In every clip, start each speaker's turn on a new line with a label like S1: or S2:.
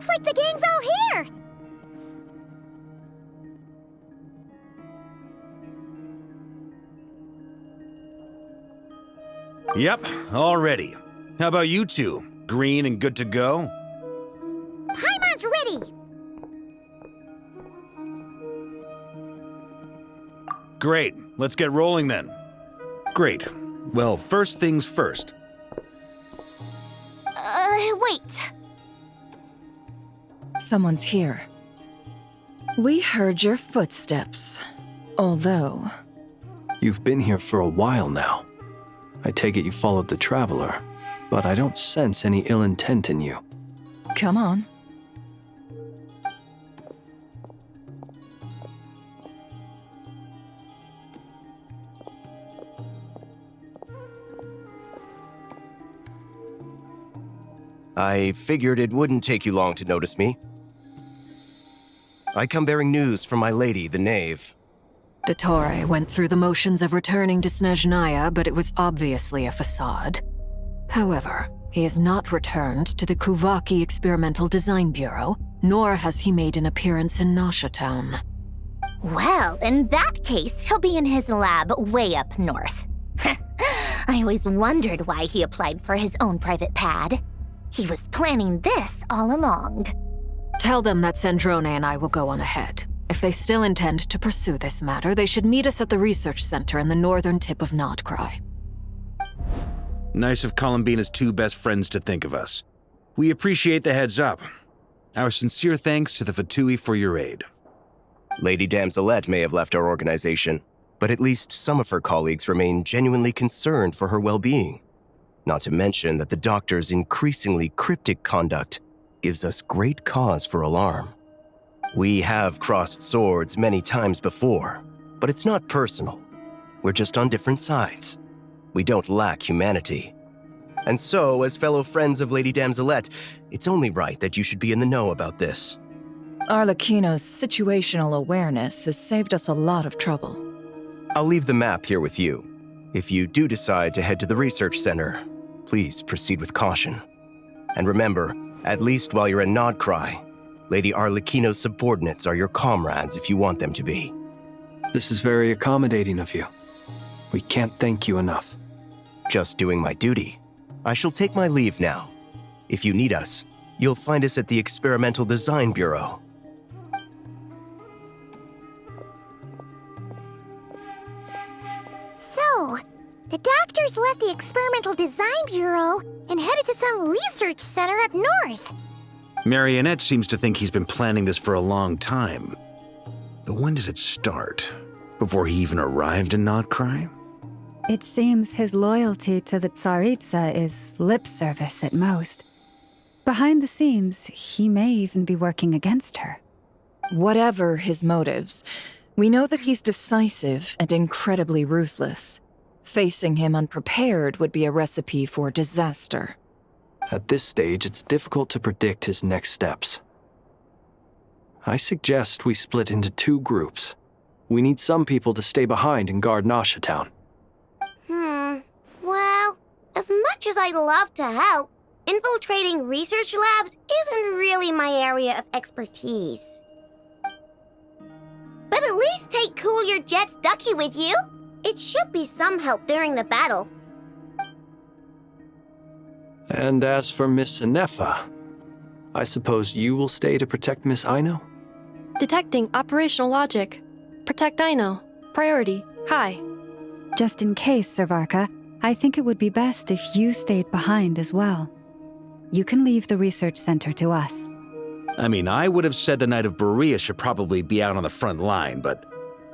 S1: Looks like the gang's all here!
S2: Yep, all ready. How about you two? Green and good to go?
S1: Paimon's ready!
S2: Great, let's get rolling then. Great. Well, first things first.
S1: Wait.
S3: Someone's here. We heard your footsteps. Although...
S4: You've been here for a while now. I take it you followed the Traveler, but I don't sense any ill intent in you.
S3: Come on.
S5: I figured it wouldn't take you long to notice me. I come bearing news from my lady, the Knave.
S6: Dottore went through the motions of returning to Snezhnaya, but it was obviously a facade. However, he has not returned to the Kuvaki Experimental Design Bureau, nor has he made an appearance in Nasha Town.
S1: Well, in that case, he'll be in his lab way up north. I always wondered why he applied for his own private pad. He was planning this all along.
S6: Tell them that Sandrone and I will go on ahead. If they still intend to pursue this matter, they should meet us at the research center in the northern tip of Nodcry.
S2: Nice of Columbina's two best friends to think of us. We appreciate the heads up. Our sincere thanks to the VIII for your aid.
S5: Lady Damselette may have left our organization, but at least some of her colleagues remain genuinely concerned for her well-being. Not to mention that the Doctor's increasingly cryptic conduct gives us great cause for alarm. We have crossed swords many times before, but it's not personal. We're just on different sides. We don't lack humanity. And so, as fellow friends of Lady Damselette, it's only right that you should be in the know about this.
S3: Arlecchino's situational awareness has saved us a lot of trouble.
S5: I'll leave the map here with you. If you do decide to head to the research center, please proceed with caution. And remember, at least while you're in Nodcry, Lady Arlecchino's subordinates are your comrades if you want them to be.
S4: This is very accommodating of you. We can't thank you enough.
S5: Just doing my duty. I shall take my leave now. If you need us, you'll find us at the Experimental Design Bureau.
S1: So, the Doctors left the Experimental Design Bureau and headed to some research center up north.
S2: Marionette seems to think he's been planning this for a long time. But when did it start? Before he even arrived in Nodcry?
S7: It seems his loyalty to the Tsaritsa is lip service at most. Behind the scenes, he may even be working against her.
S3: Whatever his motives, we know that he's decisive and incredibly ruthless. Facing him unprepared would be a recipe for disaster.
S4: At this stage, it's difficult to predict his next steps. I suggest we split into two groups. We need some people to stay behind and guard Nasha Town.
S1: Well, as much as I'd love to help, infiltrating research labs isn't really my area of expertise. But at least take Cool Your Jet's Ducky with you. It should be some help during the battle.
S4: And as for Miss Inefa, I suppose you will stay to protect Miss Aino?
S8: Detecting operational logic. Protect Aino. Priority. High.
S7: Just in case, Servarka, I think it would be best if you stayed behind as well. You can leave the research center to us.
S2: I mean, I would have said the Knight of Berea should probably be out on the front line, but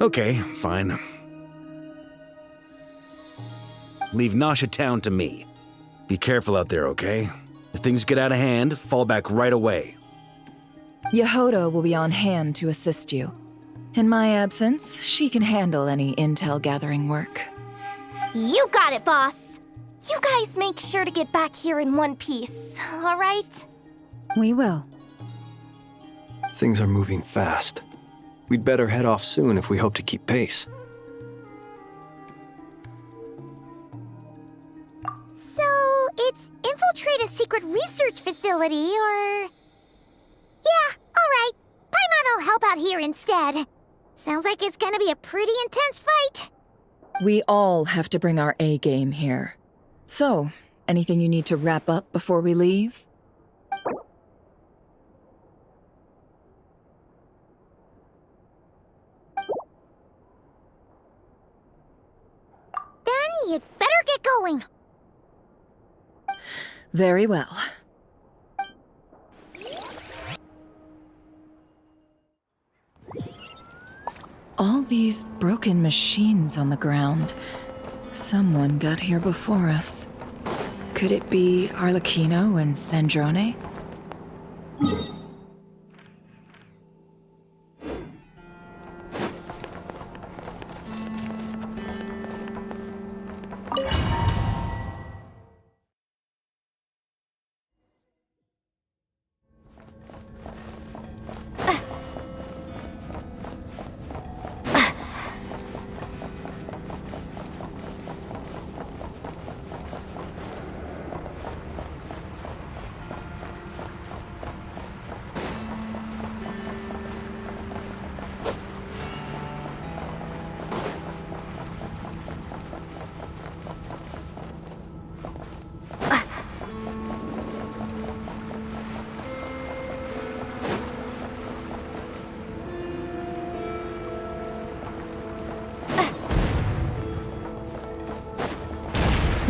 S2: okay, fine. Leave Nasha Town to me. Be careful out there, okay? If things get out of hand, fall back right away.
S3: Yehoda will be on hand to assist you. In my absence, she can handle any intel gathering work.
S1: You got it, boss. You guys make sure to get back here in one piece, all right?
S7: We will.
S4: Things are moving fast. We'd better head off soon if we hope to keep pace.
S1: So, it's infiltrate a secret research facility, or... Yeah, alright. Paimon will help out here instead. Sounds like it's gonna be a pretty intense fight.
S3: We all have to bring our A game here. So, anything you need to wrap up before we leave?
S1: Then you'd better get going.
S3: Very well. All these broken machines on the ground. Someone got here before us. Could it be Arlecchino and Sandrone?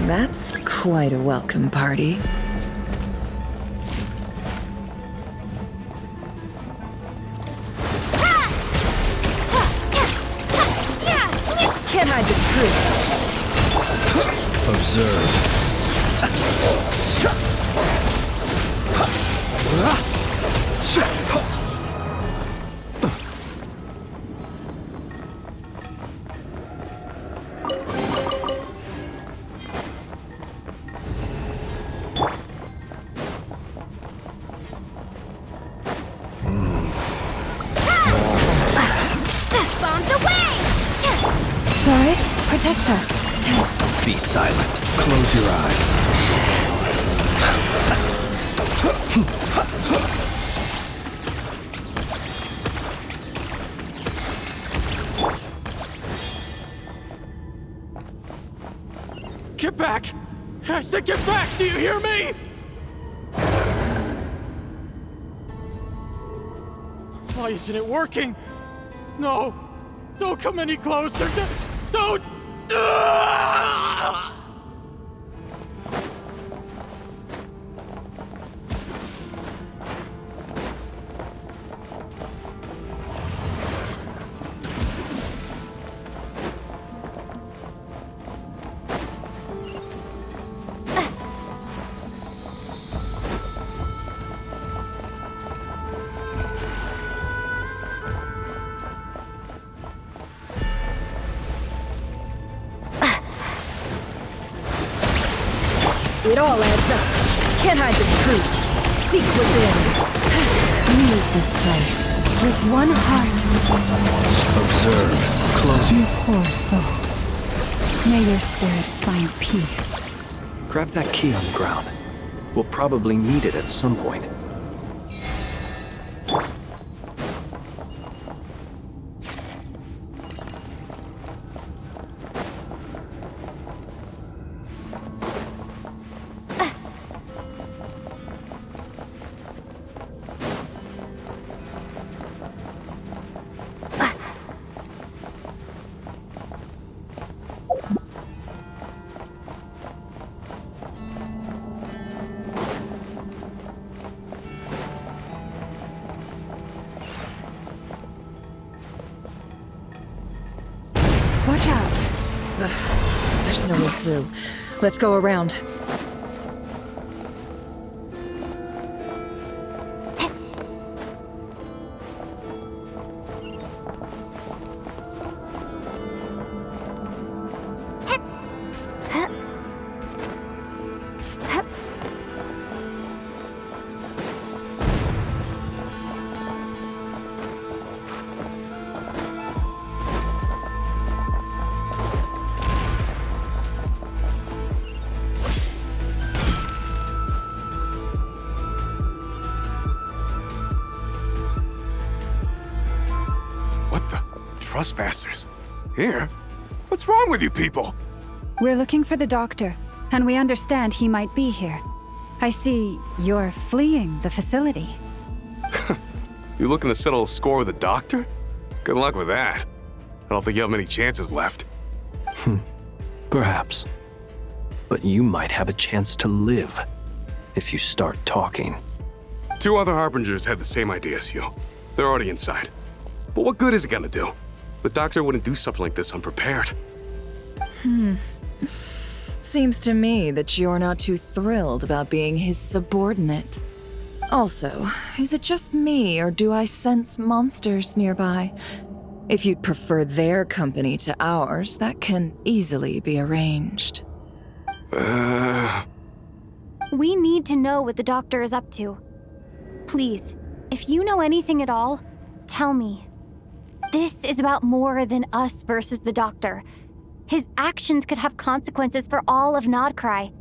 S3: That's quite a welcome party. Can't hide the truth. Protect us.
S4: Be silent. Close your eyes.
S9: Get back! I said get back! Do you hear me? Why isn't it working? No! Don't come any closer! Don't!
S3: It all adds up. Can't hide the truth. Seek within.
S7: Leave this place with one heart.
S4: Observe. Close
S7: You
S4: your...
S7: poor souls. May your spirits find peace.
S4: Grab that key on the ground. We'll probably need it at some point.
S3: through. Let's go around.
S10: Trespassers? Here? What's wrong with you people?
S7: We're looking for the doctor, and we understand he might be here. I see you're fleeing the facility.
S10: You looking to settle a score with the doctor? Good luck with that. I don't think you have many chances left.
S4: Perhaps. But you might have a chance to live if you start talking.
S10: 2 other Harbingers had the same idea as you. They're already inside. But what good is it gonna do? The doctor wouldn't do something like this unprepared.
S3: Seems to me that you're not too thrilled about being his subordinate. Also, is it just me, or do I sense monsters nearby? If you'd prefer their company to ours, that can easily be arranged.
S11: We need to know what the doctor is up to. Please, if you know anything at all, tell me. This is about more than us versus the doctor. His actions could have consequences for all of Nodcry.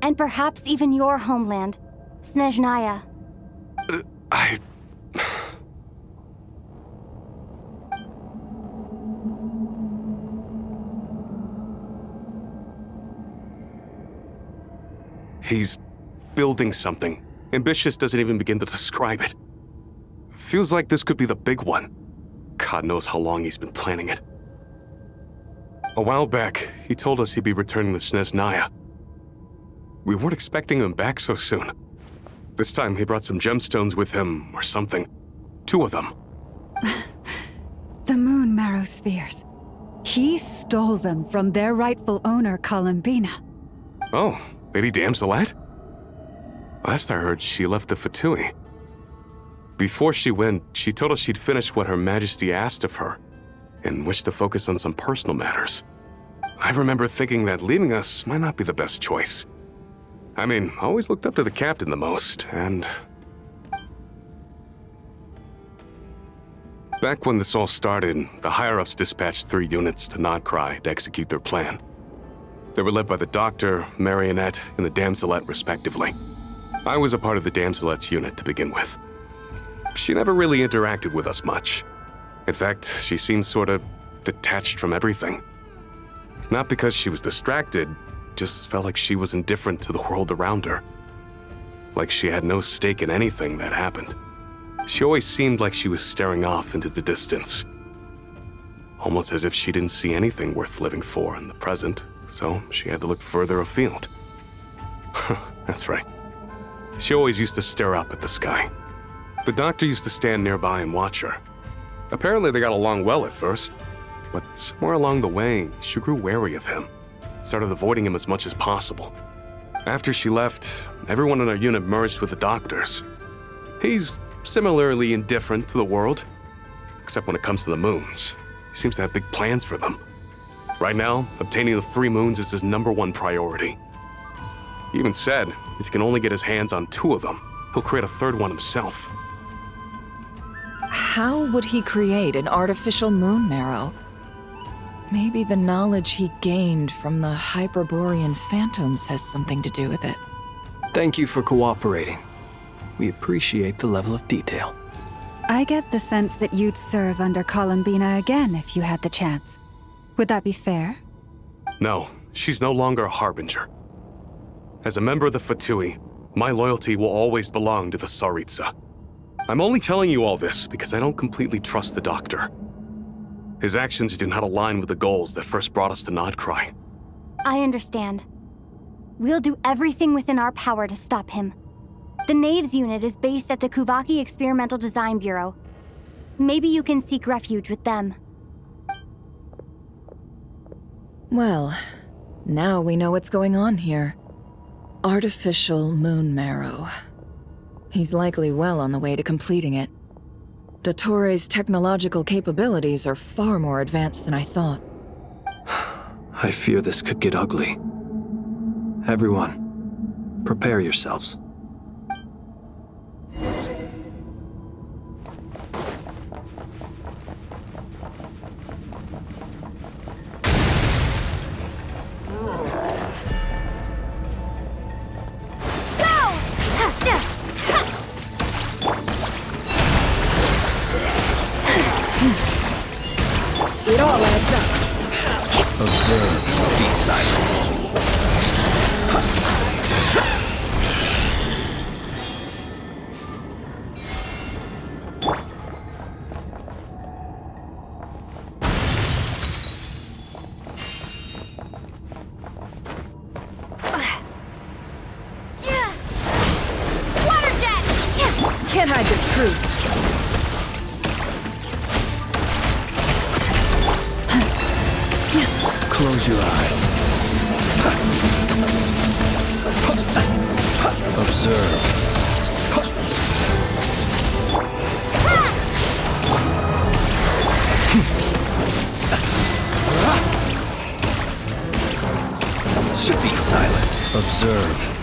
S11: And perhaps even your homeland, Snezhnaya.
S10: He's building something. Ambitious doesn't even begin to describe it. Feels like this could be the big one. God knows how long he's been planning it. A while back, he told us he'd be returning to Snezhnaya. We weren't expecting him back so soon. This time he brought some gemstones with him, or something. 2 of them.
S7: The moon marrow spheres. He stole them from their rightful owner, Columbina.
S10: Oh, Lady Damselet? Last I heard, she left the Fatui. Before she went, she told us she'd finish what Her Majesty asked of her, and wished to focus on some personal matters. I remember thinking that leaving us might not be the best choice. I mean, I always looked up to the captain the most, and... Back when this all started, the higher-ups dispatched 3 units to Nodcry to execute their plan. They were led by the Doctor, Marionette, and the Damselet, respectively. I was a part of the Damselet's unit to begin with. She never really interacted with us much. In fact, she seemed sort of detached from everything. Not because she was distracted, just felt like she was indifferent to the world around her. Like she had no stake in anything that happened. She always seemed like she was staring off into the distance. Almost as if she didn't see anything worth living for in the present, so she had to look further afield. That's right. She always used to stare up at the sky. The doctor used to stand nearby and watch her. Apparently they got along well at first, but somewhere along the way, she grew wary of him, started avoiding him as much as possible. After she left, everyone in our unit merged with the doctors. He's similarly indifferent to the world, except when it comes to the moons. He seems to have big plans for them. Right now, obtaining the 3 moons is his #1 priority. He even said if he can only get his hands on 2 of them, he'll create a 3rd one himself.
S3: How would he create an artificial moon marrow? Maybe the knowledge he gained from the Hyperborean phantoms has something to do with it.
S4: Thank you for cooperating. We appreciate the level of detail.
S7: I get the sense that you'd serve under Columbina again if you had the chance. Would that be fair?
S10: No, she's no longer a Harbinger. As a member of the Fatui, my loyalty will always belong to the Tsaritsa. I'm only telling you all this because I don't completely trust the Doctor. His actions do not align with the goals that first brought us to Nodcry.
S11: I understand. We'll do everything within our power to stop him. The Knaves unit is based at the Kuvaki Experimental Design Bureau. Maybe you can seek refuge with them.
S3: Well, Now we know what's going on here. Artificial moon marrow. He's likely well on the way to completing it. Dottore's technological capabilities are far more advanced than I thought.
S4: I fear this could get ugly. Everyone, prepare yourselves.
S3: It all adds up.
S5: Observe, be silent.
S11: Water jet!
S3: Can't hide the truth.
S4: Close your eyes. Observe. Should be silent. Observe.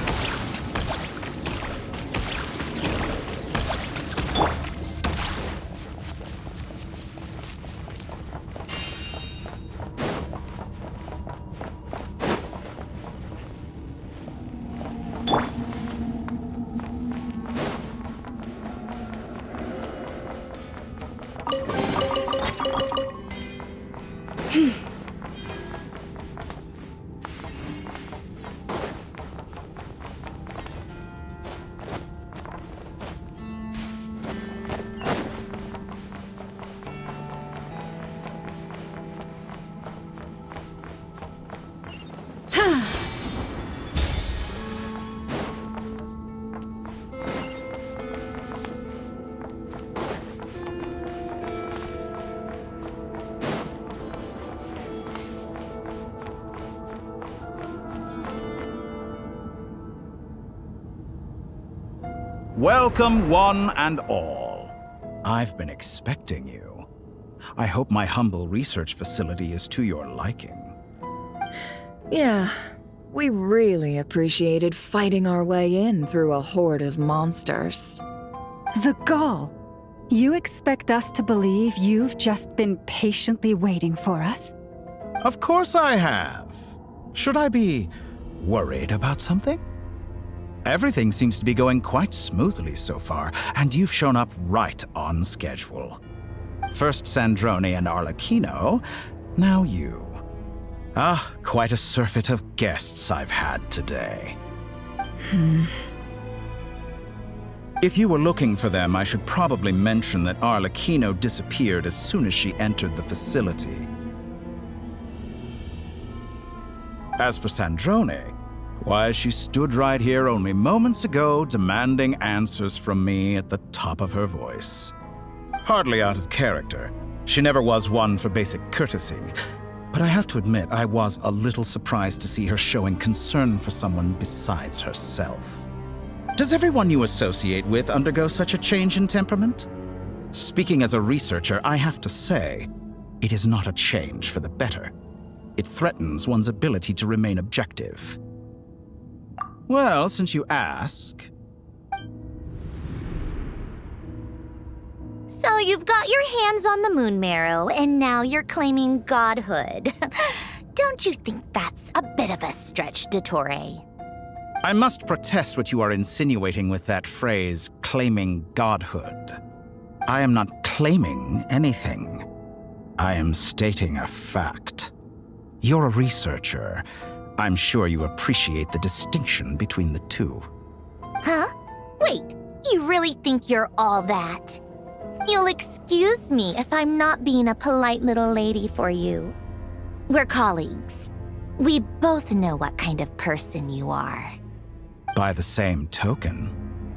S12: Welcome, one and all. I've been expecting you. I hope my humble research facility is to your liking.
S3: Yeah, we really appreciated fighting our way in through a horde of monsters.
S7: The gall! You expect us to believe you've just been patiently waiting for us?
S12: Of course I have. Should I be worried about something? Everything seems to be going quite smoothly so far, and you've shown up right on schedule. First Sandrone and Arlecchino, now you. Ah, quite a surfeit of guests I've had today. If you were looking for them, I should probably mention that Arlecchino disappeared as soon as she entered the facility. As for Sandrone, why, she stood right here only moments ago demanding answers from me at the top of her voice. Hardly out of character. She never was one for basic courtesy. But I have to admit, I was a little surprised to see her showing concern for someone besides herself. Does everyone you associate with undergo such a change in temperament? Speaking as a researcher, I have to say, it is not a change for the better. It threatens one's ability to remain objective. Well, since you ask...
S1: So you've got your hands on the moon marrow, and now you're claiming godhood. Don't you think that's a bit of a stretch, Dottore?
S12: I must protest what you are insinuating with that phrase, claiming godhood. I am not claiming anything. I am stating a fact. You're a researcher. I'm sure you appreciate the distinction between the two.
S1: Huh? Wait, you really think you're all that? You'll excuse me if I'm not being a polite little lady for you. We're colleagues. We both know what kind of person you are.
S12: By the same token,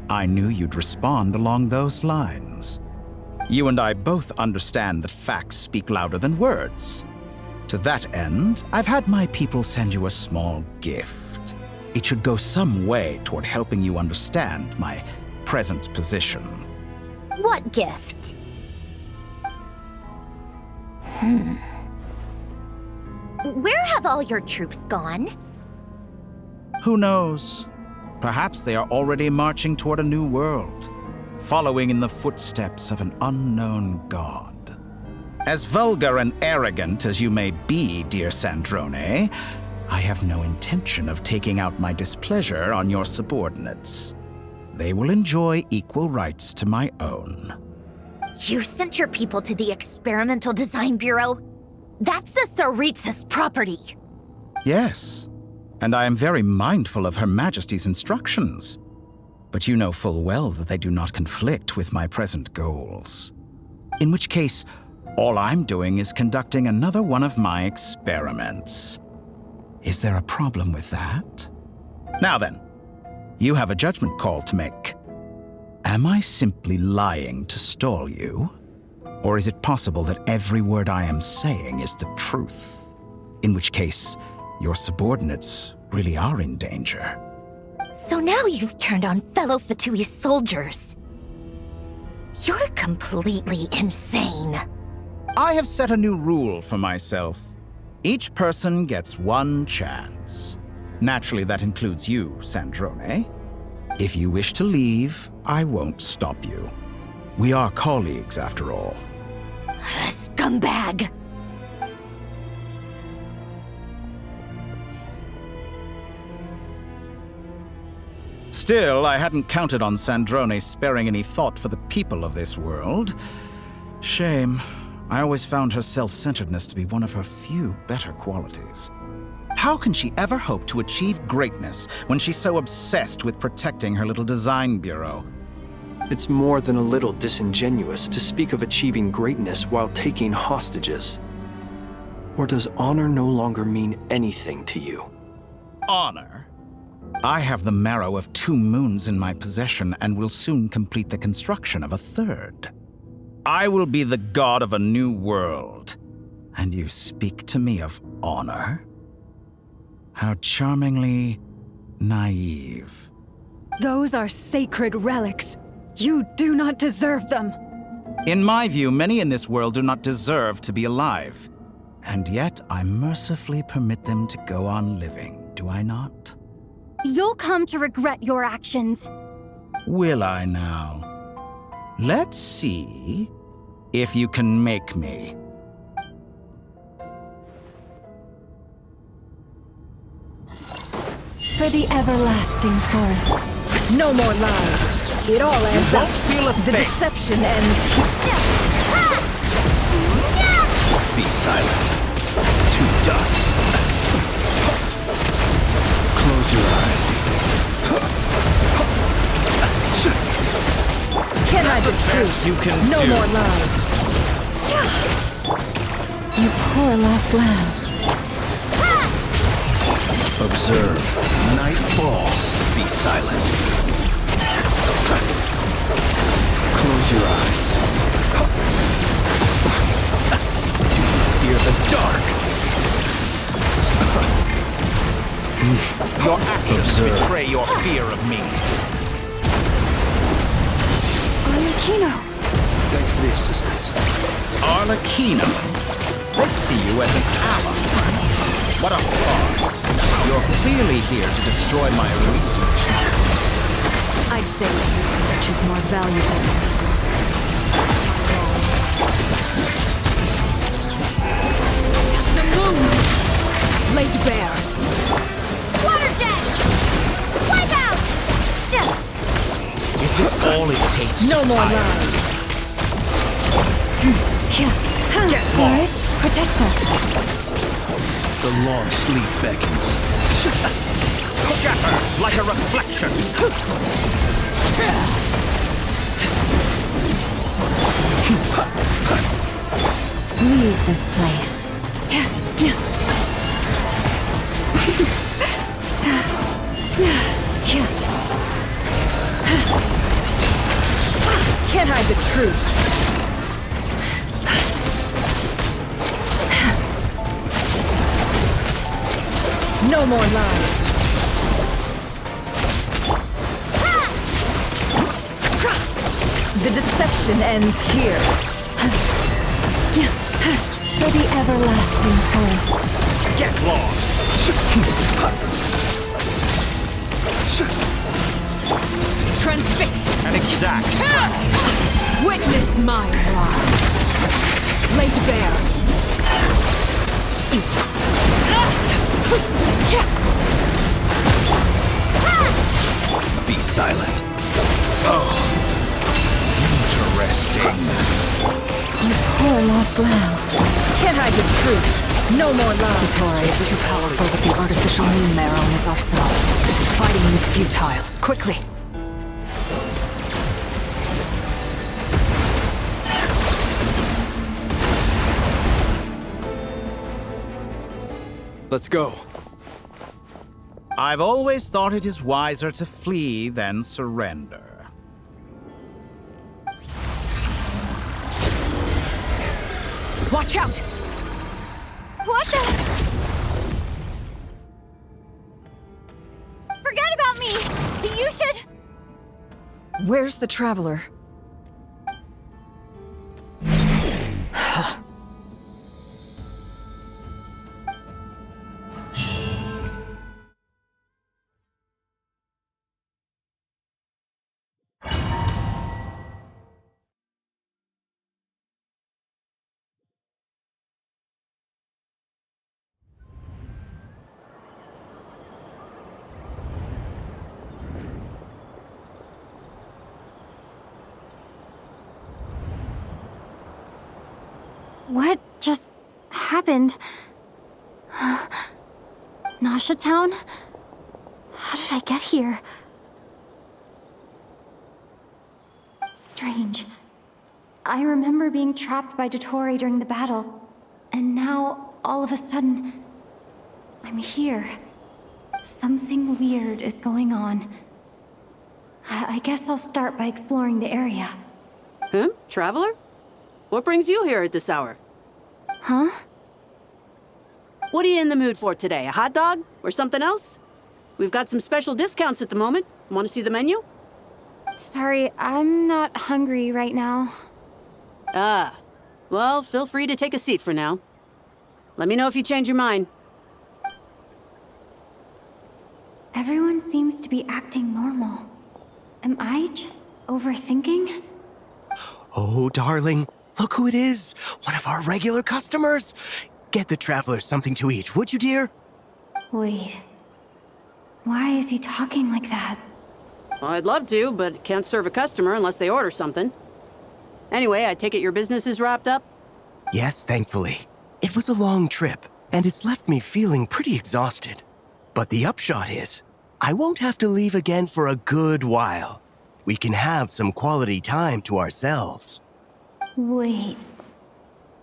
S12: I knew you'd respond along those lines. You and I both understand that facts speak louder than words. To that end, I've had my people send you a small gift. It should go some way toward helping you understand my present position.
S1: What gift? Where have all your troops gone?
S12: Who knows? Perhaps they are already marching toward a new world, following in the footsteps of an unknown god. As vulgar and arrogant as you may be, dear Sandrone, I have no intention of taking out my displeasure on your subordinates. They will enjoy equal rights to my own.
S1: You sent your people to the Experimental Design Bureau? That's the Tsaritsa's property.
S12: Yes, and I am very mindful of Her Majesty's instructions. But you know full well that they do not conflict with my present goals. In which case, all I'm doing is conducting another one of my experiments. Is there a problem with that? Now then, you have a judgment call to make. Am I simply lying to stall you? Or is it possible that every word I am saying is the truth? In which case, your subordinates really are in danger.
S1: So now you've turned on fellow Fatui soldiers. You're completely insane.
S12: I have set a new rule for myself. Each person gets one chance. Naturally, that includes you, Sandrone. If you wish to leave, I won't stop you. We are colleagues, after all.
S1: Scumbag!
S12: Still, I hadn't counted on Sandrone sparing any thought for the people of this world. Shame. I always found her self-centeredness to be one of her few better qualities. How can she ever hope to achieve greatness when she's so obsessed with protecting her little design bureau?
S4: It's more than a little disingenuous to speak of achieving greatness while taking hostages. Or does honor no longer mean anything to you?
S12: Honor? I have the marrow of 2 moons in my possession and will soon complete the construction of a 3rd. I will be the god of a new world. And you speak to me of honor? How charmingly naive.
S7: Those are sacred relics. You do not deserve them.
S12: In my view, many in this world do not deserve to be alive. And yet, I mercifully permit them to go on living, do I not?
S11: You'll come to regret your actions.
S12: Will I now? Let's see if you can make me.
S7: For the everlasting forest. No more lies. It all ends up.
S12: Feel a
S7: The
S12: thing.
S7: deception ends.
S4: Be silent. To dust. Close your eyes.
S7: Can I be true?
S12: You can
S7: No
S12: do.
S7: more lies. You poor lost lamb.
S4: Observe. Night falls. Be silent. Close your eyes. Do you fear the dark?
S12: Your actions
S4: Observe.
S12: betray your fear of me.
S7: Arlecchino.
S4: Thanks for the assistance.
S12: Arlecchino. They see you as an ally. What a farce. You're clearly here to destroy my research.
S6: I'd say research is more valuable.
S7: The moon. Laid bare.
S11: Water jet! Wipe out!
S12: Is this all it takes
S7: No
S12: to
S7: more
S12: tire?
S7: lies. Forest, protect us.
S4: The long sleep beckons.
S12: Shatter like a reflection.
S7: Leave this place. Can't hide the truth.
S3: No more lies. The deception ends here.
S7: For the everlasting forest.
S12: Get lost!
S3: Transfixed.
S12: An exact.
S6: Witness my rise. Laid bare.
S4: Be silent.
S12: Oh. Interesting.
S3: You poor lost lamb. Can't hide the truth. No more lies.
S6: Dottore is too powerful with the artificial moon marrow in his arsenal. Fighting him is futile. Quickly.
S4: Let's go.
S12: I've always thought it is wiser to flee than surrender.
S6: Watch out!
S11: What the? Forget about me! You should...
S3: Where's the traveler?
S11: What just happened? Nasha Town? How did I get here? Strange. I remember being trapped by Dottore during the battle, and now, all of a sudden, I'm here. Something weird is going on. I guess I'll start by exploring the area.
S13: Huh? Traveler? What brings you here at this hour?
S11: Huh?
S13: What are you in the mood for today? A hot dog? Or something else? We've got some special discounts at the moment. Want to see the menu?
S11: Sorry, I'm not hungry right now.
S13: Ah. Well, feel free to take a seat for now. Let me know if you change your mind.
S11: Everyone seems to be acting normal. Am I just overthinking?
S5: Oh, darling, look who it is. One of our regular customers. Get the traveler something to eat, would you, dear?
S11: Wait. Why is he talking like that?
S13: Well, I'd love to, but can't serve a customer unless they order something. Anyway, I take it your business is wrapped up?
S5: Yes, thankfully. It was a long trip, and it's left me feeling pretty exhausted. But the upshot is, I won't have to leave again for a good while. We can have some quality time to ourselves.
S11: Wait.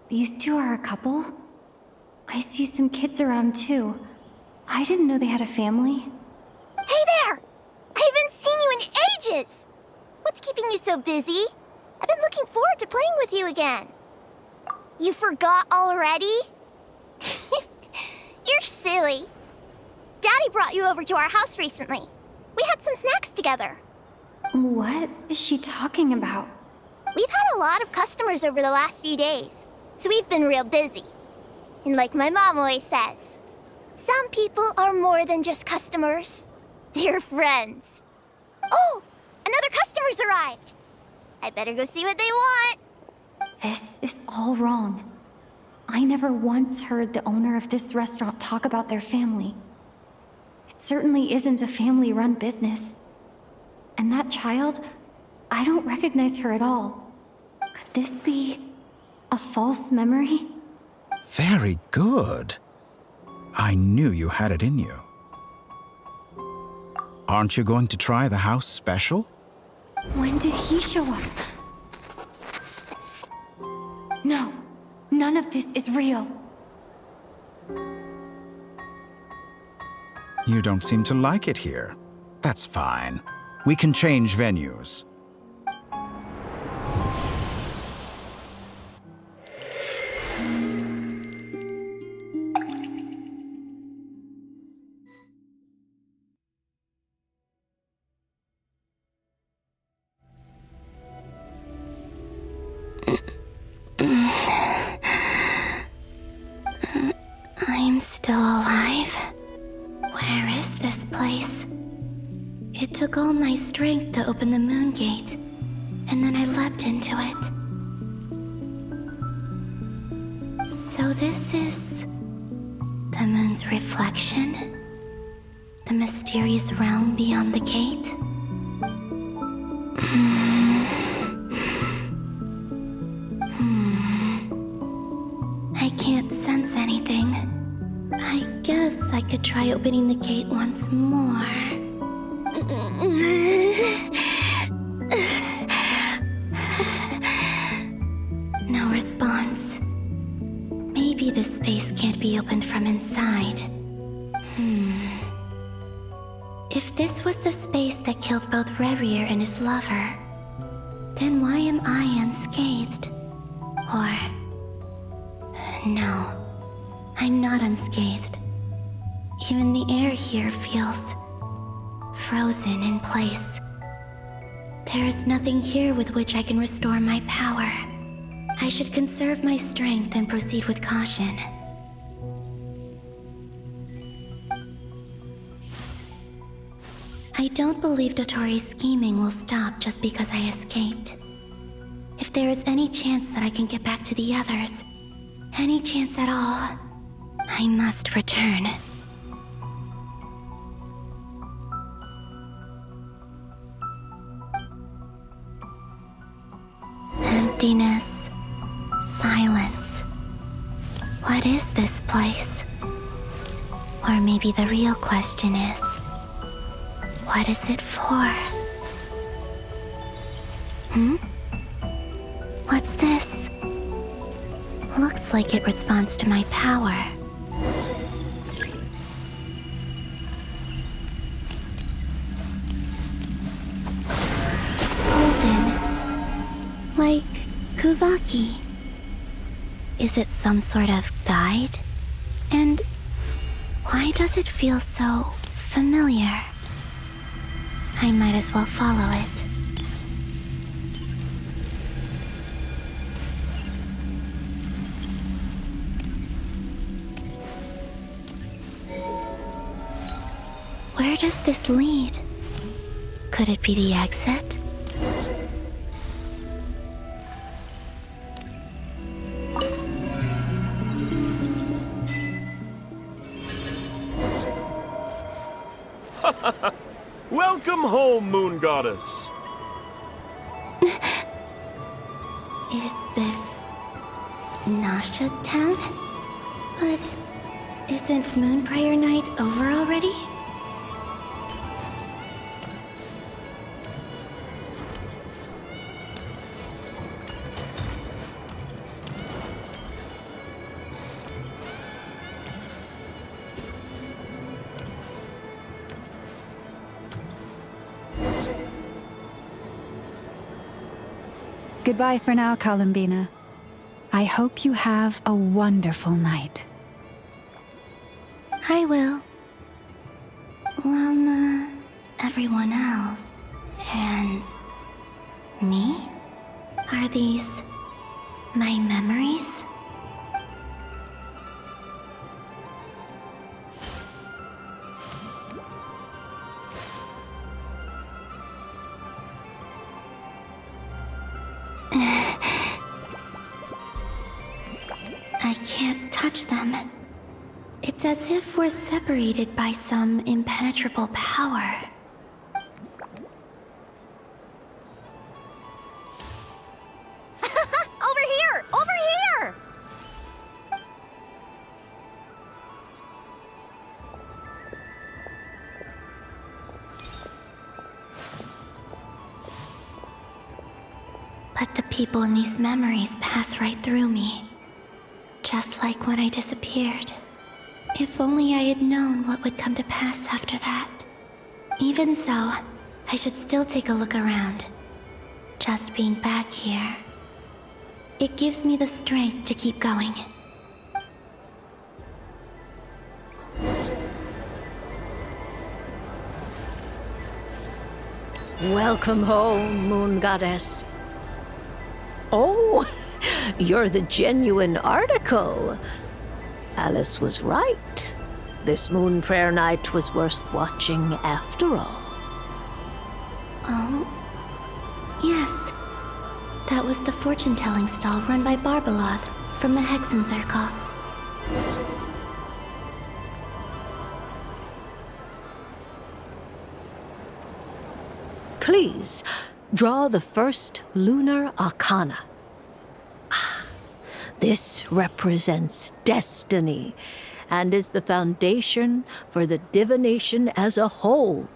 S11: These two are a couple? I see some kids around too. I didn't know they had a family.
S1: Hey there! I haven't seen you in ages! What's keeping you so busy? I've been looking forward to playing with you again. You forgot already? You're silly. Daddy brought you over to our house recently. We had some snacks together.
S11: What is she talking about?
S1: We've had a lot of customers over the last few days, so we've been real busy. And like my mom always says, some people are more than just customers. They're friends. Oh, another customer's arrived. I better go see what they want.
S11: This is all wrong. I never once heard the owner of this restaurant talk about their family. It certainly isn't a family-run business. And that child, I don't recognize her at all. Could this be a false memory?
S12: Very good. I knew you had it in you. Aren't you going to try the house special?
S11: When did he show up? No, none of this is real.
S12: You don't seem to like it here. That's fine. We can change venues.
S1: took all my strength to open the moon gate, and then I leapt into it. So this is the moon's reflection? The mysterious realm beyond the gate? I can't sense anything. I guess I could try opening the gate once more. No response. Maybe this space can't be opened from inside. If this was the space that killed both Revier and his lover, then why am I unscathed? Or... no, I'm not unscathed. Even the air here feels frozen in place. There is nothing here with which I can restore my power. I should conserve my strength and proceed with caution. I don't believe Dotori's scheming will stop just because I escaped. If there is any chance that I can get back to the others, any chance at all, I must return. Emptiness, silence. What is this place? Or maybe the real question is, what is it for? What's this? Looks like it responds to my power. Golden. Like Kuvaki. Is it some sort of guide? And why does it feel so familiar? I might as well follow it. Where does this lead? Could it be the exit?
S14: Welcome home, Moon Goddess.
S1: Is this Nasha Town? But isn't Moon Prayer Night over already?
S7: Goodbye for now, Columbina. I hope you have a wonderful night.
S1: I will. Llama, everyone else, and me? Are these my memories? I can't touch them. It's as if we're separated by some impenetrable power.
S15: Over here! Over here!
S1: But the people in these memories pass right through me. Just like when I disappeared. If only I had known what would come to pass after that. Even so, I should still take a look around. Just being back here. It gives me the strength to keep going.
S16: Welcome home, Moon Goddess. Oh, you're the genuine article. Alice was right. This Moon Prayer Night was worth watching after all.
S17: Oh, yes. That was the fortune-telling stall run by Barbeloth from the Hexen Circle.
S16: Please, draw the first lunar arcana. This represents destiny and is the foundation for the divination as a whole.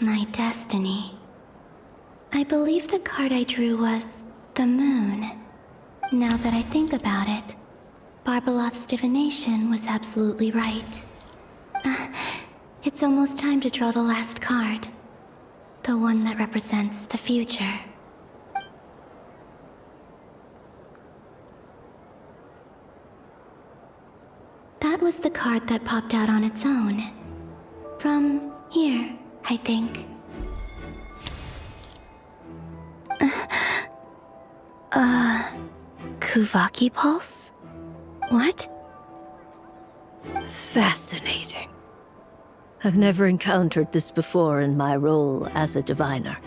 S17: My destiny. I believe the card I drew was the moon. Now that I think about it, Barbeloth's divination was absolutely right. It's almost time to draw the last card. The one that represents the future. That was the card that popped out on its own. From here, I think. Kuvaki Pulse? What?
S16: Fascinating. I've never encountered this before in my role as a diviner.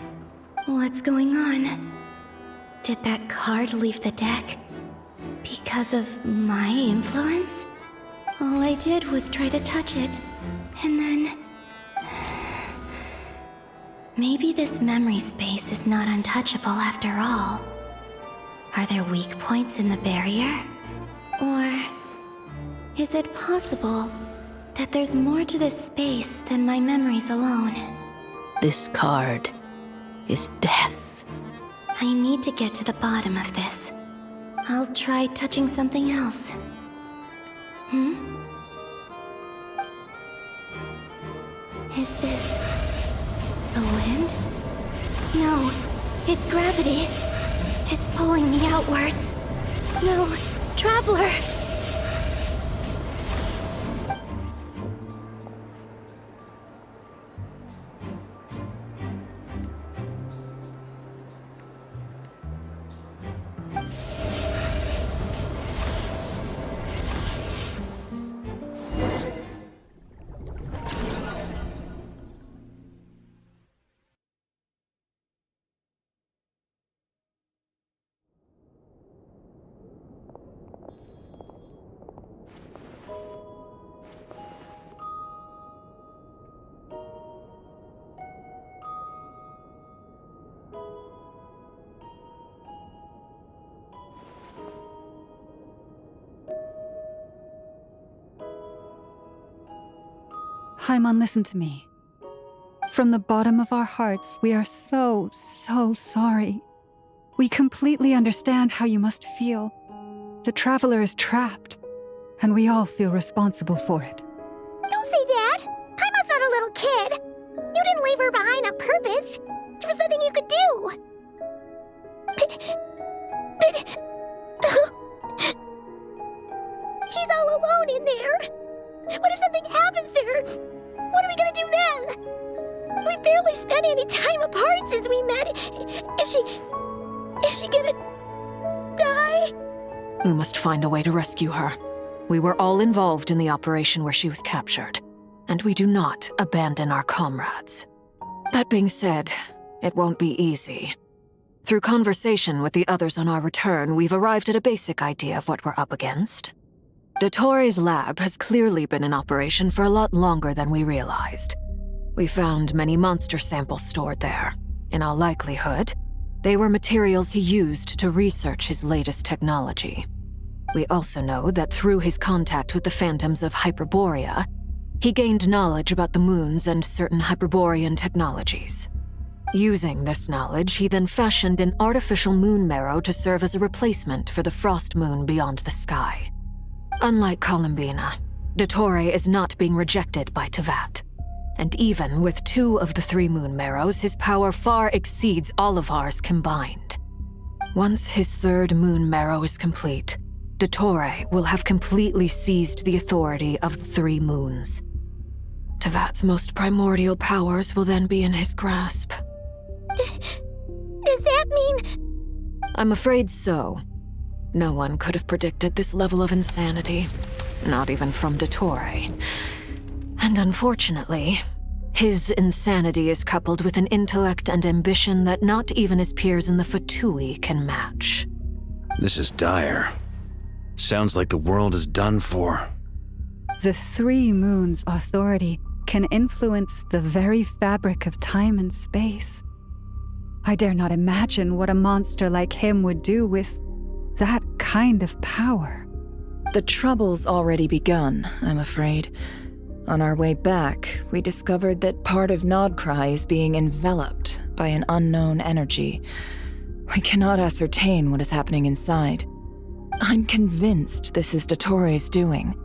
S17: What's going on? Did that card leave the deck? Because of my influence? All I did was try to touch it, and then... Maybe this memory space is not untouchable after all. Are there weak points in the barrier? Or... is it possible that there's more to this space than my memories alone?
S16: This card is death.
S17: I need to get to the bottom of this. I'll try touching something else. Is this... the wind? No, it's gravity. It's pulling me outwards. No, Traveler!
S7: Haimon, listen to me. From the bottom of our hearts, we are so sorry. We completely understand how you must feel. The Traveler is trapped, and we all feel responsible for it.
S1: Don't say that! Haimon's not a little kid! You didn't leave her behind on purpose! There was nothing you could do! But... she's all alone in there! What if something happens to her? What are we gonna do then? We've barely spent any time apart since we met. Is she gonna die?
S6: We must find a way to rescue her. We were all involved in the operation where she was captured, and we do not abandon our comrades. That being said, it won't be easy. Through conversation with the others on our return, we've arrived at a basic idea of what we're up against. Dottore's lab has clearly been in operation for a lot longer than we realized. We found many monster samples stored there. In all likelihood, they were materials he used to research his latest technology. We also know that through his contact with the phantoms of Hyperborea, he gained knowledge about the moons and certain Hyperborean technologies. Using this knowledge, he then fashioned an artificial moon marrow to serve as a replacement for the frost moon beyond the sky. Unlike Columbina, Dottore is not being rejected by Tevat. And even with 2 of the 3 moon marrows, his power far exceeds all of ours combined. Once his 3rd moon marrow is complete, Dottore will have completely seized the authority of the 3 moons. Tevat's most primordial powers will then be in his grasp.
S1: Does that mean...
S6: I'm afraid so. No one could have predicted this level of insanity, not even from Dottore. And And unfortunately, his insanity is coupled with an intellect and ambition that not even his peers in the VIII can match.
S2: This is dire. Sounds like the world is done for.
S7: The Three Moons' authority can influence the very fabric of time and space. I dare not imagine what a monster like him would do with that kind of power.
S3: The trouble's already begun, I'm afraid. On our way back, we discovered that part of Nodcry is being enveloped by an unknown energy. We cannot ascertain what is happening inside. I'm convinced this is Dottoro's doing.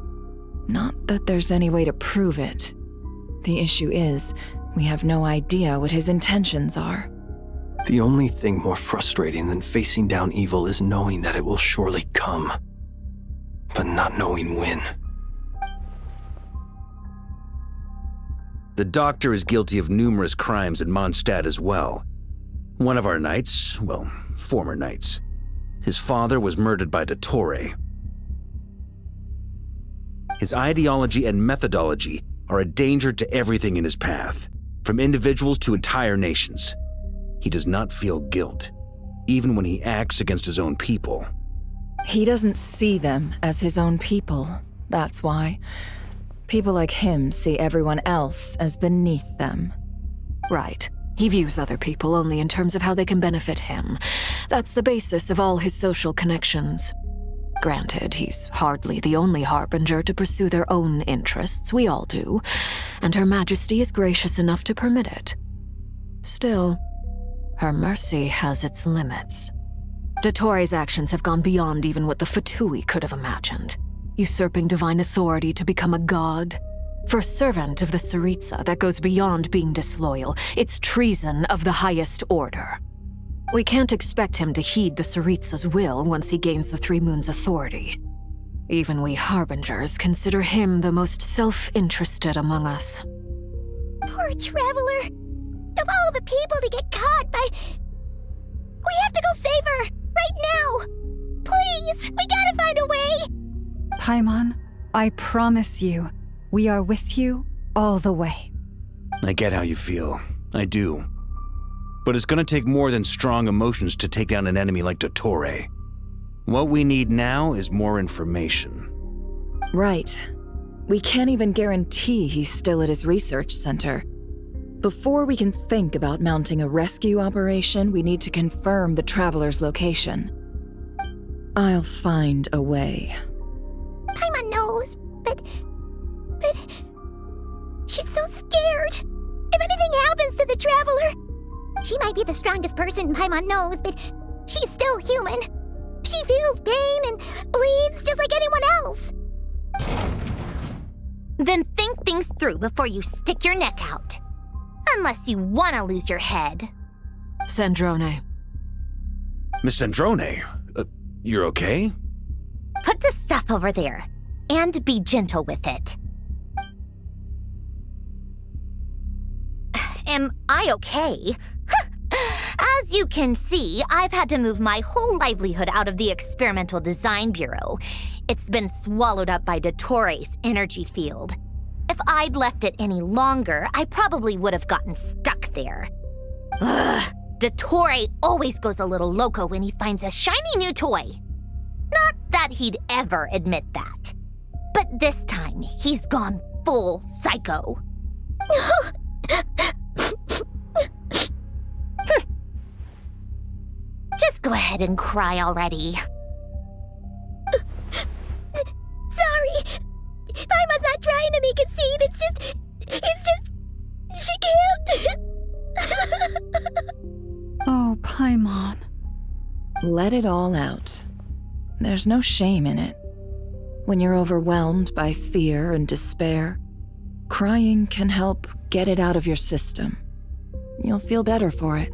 S3: Not that there's any way to prove it. The issue is, we have no idea what his intentions are.
S4: The only thing more frustrating than facing down evil is knowing that it will surely come, but not knowing when.
S2: The Doctor is guilty of numerous crimes in Mondstadt as well. One of our knights, well, former knights, his father was murdered by Dottore. His ideology and methodology are a danger to everything in his path, from individuals to entire nations. He does not feel guilt, even when he acts against his own people.
S3: He doesn't see them as his own people, that's why. People like him see everyone else as beneath them.
S6: Right. He views other people only in terms of how they can benefit him. That's the basis of all his social connections. Granted, he's hardly the only harbinger to pursue their own interests. We all do. And Her Majesty is gracious enough to permit it. Still, her mercy has its limits. Dottore's actions have gone beyond even what the VIII could have imagined. Usurping divine authority to become a god. For a servant of the Tsaritsa, that goes beyond being disloyal. It's treason of the highest order. We can't expect him to heed the Tsaritsa's will once he gains the Three Moons' authority. Even we harbingers consider him the most self-interested among us.
S1: Poor Traveler. Of all the people to get caught by... We have to go save her! Right now! Please! We gotta find a way!
S7: Paimon, I promise you, we are with you all the way.
S2: I get how you feel. I do. But it's gonna take more than strong emotions to take down an enemy like Dottore. What we need now is more information.
S3: Right. We can't even guarantee he's still at his research center. Before we can think about mounting a rescue operation, we need to confirm the Traveler's location. I'll find a way.
S1: Paimon knows, but... She's so scared. If anything happens to the Traveler... She might be the strongest person Paimon knows, but she's still human. She feels pain and bleeds just like anyone else. Then think things through before you stick your neck out. Unless you want to lose your head.
S6: Sandrone.
S2: Miss Sandrone, you're okay?
S1: Put the stuff over there, and be gentle with it. Am I okay? As you can see, I've had to move my whole livelihood out of the Experimental Design Bureau. It's been swallowed up by Dottore's energy field. If I'd left it any longer, I probably would have gotten stuck there. Ugh, Dottore always goes a little loco when he finds a shiny new toy. Not that he'd ever admit that. But this time, he's gone full psycho. Just go ahead and cry already. Sorry. Paimon's not trying to make a scene. It's just... She can't.
S7: Oh, Paimon.
S3: Let it all out. There's no shame in it. When you're overwhelmed by fear and despair, crying can help get it out of your system. You'll feel better for it.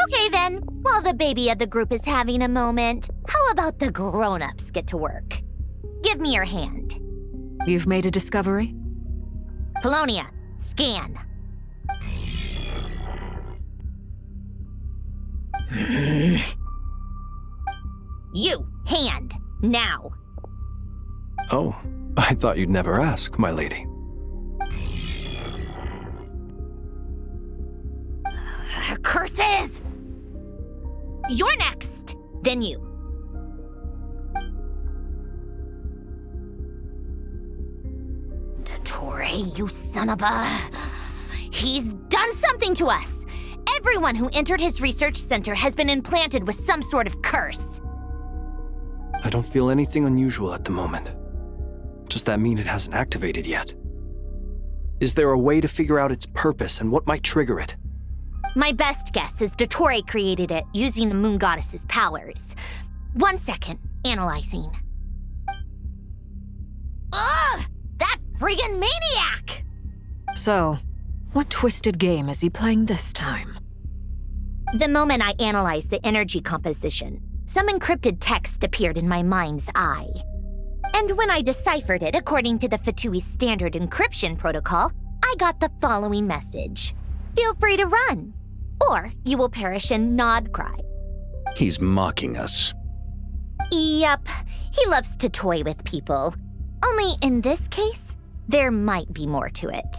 S1: Okay then, while the baby of the group is having a moment, how about the grown-ups get to work? Give me your hand.
S6: You've made a discovery?
S1: Polonia, scan. You, hand, now.
S4: Oh, I thought you'd never ask, my lady.
S1: curses! You're next, then you. Dottore, you son of a... He's done something to us! Everyone who entered his research center has been implanted with some sort of curse.
S4: I don't feel anything unusual at the moment. Does that mean it hasn't activated yet? Is there a way to figure out its purpose and what might trigger it?
S1: My best guess is Dottore created it using the Moon Goddess's powers. 1 second, analyzing. Ugh! That friggin' maniac!
S6: So, what twisted game is he playing this time?
S1: The moment I analyzed the energy composition, some encrypted text appeared in my mind's eye. And when I deciphered it according to the VIII standard encryption protocol, I got the following message. Feel free to run, or you will perish in nod cry.
S2: He's mocking us.
S1: Yep, he loves to toy with people. Only in this case, there might be more to it.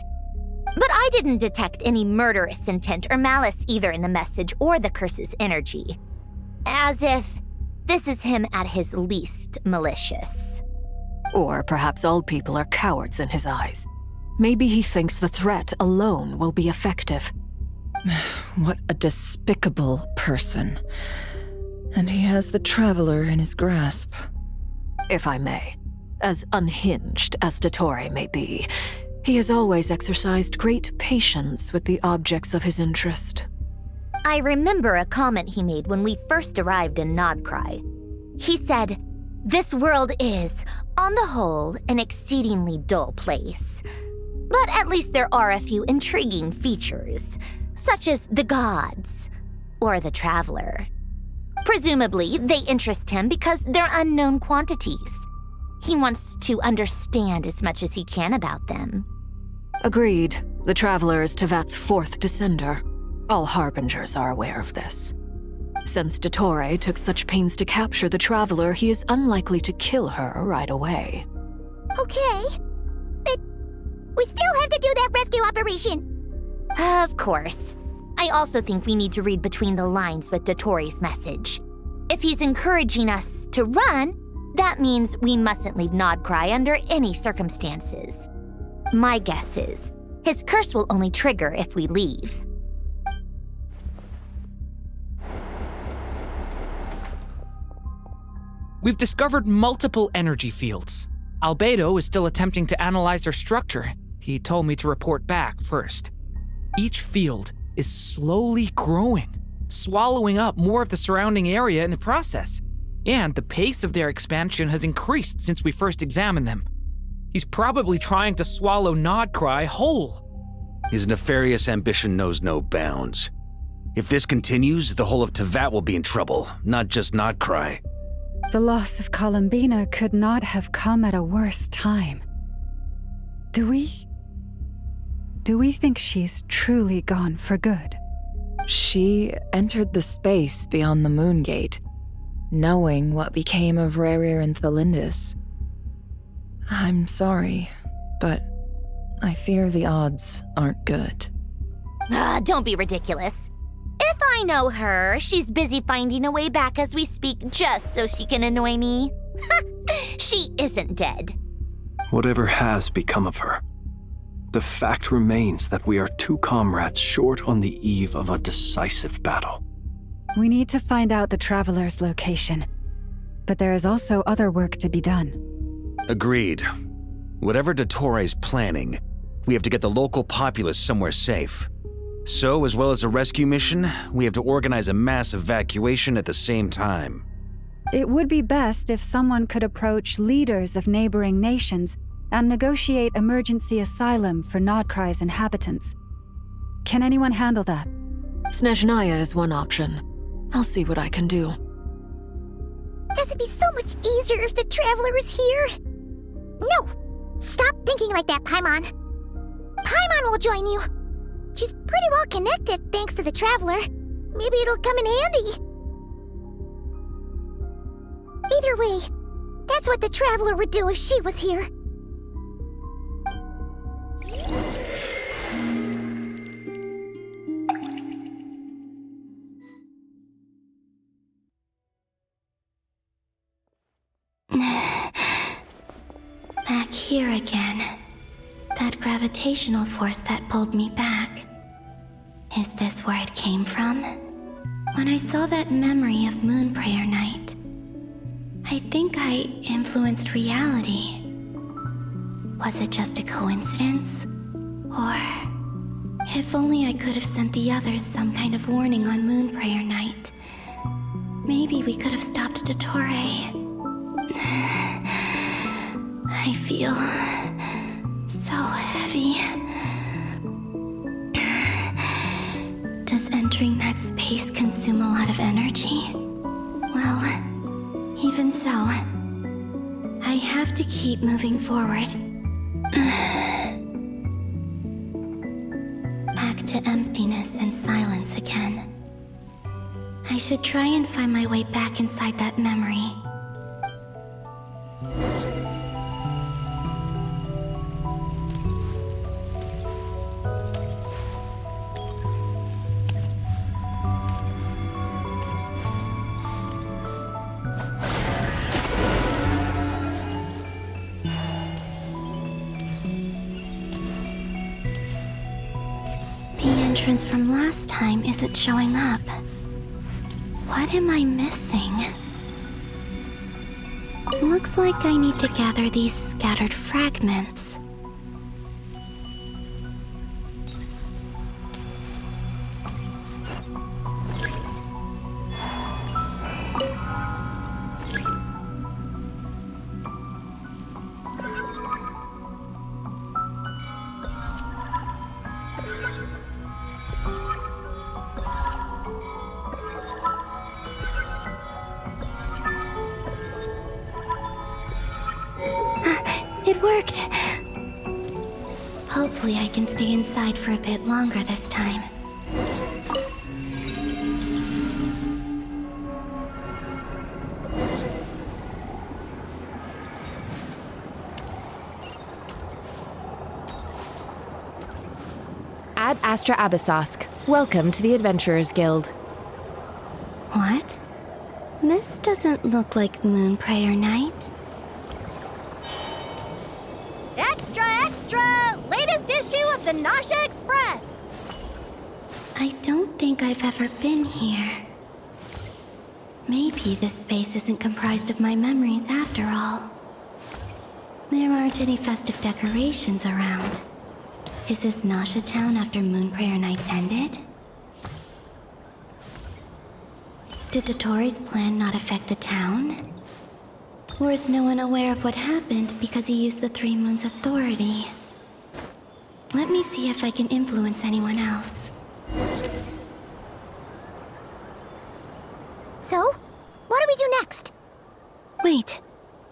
S1: But I didn't detect any murderous intent or malice either in the message or the curse's energy. As if this is him at his least malicious.
S6: Or perhaps all people are cowards in his eyes. Maybe he thinks the threat alone will be effective.
S3: What a despicable person. And he has the Traveler in his grasp.
S6: If I may, as unhinged as Dottore may be, he has always exercised great patience with the objects of his interest.
S1: I remember a comment he made when we first arrived in Nodcry. He said, "This world is, on the whole, an exceedingly dull place. But at least there are a few intriguing features, such as the gods or the Traveler. Presumably, they interest him because they're unknown quantities. He wants to understand as much as he can about them."
S6: Agreed. The Traveler is Tevat's fourth descender. All Harbingers are aware of this. Since Dottore took such pains to capture the Traveler, he is unlikely to kill her right away.
S15: Okay, but we still have to do that rescue operation.
S1: Of course. I also think we need to read between the lines with Dottore's message. If he's encouraging us to run, that means we mustn't leave Nodcry under any circumstances. My guess is, his curse will only trigger if we leave.
S18: We've discovered multiple energy fields. Albedo is still attempting to analyze their structure. He told me to report back first. Each field is slowly growing, swallowing up more of the surrounding area in the process. And the pace of their expansion has increased since we first examined them. He's probably trying to swallow Nodcry whole.
S2: His nefarious ambition knows no bounds. If this continues, the whole of Tevat will be in trouble, not just Nodcry.
S7: The loss of Columbina could not have come at a worse time. Do we think she's truly gone for good?
S3: She entered the space beyond the Moon Gate, knowing what became of Rerir and Thalindus. I'm sorry, but I fear the odds aren't good.
S1: Don't be ridiculous. If I know her, she's busy finding a way back as we speak just so she can annoy me. She isn't dead.
S4: Whatever has become of her, the fact remains that we are two comrades short on the eve of a decisive battle.
S7: We need to find out the Traveler's location, but there is also other work to be done.
S2: Agreed. Whatever Dottore's planning, we have to get the local populace somewhere safe. So, as well as a rescue mission, we have to organize a mass evacuation at the same time.
S7: It would be best if someone could approach leaders of neighboring nations and negotiate emergency asylum for Nodcry's inhabitants. Can anyone handle that?
S6: Snezhnaya is one option. I'll see what I can do.
S15: This would be so much easier if the Traveler was here. No! Stop thinking like that, Paimon. Paimon will join you. She's pretty well connected thanks to the Traveler. Maybe it'll come in handy. Either way, that's what the Traveler would do if she was here.
S17: gravitational force that pulled me back. Is this where it came from? When I saw that memory of Moon Prayer Night, I think I influenced reality. Was it just a coincidence? Or if only I could have sent the others some kind of warning on Moon Prayer Night, maybe we could have stopped Dottore. I feel so heavy. Does entering that space consume a lot of energy? Well, even so, I have to keep moving forward. Back to emptiness and silence again. I should try and find my way back inside that memory. From last time isn't showing up. What am I missing? Looks like I need to gather these scattered fragments. It worked! Hopefully I can stay inside for a bit longer this time.
S19: Ad Astra Abyssosque. Welcome to the Adventurers Guild.
S17: What? This doesn't look like Moon Prayer Night.
S15: Extra, extra! Latest issue of the Nausea Express!
S17: I don't think I've ever been here. Maybe this space isn't comprised of my memories after all. There aren't any festive decorations around. Is this Nausea Town after Moon Prayer Night ended? Did Dottore's plan not affect the town? Or is no one aware of what happened because he used the Three Moons' authority? Let me see if I can influence anyone else.
S15: So, what do we do next?
S17: Wait,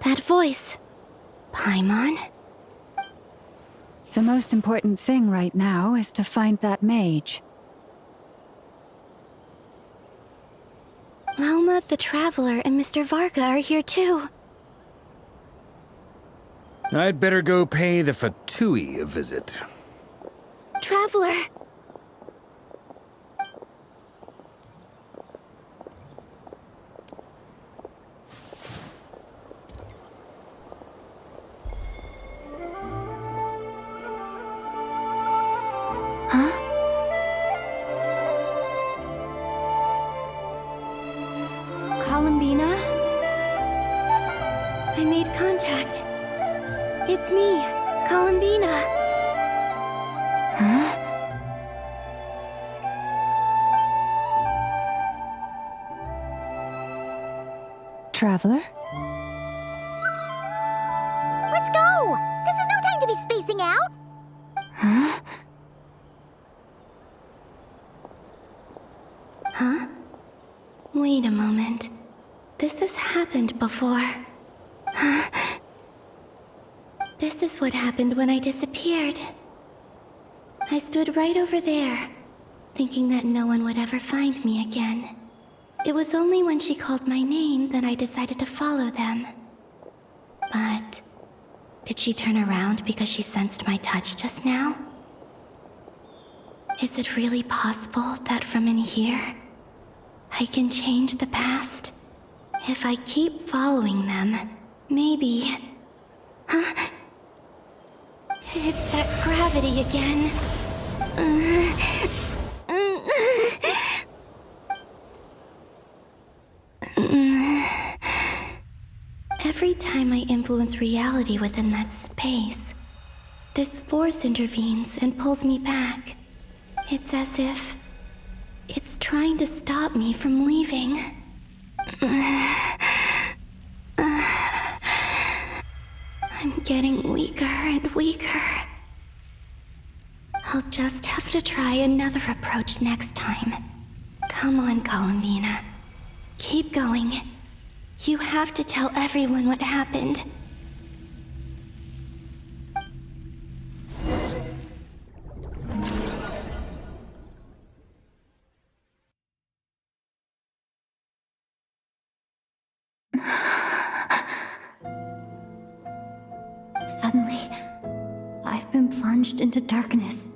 S17: that voice. Paimon?
S7: The most important thing right now is to find that mage.
S17: Lauma the Traveler and Mr. Varga are here too.
S2: I'd better go pay the Fatui a visit.
S17: Traveler! Huh?
S11: Columbina?
S17: I made contact. It's me, Columbina.
S7: Huh? Traveler?
S15: Let's go! This is no time to be spacing out!
S7: Huh?
S17: Huh? Wait a moment. This has happened before. Huh? This is what happened when I disappeared. I stood right over there, thinking that no one would ever find me again. It was only when she called my name that I decided to follow them. But did she turn around because she sensed my touch just now? Is it really possible that from in here, I can change the past? If I keep following them, maybe... Huh? It's that gravity. gravity again. Every time I influence reality within that space, this force intervenes and pulls me back. It's as if it's trying to stop me from leaving. I'm getting weaker and weaker. I'll just have to try another approach next time. Come on, Columbina. Keep going. You have to tell everyone what happened.
S11: Suddenly, I've been plunged into darkness,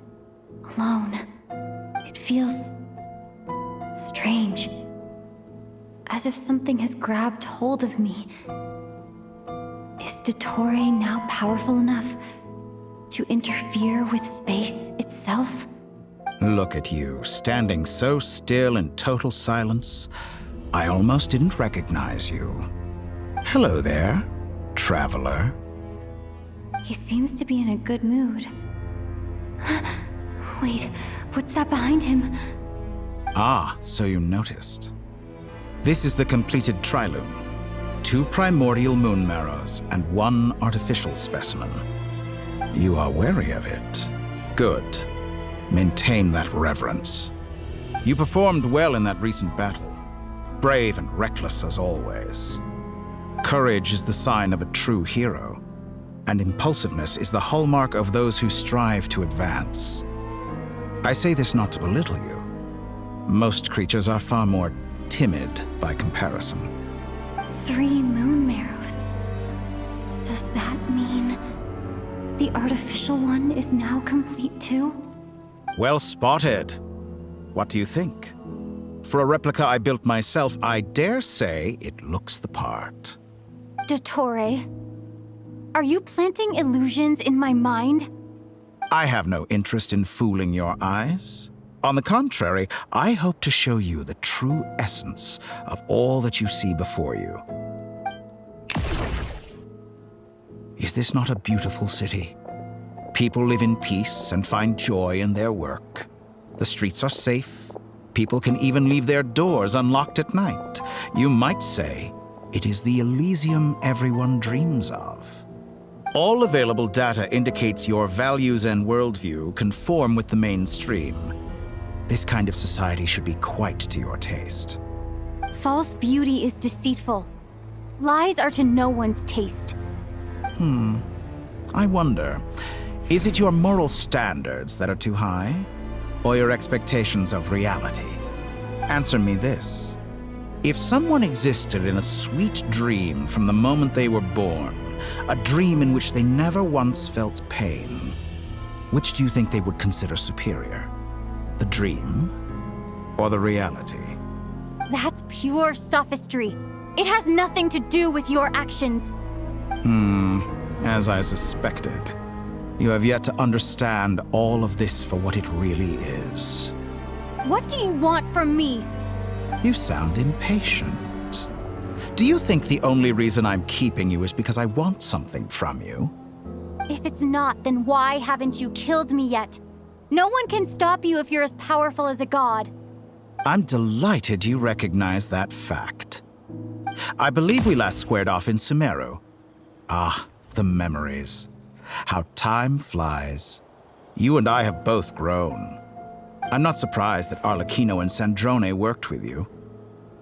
S11: alone. It feels strange, as if something has grabbed hold of me. Is Dottore now powerful enough to interfere with space itself?
S12: Look at you, standing so still in total silence. I almost didn't recognize you. Hello there, traveler.
S11: He seems to be in a good mood. Wait, what's that behind him?
S12: Ah, so you noticed. This is the completed triloom. 2 primordial moon marrows and 1 artificial specimen. You are wary of it. Good. Maintain that reverence. You performed well in that recent battle. Brave and reckless as always. Courage is the sign of a true hero, and impulsiveness is the hallmark of those who strive to advance. I say this not to belittle you. Most creatures are far more timid by comparison.
S11: 3 moon marrows. Does that mean the artificial one is now complete too?
S12: Well spotted. What do you think? For a replica I built myself, I dare say it looks the part.
S11: Dottore, are you planting illusions in my mind?
S12: I have no interest in fooling your eyes. On the contrary, I hope to show you the true essence of all that you see before you. Is this not a beautiful city? People live in peace and find joy in their work. The streets are safe. People can even leave their doors unlocked at night. You might say it is the Elysium everyone dreams of. All available data indicates your values and worldview conform with the mainstream. This kind of society should be quite to your taste.
S11: False beauty is deceitful. Lies are to no one's taste.
S12: I wonder, is it your moral standards that are too high? Or your expectations of reality? Answer me this. If someone existed in a sweet dream from the moment they were born, a dream in which they never once felt pain, which do you think they would consider superior? The dream or the reality?
S11: That's pure sophistry. It has nothing to do with your actions.
S12: As I suspected. You have yet to understand all of this for what it really is.
S11: What do you want from me?
S12: You sound impatient. Do you think the only reason I'm keeping you is because I want something from you?
S11: If it's not, then why haven't you killed me yet? No one can stop you if you're as powerful as a god.
S12: I'm delighted you recognize that fact. I believe we last squared off in Sumeru. Ah, the memories. How time flies. You and I have both grown. I'm not surprised that Arlecchino and Sandrone worked with you.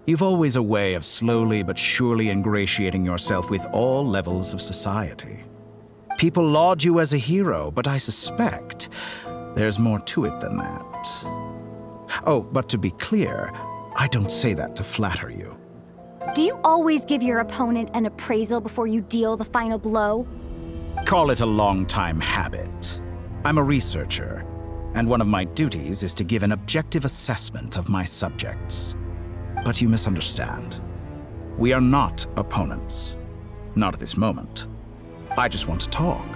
S12: You've always a way of slowly but surely ingratiating yourself with all levels of society. People laud you as a hero, but I suspect there's more to it than that. Oh, but to be clear, I don't say that to flatter you.
S11: Do you always give your opponent an appraisal before you deal the final blow?
S12: Call it a long-time habit. I'm a researcher, and one of my duties is to give an objective assessment of my subjects. But you misunderstand. We are not opponents. Not at this moment. I just want to talk.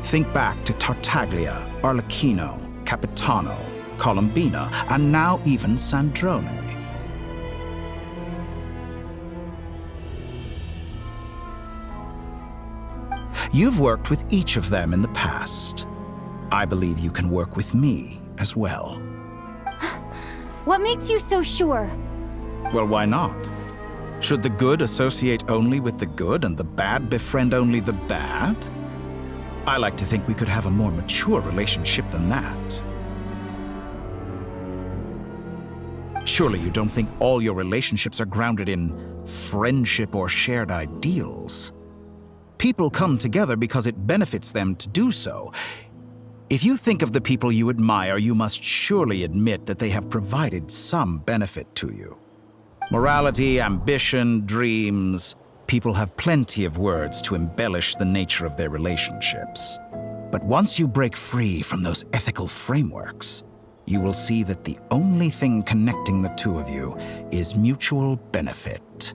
S12: Think back to Tartaglia, Arlecchino, Capitano, Columbina, and now even Sandrone. You've worked with each of them in the past. I believe you can work with me as well.
S11: What makes you so sure?
S12: Well, why not? Should the good associate only with the good and the bad befriend only the bad? I like to think we could have a more mature relationship than that. Surely you don't think all your relationships are grounded in friendship or shared ideals? People come together because it benefits them to do so. If you think of the people you admire, you must surely admit that they have provided some benefit to you. Morality, ambition, dreams. People have plenty of words to embellish the nature of their relationships. But once you break free from those ethical frameworks, you will see that the only thing connecting the two of you is mutual benefit.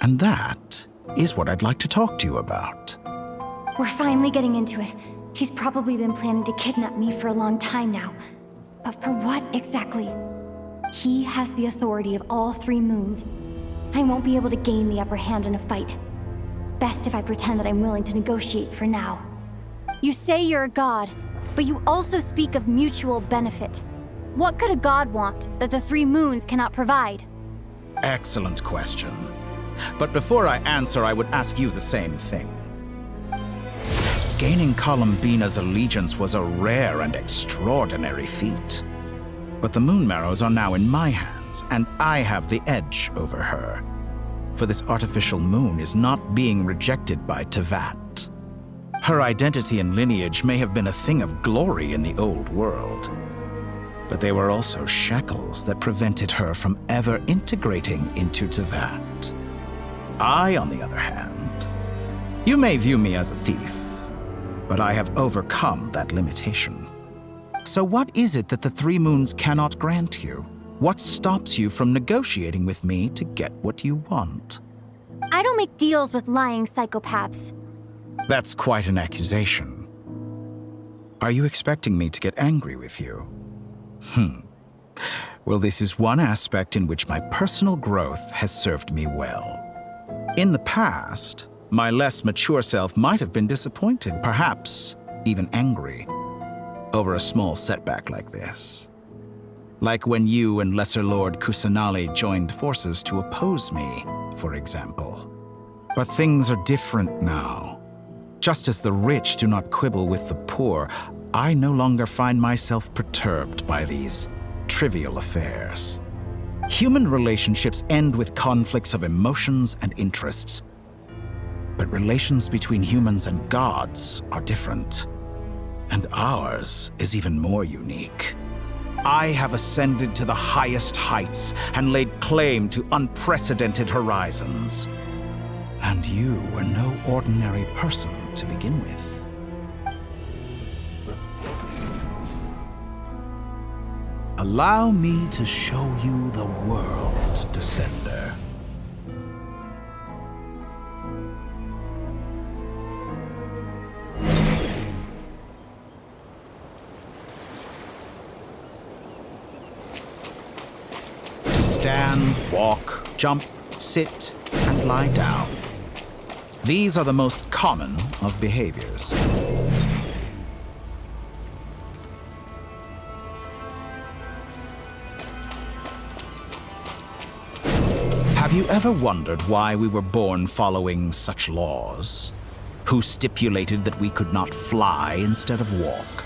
S12: And that is what I'd like to talk to you about.
S11: We're finally getting into it. He's probably been planning to kidnap me for a long time now. But for what exactly? He has the authority of all 3 moons. I won't be able to gain the upper hand in a fight. Best if I pretend that I'm willing to negotiate for now. You say you're a god, but you also speak of mutual benefit. What could a god want that the 3 moons cannot provide?
S12: Excellent question. But before I answer, I would ask you the same thing. Gaining Columbina's allegiance was a rare and extraordinary feat. But the Moon Marrows are now in my hands, and I have the edge over her. For this artificial moon is not being rejected by Tevat. Her identity and lineage may have been a thing of glory in the old world, but they were also shackles that prevented her from ever integrating into Tevat. I, on the other hand, you may view me as a thief, but I have overcome that limitation. So what is it that the 3 moons cannot grant you? What stops you from negotiating with me to get what you want?
S11: I don't make deals with lying psychopaths.
S12: That's quite an accusation. Are you expecting me to get angry with you? Well, this is one aspect in which my personal growth has served me well. In the past, my less mature self might have been disappointed, perhaps even angry, over a small setback like this. Like when you and Lesser Lord Kusanali joined forces to oppose me, for example. But things are different now. Just as the rich do not quibble with the poor, I no longer find myself perturbed by these trivial affairs. Human relationships end with conflicts of emotions and interests. But relations between humans and gods are different. And ours is even more unique. I have ascended to the highest heights and laid claim to unprecedented horizons. And you were no ordinary person to begin with. Allow me to show you the world, Descender. To stand, walk, jump, sit, and lie down. These are the most common of behaviors. Have you ever wondered why we were born following such laws? Who stipulated that we could not fly instead of walk?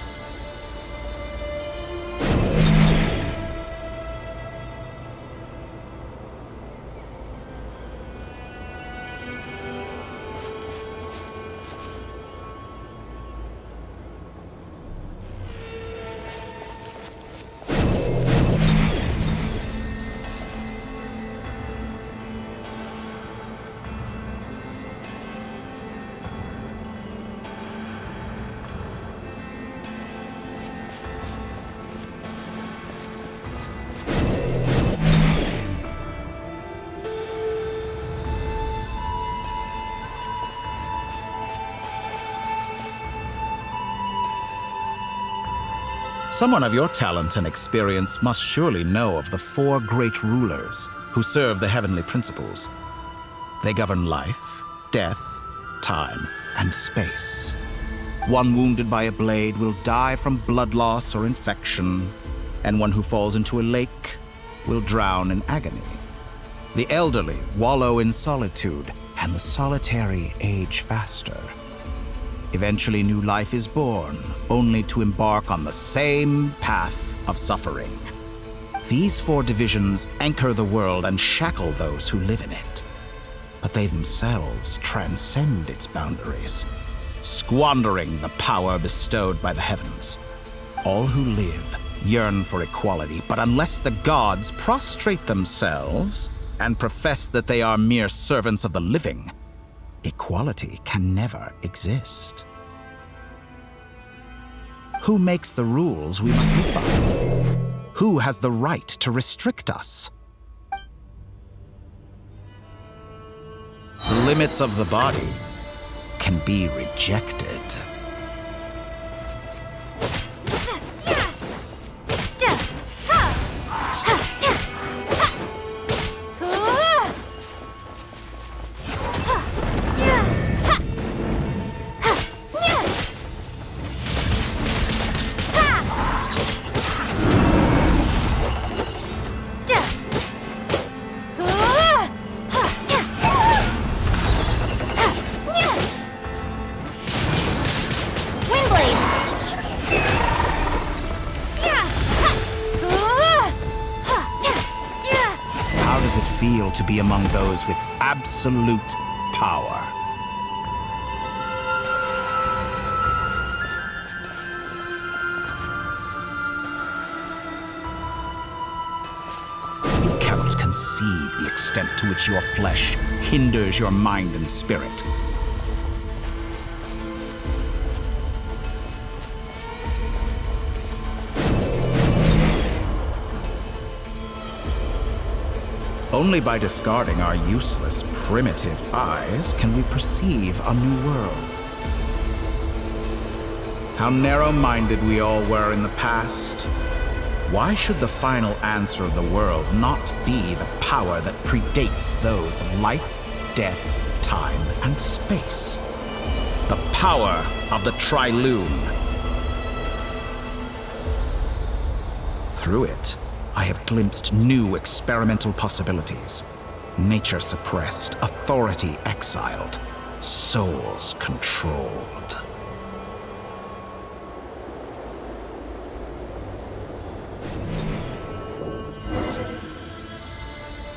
S12: Someone of your talent and experience must surely know of the 4 great rulers who serve the heavenly principles. They govern life, death, time, and space. One wounded by a blade will die from blood loss or infection, and one who falls into a lake will drown in agony. The elderly wallow in solitude, and the solitary age faster. Eventually, new life is born, only to embark on the same path of suffering. These 4 divisions anchor the world and shackle those who live in it. But they themselves transcend its boundaries, squandering the power bestowed by the heavens. All who live yearn for equality, but unless the gods prostrate themselves and profess that they are mere servants of the living, equality can never exist. Who makes the rules we must live by? Who has the right to restrict us? The limits of the body can be rejected. To be among those with absolute power. You cannot conceive the extent to which your flesh hinders your mind and spirit. Only by discarding our useless, primitive eyes can we perceive a new world. How narrow-minded we all were in the past. Why should the final answer of the world not be the power that predates those of life, death, time, and space? The power of the Trilune. Through it, I have glimpsed new experimental possibilities. Nature suppressed, authority exiled, souls controlled.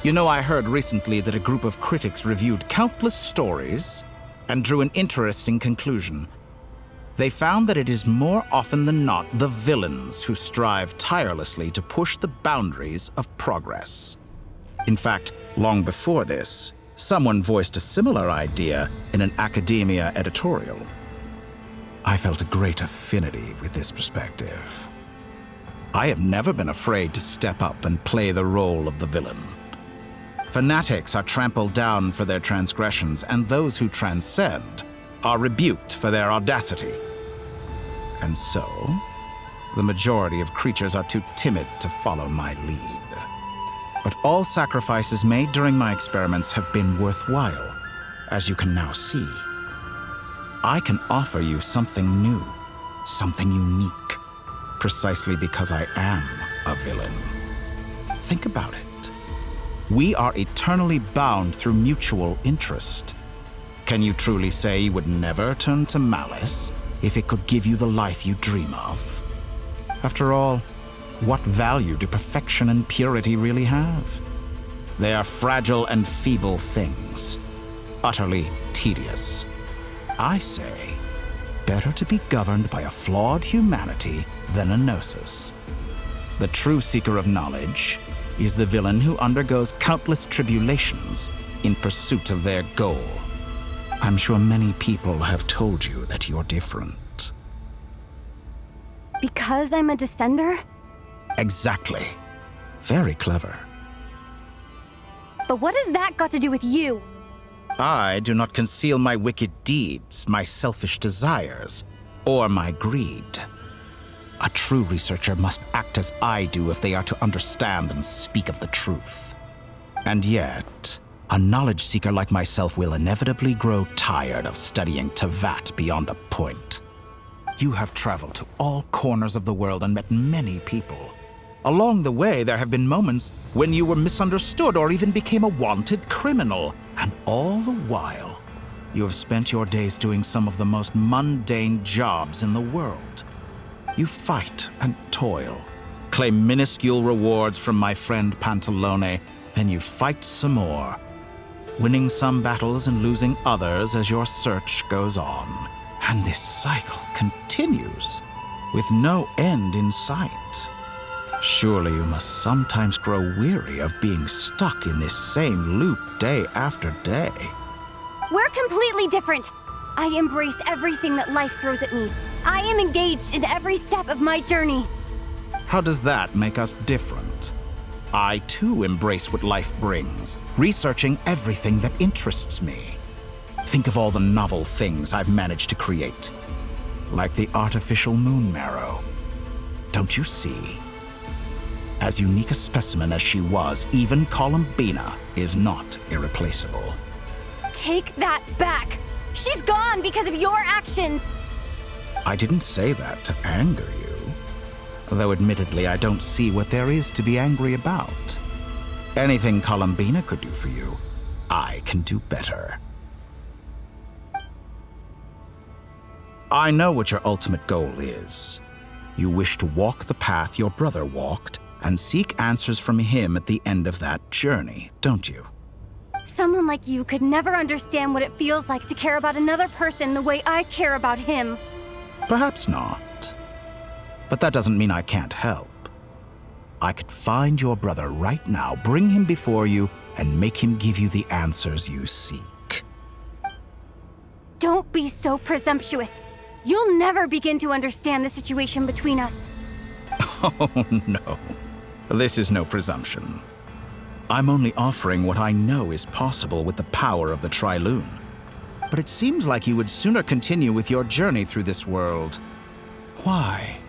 S12: You know, I heard recently that a group of critics reviewed countless stories and drew an interesting conclusion. They found that it is more often than not the villains who strive tirelessly to push the boundaries of progress. In fact, long before this, someone voiced a similar idea in an academia editorial. I felt a great affinity with this perspective. I have never been afraid to step up and play the role of the villain. Fanatics are trampled down for their transgressions, and those who transcend are rebuked for their audacity. And so, the majority of creatures are too timid to follow my lead. But all sacrifices made during my experiments have been worthwhile, as you can now see. I can offer you something new, something unique, precisely because I am a villain. Think about it. We are eternally bound through mutual interest. Can you truly say you would never turn to malice if it could give you the life you dream of? After all, what value do perfection and purity really have? They are fragile and feeble things, utterly tedious. I say, better to be governed by a flawed humanity than a gnosis. The true seeker of knowledge is the villain who undergoes countless tribulations in pursuit of their goal. I'm sure many people have told you that you're different.
S11: Because I'm a descender?
S12: Exactly. Very clever.
S11: But what has that got to do with you?
S12: I do not conceal my wicked deeds, my selfish desires, or my greed. A true researcher must act as I do if they are to understand and speak of the truth. And yet, a knowledge seeker like myself will inevitably grow tired of studying Tevat beyond a point. You have traveled to all corners of the world and met many people. Along the way, there have been moments when you were misunderstood or even became a wanted criminal. And all the while, you have spent your days doing some of the most mundane jobs in the world. You fight and toil, claim minuscule rewards from my friend Pantalone, then you fight some more, winning some battles and losing others as your search goes on. And this cycle continues, with no end in sight. Surely you must sometimes grow weary of being stuck in this same loop day after day.
S11: We're completely different. I embrace everything that life throws at me. I am engaged in every step of my journey.
S12: How does that make us different? I too embrace what life brings, researching everything that interests me. Think of all the novel things I've managed to create, like the artificial moon marrow. Don't you see? As unique a specimen as she was, even Columbina is not irreplaceable.
S11: Take that back. She's gone because of your actions.
S12: I didn't say that to anger you. Though admittedly, I don't see what there is to be angry about. Anything Columbina could do for you, I can do better. I know what your ultimate goal is. You wish to walk the path your brother walked and seek answers from him at the end of that journey, don't you?
S11: Someone like you could never understand what it feels like to care about another person the way I care about him.
S12: Perhaps not. But that doesn't mean I can't help. I could find your brother right now, bring him before you, and make him give you the answers you seek.
S11: Don't be so presumptuous. You'll never begin to understand the situation between us.
S12: Oh, no. This is no presumption. I'm only offering what I know is possible with the power of the Trilune. But it seems like you would sooner continue with your journey through this world. Why?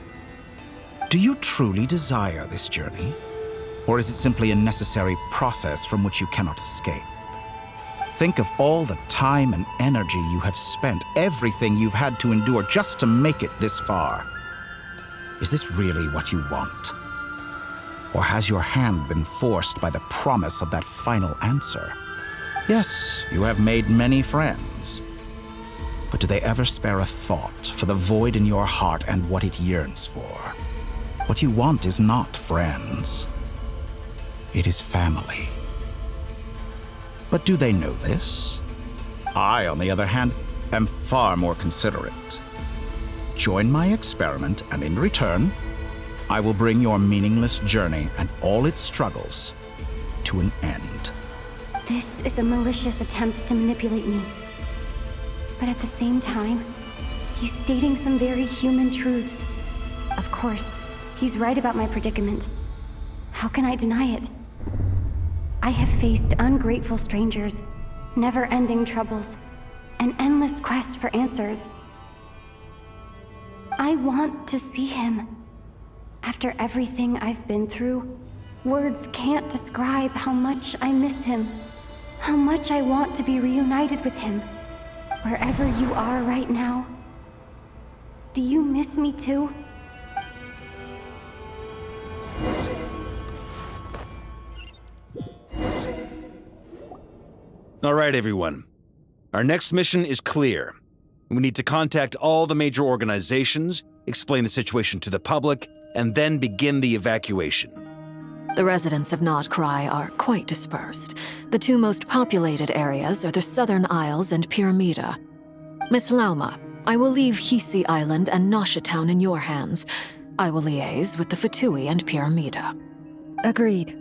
S12: Do you truly desire this journey? Or is it simply a necessary process from which you cannot escape? Think of all the time and energy you have spent, everything you've had to endure just to make it this far. Is this really what you want? Or has your hand been forced by the promise of that final answer? Yes, you have made many friends. But do they ever spare a thought for the void in your heart and what it yearns for? What you want is not friends. It is family. But do they know this? I, on the other hand, am far more considerate. Join my experiment, and in return, I will bring your meaningless journey and all its struggles to an end.
S11: This is a malicious attempt to manipulate me. But at the same time, he's stating some very human truths. Of course, he's right about my predicament. How can I deny it? I have faced ungrateful strangers, never-ending troubles, an endless quest for answers. I want to see him. After everything I've been through, words can't describe how much I miss him, how much I want to be reunited with him. Wherever you are right now, do you miss me too?
S2: All right, everyone. Our next mission is clear. We need to contact all the major organizations, explain the situation to the public, and then begin the evacuation.
S6: The residents of Not Cry are quite dispersed. The two most populated areas are the Southern Isles and Pyramida. Miss Lauma, I will leave Hisi Island and Nasha Town in your hands. I will liaise with the Fatui and Pyramida.
S7: Agreed.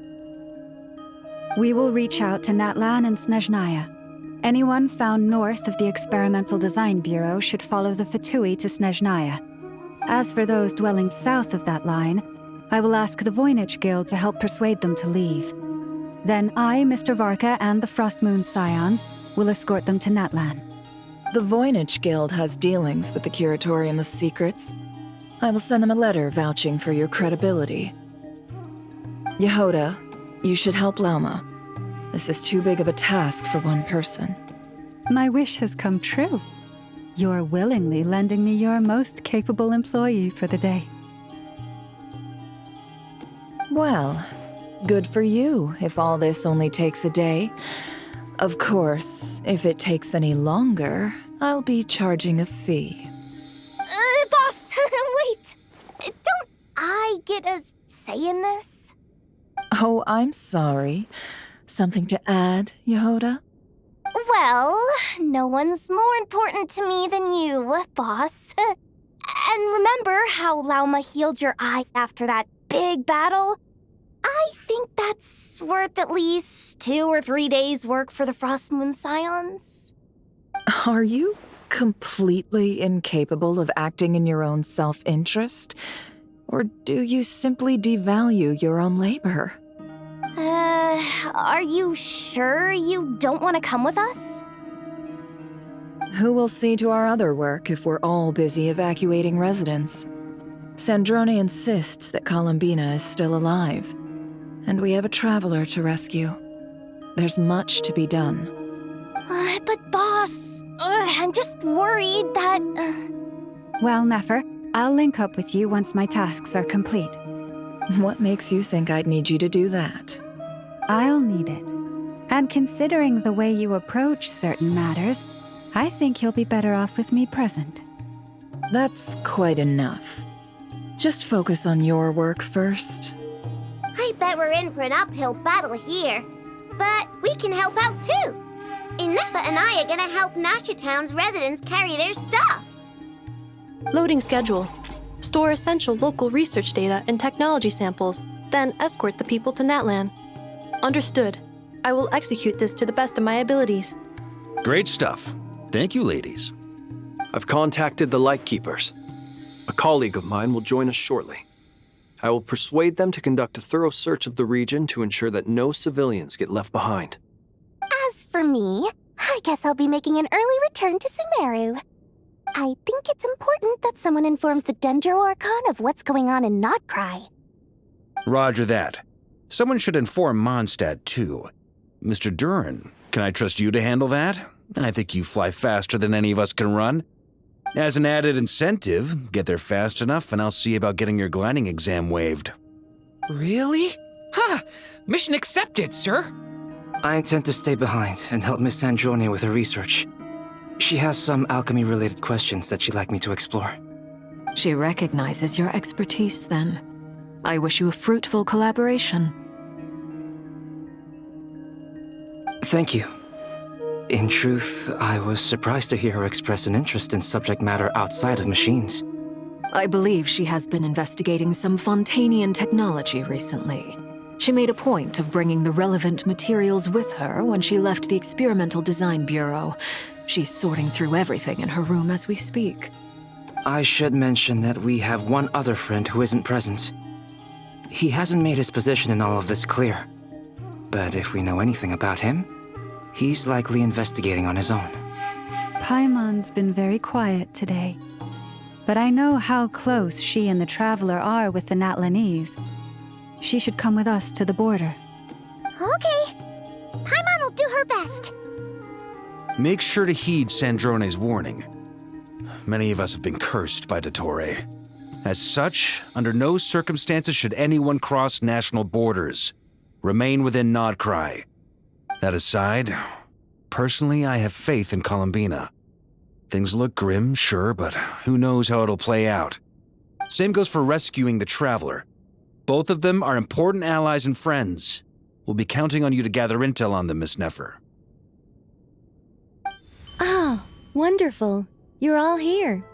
S7: We will reach out to Natlan and Snezhnaya. Anyone found north of the Experimental Design Bureau should follow the Fatui to Snezhnaya. As for those dwelling south of that line, I will ask the Voynich Guild to help persuade them to leave. Then I, Mr. Varka, and the Frostmoon Scions will escort them to Natlan.
S3: The Voynich Guild has dealings with the Curatorium of Secrets. I will send them a letter vouching for your credibility. Yehoda, you should help Lauma. This is too big of a task for one person.
S7: My wish has come true. You're willingly lending me your most capable employee for the day.
S3: Well, good for you if all this only takes a day. Of course, if it takes any longer, I'll be charging a fee.
S1: Boss, wait! Don't I get a say in this?
S3: Oh, I'm sorry. Something to add, Yehoda?
S1: Well, no one's more important to me than you, boss. And remember how Lauma healed your eyes after that big battle? I think that's worth at least 2 or 3 days' work for the Frost Moon Scions.
S3: Are you completely incapable of acting in your own self-interest? Or do you simply devalue your own labor?
S1: Are you sure you don't want to come with us?
S3: Who will see to our other work if we're all busy evacuating residents? Sandrone insists that Columbina is still alive, and we have a traveler to rescue. There's much to be done.
S1: But boss, I'm just worried that...
S7: Well, Nefer, I'll link up with you once my tasks are complete.
S3: What makes you think I'd need you to do that?
S7: I'll need it. And considering the way you approach certain matters, I think you'll be better off with me present.
S3: That's quite enough. Just focus on your work first.
S15: I bet we're in for an uphill battle here. But we can help out too. Inefa and I are gonna help Nasha Town's residents carry their stuff.
S8: Loading schedule. Store essential local research data and technology samples, then escort the people to Natlan. Understood. I will execute this to the best of my abilities.
S2: Great stuff. Thank you, ladies.
S4: I've contacted the Lightkeepers. A colleague of mine will join us shortly. I will persuade them to conduct a thorough search of the region to ensure that no civilians get left behind.
S1: As for me, I guess I'll be making an early return to Sumeru. I think it's important that someone informs the Dendro Archon of what's going on in Notcry.
S2: Roger that. Someone should inform Mondstadt, too. Mr. Duran, can I trust you to handle that? I think you fly faster than any of us can run. As an added incentive, get there fast enough and I'll see about getting your gliding exam waived.
S18: Really? Ha! Mission accepted, sir.
S20: I intend to stay behind and help Miss Sandrone with her research. She has some alchemy-related questions that she'd like me to explore.
S6: She recognizes your expertise, then. I wish you a fruitful collaboration.
S20: Thank you. In truth, I was surprised to hear her express an interest in subject matter outside of machines.
S6: I believe she has been investigating some Fontanian technology recently. She made a point of bringing the relevant materials with her when she left the Experimental Design Bureau. She's sorting through everything in her room as we speak.
S20: I should mention that we have one other friend who isn't present. He hasn't made his position in all of this clear. But if we know anything about him, he's likely investigating on his own.
S7: Paimon's been very quiet today. But I know how close she and the Traveler are with the Natlanese. She should come with us to the border.
S15: Okay. Paimon will do her best.
S2: Make sure to heed Sandrone's warning. Many of us have been cursed by Dottore. As such, under no circumstances should anyone cross national borders. Remain within Nodcry. That aside, personally, I have faith in Columbina. Things look grim, sure, but who knows how it'll play out. Same goes for rescuing the Traveler. Both of them are important allies and friends. We'll be counting on you to gather intel on them, Miss Nefer.
S21: Oh, wonderful. You're all here.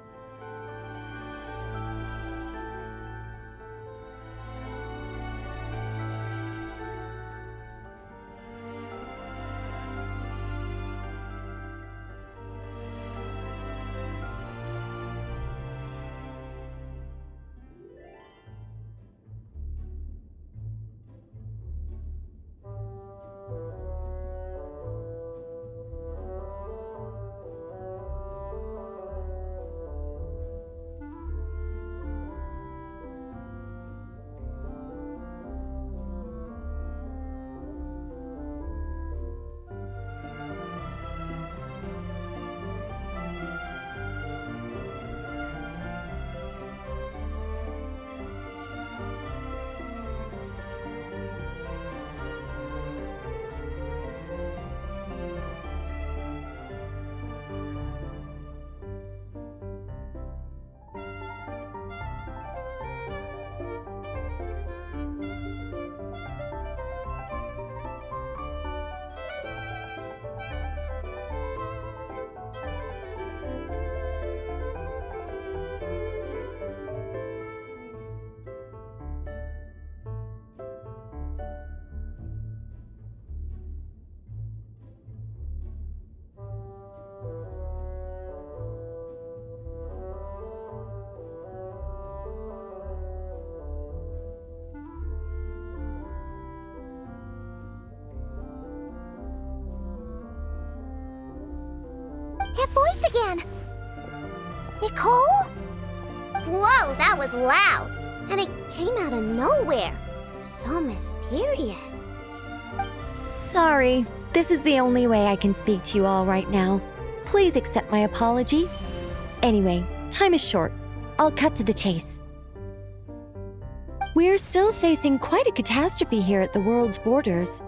S15: That voice again! Nicole? Whoa, that was loud! And it came out of nowhere. So mysterious.
S21: Sorry, this is the only way I can speak to you all right now. Please accept my apology. Anyway, time is short. I'll cut to the chase. We're still facing quite a catastrophe here at the world's borders.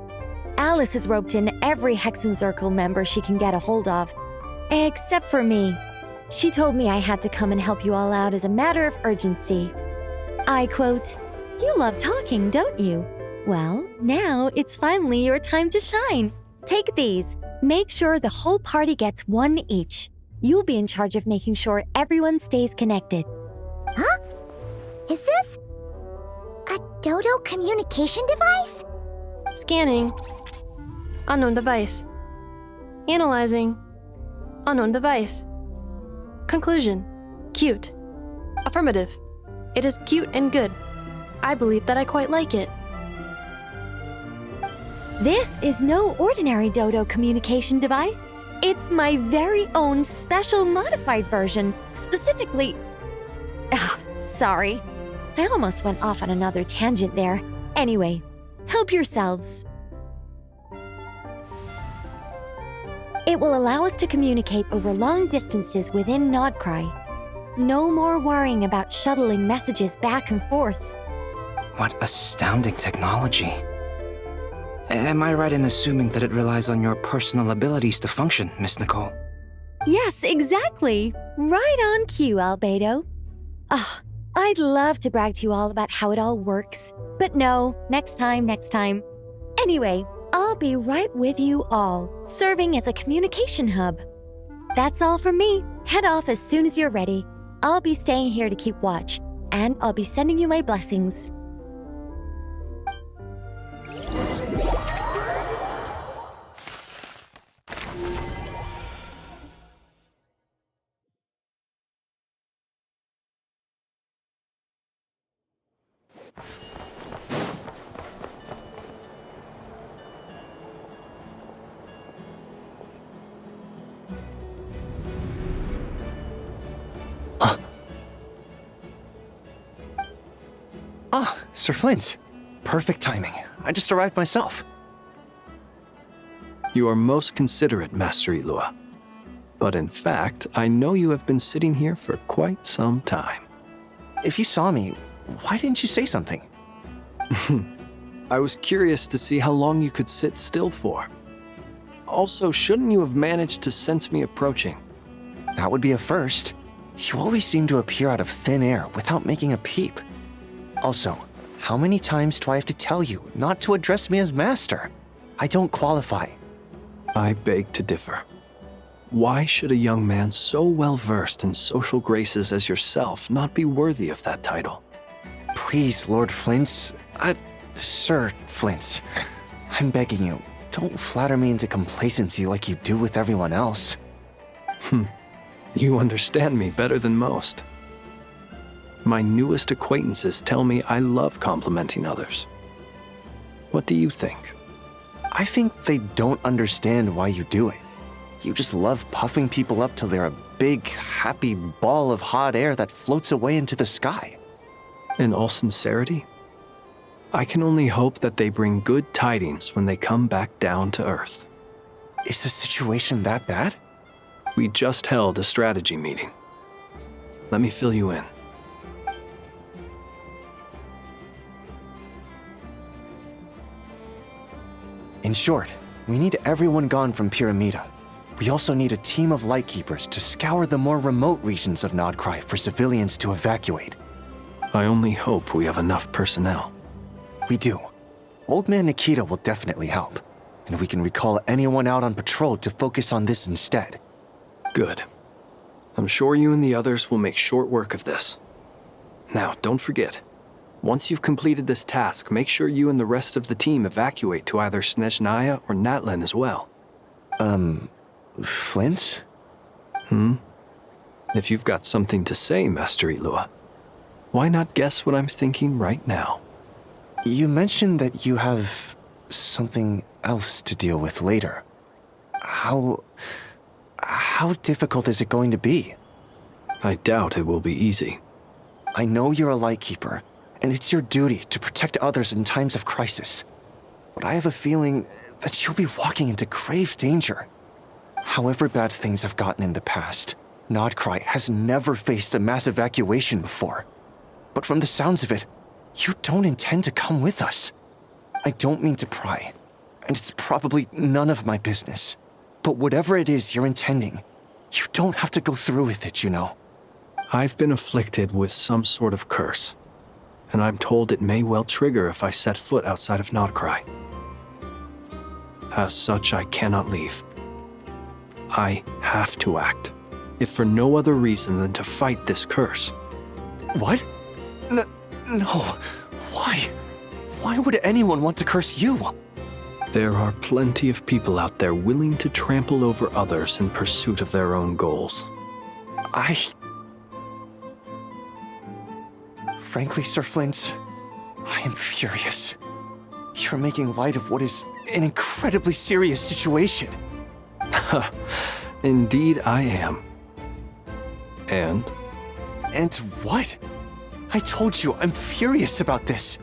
S21: Alice has roped in every Hexencircle member she can get a hold of. Except for me. She told me I had to come and help you all out as a matter of urgency. I quote, "You love talking, don't you? Well, now it's finally your time to shine. Take these. Make sure the whole party gets one each. You'll be in charge of making sure everyone stays connected."
S15: Huh? Is this a Dodo communication device?
S8: Scanning. Unknown device. Analyzing. Unknown device. Conclusion. Cute. Affirmative. It is cute and good. I believe that I quite like it.
S21: This is no ordinary Dodo communication device. It's my very own special modified version, specifically... sorry. I almost went off on another tangent there. Anyway, help yourselves. It will allow us to communicate over long distances within Nodcry. No more worrying about shuttling messages back and forth.
S20: What astounding technology. Am I right in assuming that it relies on your personal abilities to function, Miss Nicole?
S21: Yes, exactly. Right on cue, Albedo. I'd love to brag to you all about how it all works. But no, next time. Anyway, I'll be right with you all, serving as a communication hub. That's all from me. Head off as soon as you're ready. I'll be staying here to keep watch, and I'll be sending you my blessings.
S4: Sir Flint. Perfect timing. I just arrived myself. You are most considerate, Master Ilua. But in fact, I know you have been sitting here for quite some time.
S9: If you saw me, why didn't you say something?
S4: I was curious to see how long you could sit still for. Also, shouldn't you have managed to sense me approaching?
S9: That would be a first. You always seem to appear out of thin air without making a peep. Also, how many times do I have to tell you not to address me as master? I don't qualify.
S4: I beg to differ. Why should a young man so well versed in social graces as yourself not be worthy of that title?
S9: Please, Lord Flint's... Sir Flint's. I'm begging you, don't flatter me into complacency like you do with everyone else.
S4: You understand me better than most. My newest acquaintances tell me I love complimenting others. What do you think?
S9: I think they don't understand why you do it. You just love puffing people up till they're a big, happy ball of hot air that floats away into the sky.
S4: In all sincerity, I can only hope that they bring good tidings when they come back down to Earth.
S9: Is the situation that bad?
S4: We just held a strategy meeting. Let me fill you in.
S9: In short, we need everyone gone from Pyramida. We also need a team of Lightkeepers to scour the more remote regions of Nodcry for civilians to evacuate.
S4: I only hope we have enough personnel.
S9: We do. Old Man Nikita will definitely help, and we can recall anyone out on patrol to focus on this instead.
S4: Good. I'm sure you and the others will make short work of this. Now, don't forget, once you've completed this task, make sure you and the rest of the team evacuate to either Snezhnaya or Natlan as well.
S9: Flint?
S4: If you've got something to say, Master Ilua, why not guess what I'm thinking right now?
S9: You mentioned that you have something else to deal with later. How How difficult is it going to be?
S4: I doubt it will be easy.
S9: I know you're a Lightkeeper, and it's your duty to protect others in times of crisis. But I have a feeling that you'll be walking into grave danger. However bad things have gotten in the past, Nodcry has never faced a mass evacuation before. But from the sounds of it, you don't intend to come with us. I don't mean to pry, and it's probably none of my business. But whatever it is you're intending, you don't have to go through with it, you know.
S4: I've been afflicted with some sort of curse, and I'm told it may well trigger if I set foot outside of Nodcry. As such, I cannot leave. I have to act, if for no other reason than to fight this curse.
S9: What? No. Why? Why would anyone want to curse you?
S4: There are plenty of people out there willing to trample over others in pursuit of their own goals.
S9: Frankly, Sir Flint, I am furious. You're making light of what is an incredibly serious situation.
S4: Indeed I am. And?
S9: And what? I told you I'm furious about this.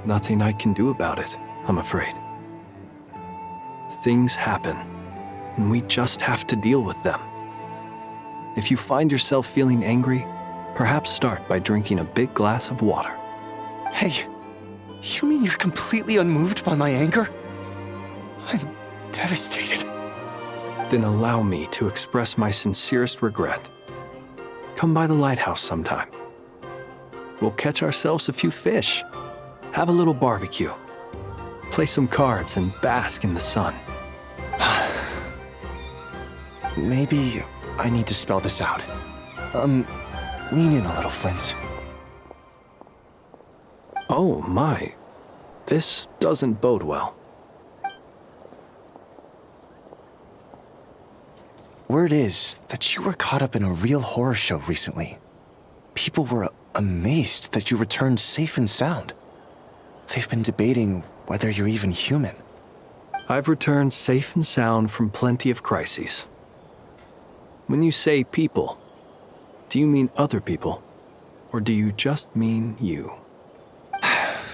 S4: Nothing I can do about it, I'm afraid. Things happen, and we just have to deal with them. If you find yourself feeling angry, perhaps start by drinking a big glass of water.
S9: Hey, you mean you're completely unmoved by my anger? I'm devastated.
S4: Then allow me to express my sincerest regret. Come by the lighthouse sometime. We'll catch ourselves a few fish, have a little barbecue, play some cards, and bask in the sun.
S9: Maybe I need to spell this out. Lean in a little, Flint.
S4: Oh my, this doesn't bode well.
S9: Word is that you were caught up in a real horror show recently. People were amazed that you returned safe and sound. They've been debating whether you're even human.
S4: I've returned safe and sound from plenty of crises. When you say people, do you mean other people? Or do you just mean you?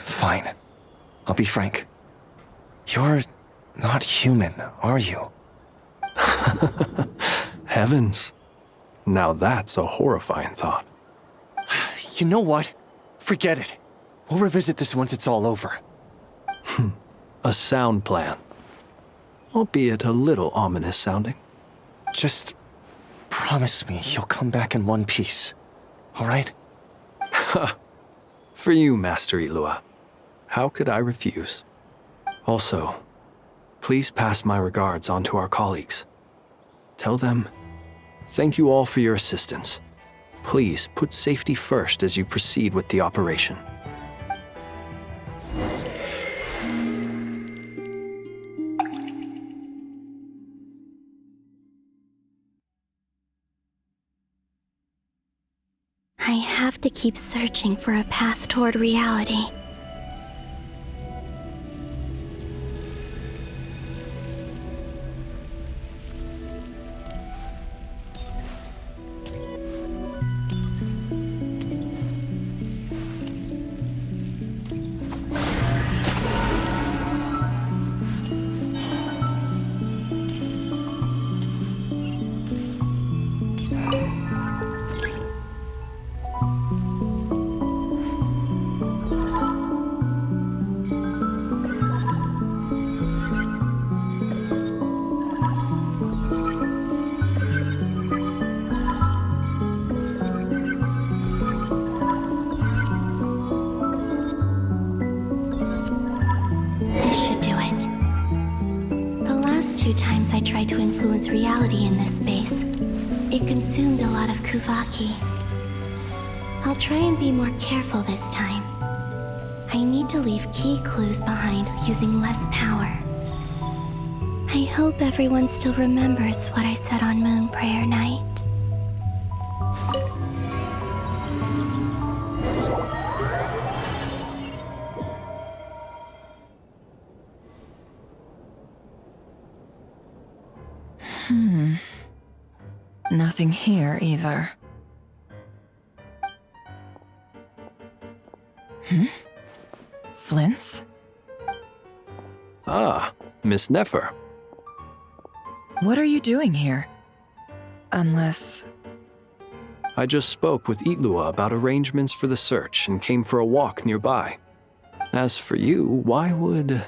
S9: Fine. I'll be frank. You're not human, are you?
S4: Heavens. Now that's a horrifying thought.
S9: You know what? Forget it. We'll revisit this once it's all over.
S4: A sound plan. Albeit a little ominous sounding.
S9: Just promise me you'll come back in one piece, all right?
S4: For you, Master Ilua. How could I refuse? Also, please pass my regards on to our colleagues. Tell them, thank you all for your assistance. Please put safety first as you proceed with the operation.
S17: I have to keep searching for a path toward reality. I tried to influence reality in this space. It consumed a lot of Kuvaki. I'll try and be more careful this time. I need to leave key clues behind using less power. I hope everyone still remembers what I said on Moon Prayer Night.
S3: Nothing here either. Flints?
S4: Ah, Miss Nefer.
S3: What are you doing here? Unless...
S4: I just spoke with Itlua about arrangements for the search and came for a walk nearby. As for you, why would...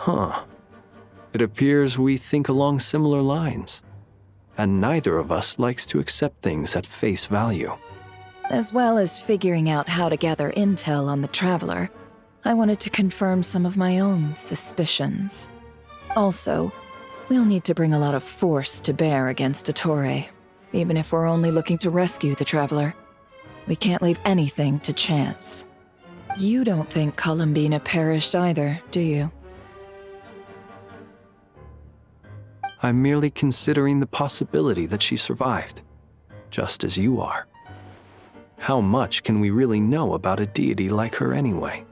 S4: It appears we think along similar lines. And neither of us likes to accept things at face value.
S3: As well as figuring out how to gather intel on the Traveler, I wanted to confirm some of my own suspicions. Also, we'll need to bring a lot of force to bear against Ettore, even if we're only looking to rescue the Traveler. We can't leave anything to chance. You don't think Columbina perished either, do you?
S4: I'm merely considering the possibility that she survived, just as you are. How much can we really know about a deity like her anyway?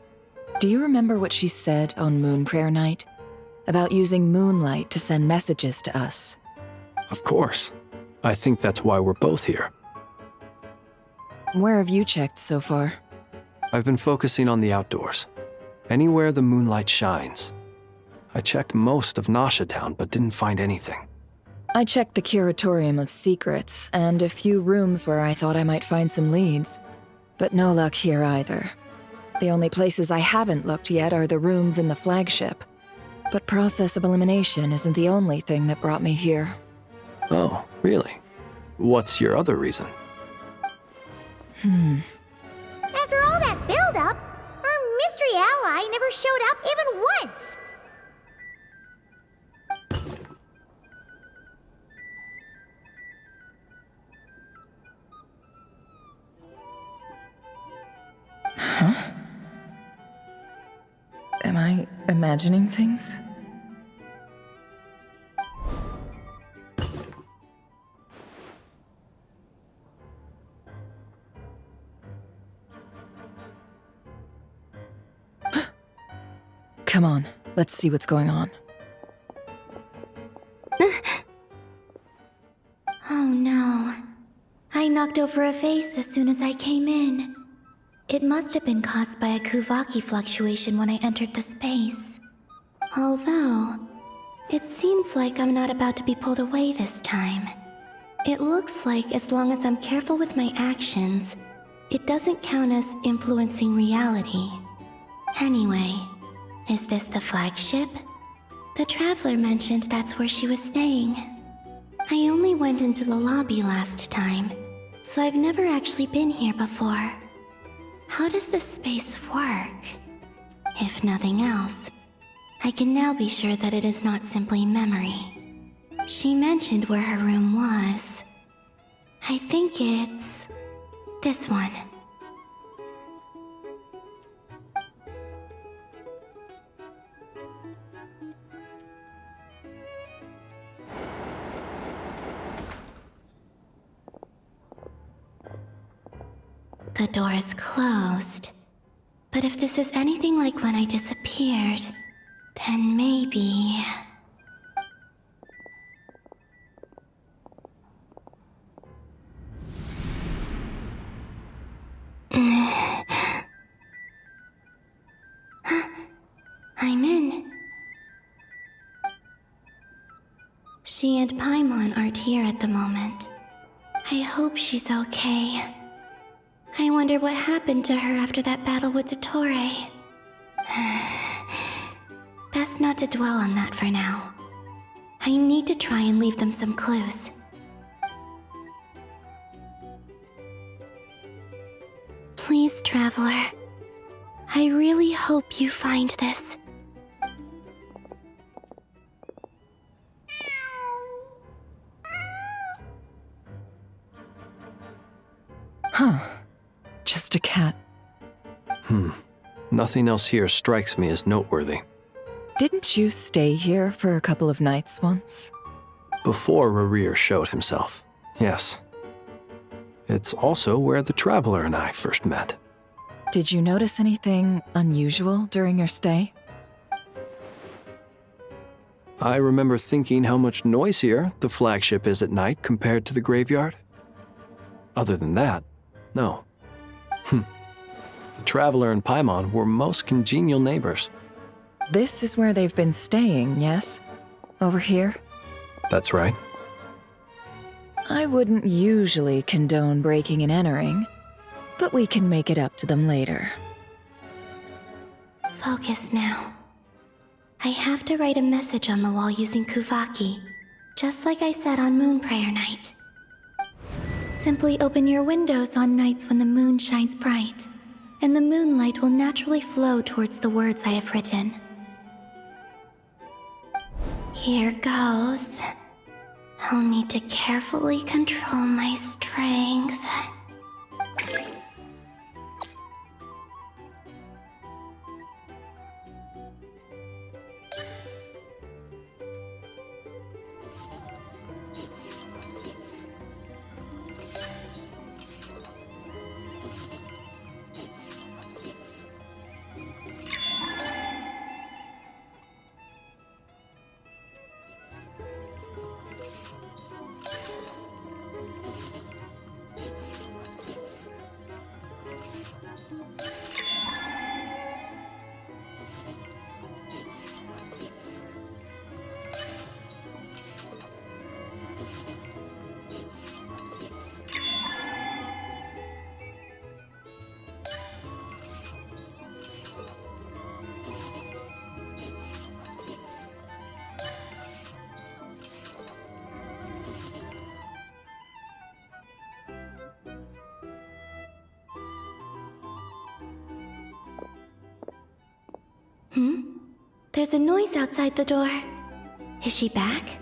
S3: Do you remember what she said on Moon Prayer Night? About using moonlight to send messages to us?
S4: Of course. I think that's why we're both here.
S3: Where have you checked so far?
S4: I've been focusing on the outdoors. Anywhere the moonlight shines. I checked most of Nasha Town, but didn't find anything.
S3: I checked the Curatorium of Secrets, and a few rooms where I thought I might find some leads. But no luck here either. The only places I haven't looked yet are the rooms in the flagship. But process of elimination isn't the only thing that brought me here.
S4: Oh, really? What's your other reason?
S15: After all that build-up, our mystery ally never showed up even once!
S3: Huh? Am I imagining things? Come on, let's see what's going on.
S17: Oh no. I knocked over a vase as soon as I came in. It must have been caused by a Kuvaki fluctuation when I entered the space. Although, it seems like I'm not about to be pulled away this time. It looks like as long as I'm careful with my actions, it doesn't count as influencing reality. Anyway, is this the flagship? The Traveler mentioned that's where she was staying. I only went into the lobby last time, so I've never actually been here before. How does this space work? If nothing else, I can now be sure that it is not simply memory. She mentioned where her room was. I think it's... this one. The door is closed. But if this is anything like when I disappeared, then maybe... I'm in. She and Paimon aren't here at the moment. I hope she's okay. I wonder what happened to her after that battle with Ettore. Best not to dwell on that for now. I need to try and leave them some clues. Please, Traveler. I really hope you find this.
S3: Huh. Just a cat.
S4: Nothing else here strikes me as noteworthy.
S3: Didn't you stay here for a couple of nights once?
S4: Before Rarir showed himself, yes. It's also where the Traveler and I first met.
S3: Did you notice anything unusual during your stay?
S4: I remember thinking how much noisier the flagship is at night compared to the graveyard. Other than that, no. The Traveler and Paimon were most congenial neighbors.
S3: This is where they've been staying, yes? Over here?
S4: That's right.
S3: I wouldn't usually condone breaking and entering, but we can make it up to them later.
S17: Focus now. I have to write a message on the wall using Kuvaki, just like I said on Moon Prayer Night. Simply open your windows on nights when the moon shines bright, and the moonlight will naturally flow towards the words I have written. Here goes. I'll need to carefully control my strength. There's a noise outside the door. Is she back?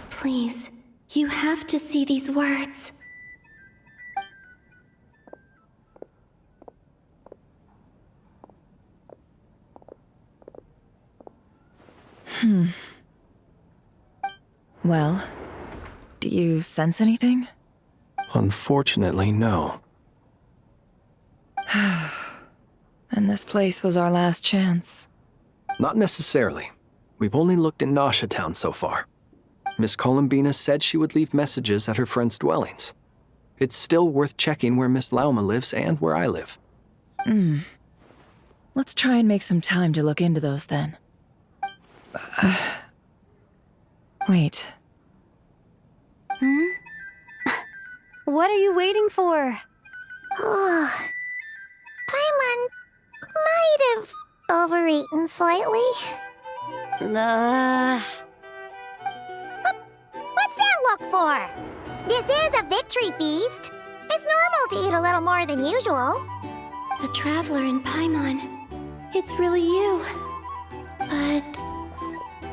S17: Please, you have to see these words.
S3: Well, do you sense anything?
S4: Unfortunately, no.
S3: And this place was our last chance.
S4: Not necessarily. We've only looked in Nasha Town so far. Miss Columbina said she would leave messages at her friends' dwellings. It's still worth checking where Miss Lauma lives and where I live.
S3: Let's try and make some time to look into those then. Wait.
S11: What are you waiting for?
S15: Paimon might have overeaten slightly. What's that look for? This is a victory feast. It's normal to eat a little more than usual.
S17: The Traveler and Paimon. It's really you. But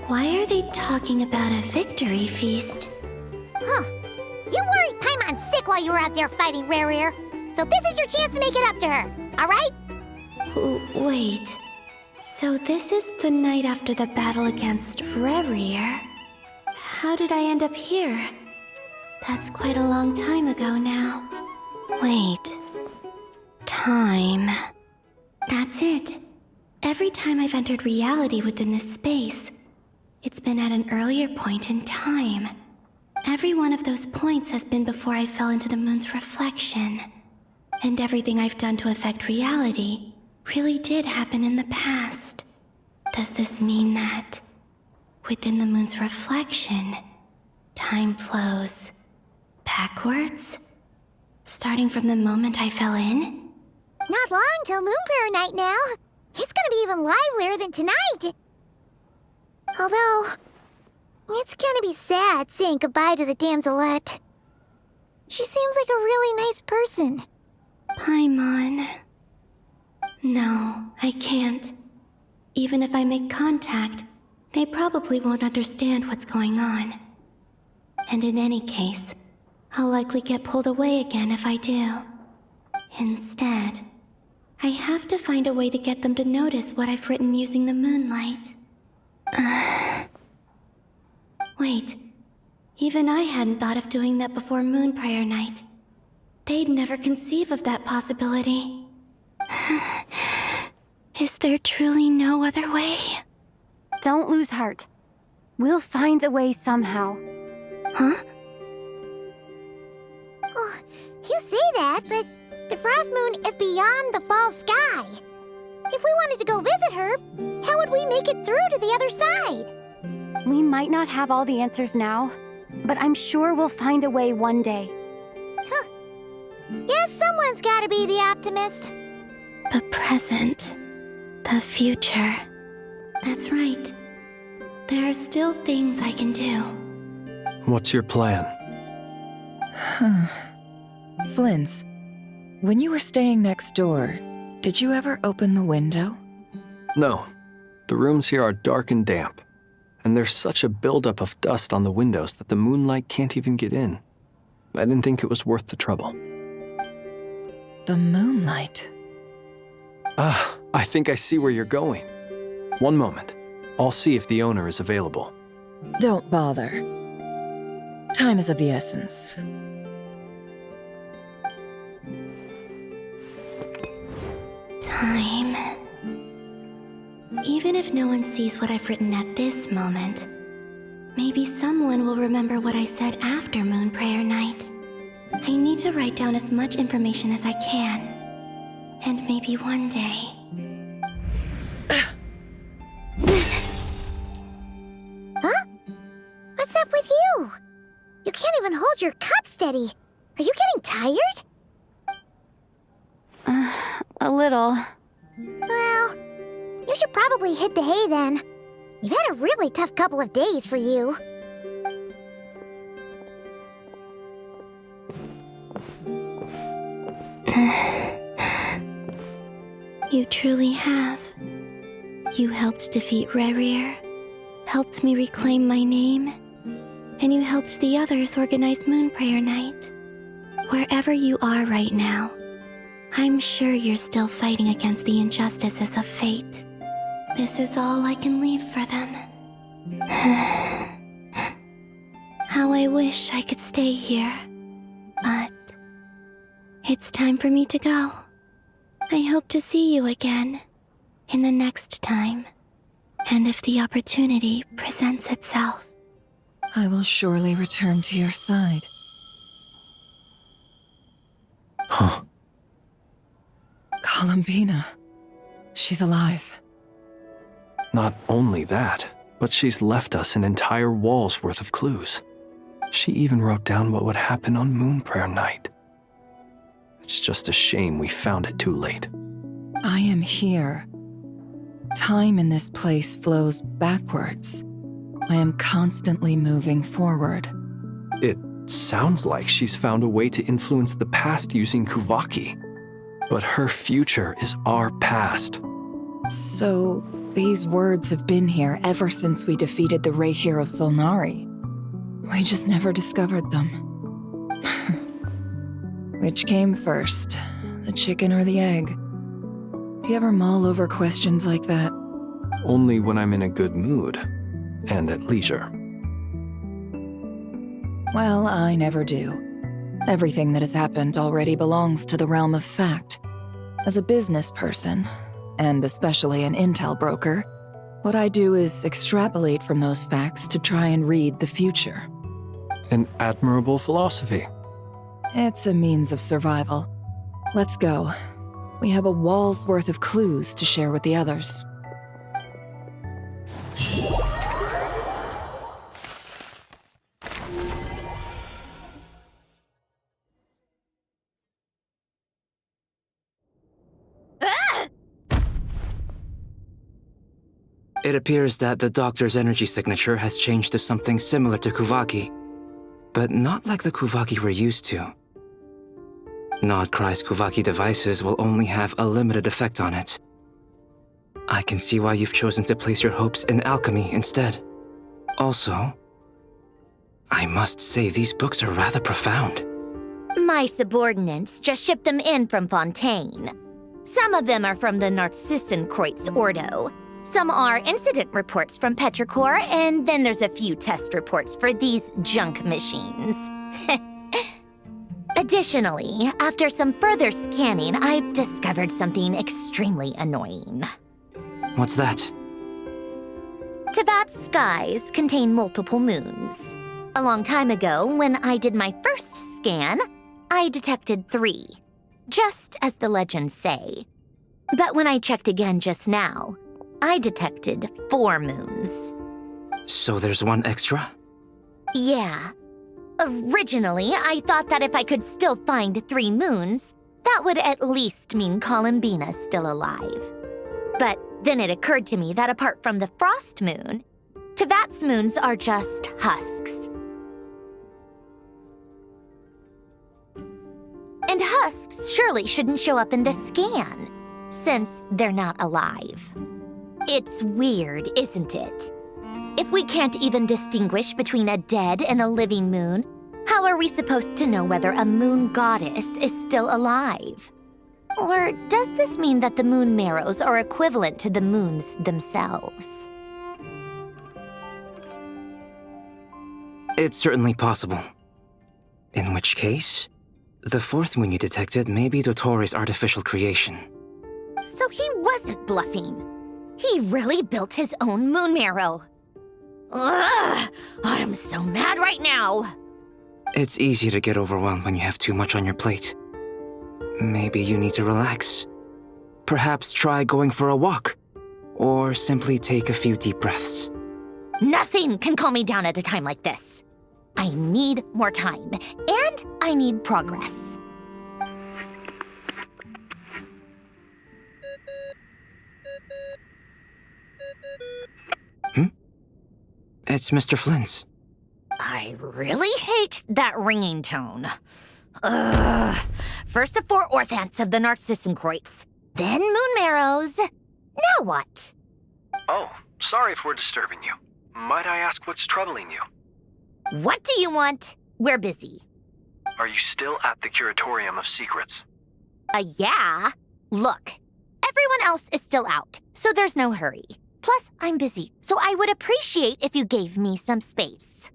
S17: why are they talking about a victory feast?
S15: You worried Paimon sick while you were out there fighting Rare, so this is your chance to make it up to her, alright?
S17: Wait. So this is the night after the battle against Rare. How did I end up here? That's quite a long time ago now. Wait. Time. That's it. Every time I've entered reality within this space, it's been at an earlier point in time. Every one of those points has been before I fell into the moon's reflection. And everything I've done to affect reality really did happen in the past. Does this mean that within the moon's reflection, time flows backwards? Starting from the moment I fell in?
S15: Not long till Moon Prayer Night now. It's gonna be even livelier than tonight. Although, it's gonna be sad saying goodbye to the damselette. She seems like a really nice person.
S17: Paimon. No, I can't. Even if I make contact, they probably won't understand what's going on. And in any case, I'll likely get pulled away again if I do. Instead, I have to find a way to get them to notice what I've written using the moonlight. Wait, even I hadn't thought of doing that before Moon Prayer Night. They'd never conceive of that possibility. Is there truly no other way?
S11: Don't lose heart. We'll find a way somehow.
S17: Huh?
S15: Oh, you say that, but the Frost Moon is beyond the fall sky. If we wanted to go visit her, how would we make it through to the other side?
S11: We might not have all the answers now, but I'm sure we'll find a way one day.
S15: Huh. Guess someone's gotta be the optimist.
S17: The present. The future. That's right. There are still things I can do.
S4: What's your plan?
S3: Flint's, when you were staying next door, did you ever open the window?
S4: No. The rooms here are dark and damp, and there's such a buildup of dust on the windows that the moonlight can't even get in. I didn't think it was worth the trouble.
S3: The moonlight?
S4: I think I see where you're going. One moment. I'll see if the owner is available.
S3: Don't bother. Time is of the essence.
S17: Time. Even if no one sees what I've written at this moment, maybe someone will remember what I said after Moon Prayer Night. I need to write down as much information as I can. And maybe one day...
S15: Huh? What's up with you? You can't even hold your cup steady. Are you getting tired?
S11: A little.
S15: Well, you should probably hit the hay then. You've had a really tough couple of days for you.
S17: You truly have. You helped defeat Rerir, helped me reclaim my name, and you helped the others organize Moon Prayer Night. Wherever you are right now, I'm sure you're still fighting against the injustices of fate. This is all I can leave for them. How I wish I could stay here. But it's time for me to go. I hope to see you again in the next time, and if the opportunity presents itself.
S3: I will surely return to your side.
S4: Huh.
S3: Columbina. She's alive.
S4: Not only that, but she's left us an entire wall's worth of clues. She even wrote down what would happen on Moon Prayer Night. It's just a shame we found it too late.
S3: I am here. Time in this place flows backwards. I am constantly moving forward.
S4: It sounds like she's found a way to influence the past using Kuvaki. But her future is our past.
S3: So, these words have been here ever since we defeated the Reihir of Solnari. We just never discovered them. Which came first, the chicken or the egg? Do you ever mull over questions like that?
S4: Only when I'm in a good mood, and at leisure.
S3: Well, I never do. Everything that has happened already belongs to the realm of fact. As a business person, and especially an intel broker, what I do is extrapolate from those facts to try and read the future.
S4: An admirable philosophy.
S3: It's a means of survival. Let's go. We have a wall's worth of clues to share with the others.
S20: It appears that the doctor's energy signature has changed to something similar to Kuvaki, but not like the Kuvaki we're used to. Nodcry's Kuvaki devices will only have a limited effect on it. I can see why you've chosen to place your hopes in alchemy instead. Also, I must say these books are rather profound.
S1: My subordinates just shipped them in from Fontaine. Some of them are from the Narcissenkreuz Ordo. Some are incident reports from Petrichor, and then there's a few test reports for these junk machines. Additionally, after some further scanning, I've discovered something extremely annoying.
S20: What's that?
S1: Teyvat's skies contain multiple moons. A long time ago, when I did my first scan, I detected 3, just as the legends say. But when I checked again just now, I detected 4 moons.
S20: So there's one extra?
S1: Yeah. Originally, I thought that if I could still find 3 moons, that would at least mean Columbina's still alive. But then it occurred to me that apart from the frost moon, Teyvat's moons are just husks. And husks surely shouldn't show up in the scan, since they're not alive. It's weird, isn't it? If we can't even distinguish between a dead and a living moon, how are we supposed to know whether a moon goddess is still alive? Or does this mean that the moon marrows are equivalent to the moons themselves?
S20: It's certainly possible. In which case, the 4th moon you detected may be Dottores' artificial creation.
S1: So he wasn't bluffing. He really built his own moon marrow. Ugh! I'm so mad right now!
S20: It's easy to get overwhelmed when you have too much on your plate. Maybe you need to relax. Perhaps try going for a walk, or simply take a few deep breaths.
S1: Nothing can calm me down at a time like this. I need more time, and I need progress.
S20: It's Mr. Flynn's.
S1: I really hate that ringing tone. Ugh. First the 4 orthants of the Narcissenkreuz, then moon marrows. Now what?
S4: Oh, sorry if we're disturbing you. Might I ask what's troubling you?
S1: What do you want? We're busy.
S4: Are you still at the Curatorium of Secrets?
S1: Yeah. Look, everyone else is still out, so there's no hurry. Plus, I'm busy, so I would appreciate if you gave me some space.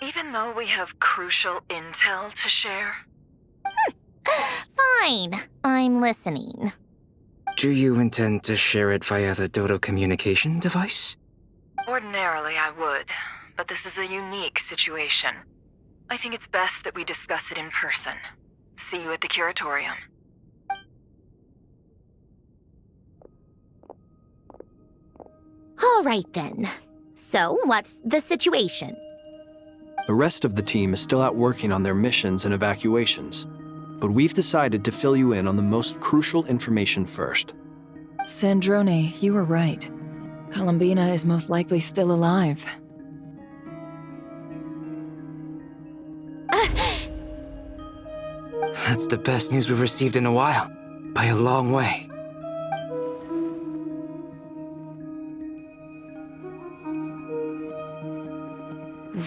S3: Even though we have crucial intel to share?
S1: Fine, I'm listening.
S20: Do you intend to share it via the Dodo communication device?
S3: Ordinarily, I would, but this is a unique situation. I think it's best that we discuss it in person. See you at the Curatorium.
S1: All right then. So, what's the situation?
S4: The rest of the team is still out working on their missions and evacuations, but we've decided to fill you in on the most crucial information first.
S3: Sandrone, you were right. Columbina is most likely still alive.
S20: That's the best news we've received in a while, by a long way.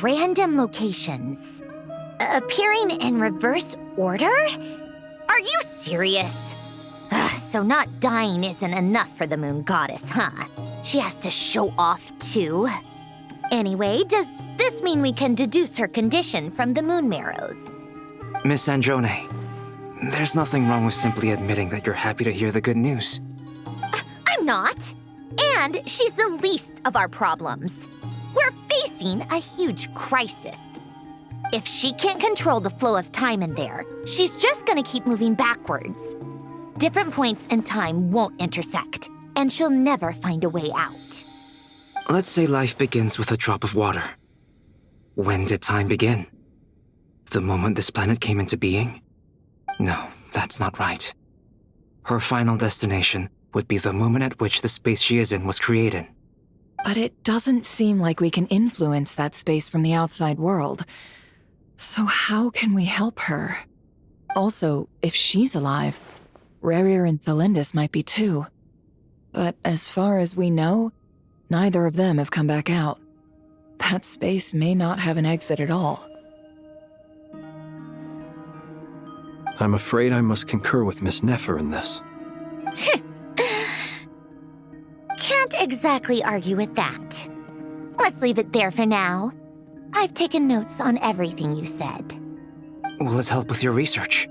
S1: Random locations. Appearing in reverse order? Are you serious? So not dying isn't enough for the moon goddess, huh? She has to show off too. Anyway, does this mean we can deduce her condition from the moon marrows?
S20: Miss Sandrone, there's nothing wrong with simply admitting that you're happy to hear the good news.
S1: I'm not. And she's the least of our problems. We're facing a huge crisis. If she can't control the flow of time in there, she's just gonna keep moving backwards. Different points in time won't intersect, and she'll never find a way out.
S20: Let's say life begins with a drop of water. When did time begin? The moment this planet came into being? No, that's not right. Her final destination would be the moment at which the space she is in was created.
S3: But it doesn't seem like we can influence that space from the outside world. So how can we help her? Also, if she's alive, Rerir and Thelindis might be too. But as far as we know, neither of them have come back out. That space may not have an exit at all.
S4: I'm afraid I must concur with Miss Nefer in this.
S1: Can't exactly argue with that. Let's leave it there for now. I've taken notes on everything you said.
S20: Will it help with your research?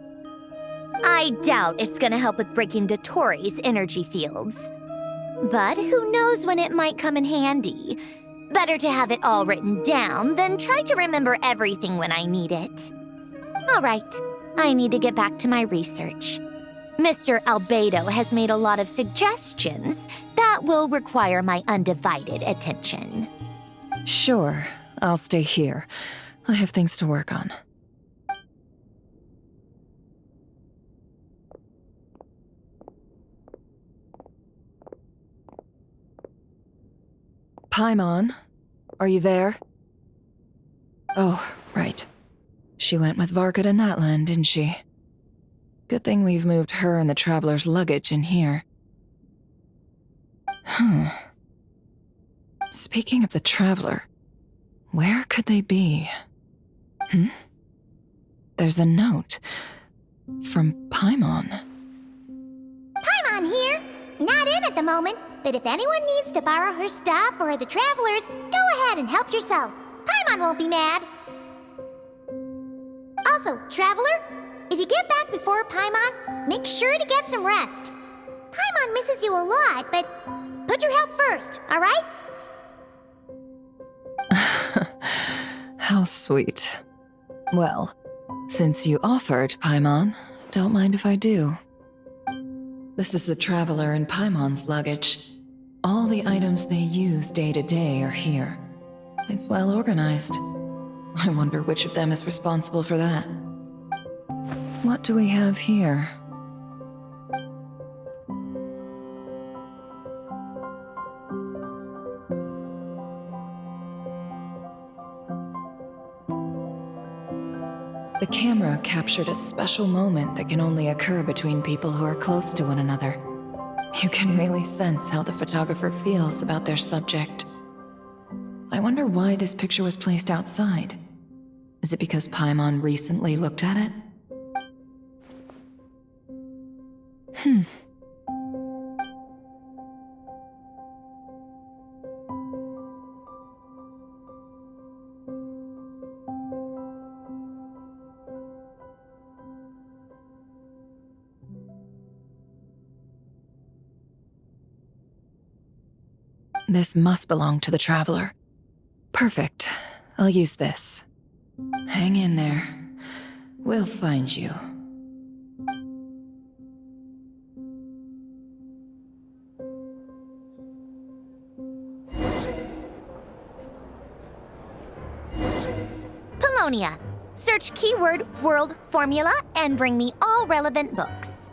S1: I doubt it's gonna help with breaking Dottores' energy fields. But who knows when it might come in handy. Better to have it all written down than try to remember everything when I need it. All right, I need to get back to my research. Mr. Albedo has made a lot of suggestions that will require my undivided attention.
S3: Sure, I'll stay here. I have things to work on. Paimon, are you there? Oh, right. She went with Varka to Natlan, didn't she? Good thing we've moved her and the Traveler's luggage in here. Speaking of the Traveler, where could they be? There's a note from Paimon.
S15: Paimon here. Not in at the moment, but if anyone needs to borrow her stuff or the Travelers, go ahead and help yourself. Paimon won't be mad. Also, Traveler, if you get back before Paimon, make sure to get some rest. Paimon misses you a lot, but put your health first, all right?
S3: How sweet. Well, since you offered, Paimon, don't mind if I do. This is the Traveler and Paimon's luggage. All the items they use day to day are here. It's well organized. I wonder which of them is responsible for that. What do we have here? The camera captured a special moment that can only occur between people who are close to one another. You can really sense how the photographer feels about their subject. I wonder why this picture was placed outside. Is it because Paimon recently looked at it? This must belong to the Traveler. Perfect. I'll use this. Hang in there. We'll find you.
S1: Polonia. Search keyword world formula and bring me all relevant books.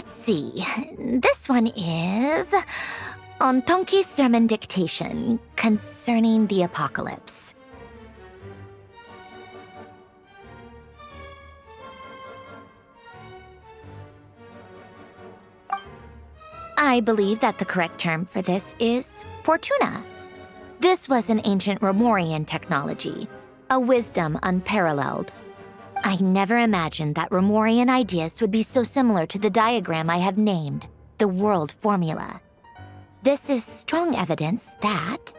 S1: Let's see. This one is on Tonki's sermon dictation concerning the apocalypse. I believe that the correct term for this is Fortuna. This was an ancient Romorian technology, a wisdom unparalleled. I never imagined that Romorian ideas would be so similar to the diagram I have named, the World Formula. This is strong evidence that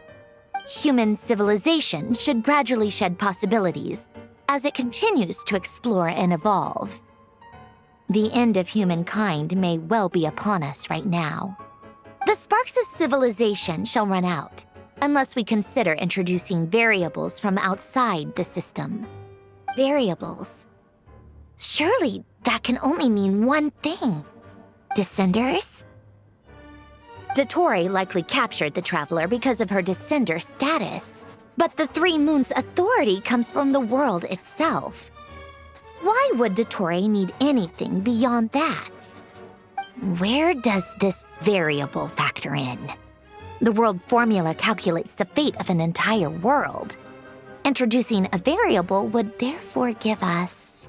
S1: human civilization should gradually shed possibilities as it continues to explore and evolve. The end of humankind may well be upon us right now. The sparks of civilization shall run out, unless we consider introducing variables from outside the system. Variables. Surely that can only mean one thing. Descenders? Dottore likely captured the Traveler because of her descender status. But the Three Moons' authority comes from the world itself. Why would Dottore need anything beyond that? Where does this variable factor in? The world formula calculates the fate of an entire world. Introducing a variable would therefore give us...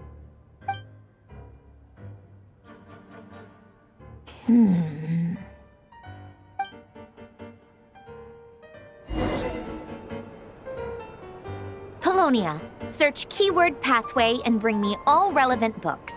S1: Polonia, search keyword pathway and bring me all relevant books.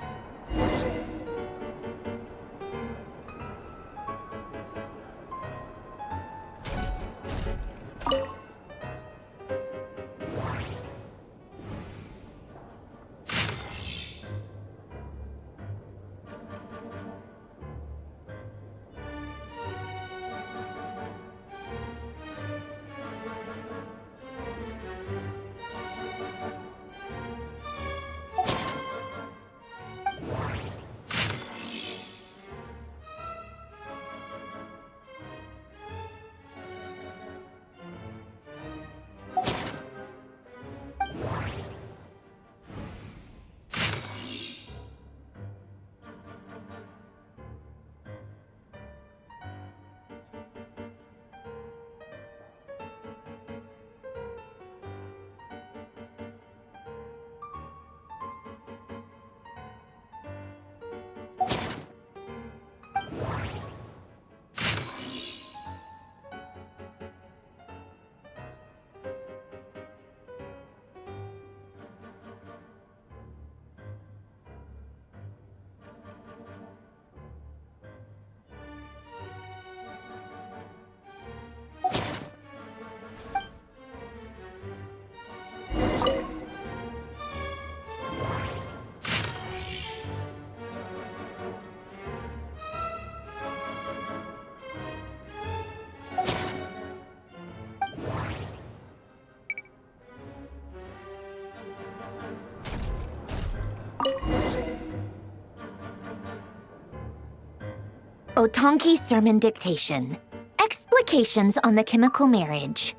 S1: Otonki Sermon Dictation. Explications on the Chemical Marriage.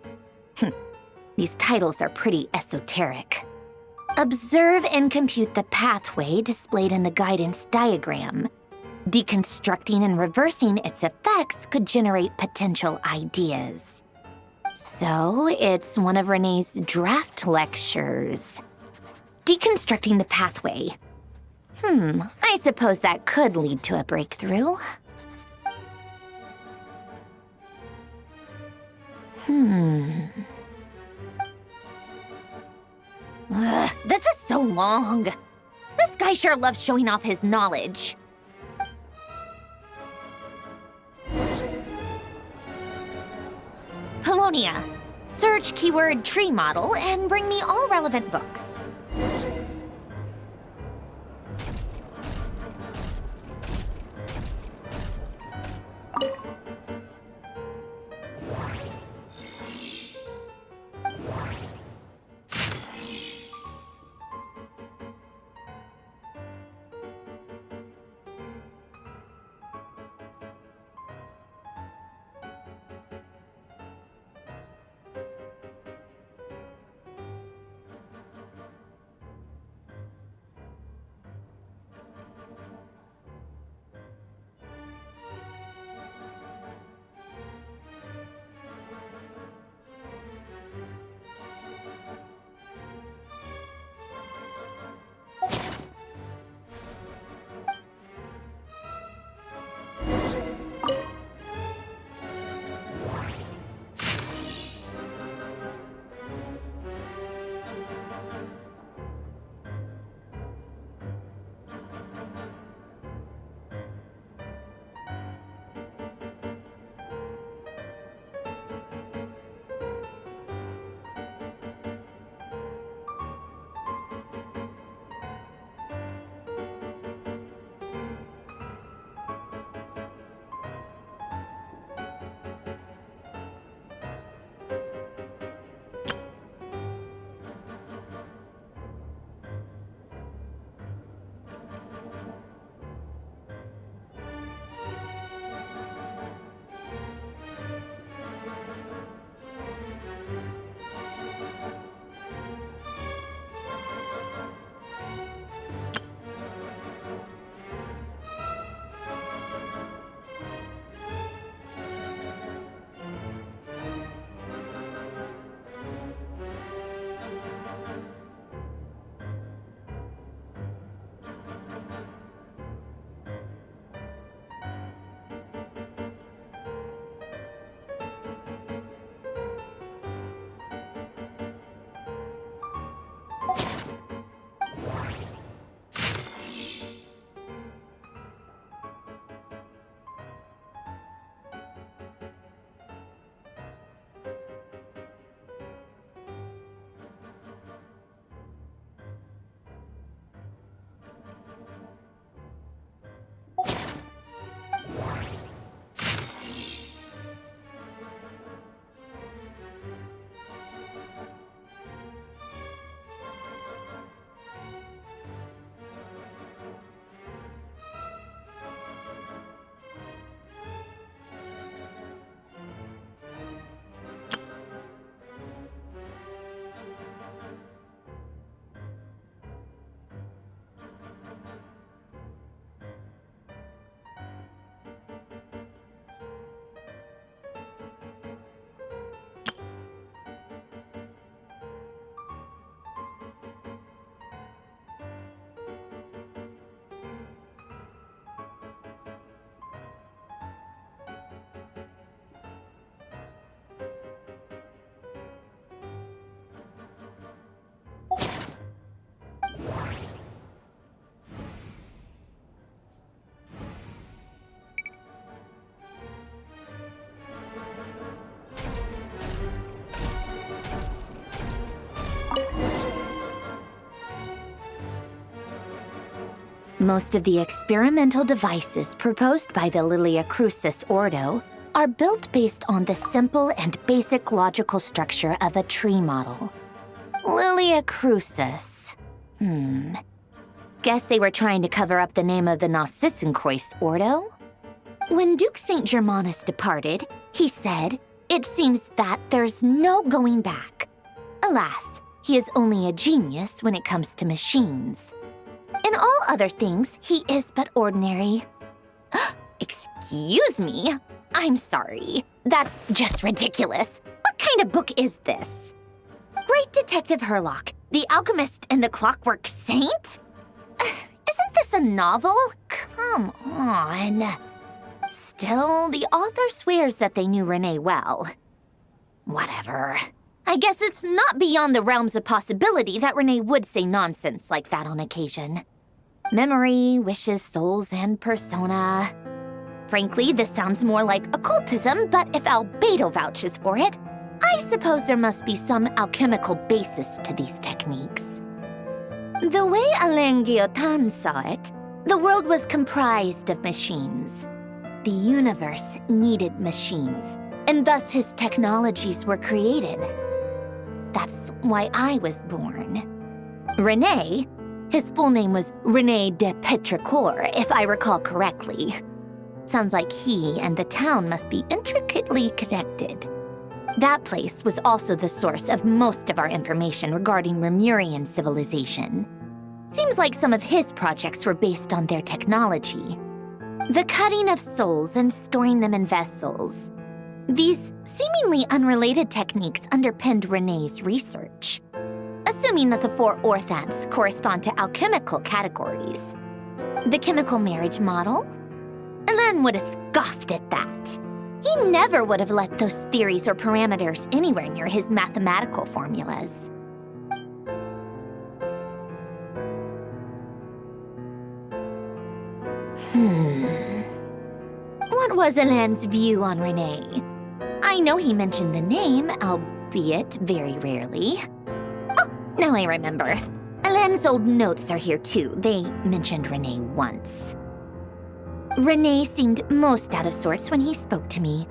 S1: These titles are pretty esoteric. Observe and compute the pathway displayed in the guidance diagram. Deconstructing and reversing its effects could generate potential ideas. So, it's one of Renee's draft lectures. Deconstructing the pathway. I suppose that could lead to a breakthrough. This is so long. This guy sure loves showing off his knowledge. Polonia, search keyword tree model and bring me all relevant books. Most of the experimental devices proposed by the Lilia Crucis Ordo are built based on the simple and basic logical structure of a tree model. Lilia Crucis. Guess they were trying to cover up the name of the Narcissenkreuz Ordo? When Duke St. Germanus departed, he said, "It seems that there's no going back." Alas, he is only a genius when it comes to machines. In all other things, he is but ordinary. Excuse me? I'm sorry. That's just ridiculous. What kind of book is this? Great Detective Herlock, the Alchemist and the Clockwork Saint? Isn't this a novel? Come on. Still, the author swears that they knew Renee well. Whatever. I guess it's not beyond the realms of possibility that Renee would say nonsense like that on occasion. Memory, wishes, souls, and persona. Frankly, this sounds more like occultism, but if Albedo vouches for it, I suppose there must be some alchemical basis to these techniques. The way Alain Guillotin saw it, the world was comprised of machines. The universe needed machines, and thus his technologies were created. That's why I was born. René, his full name was René de Petrichor, if I recall correctly. Sounds like he and the town must be intricately connected. That place was also the source of most of our information regarding Remurian civilization. Seems like some of his projects were based on their technology. The cutting of souls and storing them in vessels. These seemingly unrelated techniques underpinned René's research. Assuming that the 4 orthants correspond to alchemical categories. The chemical marriage model? Alain would have scoffed at that. He never would have let those theories or parameters anywhere near his mathematical formulas. What was Alain's view on René? I know he mentioned the name, albeit very rarely. Oh, now I remember. Alain's old notes are here too. They mentioned René once. René seemed most out of sorts when he spoke to me.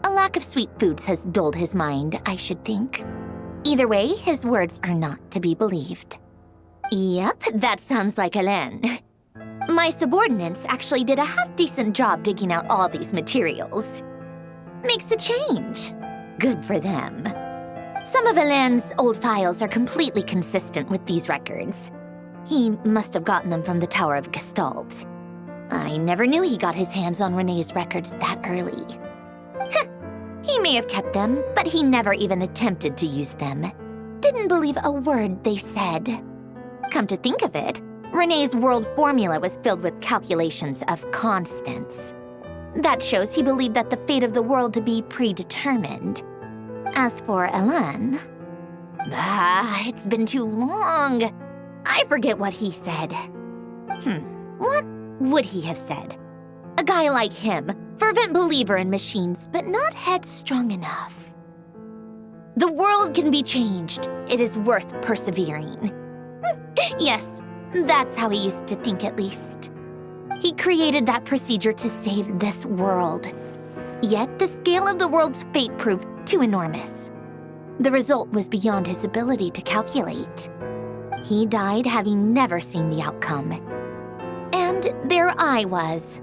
S1: A lack of sweet foods has dulled his mind, I should think. Either way, his words are not to be believed. Yep, that sounds like Alain. My subordinates actually did a half-decent job digging out all these materials. Makes a change. Good for them. Some of Alain's old files are completely consistent with these records. He must have gotten them from the Tower of Gestalt. I never knew he got his hands on René's records that early. He may have kept them, but he never even attempted to use them. Didn't believe a word they said. Come to think of it, René's world formula was filled with calculations of constants. That shows he believed that the fate of the world to be predetermined. As for Alain... it's been too long. I forget what he said. What would he have said? A guy like him, fervent believer in machines, but not headstrong enough. The world can be changed. It is worth persevering. Yes, that's how he used to think at least. He created that procedure to save this world. Yet the scale of the world's fate proved too enormous. The result was beyond his ability to calculate. He died having never seen the outcome. And there I was,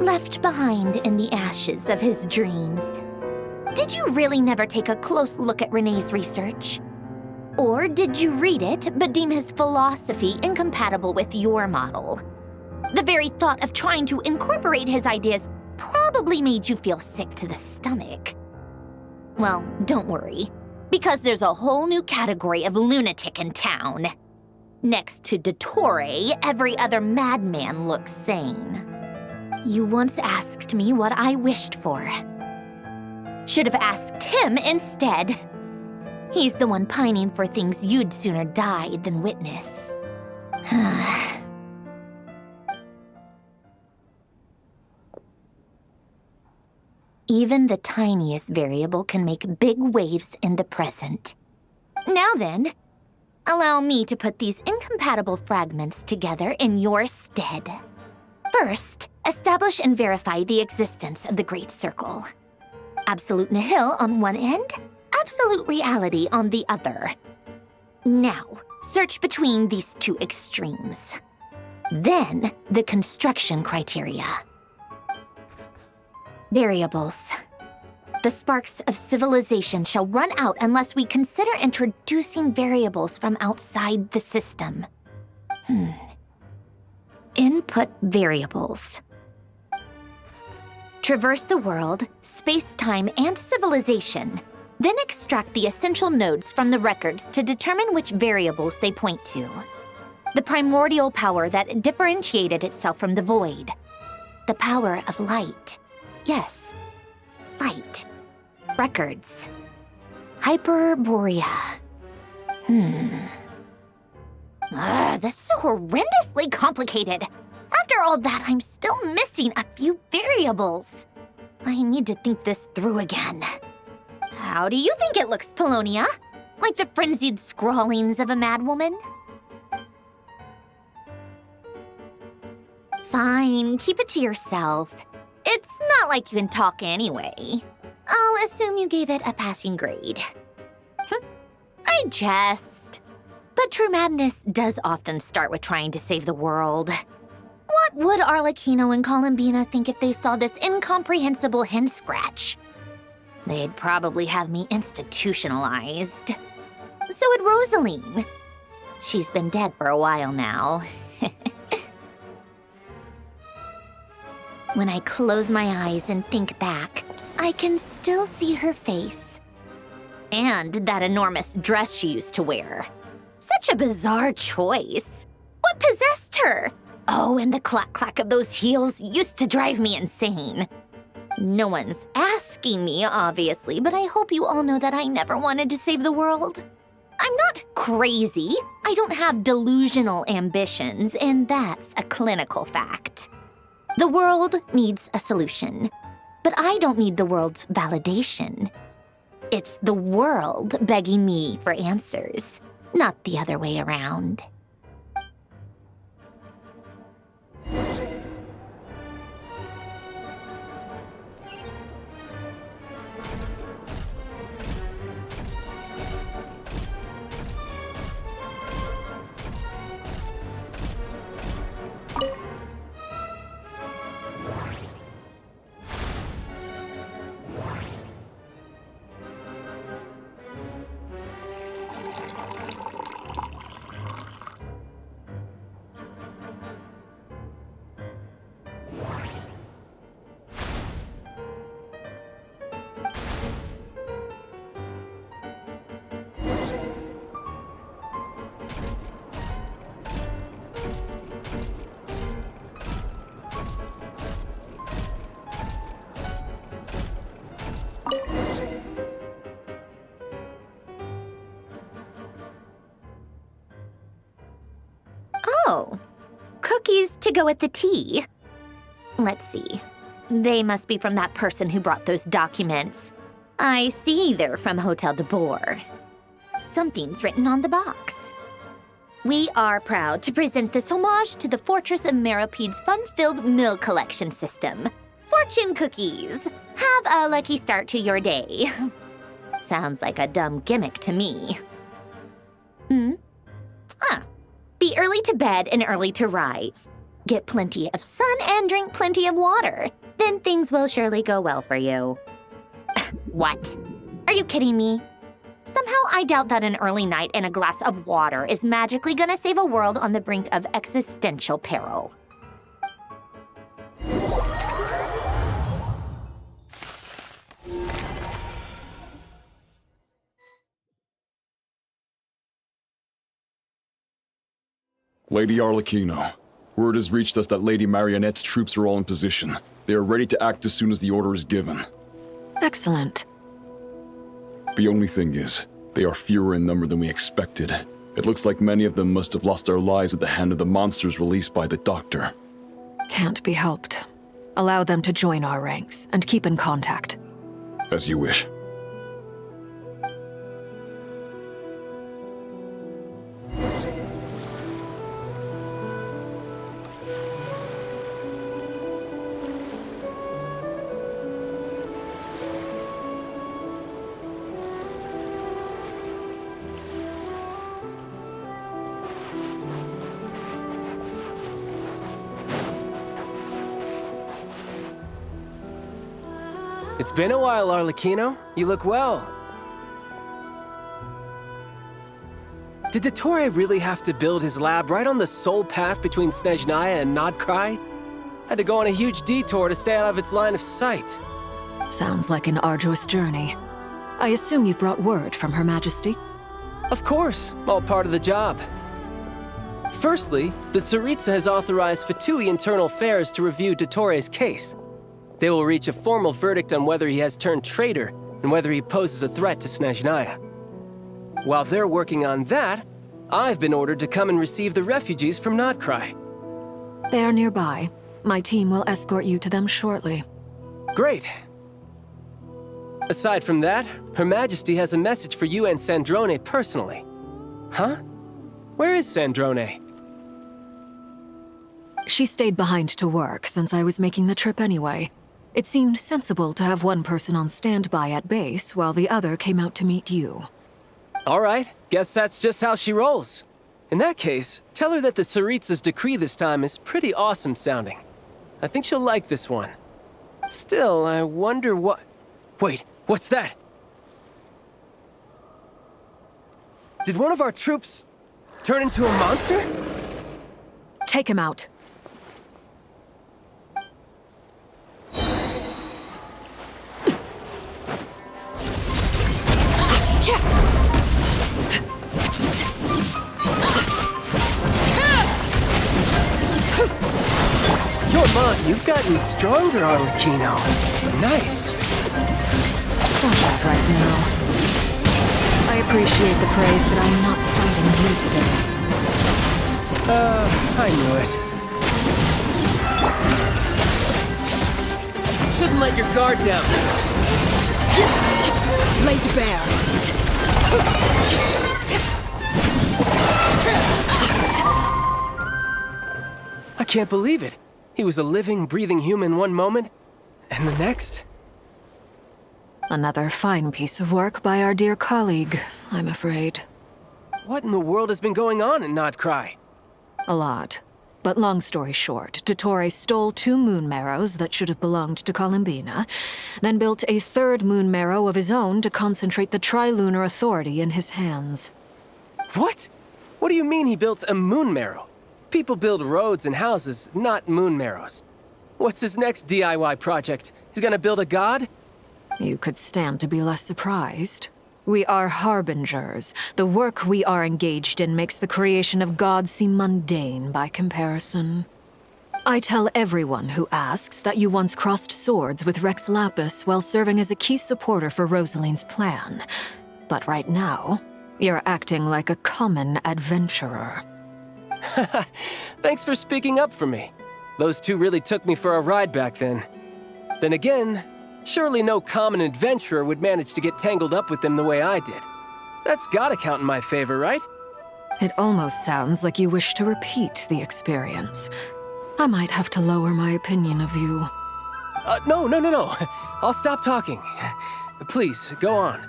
S1: left behind in the ashes of his dreams. Did you really never take a close look at René's research? Or did you read it but deem his philosophy incompatible with your model? The very thought of trying to incorporate his ideas probably made you feel sick to the stomach. Well, don't worry, because there's a whole new category of lunatic in town. Next to Dottore, every other madman looks sane. You once asked me what I wished for. Should have asked him instead. He's the one pining for things you'd sooner die than witness. Even the tiniest variable can make big waves in the present. Now then, Allow me to put these incompatible fragments together in your stead. First, establish and verify the existence of the Great Circle. Absolute nihil on one end, absolute reality on the other. Now, search between these two extremes. Then, the construction criteria. Variables. The sparks of civilization shall run out unless we consider introducing variables from outside the system. Input variables. Traverse the world, space-time, and civilization. Then extract the essential nodes from the records to determine which variables they point to. The primordial power that differentiated itself from the void. The power of light. Yes, light. Records. Hyperborea. This is horrendously complicated. After all that, I'm still missing a few variables. I need to think this through again. How do you think it looks, Polonia? Like the frenzied scrawlings of a madwoman? Fine, keep it to yourself. It's not like you can talk anyway. I'll assume you gave it a passing grade. I jest. But true madness does often start with trying to save the world. What would Arlecchino and Columbina think if they saw this incomprehensible hen scratch? They'd probably have me institutionalized. So would Rosaline. She's been dead for a while now. When I close my eyes and think back, I can still see her face. And that enormous dress she used to wear. Such a bizarre choice. What possessed her? Oh, and the clack-clack of those heels used to drive me insane. No one's asking me, obviously, but I hope you all know that I never wanted to save the world. I'm not crazy. I don't have delusional ambitions, and that's a clinical fact. The world needs a solution, but I don't need the world's validation. It's the world begging me for answers, not the other way around. Oh, cookies to go with the tea. Let's see. They must be from that person who brought those documents. I see they're from Hotel de Boer. Something's written on the box. We are proud to present this homage to the Fortress of Meropede's fun-filled meal collection system. Fortune cookies. Have a lucky start to your day. Sounds like a dumb gimmick to me. Be early to bed and early to rise. Get plenty of sun and drink plenty of water. Then things will surely go well for you. What? Are you kidding me? Somehow I doubt that an early night and a glass of water is magically gonna save a world on the brink of existential peril.
S10: Lady Arlecchino, word has reached us that Lady Marionette's troops are all in position. They are ready to act as soon as the order is given.
S6: Excellent.
S10: The only thing is, they are fewer in number than we expected. It looks like many of them must have lost their lives at the hand of the monsters released by the Doctor.
S6: Can't be helped. Allow them to join our ranks and keep in contact.
S10: As you wish.
S13: It's been a while, Arlecchino. You look well. Did Dottore really have to build his lab right on the sole path between Snezhnaya and Nodcry? Had to go on a huge detour to stay out of its line of sight.
S6: Sounds like an arduous journey. I assume you've brought word from Her Majesty?
S13: Of course, all part of the job. Firstly, the Tsaritsa has authorized VIII Internal Affairs to review Dottore's case. They will reach a formal verdict on whether he has turned traitor and whether he poses a threat to Snezhnaya. While they're working on that, I've been ordered to come and receive the refugees from Nodcry.
S6: They are nearby. My team will escort you to them shortly.
S13: Great. Aside from that, Her Majesty has a message for you and Sandrone personally. Huh? Where is Sandrone?
S6: She stayed behind to work since I was making the trip anyway. It seemed sensible to have one person on standby at base while the other came out to meet you.
S13: All right, guess that's just how she rolls. In that case, tell her that the Tsaritsa's decree this time is pretty awesome sounding. I think she'll like this one. Still, I wonder what... Wait, what's that? Did one of our troops turn into a monster?
S6: Take him out.
S13: You've gotten stronger, Arlecchino. Nice.
S6: Stop that right now. I appreciate the praise, but I'm not fighting you today.
S13: I knew it. Shouldn't let your guard down.
S6: Laid bare.
S13: I can't believe it. He was a living, breathing human one moment, and the next?
S6: Another fine piece of work by our dear colleague, I'm afraid.
S13: What in the world has been going on in Nodcry?
S6: A lot. But long story short, Dottore stole 2 moon marrows that should have belonged to Columbina, then built a 3rd moon marrow of his own to concentrate the Tri-Lunar Authority in his hands.
S13: What? What do you mean he built a moon marrow? People build roads and houses, not moon marrows. What's his next DIY project? He's gonna build a god?
S6: You could stand to be less surprised. We are harbingers. The work we are engaged in makes the creation of gods seem mundane by comparison. I tell everyone who asks that you once crossed swords with Rex Lapis while serving as a key supporter for Rosaline's plan. But right now, you're acting like a common adventurer.
S13: Thanks for speaking up for me. Those 2 really took me for a ride back then. Then again, surely no common adventurer would manage to get tangled up with them the way I did. That's gotta count in my favor, right?
S6: It almost sounds like you wish to repeat the experience. I might have to lower my opinion of you.
S13: No. I'll stop talking. Please, go on.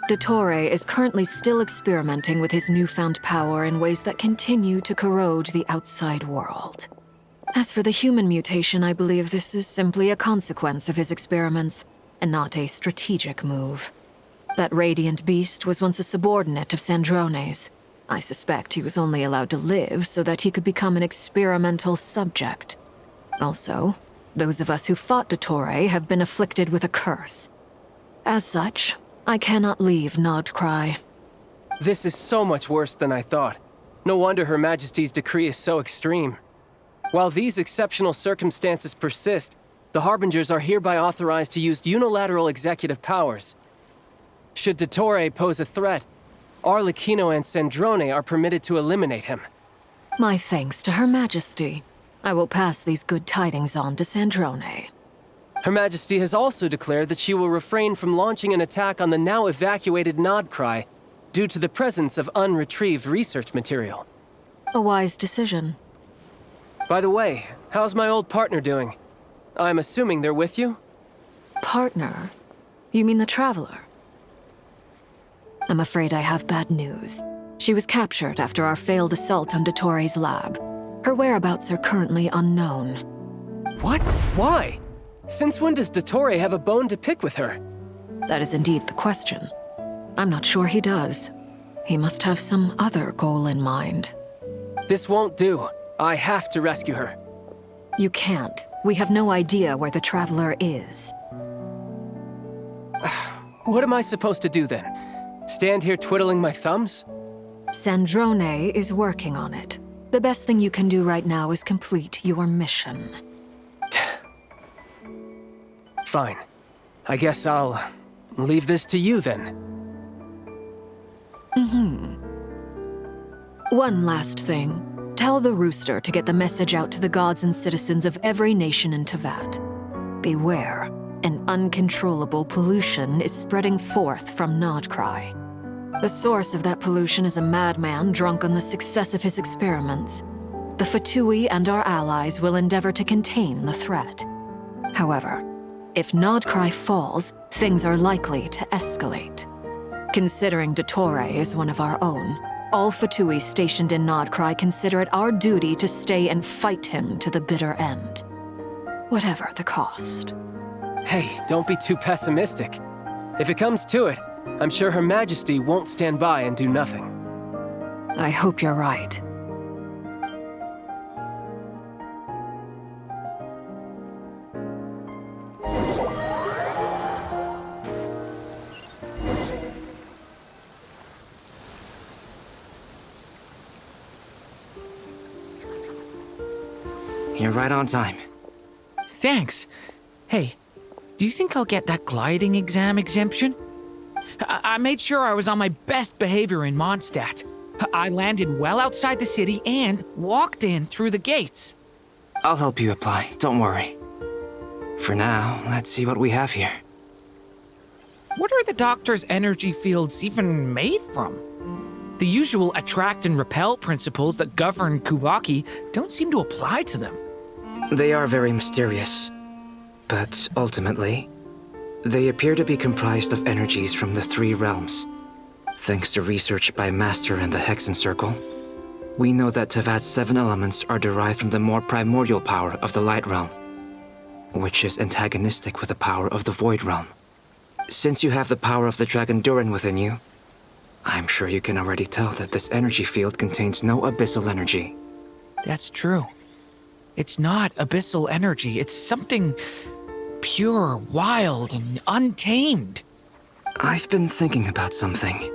S6: Dottore is currently still experimenting with his newfound power in ways that continue to corrode the outside world. As for the human mutation, I believe this is simply a consequence of his experiments, and not a strategic move. That radiant beast was once a subordinate of Sandrone's. I suspect he was only allowed to live so that he could become an experimental subject. Also, those of us who fought Dottore have been afflicted with a curse. As such, I cannot leave Nodcry.
S13: This is so much worse than I thought. No wonder Her Majesty's decree is so extreme. While these exceptional circumstances persist, the Harbingers are hereby authorized to use unilateral executive powers. Should Dottore pose a threat, Arlecchino and Sandrone are permitted to eliminate him.
S6: My thanks to Her Majesty. I will pass these good tidings on to Sandrone.
S13: Her Majesty has also declared that she will refrain from launching an attack on the now evacuated Nodcry due to the presence of unretrieved research material.
S6: A wise decision.
S13: By the way, how's my old partner doing? I'm assuming they're with you?
S6: Partner? You mean the Traveler? I'm afraid I have bad news. She was captured after our failed assault on Dottore's lab. Her whereabouts are currently unknown.
S13: What? Why? Since when does Dottore have a bone to pick with her?
S6: That is indeed the question. I'm not sure he does. He must have some other goal in mind.
S13: This won't do. I have to rescue her.
S6: You can't. We have no idea where the Traveler is.
S13: What am I supposed to do then? Stand here twiddling my thumbs?
S6: Sandrone is working on it. The best thing you can do right now is complete your mission.
S13: Fine. I guess I'll leave this to you then.
S6: One last thing. Tell the rooster to get the message out to the gods and citizens of every nation in Teyvat. Beware. An uncontrollable pollution is spreading forth from Nodcry. The source of that pollution is a madman drunk on the success of his experiments. The Fatui and our allies will endeavor to contain the threat. However, if Nodcry falls, things are likely to escalate. Considering Dottore is one of our own, all Fatui stationed in Nodcry consider it our duty to stay and fight him to the bitter end. Whatever the cost.
S13: Hey, don't be too pessimistic. If it comes to it, I'm sure Her Majesty won't stand by and do nothing.
S6: I hope you're right.
S20: You're right on time.
S18: Thanks. Hey, do you think I'll get that gliding exam exemption? I made sure I was on my best behavior in Mondstadt. I landed well outside the city and walked in through the gates.
S20: I'll help you apply, don't worry. For now, let's see what we have here.
S18: What are the doctor's energy fields even made from? The usual attract and repel principles that govern Kuvaki don't seem to apply to them.
S20: They are very mysterious, but ultimately, they appear to be comprised of energies from the three realms. Thanks to research by Master and the Hexen Circle, we know that Teyvat's 7 elements are derived from the more primordial power of the Light Realm, which is antagonistic with the power of the Void Realm. Since you have the power of the Dragon Durin within you, I'm sure you can already tell that this energy field contains no abyssal energy.
S18: That's true. It's not abyssal energy. It's something pure, wild, and untamed.
S20: I've been thinking about something.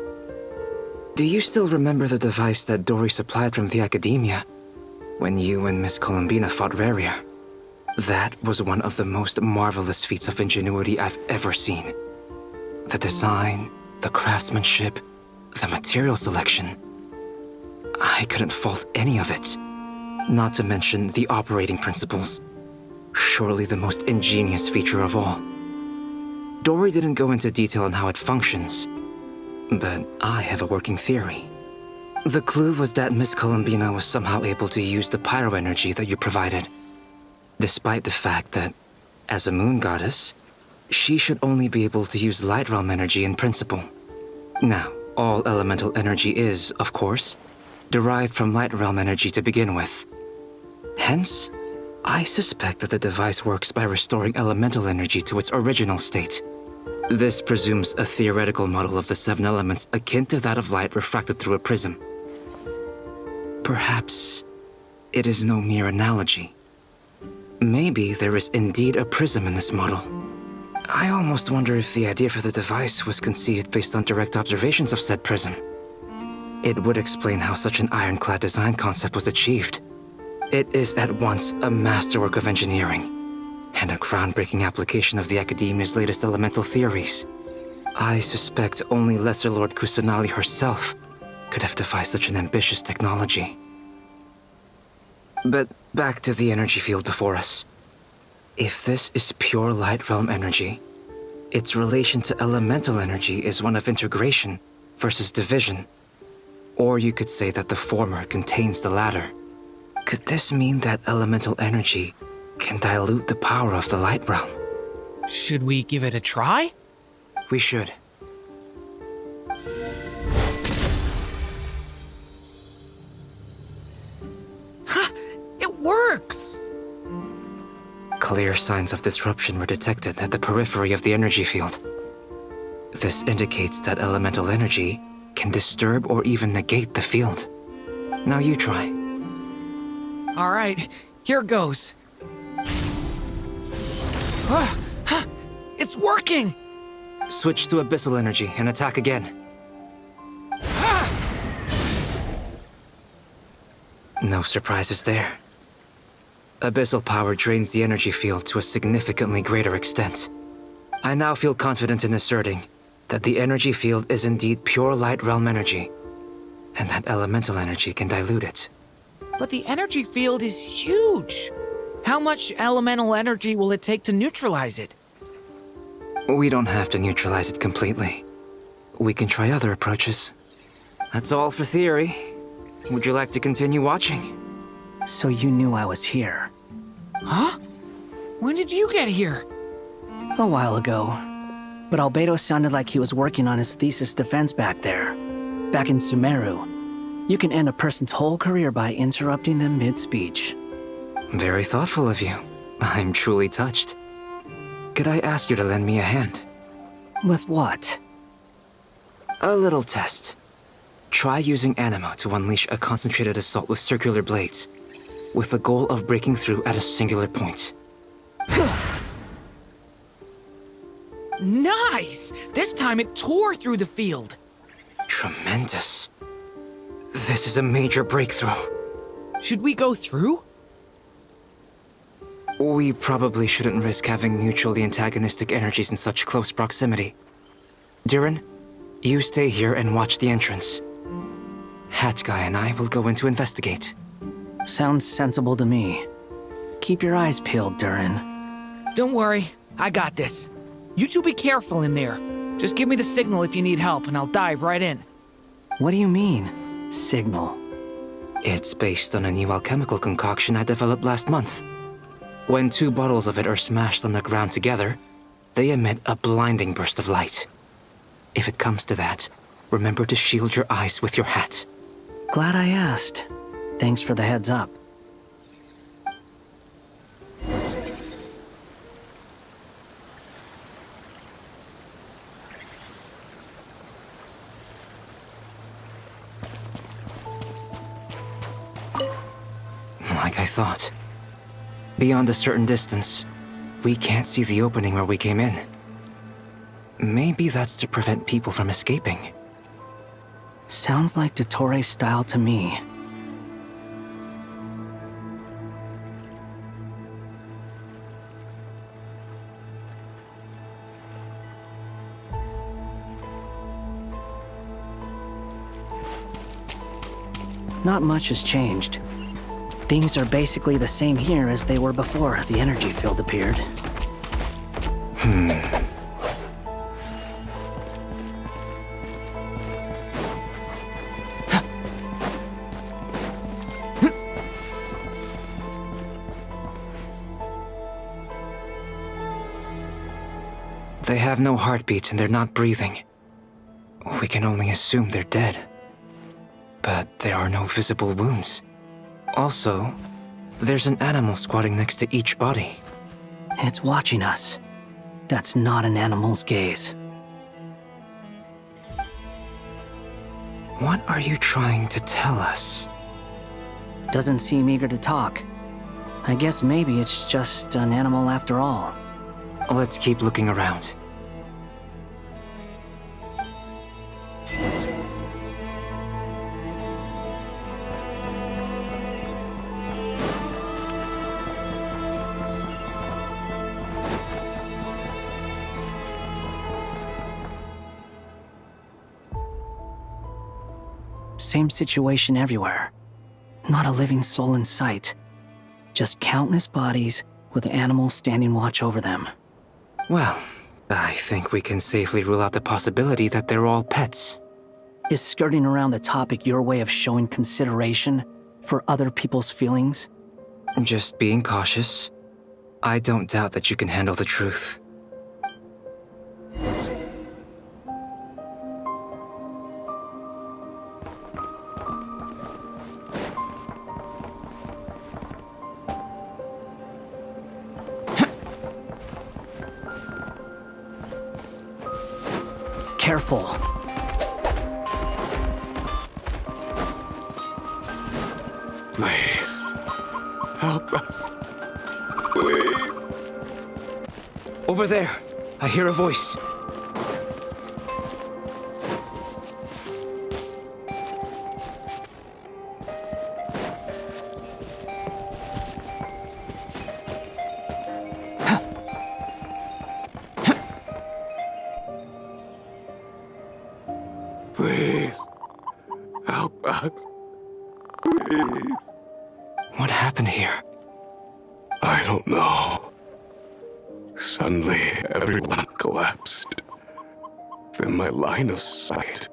S20: Do you still remember the device that Dory supplied from the Academia when you and Miss Columbina fought Rarier? That was one of the most marvelous feats of ingenuity I've ever seen. The design, the craftsmanship, the material selection. I couldn't fault any of it. Not to mention the operating principles. Surely the most ingenious feature of all. Dory didn't go into detail on how it functions, but I have a working theory. The clue was that Miss Columbina was somehow able to use the pyro energy that you provided, despite the fact that, as a moon goddess, she should only be able to use light realm energy in principle. Now, all elemental energy is, of course, derived from light realm energy to begin with. Hence, I suspect that the device works by restoring elemental energy to its original state. This presumes a theoretical model of the 7 elements akin to that of light refracted through a prism. Perhaps it is no mere analogy. Maybe there is indeed a prism in this model. I almost wonder if the idea for the device was conceived based on direct observations of said prism. It would explain how such an ironclad design concept was achieved. It is at once a masterwork of engineering and a groundbreaking application of the Academia's latest elemental theories. I suspect only Lesser Lord Kusanali herself could have devised such an ambitious technology. But back to the energy field before us. If this is pure light realm energy, its relation to elemental energy is one of integration versus division. Or you could say that the former contains the latter. Could this mean that elemental energy can dilute the power of the light realm?
S18: Should we give it a try?
S20: We should.
S18: Ha! It works!
S20: Clear signs of disruption were detected at the periphery of the energy field. This indicates that elemental energy can disturb or even negate the field. Now you try.
S18: All right, here goes. It's working!
S20: Switch to abyssal energy and attack again. No surprises there. Abyssal power drains the energy field to a significantly greater extent. I now feel confident in asserting that the energy field is indeed pure light realm energy, and that elemental energy can dilute it.
S18: But the energy field is huge. How much elemental energy will it take to neutralize it?
S20: We don't have to neutralize it completely. We can try other approaches. That's all for theory. Would you like to continue watching?
S5: So you knew I was here?
S18: Huh? When did you get here?
S5: A while ago. But Albedo sounded like he was working on his thesis defense back there. Back in Sumeru. You can end a person's whole career by interrupting them mid-speech.
S20: Very thoughtful of you. I'm truly touched. Could I ask you to lend me a hand?
S5: With what?
S20: A little test. Try using Animo to unleash a concentrated assault with circular blades, with the goal of breaking through at a singular point.
S18: Nice! This time it tore through the field.
S20: Tremendous. This is a major breakthrough.
S18: Should we go through?
S20: We probably shouldn't risk having mutually antagonistic energies in such close proximity. Durin, you stay here and watch the entrance. Hat Guy and I will go in to investigate.
S5: Sounds sensible to me. Keep your eyes peeled, Durin.
S18: Don't worry, I got this. You two be careful in there. Just give me the signal if you need help and I'll dive right in.
S5: What do you mean, signal?
S20: It's based on a new alchemical concoction I developed last month. When 2 bottles of it are smashed on the ground together, they emit a blinding burst of light. If it comes to that, remember to shield your eyes with your hat.
S5: Glad I asked. Thanks for the heads up.
S20: Like I thought. Beyond a certain distance, we can't see the opening where we came in. Maybe that's to prevent people from escaping.
S5: Sounds like Dottore style to me. Not much has changed. Things are basically the same here as they were before the energy field appeared.
S20: They have no heartbeats and they're not breathing. We can only assume they're dead. But there are no visible wounds. Also, there's an animal squatting next to each body.
S5: It's watching us. That's not an animal's gaze.
S20: What are you trying to tell us?
S5: Doesn't seem eager to talk. I guess maybe it's just an animal after all.
S20: Let's keep looking around.
S5: Same situation everywhere. Not a living soul in sight. Just countless bodies with animals standing watch over them.
S20: Well, I think we can safely rule out the possibility that they're all pets.
S5: Is skirting around the topic your way of showing consideration for other people's feelings?
S20: Just being cautious. I don't doubt that you can handle the truth.
S5: careful.
S14: Please, help us. Please.
S20: Over there, I hear a voice.
S14: Please, help us. Please.
S20: What happened here?
S14: I don't know. Suddenly, everyone collapsed. Then my line of sight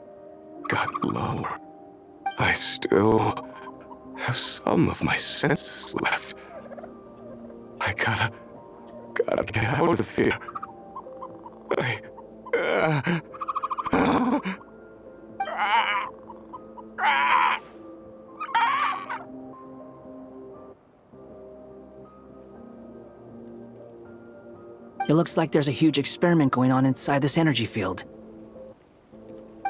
S14: got lower. I still have some of my senses left. I gotta get out of here.
S5: It looks like there's a huge experiment going on inside this energy field.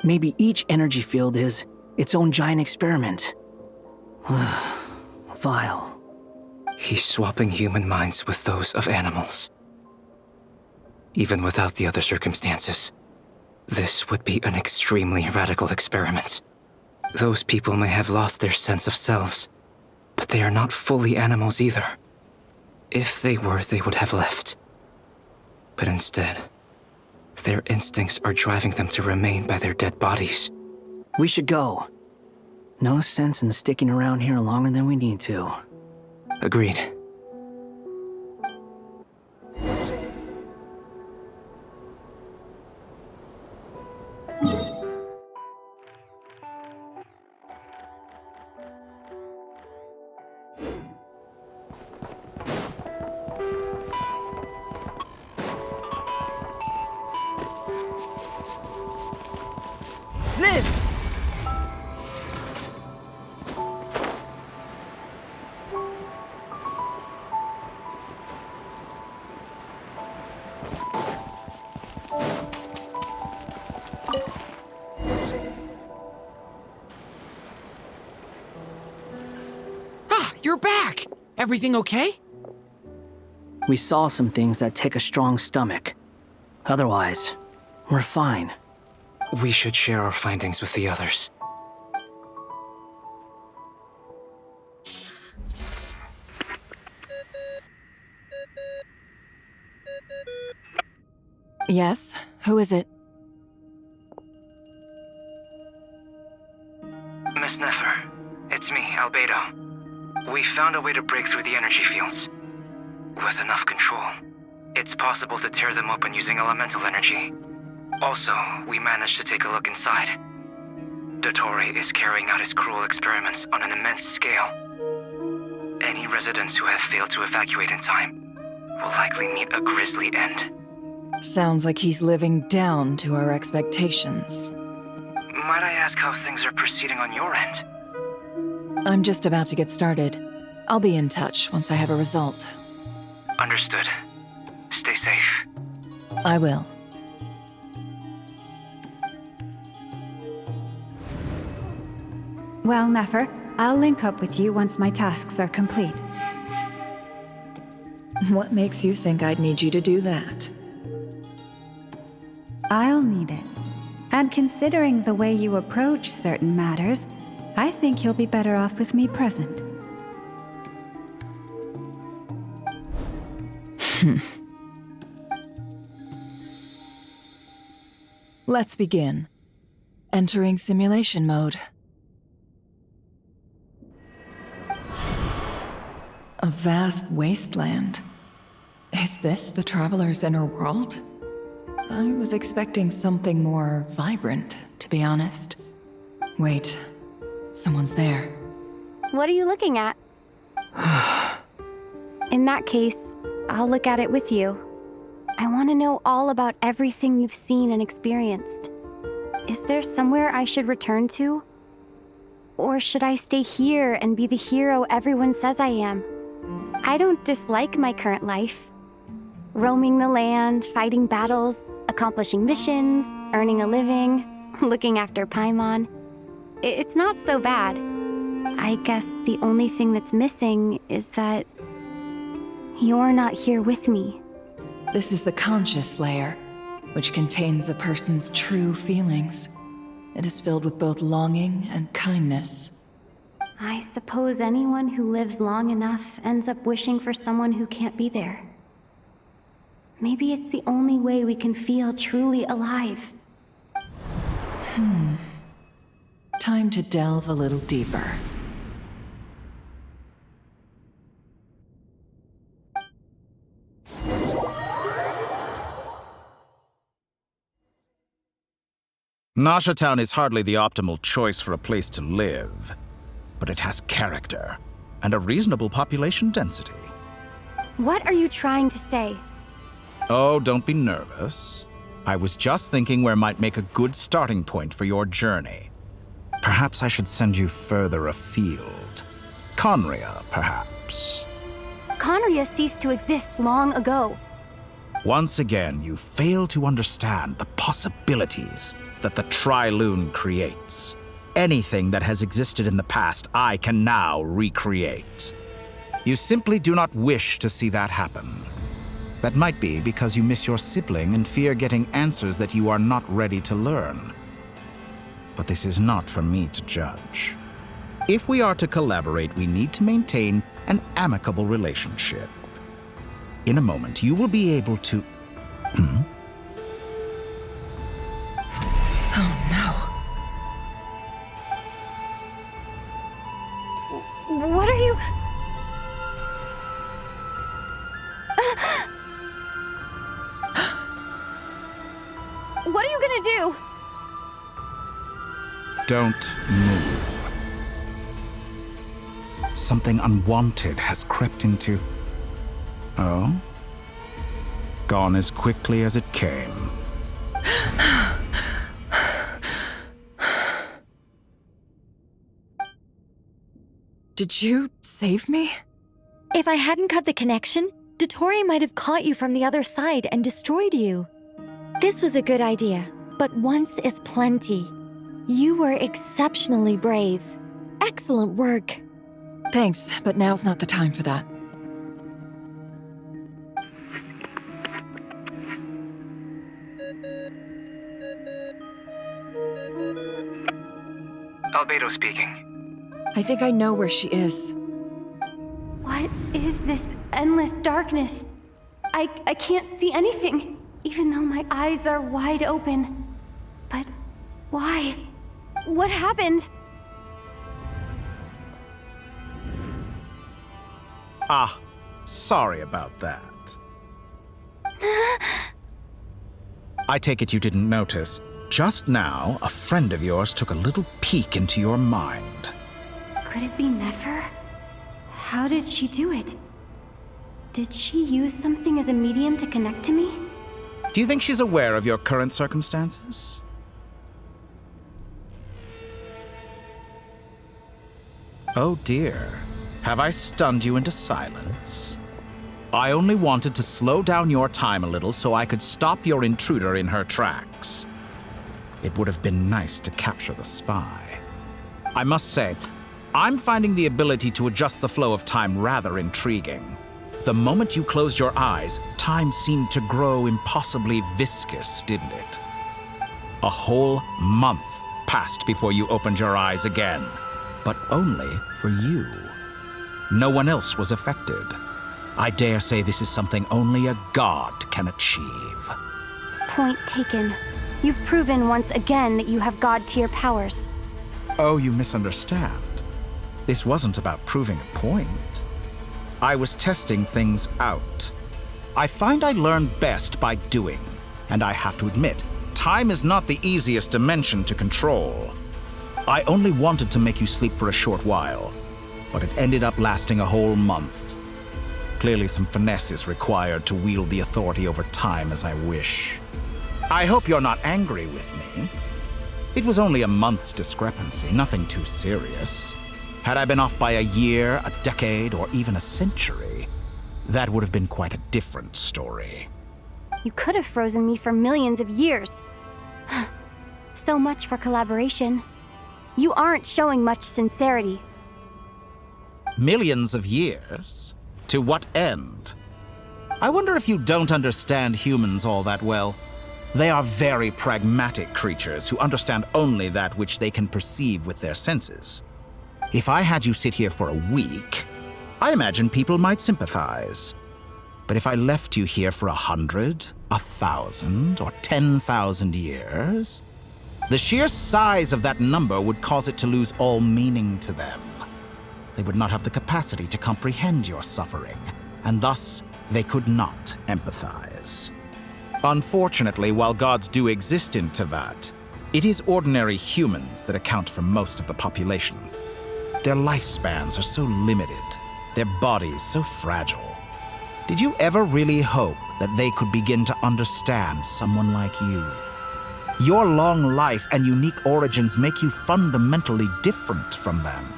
S5: Maybe each energy field is its own giant experiment. Vile.
S20: He's swapping human minds with those of animals. Even without the other circumstances, this would be an extremely radical experiment. Those people may have lost their sense of selves, but they are not fully animals either. If they were, they would have left. But instead, their instincts are driving them to remain by their dead bodies.
S5: We should go. No sense in sticking around here longer than we need to.
S20: Agreed.
S18: You're back! Everything okay?
S5: We saw some things that take a strong stomach. Otherwise, we're fine.
S20: We should share our findings with the others.
S3: Yes? Who is it?
S20: Miss Nefer, it's me, Albedo. We found a way to break through the energy fields. With enough control, it's possible to tear them open using elemental energy. Also, we managed to take a look inside. Dottore is carrying out his cruel experiments on an immense scale. Any residents who have failed to evacuate in time will likely meet a grisly end.
S3: Sounds like he's living down to our expectations.
S20: Might I ask how things are proceeding on your end?
S3: I'm just about to get started. I'll be in touch once I have a result.
S20: Understood. Stay safe.
S3: I will.
S7: Well, Nefer, I'll link up with you once my tasks are complete.
S3: What makes you think I'd need you to do that?
S7: I'll need it. And considering the way you approach certain matters, I think you'll be better off with me present.
S3: Let's begin. Entering simulation mode. A vast wasteland. Is this the Traveler's inner world? I was expecting something more vibrant, to be honest. Wait, someone's there.
S11: What are you looking at? In that case, I'll look at it with you. I want to know all about everything you've seen and experienced. Is there somewhere I should return to? Or should I stay here and be the hero everyone says I am? I don't dislike my current life. Roaming the land, fighting battles, accomplishing missions. earning a living, looking after Paimon. It's not so bad. I guess the only thing that's missing is that you're not here with me.
S3: This is the conscious layer, which contains a person's true feelings. It is filled with both longing and kindness.
S11: I suppose anyone who lives long enough ends up wishing for someone who can't be there. Maybe it's the only way we can feel truly alive.
S3: Time to delve a little deeper.
S12: Nasha Town is hardly the optimal choice for a place to live, but it has character and a reasonable population density.
S11: What are you trying to say?
S12: Oh, don't be nervous. I was just thinking where might make a good starting point for your journey. Perhaps I should send you further afield. Conria, perhaps.
S11: Conria ceased to exist long ago.
S12: Once again, you fail to understand the possibilities that the Tri-Lune creates. Anything that has existed in the past, I can now recreate. You simply do not wish to see that happen. That might be because you miss your sibling and fear getting answers that you are not ready to learn. But this is not for me to judge. If we are to collaborate, we need to maintain an amicable relationship. In a moment, you will be able to...
S3: Oh no.
S11: What are you... What are you gonna do?
S12: Don't move. Something unwanted has crept into... Oh? Gone as quickly as it came.
S3: Did you save me?
S21: If I hadn't cut the connection, Dottore might have caught you from the other side and destroyed you. This was a good idea, but once is plenty. You were exceptionally brave. Excellent work.
S3: Thanks, but now's not the time for that.
S20: Albedo speaking.
S3: I think I know where she is.
S11: What is this endless darkness? I can't see anything, even though my eyes are wide open. But why? What happened?
S12: Ah, sorry about that. I take it you didn't notice. Just now, a friend of yours took a little peek into your mind.
S11: Could it be Nefer? How did she do it? Did she use something as a medium to connect to me?
S12: Do you think she's aware of your current circumstances? Oh dear. Have I stunned you into silence? I only wanted to slow down your time a little so I could stop your intruder in her tracks. It would have been nice to capture the spy. I must say, I'm finding the ability to adjust the flow of time rather intriguing. The moment you closed your eyes, time seemed to grow impossibly viscous, didn't it? A whole month passed before you opened your eyes again, but only for you. No one else was affected. I dare say this is something only a god can achieve.
S11: Point taken. You've proven once again that you have god-tier powers.
S12: Oh, you misunderstand. This wasn't about proving a point. I was testing things out. I find I learn best by doing, and I have to admit, time is not the easiest dimension to control. I only wanted to make you sleep for a short while, but it ended up lasting a whole month. Clearly some finesse is required to wield the authority over time as I wish. I hope you're not angry with me. It was only a month's discrepancy, nothing too serious. Had I been off by a year, a decade, or even a century, that would have been quite a different story.
S11: You could have frozen me for millions of years. So much for collaboration. You aren't showing much sincerity.
S12: Millions of years? To what end? I wonder if you don't understand humans all that well. They are very pragmatic creatures who understand only that which they can perceive with their senses. If I had you sit here for a week, I imagine people might sympathize. But if I left you here for 100, 1,000, or 10,000 years, the sheer size of that number would cause it to lose all meaning to them. They would not have the capacity to comprehend your suffering, and thus they could not empathize. Unfortunately, while gods do exist in Teyvat, it is ordinary humans that account for most of the population. Their lifespans are so limited, their bodies so fragile. Did you ever really hope that they could begin to understand someone like you? Your long life and unique origins make you fundamentally different from them.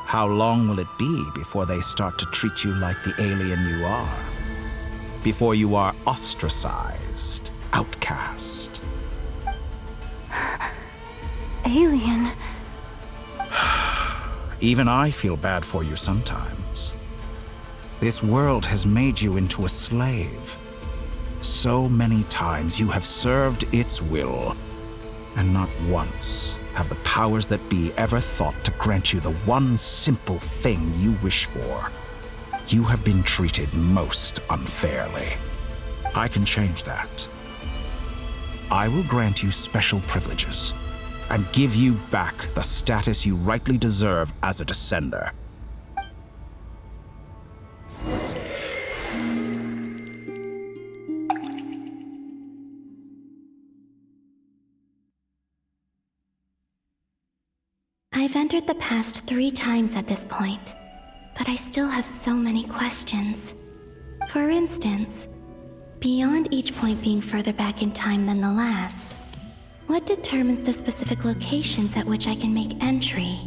S12: How long will it be before they start to treat you like the alien you are? Before you are ostracized, outcast?
S11: Alien.
S12: Even I feel bad for you sometimes. This world has made you into a slave. So many times you have served its will, and not once have the powers that be ever thought to grant you the one simple thing you wish for. You have been treated most unfairly. I can change that. I will grant you special privileges and give you back the status you rightly deserve as a descender.
S17: I've entered the past 3 times at this point, but I still have so many questions. For instance, beyond each point being further back in time than the last, what determines the specific locations at which I can make entry?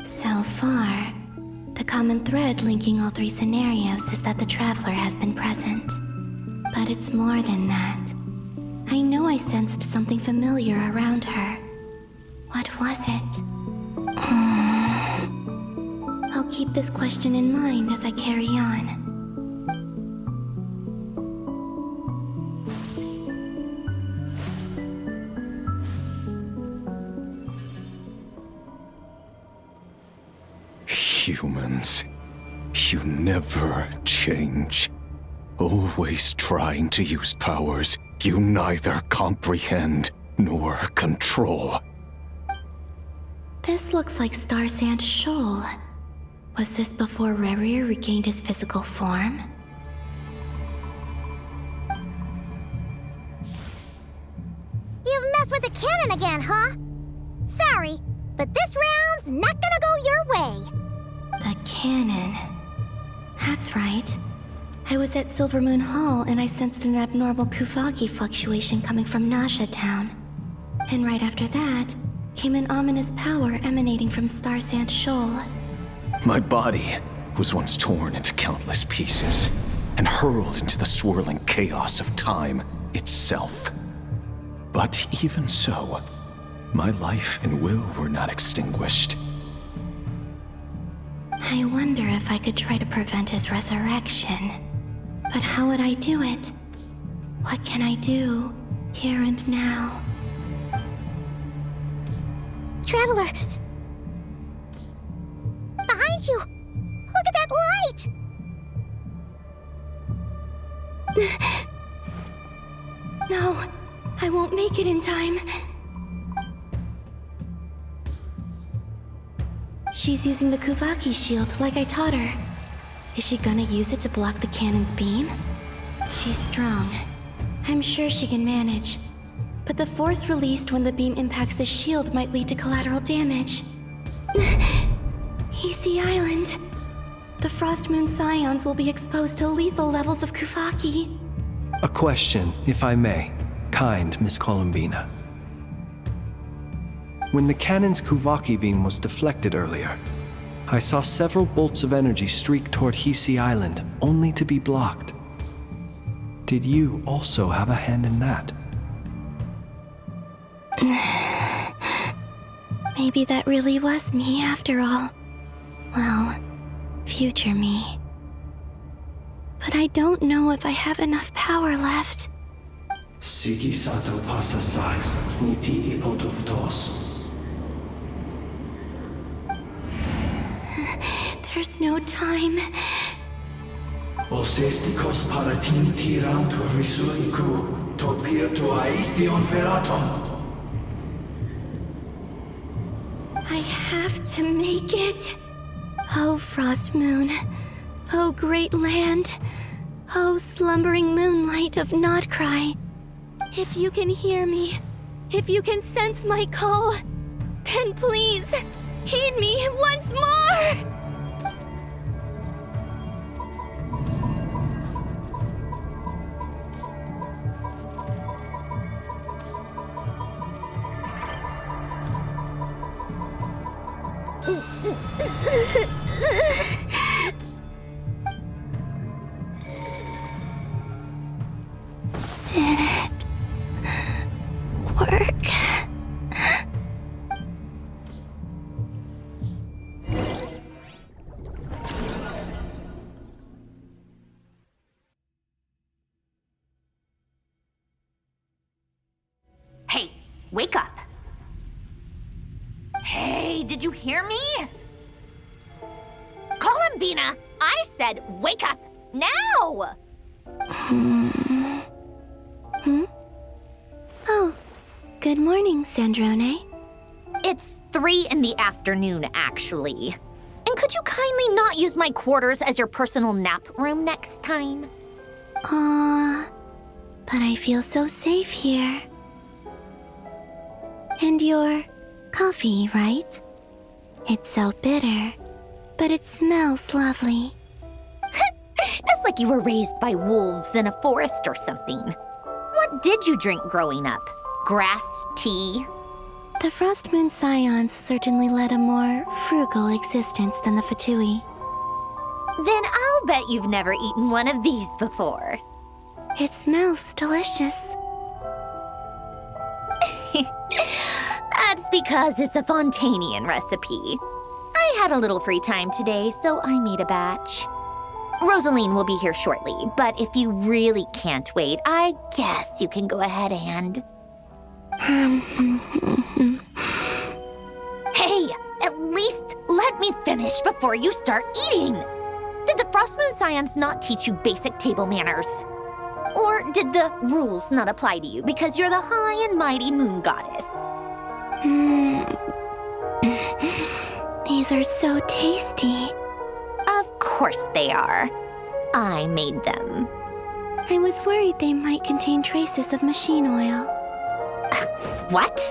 S17: So far, the common thread linking all 3 scenarios is that the Traveler has been present. But it's more than that. I know I sensed something familiar around her. What was it? I'll keep this question in mind as I carry on.
S14: Humans, you never change. Always trying to use powers you neither comprehend nor control.
S17: This looks like Star Sand Shoal. Was this before Rerir regained his physical form?
S15: You've messed with the cannon again, huh? Sorry, but this round's not gonna go your way.
S17: The cannon. That's right. I was at Silvermoon Hall and I sensed an abnormal Kuvaki fluctuation coming from Nasha Town. And right after that, came an ominous power emanating from Star Sand Shoal.
S14: My body was once torn into countless pieces and hurled into the swirling chaos of time itself. But even so, my life and will were not extinguished.
S17: I wonder if I could try to prevent his resurrection. But how would I do it? What can I do, here and now?
S15: Traveler! Behind you! Look at that light!
S17: No, I won't make it in time. She's using the Kuvaki shield like I taught her. Is she gonna use it to block the cannon's beam? She's strong. I'm sure she can manage. But the force released when the beam impacts the shield might lead to collateral damage. EC Island. The Frost Moon Scions will be exposed to lethal levels of Kuvaki.
S4: A question, if I may. Kind Miss Columbina. When the cannon's Kuvaki beam was deflected earlier, I saw several bolts of energy streak toward Hisi Island, only to be blocked. Did you also have a hand in that?
S17: Maybe that really was me after all. Well, future me. But I don't know if I have enough power left.
S16: Siki sato pasa sax, niti ipotuvtos.
S17: There's no time.
S16: Osestikos paratin tirantu risuiku, topirtu aithion feraton.
S17: I have to make it. Oh, Frost Moon. Oh, great land. Oh, slumbering moonlight of Nodcry. If you can hear me, if you can sense my call, then please, heed me once more! Did it work?
S1: Hey, wake up. Hey, did you hear me? Columbina, I said wake up now!
S17: Oh, good morning, Sandrone.
S1: It's 3 in the afternoon, actually. And could you kindly not use my quarters as your personal nap room next time?
S17: But I feel so safe here. And your coffee, right? It's so bitter, but it smells lovely.
S1: It's like you were raised by wolves in a forest or something. What did you drink growing up? Grass tea?
S17: The Frost Moon Scions certainly led a more frugal existence than the Fatui.
S1: Then I'll bet you've never eaten one of these before.
S17: It smells delicious.
S1: That's because it's a Fontanian recipe. I had a little free time today, so I made a batch. Rosaline will be here shortly, but if you really can't wait, I guess you can go ahead and... Hey, at least let me finish before you start eating! Did the Frost Moon Scions not teach you basic table manners? Or did the rules not apply to you because you're the high and mighty moon goddess?
S17: These are so tasty.
S1: Of course they are. I made them.
S17: I was worried they might contain traces of machine oil.
S1: What?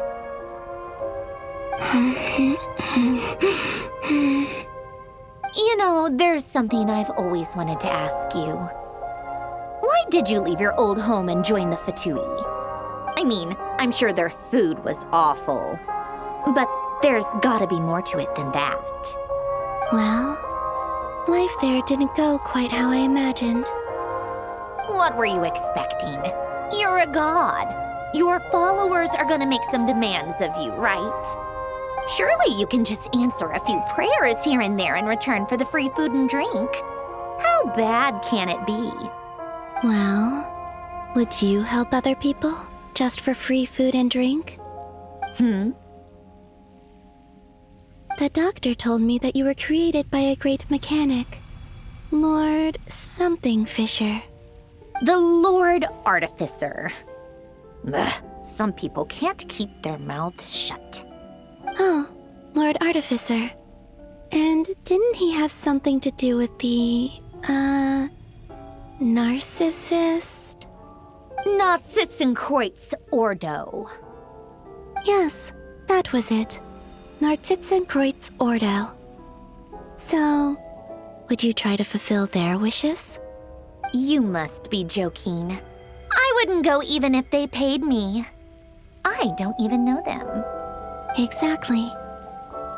S1: You know, there's something I've always wanted to ask you. Why did you leave your old home and join the Fatui? I mean, I'm sure their food was awful. But there's gotta be more to it than that.
S17: Well, life there didn't go quite how I imagined.
S1: What were you expecting? You're a god. Your followers are gonna make some demands of you, right? Surely you can just answer a few prayers here and there in return for the free food and drink. How bad can it be?
S17: Well, would you help other people just for free food and drink? The doctor told me that you were created by a great mechanic, Lord something Fisher.
S1: The Lord Artificer. Ugh, some people can't keep their mouths shut.
S17: Oh, Lord Artificer. And didn't he have something to do with the, narcissist?
S1: Narcissenkreuz Ordo.
S17: Yes, that was it. Narcissenkreuz Ordo. So, would you try to fulfill their wishes?
S1: You must be joking. I wouldn't go even if they paid me. I don't even know them.
S17: Exactly.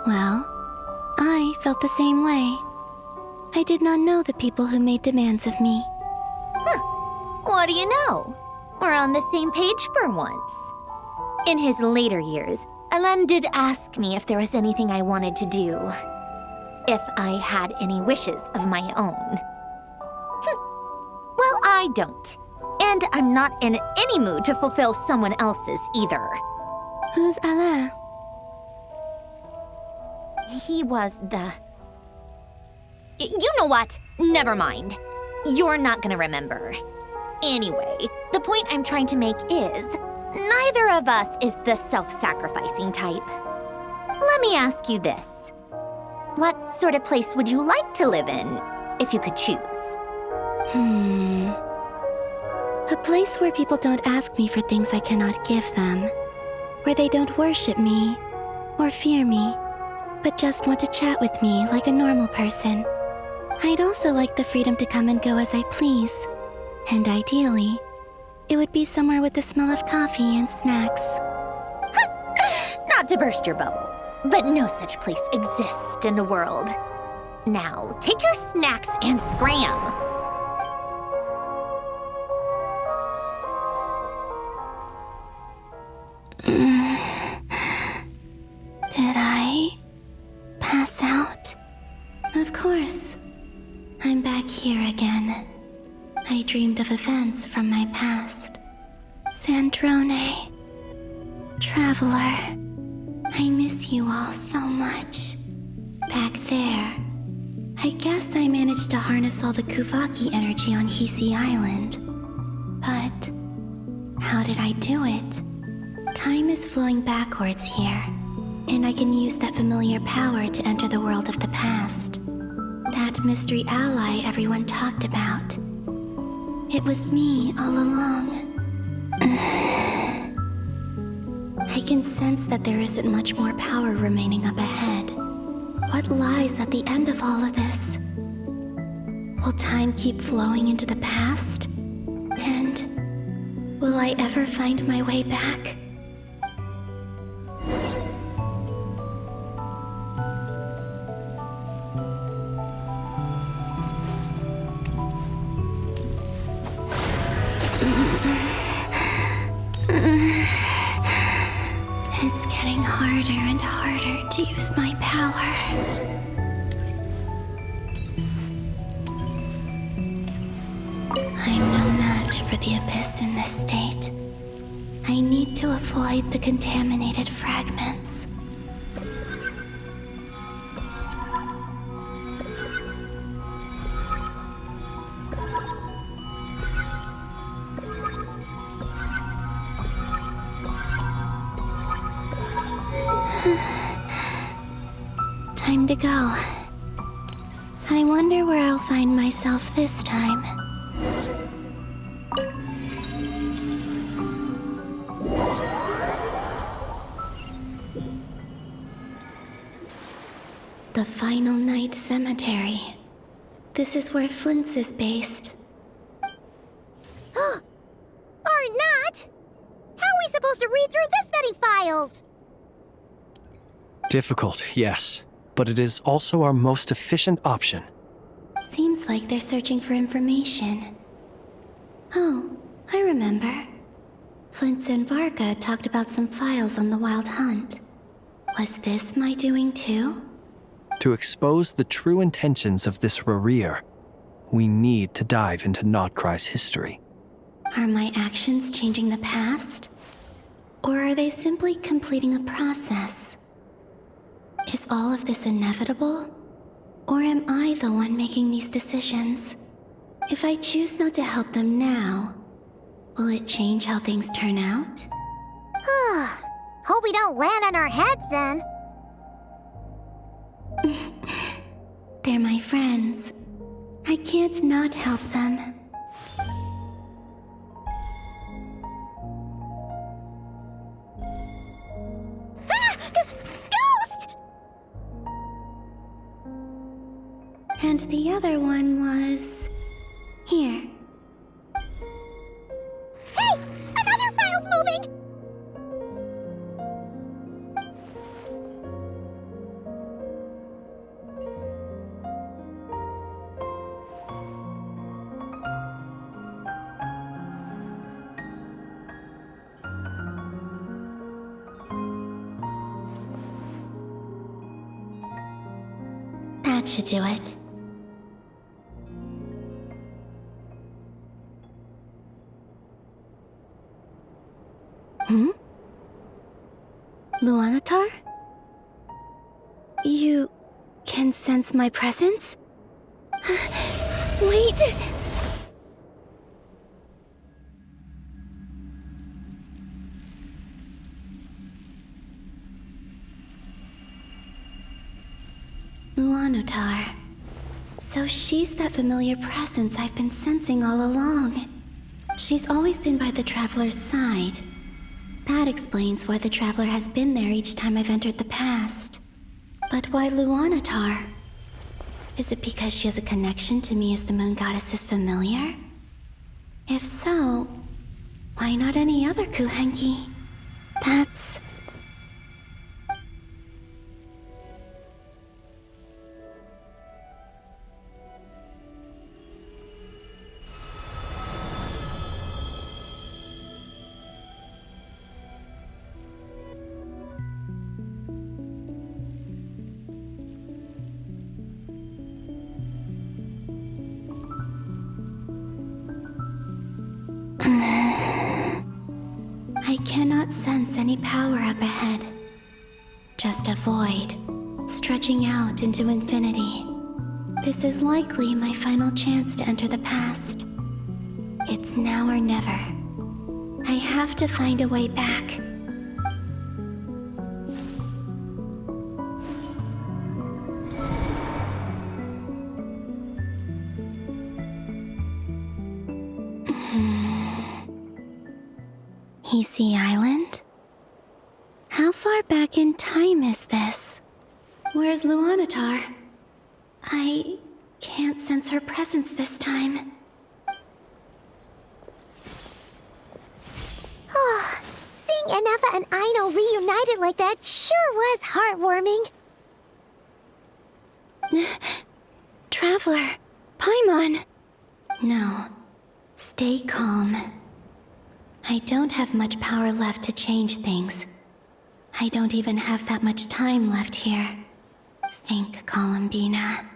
S17: Well, I felt the same way. I did not know the people who made demands of me.
S1: Huh. What do you know? We're on the same page for once. In his later years, Alen did ask me if there was anything I wanted to do. If I had any wishes of my own. Well, I don't. And I'm not in any mood to fulfill someone else's either.
S17: Who's Alain?
S1: He was the... You know what? Never mind. You're not gonna remember. Anyway, the point I'm trying to make is, neither of us is the self-sacrificing type. Let me ask you this. What sort of place would you like to live in, if you could choose?
S17: A place where people don't ask me for things I cannot give them. Where they don't worship me, or fear me, but just want to chat with me like a normal person. I'd also like the freedom to come and go as I please. And ideally, it would be somewhere with the smell of coffee and snacks.
S1: Not to burst your bubble, but no such place exists in the world. Now, take your snacks and scram.
S17: Did I pass out? Of course. I'm back here again. I dreamed of events from my past. Sandrone. Traveler. I miss you all so much. Back there. I guess I managed to harness all the Kuvaki energy on Hisi Island. But how did I do it? Time is flowing backwards here, and I can use that familiar power to enter the world of the past. That mystery ally everyone talked about. It was me all along. I can sense that there isn't much more power remaining up ahead. What lies at the end of all of this? Will time keep flowing into the past? And will I ever find my way back? It's getting harder and harder to use my power. I'm no match for the Abyss in this state. I need to avoid the contaminated fragments. Time to go. I wonder where I'll find myself this time. The Final Night Cemetery. This is where Flint's is based.
S15: Or not! How are we supposed to read through this many files?
S4: Difficult, yes, but it is also our most efficient option.
S17: Seems like they're searching for information. Oh, I remember. Flint's and Varga talked about some files on the Wild Hunt. Was this my doing too?
S4: To expose the true intentions of this Rerir, we need to dive into Notcry's history.
S17: Are my actions changing the past? Or are they simply completing a process? Is all of this inevitable? Or am I the one making these decisions? If I choose not to help them now, will it change how things turn out?
S15: Hope we don't land on our heads then.
S17: They're my friends. I can't not help them.
S15: Ghost!
S17: And the other one was... here.
S15: Hey! Another file's moving!
S17: that should do it. Luanatar? You can sense my presence? Wait! Luanatar. So she's that familiar presence I've been sensing all along. She's always been by the Traveler's side. That explains why the Traveler has been there each time I've entered the past. But why Luanatar? Is it because she has a connection to me as the Moon Goddess's familiar? If so, why not any other Kuhenki? That's... I cannot sense any power up ahead. Just a void, stretching out into infinity. This is likely my final chance to enter the past. It's now or never. I have to find a way back. VIII Island? How far back in time is this? Where's Luanatar? I can't sense her presence this time.
S15: Oh, seeing Enefa and Aino reunited like that sure was heartwarming.
S17: Traveler, Paimon! No, stay calm. I don't have much power left to change things. I don't even have that much time left here. Think, Columbina.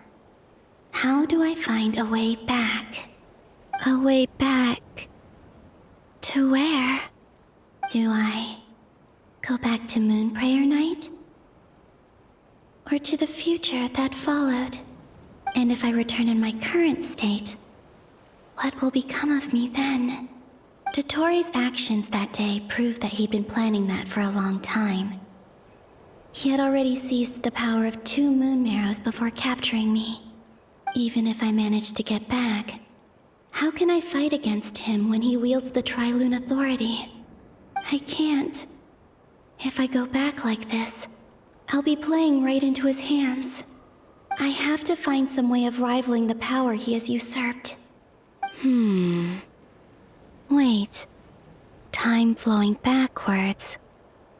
S17: How do I find a way back? A way back... to where? Do I go back to Moon Prayer Night? Or to the future that followed? And if I return in my current state, what will become of me then? Dotori's actions that day proved that he'd been planning that for a long time. He had already seized the power of 2 moon marrows before capturing me. Even if I managed to get back, how can I fight against him when he wields the Tri-Lune Authority? I can't. If I go back like this, I'll be playing right into his hands. I have to find some way of rivaling the power he has usurped. Wait. Time flowing backwards.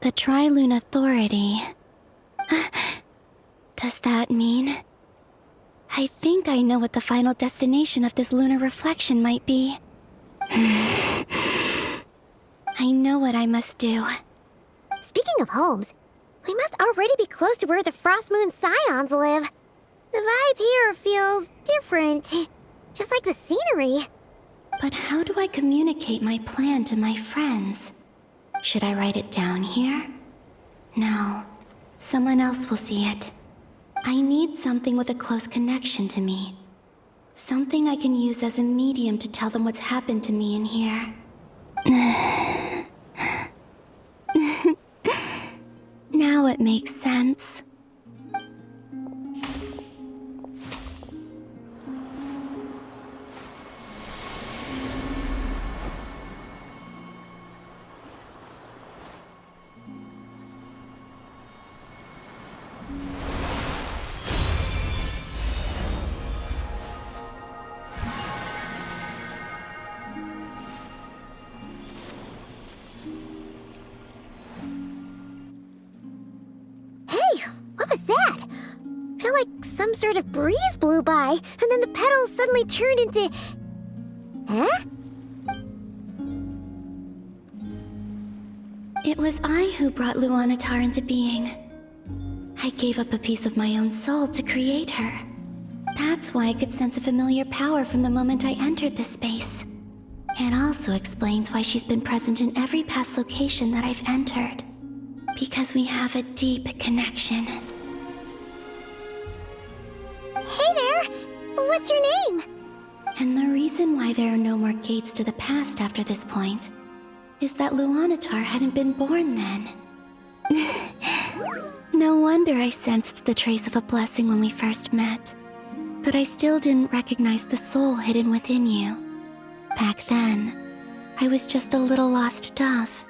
S17: The Tri-Lune Authority. Does that mean... I think I know what the final destination of this lunar reflection might be. I know what I must do.
S15: Speaking of homes, we must already be close to where the Frost Moon Scions live. The vibe here feels different, just like the scenery.
S17: But how do I communicate my plan to my friends? Should I write it down here? No. Someone else will see it. I need something with a close connection to me. Something I can use as a medium to tell them what's happened to me in here. Now it makes sense.
S15: Some sort of breeze blew by, and then the petals suddenly turned into... Huh?
S17: It was I who brought Luanatar into being. I gave up a piece of my own soul to create her. That's why I could sense a familiar power from the moment I entered this space. It also explains why she's been present in every past location that I've entered. Because we have a deep connection.
S15: Hey there! What's your name?
S17: And the reason why there are no more gates to the past after this point is that Luanatar hadn't been born then. No wonder I sensed the trace of a blessing when we first met. But I still didn't recognize the soul hidden within you. Back then, I was just a little lost dove.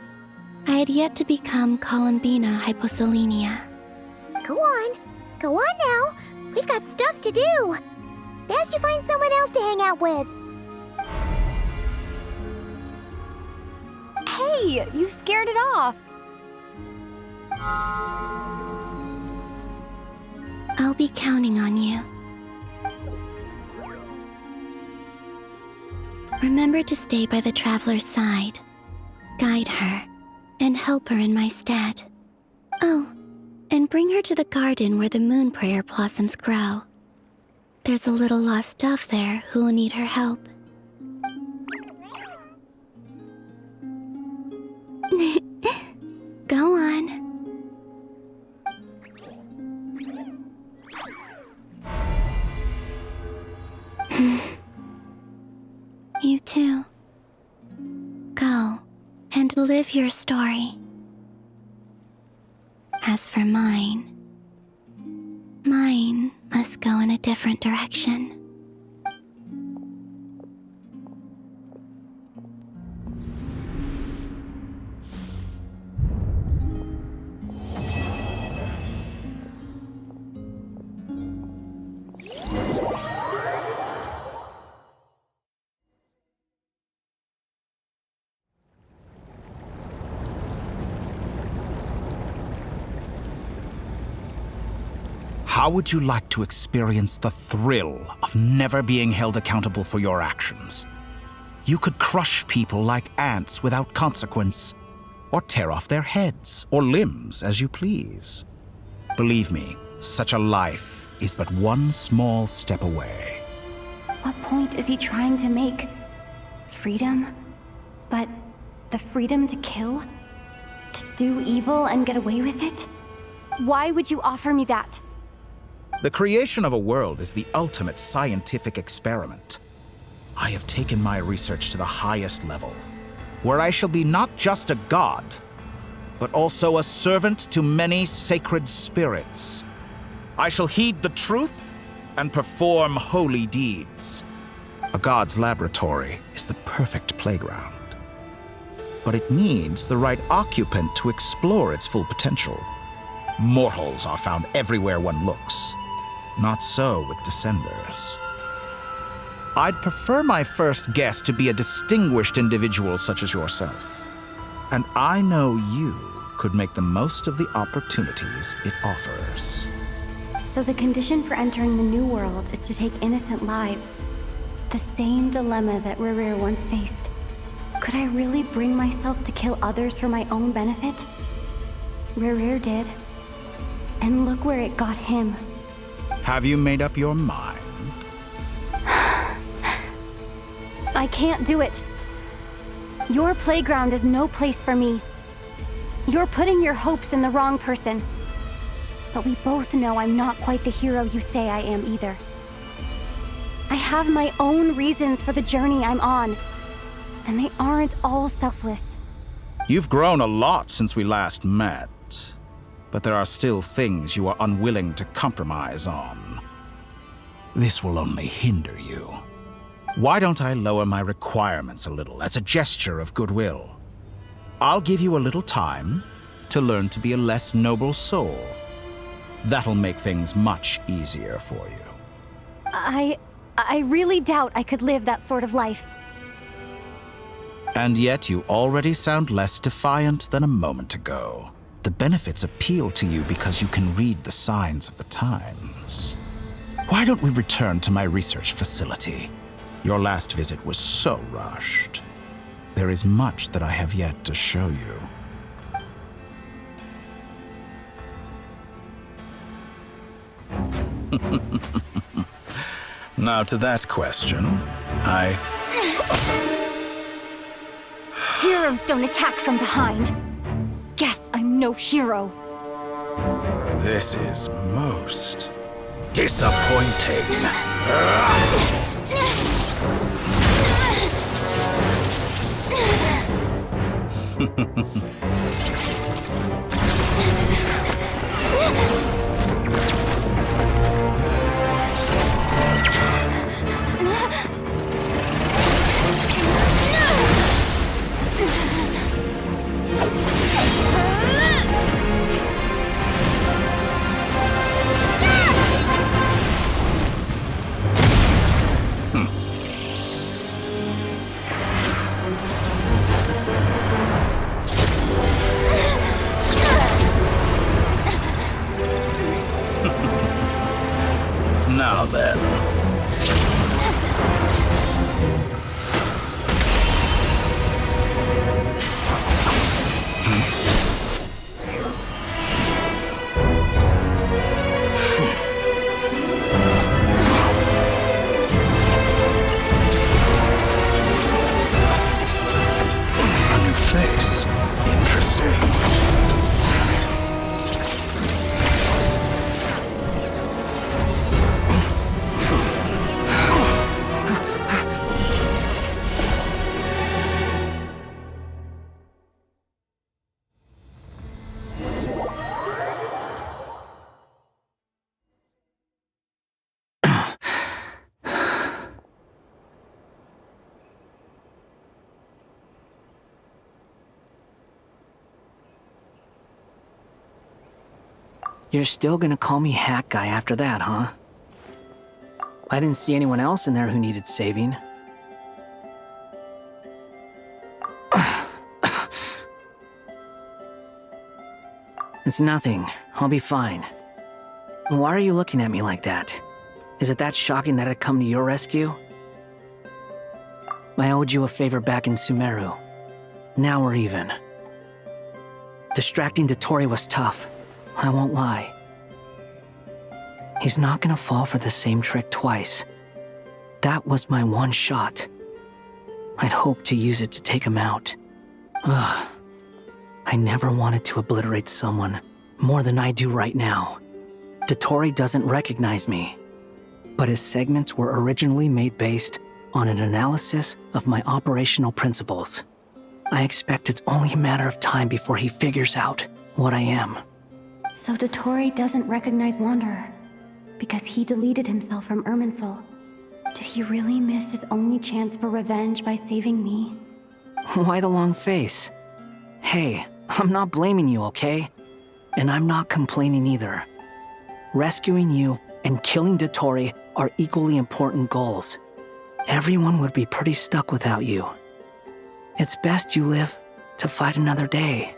S17: I had yet to become Columbina Hyposelenia.
S15: Go on now. We've got stuff to do. Best you find someone else to hang out with.
S11: Hey, you scared it off.
S17: I'll be counting on you. Remember to stay by the traveler's side, guide her, and help her in my stead. Oh, and bring her to the garden where the moon prayer blossoms grow. There's a little lost dove there who will need her help. Go on. You too. Go and live your story. As for mine must go in a different direction.
S12: How would you like to experience the thrill of never being held accountable for your actions? You could crush people like ants without consequence, or tear off their heads or limbs as you please. Believe me, such a life is but one small step away.
S11: What point is he trying to make? Freedom? But the freedom to kill? To do evil and get away with it? Why would you offer me that?
S12: The creation of a world is the ultimate scientific experiment. I have taken my research to the highest level, where I shall be not just a god, but also a servant to many sacred spirits. I shall heed the truth and perform holy deeds. A god's laboratory is the perfect playground, but it needs the right occupant to explore its full potential. Mortals are found everywhere one looks. Not so with Descenders. I'd prefer my first guest to be a distinguished individual such as yourself. And I know you could make the most of the opportunities it offers.
S11: So the condition for entering the new world is to take innocent lives. The same dilemma that Rerir once faced. Could I really bring myself to kill others for my own benefit? Rerir did. And look where it got him.
S12: Have you made up your mind?
S11: I can't do it. Your playground is no place for me. You're putting your hopes in the wrong person. But we both know I'm not quite the hero you say I am either. I have my own reasons for the journey I'm on, and they aren't all selfless.
S12: You've grown a lot since we last met. But there are still things you are unwilling to compromise on. This will only hinder you. Why don't I lower my requirements a little as a gesture of goodwill? I'll give you a little time to learn to be a less noble soul. That'll make things much easier for you.
S11: I really doubt I could live that sort of life.
S12: And yet you already sound less defiant than a moment ago. The benefits appeal to you because you can read the signs of the times. Why don't we return to my research facility? Your last visit was so rushed. There is much that I have yet to show you. Now to that question,
S11: Heroes don't attack from behind. Guess I'm no hero.
S12: This is most disappointing. Now then. A new face. Interesting.
S5: You're still gonna call me Hack Guy after that, huh? I didn't see anyone else in there who needed saving. It's nothing. I'll be fine. Why are you looking at me like that? Is it that shocking that I'd come to your rescue? I owed you a favor back in Sumeru. Now we're even. Distracting Dotori was tough. I won't lie. He's not gonna fall for the same trick twice. That was my one shot. I'd hoped to use it to take him out. Ugh. I never wanted to obliterate someone more than I do right now. Dotori doesn't recognize me, but his segments were originally made based on an analysis of my operational principles. I expect it's only a matter of time before he figures out what I am.
S11: So Dotori doesn't recognize Wanderer because he deleted himself from Irminsul. Did he really miss his only chance for revenge by saving me?
S5: Why the long face? Hey, I'm not blaming you, okay? And I'm not complaining either. Rescuing you and killing Dotori are equally important goals. Everyone would be pretty stuck without you. It's best you live to fight another day.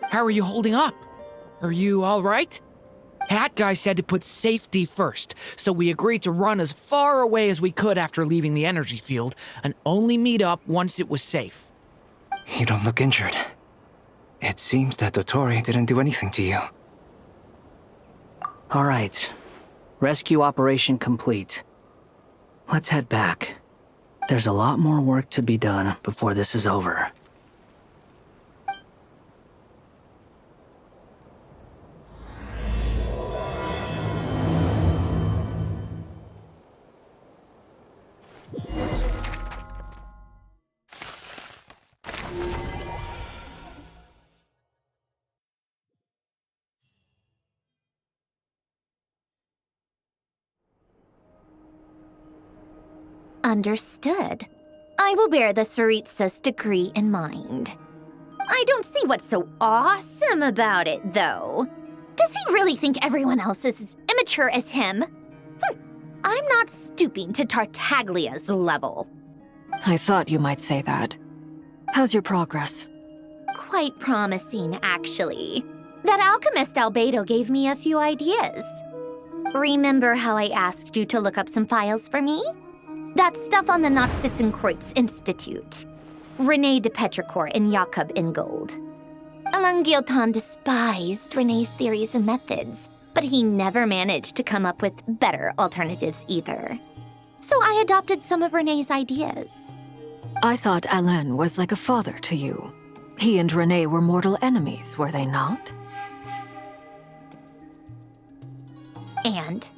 S18: How are you holding up? Are you all right? Hat Guy said to put safety first, so we agreed to run as far away as we could after leaving the energy field and only meet up once it was safe.
S20: You don't look injured. It seems that Dotori didn't do anything to you.
S5: All right. Rescue operation complete. Let's head back. There's a lot more work to be done before this is over.
S1: Understood. I will bear the Tsaritsa's decree in mind. I don't see what's so awesome about it, though. Does he really think everyone else is as immature as him? I'm not stooping to Tartaglia's level.
S6: I thought you might say that. How's your progress?
S1: Quite promising, actually. That alchemist Albedo gave me a few ideas. Remember how I asked you to look up some files for me? That stuff on the Nazi-Kreuz Institute. René de Petrichor and Jakob Ingold. Alain Guillotin despised René's theories and methods, but he never managed to come up with better alternatives either. so I adopted some of Renee's ideas.
S6: I thought Alain was like a father to you. He and Renee were mortal enemies, were they not?
S1: And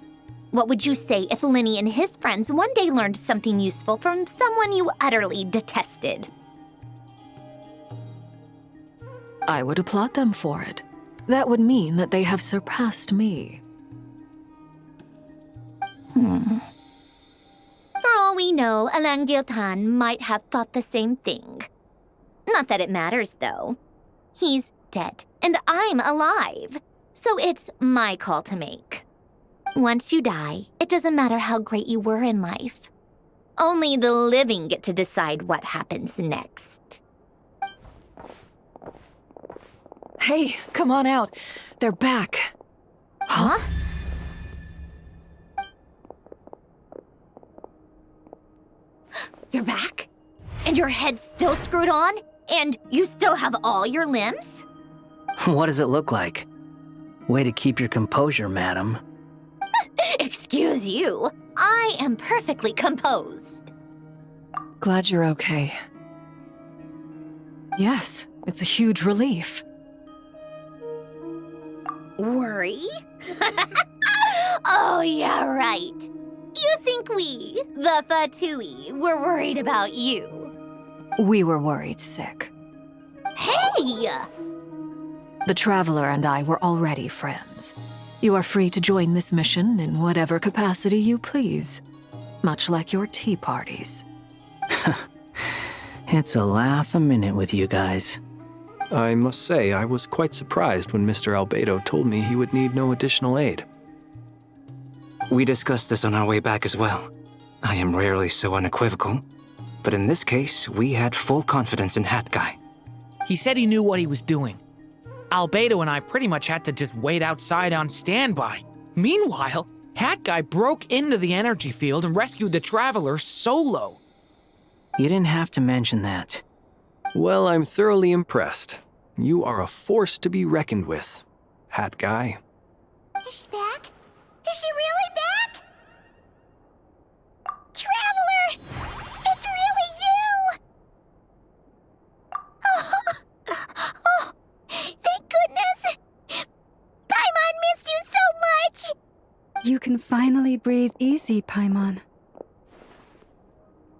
S1: what would you say if Lenny and his friends one day learned something useful from someone you utterly detested?
S6: I would applaud them for it. That would mean that they have surpassed me.
S1: For all we know, Alain Giltan might have thought the same thing. Not that it matters, though. He's dead, and I'm alive. So it's my call to make. Once you die, it doesn't matter how great you were in life. Only the living get to decide what happens next.
S3: Hey, come on out. They're back.
S1: Huh? You're back? And your head's still screwed on? And you still have all your limbs?
S5: What does it look like? Way to keep your composure, madam.
S1: Excuse you. I am perfectly composed.
S3: Glad you're okay.
S6: Yes, it's a huge relief.
S1: Worry? Oh, yeah, right. You think we, the VIII, were worried about you?
S6: We were worried sick.
S1: Hey!
S6: The Traveler and I were already friends. You are free to join this mission in whatever capacity you please. Much like your tea parties.
S5: It's a laugh a minute with you guys.
S4: I must say, I was quite surprised when Mr. Albedo told me he would need no additional aid.
S20: We discussed this on our way back as well. I am rarely so unequivocal, but in this case, we had full confidence in Hat Guy.
S18: He said he knew what he was doing. Albedo and I pretty much had to just wait outside on standby. Meanwhile, Hat Guy broke into the energy field and rescued the Traveler solo.
S5: You didn't have to mention that.
S4: Well, I'm thoroughly impressed. You are a force to be reckoned with, Hat Guy.
S15: Is she back? Is she really back? Traveler! It's really you! Oh, thank goodness! Paimon missed you so much!
S7: You can finally breathe easy, Paimon.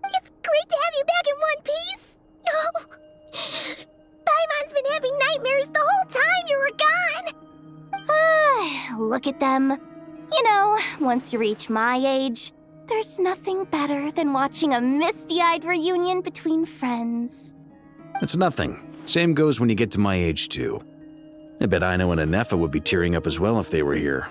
S15: It's great to have you back in one piece! Oh, Paimon's been having nightmares the whole time you were gone!
S11: Look at them. You know, once you reach my age, there's nothing better than watching a misty-eyed reunion between friends.
S2: It's nothing. Same goes when you get to my age, too. I bet Ino and Anefa would be tearing up as well if they were here.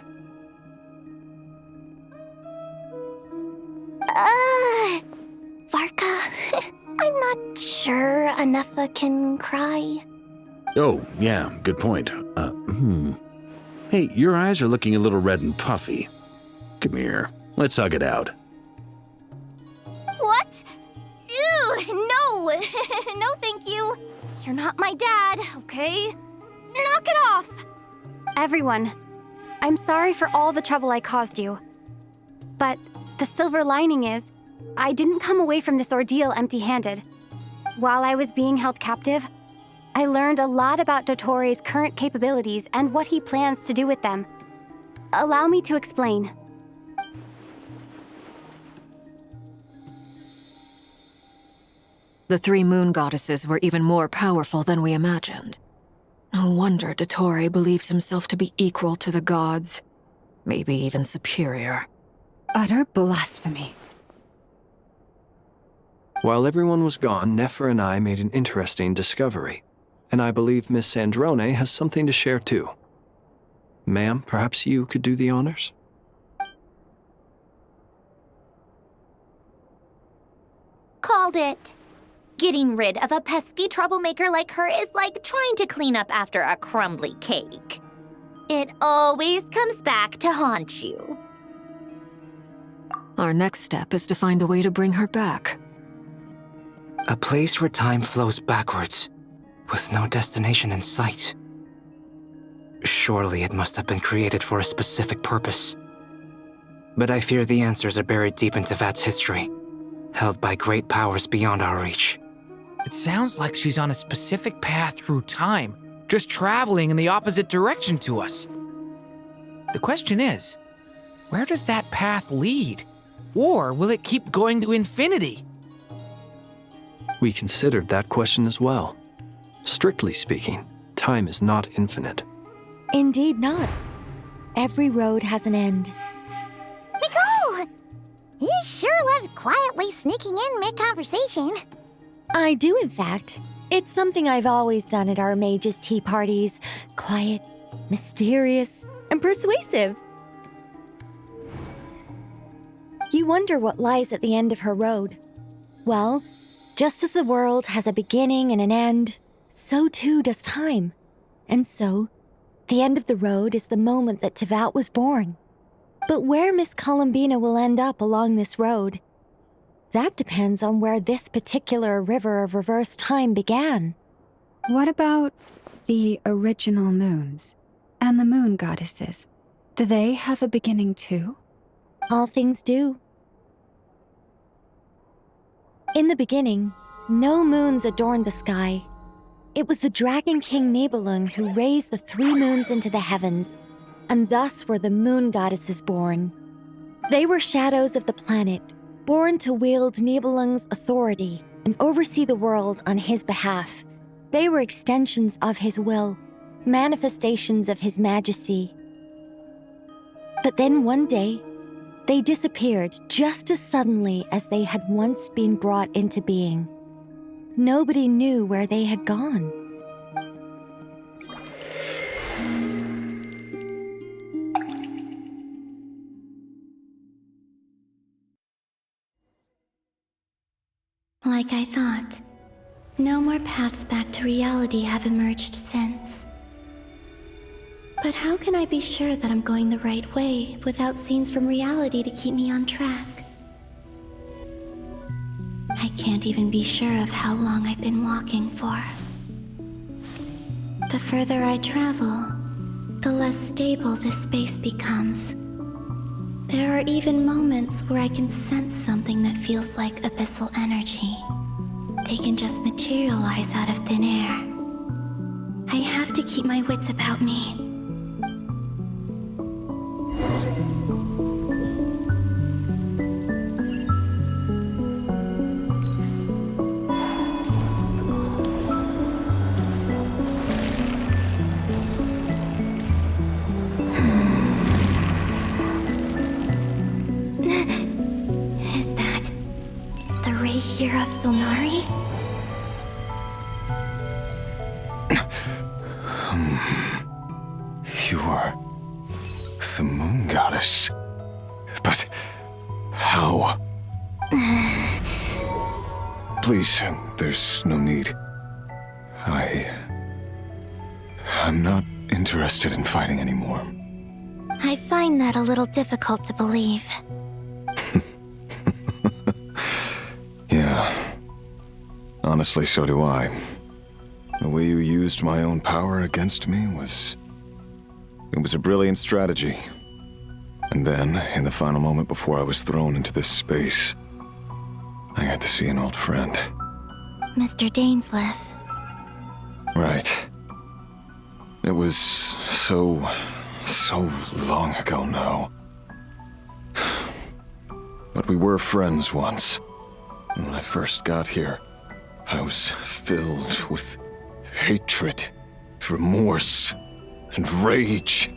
S11: Varka, I'm not sure Anefa can cry.
S2: Oh, yeah, good point. Hey, your eyes are looking a little red and puffy. Come here, let's hug it out.
S11: What? Ew, no! No, thank you. You're not my dad, okay? Knock it off! Everyone, I'm sorry for all the trouble I caused you. But the silver lining is, I didn't come away from this ordeal empty-handed. While I was being held captive, I learned a lot about Dottoro's current capabilities and what he plans to do with them. Allow me to explain.
S6: The three moon goddesses were even more powerful than we imagined. No wonder Dottore believes himself to be equal to the gods, maybe even superior.
S7: Utter blasphemy.
S4: While everyone was gone, Nefer and I made an interesting discovery, and I believe Miss Sandrone has something to share too. Ma'am, perhaps you could do the honors?
S1: Called it. Getting rid of a pesky troublemaker like her is like trying to clean up after a crumbly cake. It always comes back to haunt you.
S6: Our next step is to find a way to bring her back.
S20: A place where time flows backwards, with no destination in sight. Surely it must have been created for a specific purpose. but I fear the answers are buried deep into Vat's history, held by great powers beyond our reach.
S18: It sounds like she's on a specific path through time, just traveling in the opposite direction to us. The question is, where does that path lead? Or will it keep going to infinity?
S4: We considered that question as well. Strictly speaking, time is not infinite.
S21: Indeed not. Every road has an end.
S15: Nicole! You sure love quietly sneaking in mid-conversation.
S21: I do, in fact. It's something I've always done at our mages' tea parties. Quiet, mysterious, and persuasive. You wonder what lies at the end of her road. Well, just as the world has a beginning and an end, so too does time. And so, the end of the road is the moment that Teyvat was born. But where Miss Columbina will end up along this road, that depends on where this particular river of reverse time began.
S7: What about the original moons and the moon goddesses? Do they have a beginning too?
S21: All things do. In the beginning, no moons adorned the sky. It was the Dragon King Nibelung who raised the 3 moons into the heavens, and thus were the moon goddesses born. They were shadows of the planet, born to wield Nibelung's authority and oversee the world on his behalf. They were extensions of his will, manifestations of his majesty. But then one day, they disappeared just as suddenly as they had once been brought into being. Nobody knew where they had gone.
S17: Like I thought, no more paths back to reality have emerged since. But how can I be sure that I'm going the right way without scenes from reality to keep me on track? I can't even be sure of how long I've been walking for. The further I travel, the less stable this space becomes. There are even moments where I can sense something that feels like abyssal energy. They can just materialize out of thin air. I have to keep my wits about me. Here of Solnari?
S14: You are the moon goddess. But how? Please, there's no need. I'm not interested in fighting anymore.
S17: I find that a little difficult to believe.
S14: Yeah. Honestly, so do I. The way you used my own power against me was a brilliant strategy. And then, in the final moment before I was thrown into this space, I got to see an old friend.
S17: Mr. Dainsleif.
S14: Right. It was so long ago now. But we were friends once. When I first got here, I was filled with hatred, remorse, and rage.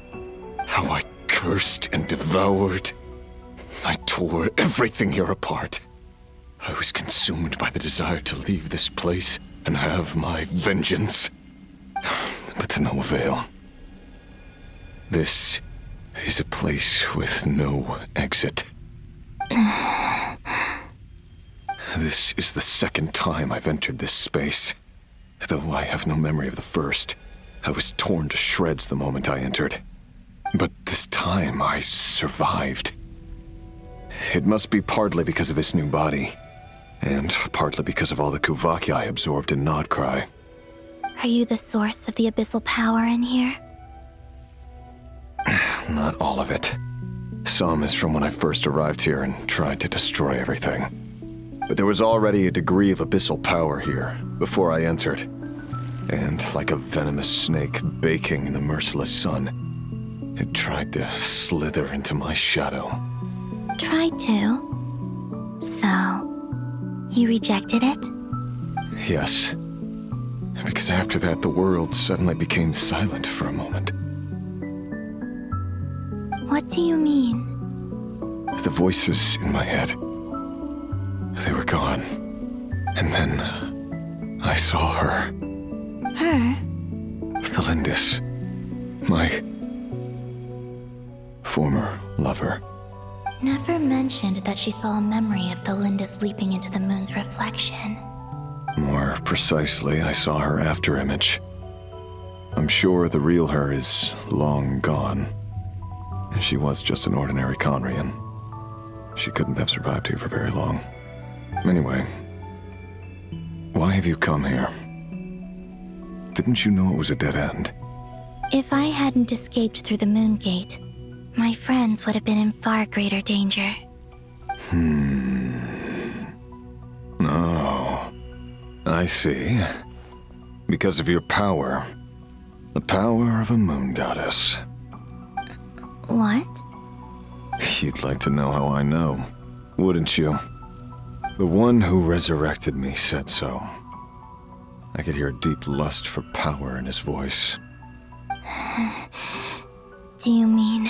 S14: How I cursed and devoured. I tore everything here apart. I was consumed by the desire to leave this place and have my vengeance. But to no avail. This is a place with no exit. This is the second time I've entered this space. Though I have no memory of the first. I was torn to shreds the moment I entered. But this time I survived. It must be partly because of this new body, and partly because of all the Kuvaki I absorbed in Nodcry.
S17: Are you the source of the abyssal power in here?
S14: Not all of it. Some is from when I first arrived here and tried to destroy everything. But there was already a degree of abyssal power here before I entered. And like a venomous snake baking in the merciless sun, it tried to slither into my shadow.
S17: Tried to? So, you rejected it?
S14: Yes. Because after that, the world suddenly became silent for a moment.
S17: What do you mean?
S14: The voices in my head, they were gone. And then I saw her.
S17: Her?
S14: Thalindis. My former lover.
S17: Never mentioned that she saw a memory of Thalindis leaping into the moon's reflection.
S14: More precisely, I saw her afterimage. I'm sure the real her is long gone. She was just an ordinary Conrian. She couldn't have survived here for very long. Anyway, why have you come here? Didn't you know it was a dead end?
S17: If I hadn't escaped through the moon gate, my friends would have been in far greater danger.
S14: Oh, I see. Because of your power. The power of a moon goddess.
S17: What?
S14: You'd like to know how I know, wouldn't you? The one who resurrected me said so. I could hear a deep lust for power in his voice.
S17: Do you mean...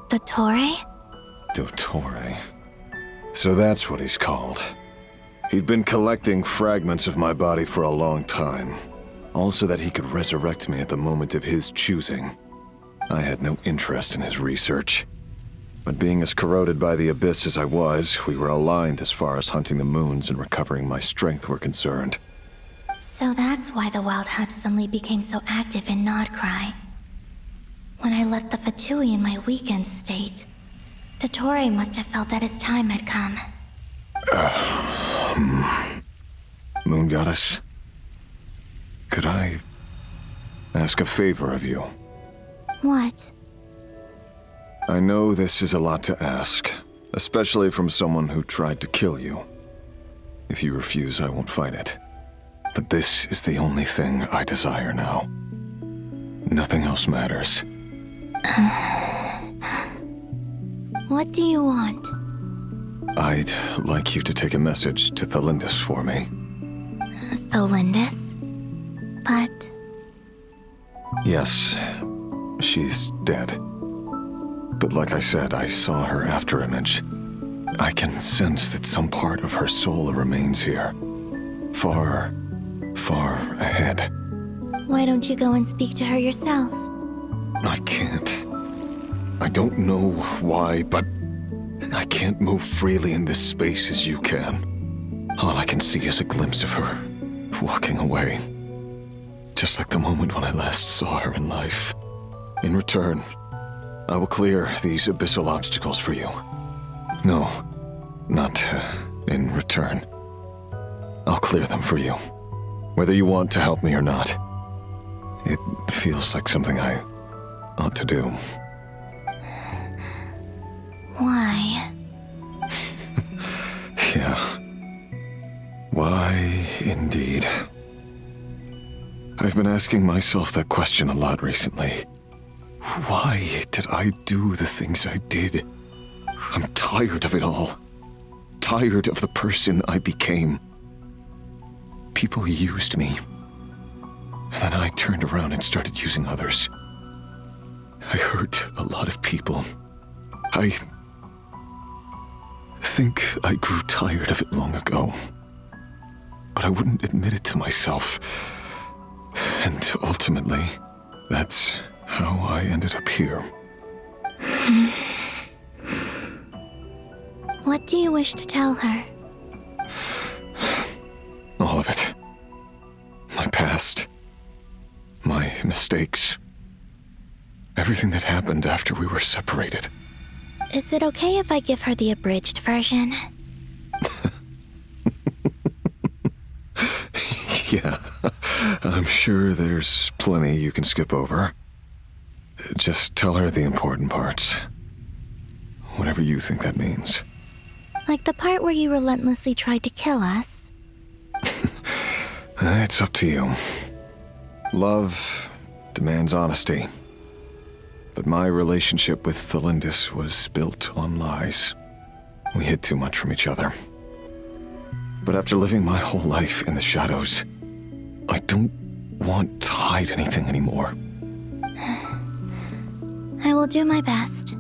S17: Dottore?
S14: Dottore. So that's what he's called. He'd been collecting fragments of my body for a long time. All so that he could resurrect me at the moment of his choosing. I had no interest in his research. But being as corroded by the abyss as I was, we were aligned as far as hunting the moons and recovering my strength were concerned.
S17: So that's why the Wild Hunt suddenly became so active in Nodcry. When I left the Fatui in my weakened state, Dottore must have felt that his time had come.
S14: Moon Goddess, could I ask a favor of you?
S17: What?
S14: I know this is a lot to ask, especially from someone who tried to kill you. If you refuse, I won't fight it. But this is the only thing I desire now. Nothing else matters.
S17: What do you want?
S14: I'd like you to take a message to Thalindis for me.
S17: Thalindis? But...
S14: Yes, she's dead. But like I said, I saw her afterimage. I can sense that some part of her soul remains here. Far, far ahead.
S17: Why don't you go and speak to her yourself?
S14: I can't. I don't know why, but I can't move freely in this space as you can. All I can see is a glimpse of her, walking away. Just like the moment when I last saw her in life. In return, I will clear these abyssal obstacles for you. No, not in return. I'll clear them for you, whether you want to help me or not. It feels like something I ought to do.
S17: Why?
S14: Yeah. Why, indeed. I've been asking myself that question a lot recently. Why did I do the things I did? I'm tired of it all. Tired of the person I became. People used me. And then I turned around and started using others. I hurt a lot of people. I think I grew tired of it long ago. But I wouldn't admit it to myself. And ultimately, that's how I ended up here.
S17: What do you wish to tell her?
S14: All of it. My past. My mistakes. Everything that happened after we were separated.
S17: Is it okay if I give her the abridged version?
S14: Yeah, I'm sure there's plenty you can skip over. Just tell her the important parts. Whatever you think that means.
S15: Like the part where you relentlessly tried to kill us?
S14: It's up to you. Love demands honesty. But my relationship with Thelindis was built on lies. We hid too much from each other. But after living my whole life in the shadows, I don't want to hide anything anymore.
S15: I will do my best.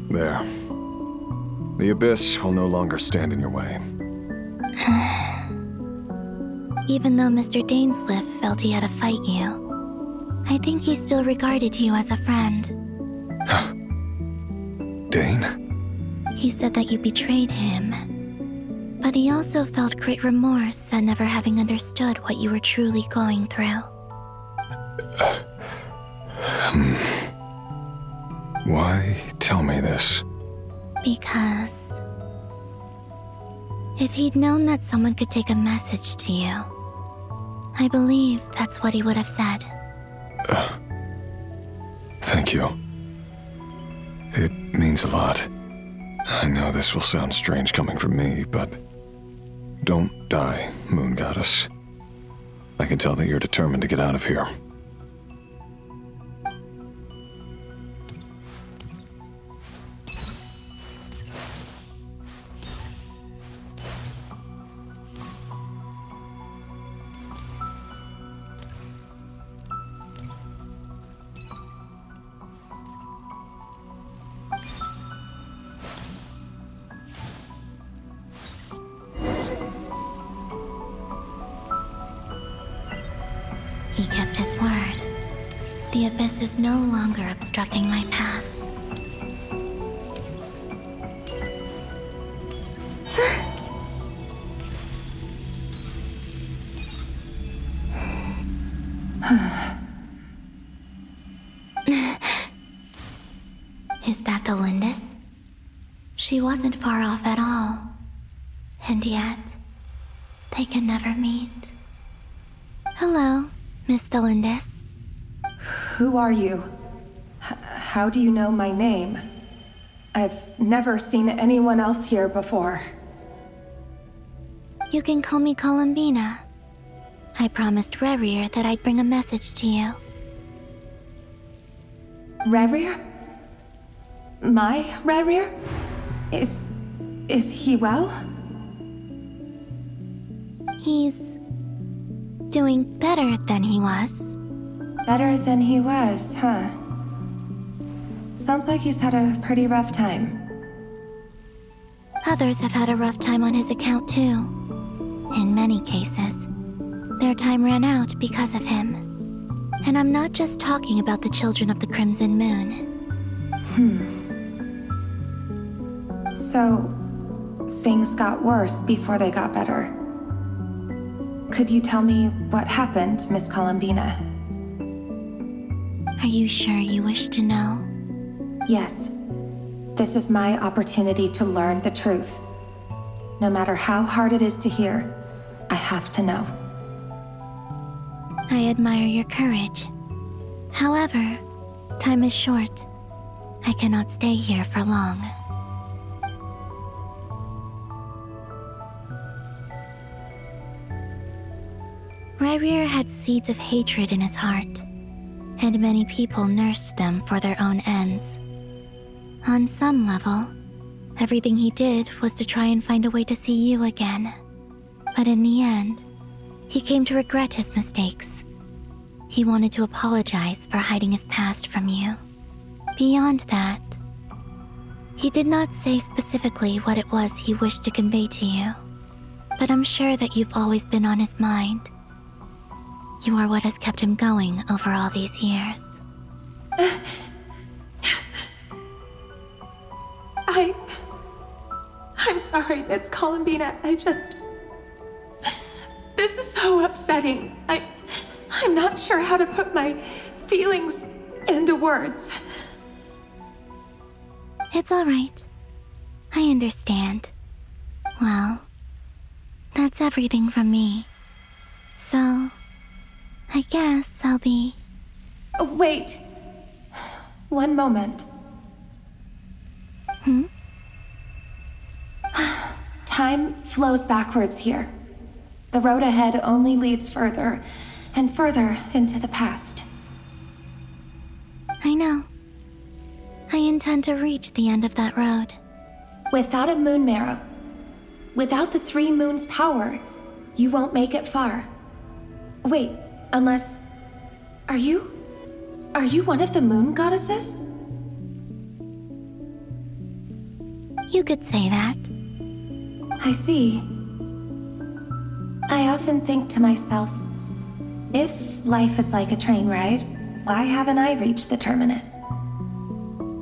S14: There. The Abyss will no longer stand in your way.
S15: Even though Mr. Dainsliff felt he had to fight you, I think he still regarded you as a friend.
S14: Dane?
S15: He said that you betrayed him, but he also felt great remorse at never having understood what you were truly going through.
S14: Why tell me this?
S15: Because if he'd known that someone could take a message to you, I believe that's what he would have said.
S14: Thank you. It means a lot. I know this will sound strange coming from me, but don't die, Moon Goddess. I can tell that you're determined to get out of here.
S15: He kept his word. The Abyss is no longer obstructing my path. Is that the Lindis? She wasn't far off at all. And yet, they can never meet. Hello, Miss Thelindis.
S19: Who are you? How do you know my name? I've never seen anyone else here before.
S15: You can call me Columbina. I promised Rerir that I'd bring a message to you.
S19: Rerir? My Rerir? Is he well?
S15: He's doing better than he was.
S19: Better than he was, huh? Sounds like he's had a pretty rough time.
S15: Others have had a rough time on his account too. In many cases, their time ran out because of him. And I'm not just talking about the children of the Crimson Moon.
S19: So, things got worse before they got better. Could you tell me what happened, Miss Columbina?
S15: Are you sure you wish to know?
S19: Yes. This is my opportunity to learn the truth. No matter how hard it is to hear, I have to know.
S15: I admire your courage. However, time is short. I cannot stay here for long. Rerir had seeds of hatred in his heart, and many people nursed them for their own ends. On some level, everything he did was to try and find a way to see you again. But in the end, he came to regret his mistakes. He wanted to apologize for hiding his past from you. Beyond that, he did not say specifically what it was he wished to convey to you, but I'm sure that you've always been on his mind. You are what has kept him going over all these years.
S19: I'm sorry, Miss Columbina. This is so upsetting. I'm not sure how to put my feelings into words.
S15: It's all right. I
S17: understand. Well, that's everything from me. So, I guess I'll be...
S19: Oh, wait! One moment. Time flows backwards here. The road ahead only leads further and further into the past.
S17: I know. I intend to reach the end of that road.
S19: Without a moon marrow, without the 3 moons' power, you won't make it far. Wait, unless... Are you one of the moon goddesses?
S17: You could say that.
S19: I see. I often think to myself, if life is like a train ride, why haven't I reached the terminus?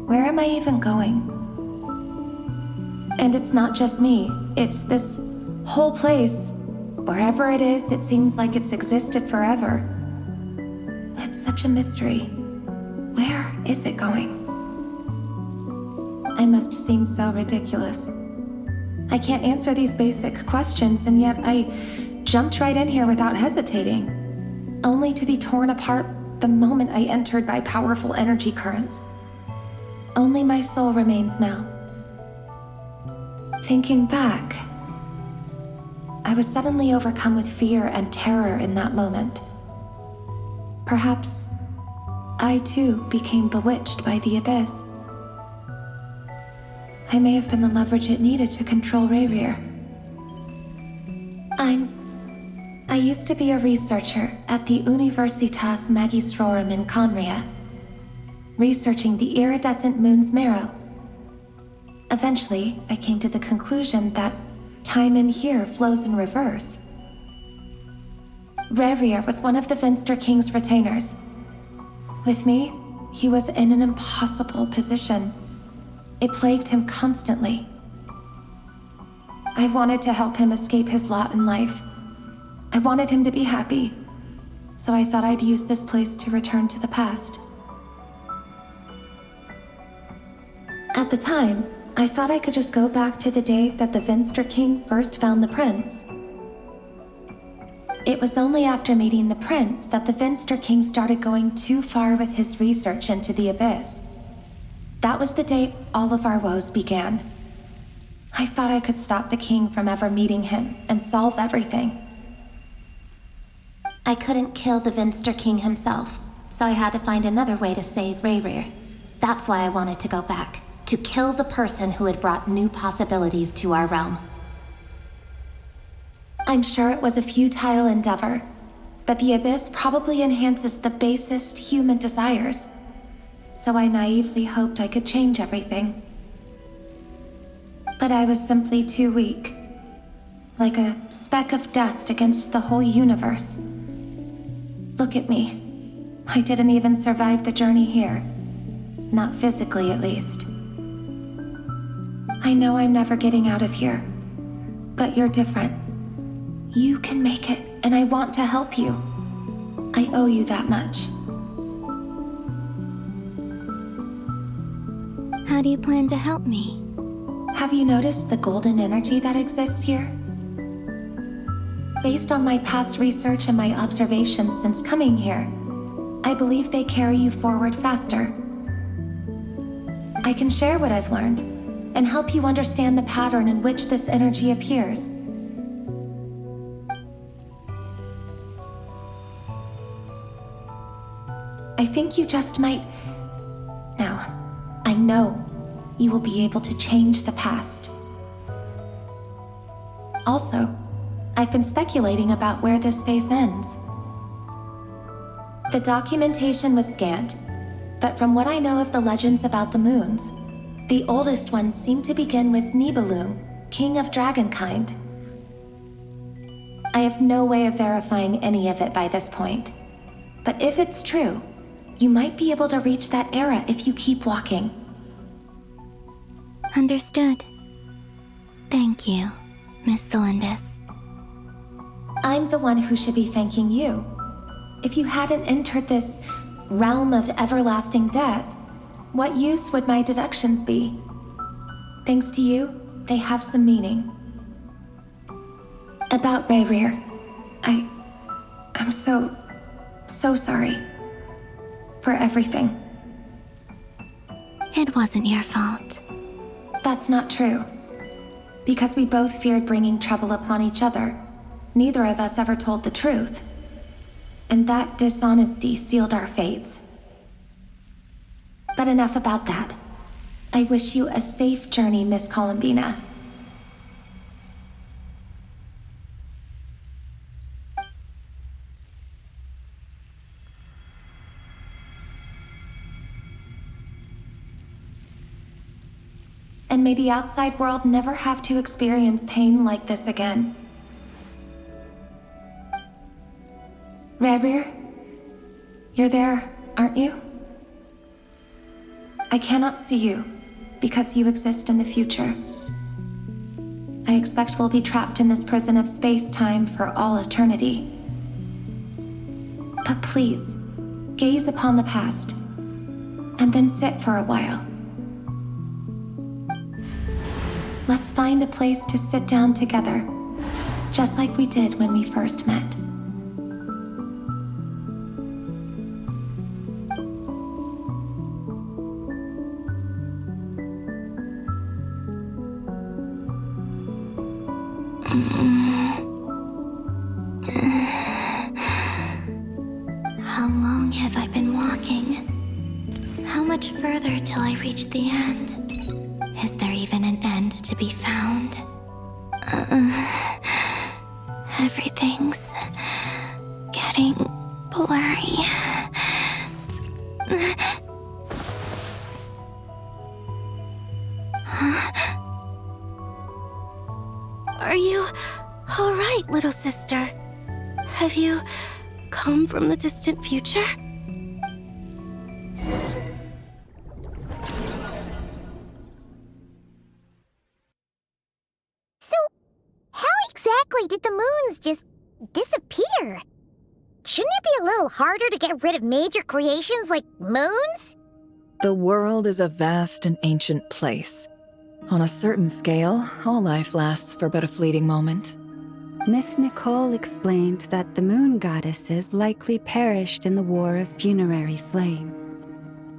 S19: Where am I even going? And it's not just me, it's this whole place. Wherever it is, it seems like it's existed forever. It's such a mystery. Where is it going? I must seem so ridiculous. I can't answer these basic questions, and yet I jumped right in here without hesitating, only to be torn apart the moment I entered by powerful energy currents. Only my soul remains now. Thinking back, I was suddenly overcome with fear and terror in that moment. Perhaps I too became bewitched by the abyss. I may have been the leverage it needed to control Rayrir. I used to be a researcher at the Universitas Magistrorum in Conria, researching the iridescent moon's marrow. Eventually, I came to the conclusion that time in here flows in reverse. Rayrir was one of the Vinster King's retainers. With me, he was in an impossible position. It plagued him constantly. I wanted to help him escape his lot in life. I wanted him to be happy, so I thought I'd use this place to return to the past. At the time, I thought I could just go back to the day that the Vinster King first found the prince. It was only after meeting the prince that the Vinster King started going too far with his research into the abyss. That was the day all of our woes began. I thought I could stop the king from ever meeting him and solve everything.
S15: I couldn't kill the Vinster King himself, so I had to find another way to save Rayrir. That's why I wanted to go back, to kill the person who had brought new possibilities to our realm.
S19: I'm sure it was a futile endeavor, but the abyss probably enhances the basest human desires. So I naively hoped I could change everything. But I was simply too weak. Like a speck of dust against the whole universe. Look at me. I didn't even survive the journey here. Not physically, at least. I know I'm never getting out of here. But you're different. You can make it, and I want to help you. I owe you that much.
S17: How do you plan to help me?
S19: Have you noticed the golden energy that exists here? Based on my past research and my observations since coming here, I believe they carry you forward faster. I can share what I've learned and help you understand the pattern in which this energy appears. I think you just might... Now, I know you will be able to change the past. Also, I've been speculating about where this space ends. The documentation was scanned, but from what I know of the legends about the moons, the oldest ones seem to begin with Nibelung, king of dragonkind. I have no way of verifying any of it by this point, but if it's true, you might be able to reach that era if you keep walking.
S17: Understood. Thank you, Miss Thelindis.
S19: I'm the one who should be thanking you. If you hadn't entered this realm of everlasting death, what use would my deductions be? Thanks to you, they have some meaning. About Rayrir, I'm so sorry. For everything.
S17: It wasn't your fault.
S19: That's not true. Because we both feared bringing trouble upon each other, neither of us ever told the truth. And that dishonesty sealed our fates. But enough about that. I wish you a safe journey, Miss Columbina. And may the outside world never have to experience pain like this again. Rayrir, you're there, aren't you? I cannot see you, because you exist in the future. I expect we'll be trapped in this prison of space-time for all eternity. But please, gaze upon the past, and then sit for a while. Let's find a place to sit down together, just like we did when we first met.
S17: How long have I been walking? How much further till I reach the end? Is there even an end to be found? Everything's getting blurry. Huh? Are you all right, little sister? Have you come from the distant future?
S15: Did the moons just disappear? Shouldn't it be a little harder to get rid of major creations like moons?
S3: The world is a vast and ancient place. On a certain scale, all life lasts for but a fleeting moment.
S8: Miss Nicole explained that the moon goddesses likely perished in the War of Funerary Flame.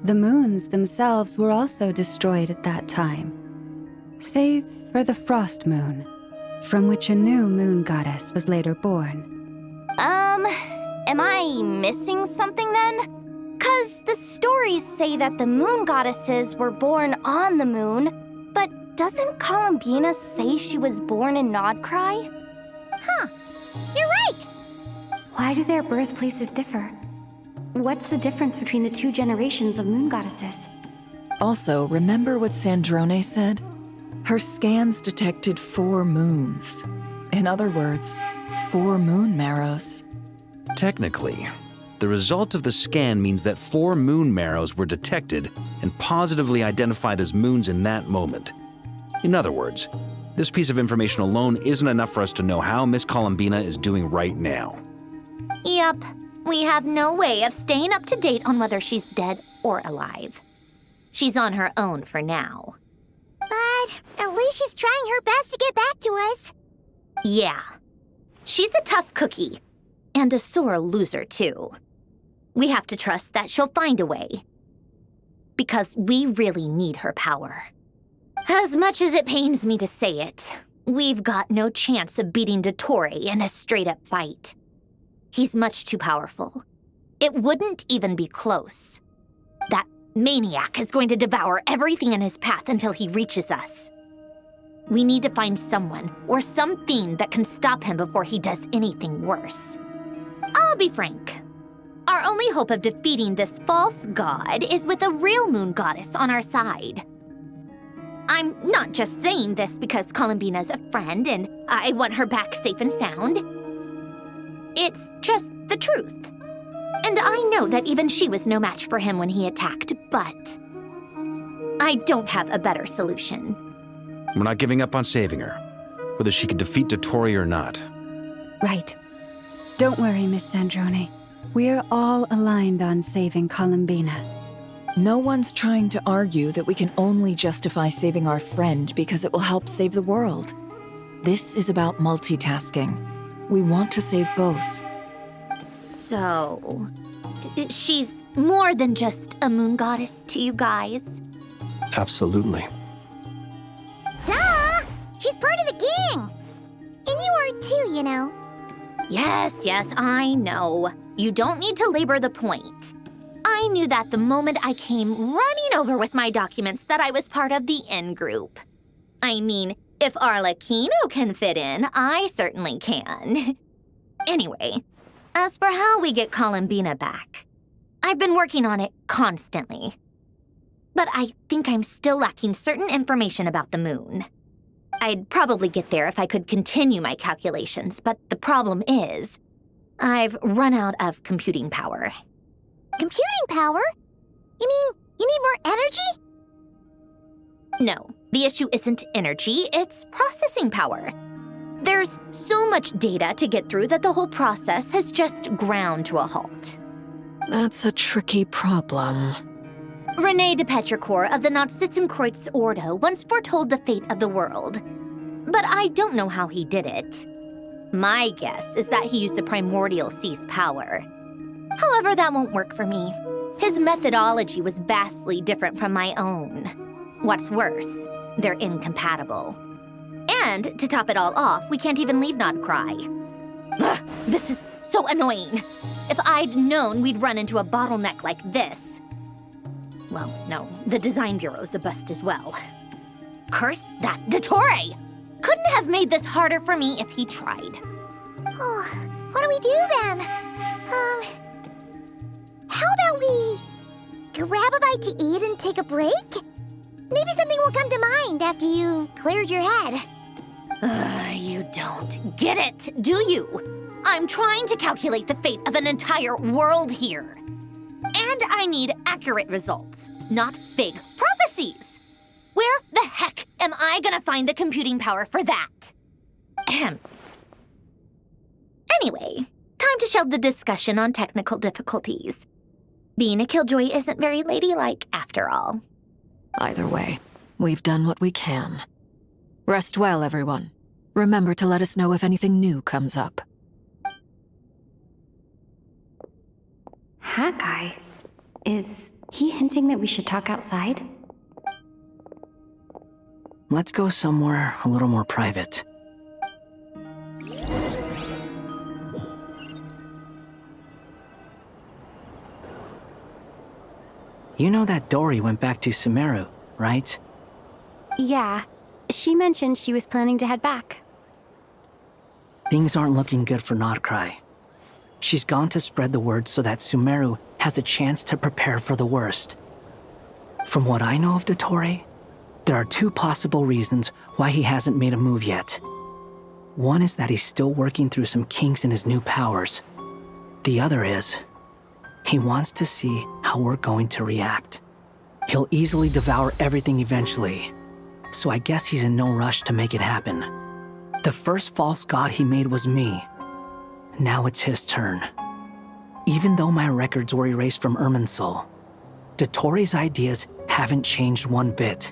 S8: The moons themselves were also destroyed at that time, save for the Frost Moon, from which a new moon goddess was later born.
S1: Am I missing something then? 'Cause the stories say that the moon goddesses were born on the moon, but doesn't Columbina say she was born in Nodcry?
S15: Huh, you're right!
S11: Why do their birthplaces differ? What's the difference between the two generations of moon goddesses?
S3: Also, remember what Sandrone said? Her scans detected 4 moons. In other words, 4 moon marrows.
S2: Technically, the result of the scan means that 4 moon marrows were detected and positively identified as moons in that moment. In other words, this piece of information alone isn't enough for us to know how Miss Columbina is doing right now.
S1: Yep, we have no way of staying up to date on whether she's dead or alive. She's on her own for now.
S15: But at least she's trying her best to get back to us.
S1: Yeah. She's a tough cookie. And a sore loser, too. We have to trust that she'll find a way. Because we really need her power. As much as it pains me to say it, we've got no chance of beating Dottore in a straight-up fight. He's much too powerful. It wouldn't even be close. That maniac is going to devour everything in his path until he reaches us. We need to find someone or something that can stop him before he does anything worse. I'll be frank. Our only hope of defeating this false god is with a real moon goddess on our side. I'm not just saying this because Columbina's a friend and I want her back safe and sound. It's just the truth. And I know that even she was no match for him when he attacked, but I don't have a better solution.
S2: We're not giving up on saving her, whether she can defeat Dottore or not.
S8: Right. Don't worry, Miss Sandrone. We're all aligned on saving Columbina.
S3: No one's trying to argue that we can only justify saving our friend because it will help save the world. This is about multitasking. We want to save both.
S1: So, she's more than just a moon goddess to you guys?
S4: Absolutely.
S15: Duh! She's part of the gang! And you are too, you know.
S1: Yes, I know. You don't need to labor the point. I knew that the moment I came running over with my documents that I was part of the in-group. I mean, if Arlecchino can fit in, I certainly can. Anyway, as for how we get Columbina back, I've been working on it constantly. But I think I'm still lacking certain information about the moon. I'd probably get there if I could continue my calculations, but the problem is, I've run out of computing power.
S15: Computing power? You mean you need more energy?
S1: No, the issue isn't energy, it's processing power. There's so much data to get through that the whole process has just ground to a halt.
S6: That's a tricky problem.
S1: René de Petrichor of the Nazissenkreuz Ordo once foretold the fate of the world. But I don't know how he did it. My guess is that he used the primordial sea's power. However, that won't work for me. His methodology was vastly different from my own. What's worse, they're incompatible. And to top it all off, we can't even leave Nodcry. Ugh, this is so annoying. If I'd known we'd run into a bottleneck like this. Well, no, the design bureau's a bust as well. Curse that Dottore! Couldn't have made this harder for me if he tried.
S15: Oh, what do we do then? How about we grab a bite to eat and take a break? Maybe something will come to mind after you've cleared your head.
S1: You don't get it, do you? I'm trying to calculate the fate of an entire world here. And I need accurate results, not vague prophecies. Where the heck am I gonna find the computing power for that? Ahem. Anyway, time to shelve the discussion on technical difficulties. Being a killjoy isn't very ladylike, after all.
S6: Either way, we've done what we can. Rest well, everyone. Remember to let us know if anything new comes up.
S11: Hawkeye? Is he hinting that we should talk outside?
S5: Let's go somewhere a little more private. You know that Dory went back to Sumeru, right?
S11: Yeah. She mentioned she was planning to head back.
S5: Things aren't looking good for Nodcry. She's gone to spread the word so that Sumeru has a chance to prepare for the worst. From what I know of Dottore, there are two possible reasons why he hasn't made a move yet. One is that he's still working through some kinks in his new powers. The other is, he wants to see how we're going to react. He'll easily devour everything eventually, so I guess he's in no rush to make it happen. The first false god he made was me. Now it's his turn. Even though my records were erased from Irminsul, Dottore's ideas haven't changed one bit.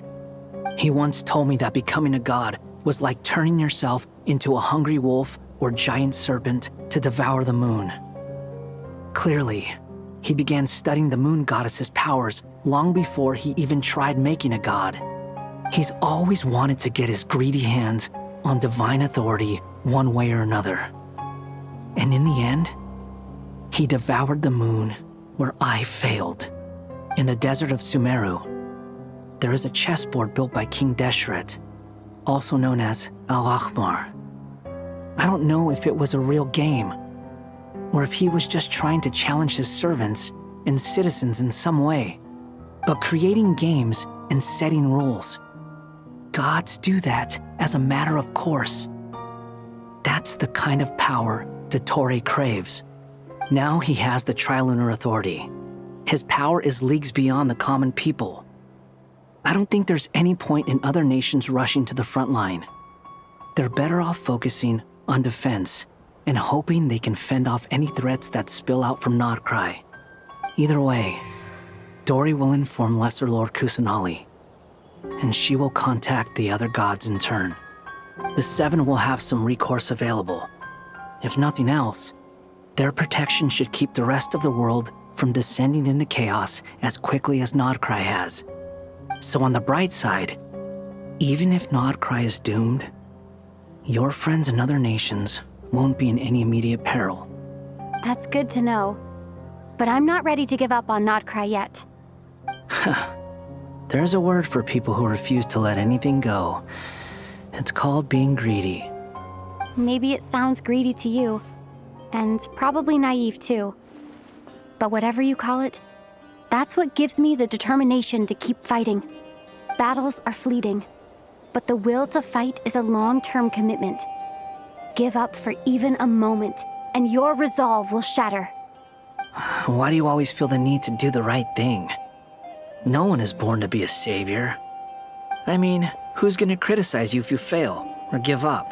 S5: He once told me that becoming a god was like turning yourself into a hungry wolf or giant serpent to devour the moon. Clearly, he began studying the moon goddess's powers long before he even tried making a god. He's always wanted to get his greedy hands on divine authority one way or another. And in the end, he devoured the moon where I failed. In the desert of Sumeru, there is a chessboard built by King Deshret, also known as Al-Ahmar. I don't know if it was a real game, or if he was just trying to challenge his servants and citizens in some way. But creating games and setting rules, gods do that as a matter of course. That's the kind of power Dottore craves. Now he has the Trilunar Authority. His power is leagues beyond the common people. I don't think there's any point in other nations rushing to the front line. They're better off focusing on defense and hoping they can fend off any threats that spill out from Nodcry. Either way, Dori will inform Lesser Lord Kusanali, and she will contact the other gods in turn. The Seven will have some recourse available. If nothing else, their protection should keep the rest of the world from descending into chaos as quickly as Nodcry has. So on the bright side, even if Nodcry is doomed, your friends in other nations won't be in any immediate peril.
S11: That's good to know. But I'm not ready to give up on Nodcry yet.
S5: There's a word for people who refuse to let anything go. It's called being greedy.
S11: Maybe it sounds greedy to you, and probably naive too. But whatever you call it, that's what gives me the determination to keep fighting. Battles are fleeting, but the will to fight is a long-term commitment. Give up for even a moment, and your resolve will shatter.
S5: Why do you always feel the need to do the right thing? No one is born to be a savior. I mean, who's gonna criticize you if you fail or give up?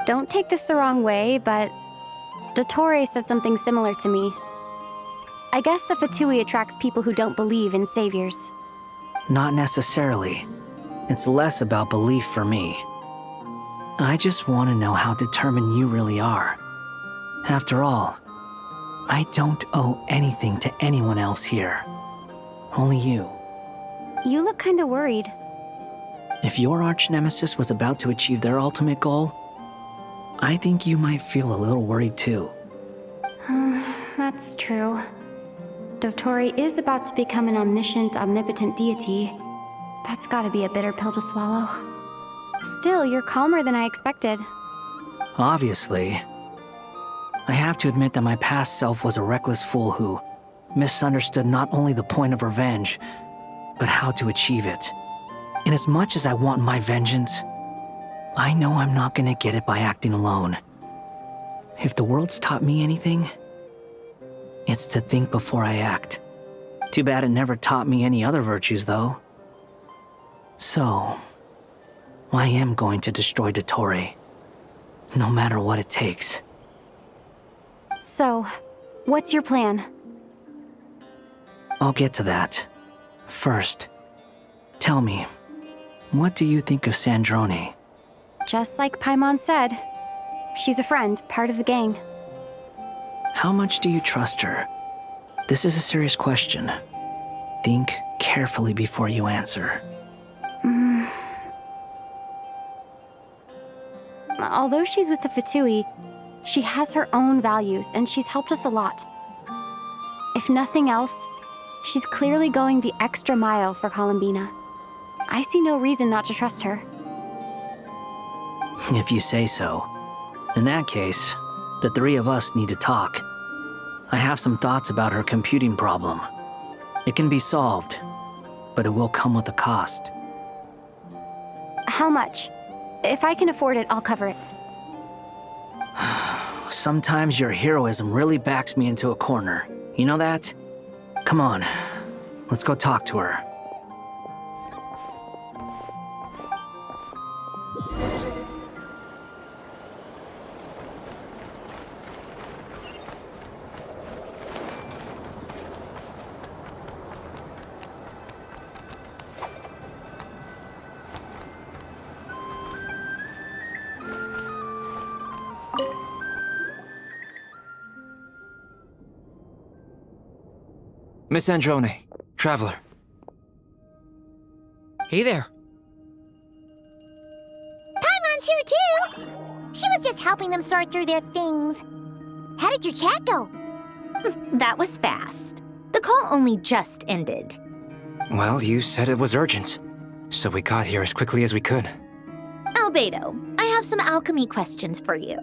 S11: Don't take this the wrong way, but Dottore said something similar to me. I guess the Fatui attracts people who don't believe in saviors.
S5: Not necessarily. It's less about belief for me. I just want to know how determined you really are. After all, I don't owe anything to anyone else here. Only you.
S11: You look kinda worried.
S5: If your arch-nemesis was about to achieve their ultimate goal, I think you might feel a little worried too.
S11: That's true. Dottore is about to become an omniscient, omnipotent deity. That's gotta be a bitter pill to swallow. Still, you're calmer than I expected.
S5: Obviously. I have to admit that my past self was a reckless fool who misunderstood not only the point of revenge, but how to achieve it. And as much as I want my vengeance, I know I'm not gonna get it by acting alone. If the world's taught me anything, it's to think before I act. Too bad it never taught me any other virtues, though. So, I am going to destroy Dottore, no matter what it takes.
S11: So, what's your plan?
S5: I'll get to that. First, tell me, what do you think of Sandrone?
S11: Just like Paimon said, she's a friend, part of the gang.
S5: How much do you trust her? This is a serious question. Think carefully before you answer.
S11: Although she's with the Fatui, she has her own values, and she's helped us a lot. If nothing else, she's clearly going the extra mile for Columbina. I see no reason not to trust her.
S5: If you say so. In that case, the three of us need to talk. I have some thoughts about her computing problem. It can be solved, but it will come with a cost.
S11: How much? If I can afford it, I'll cover it.
S5: Sometimes your heroism really backs me into a corner. You know that? Come on, let's go talk to her.
S20: Miss Androne, Traveler.
S18: Hey there.
S15: Paimon's here too! She was just helping them sort through their things. How did your chat go?
S1: That was fast. The call only just ended.
S20: Well, you said it was urgent, so we got here as quickly as we could.
S1: Albedo, I have some alchemy questions for you.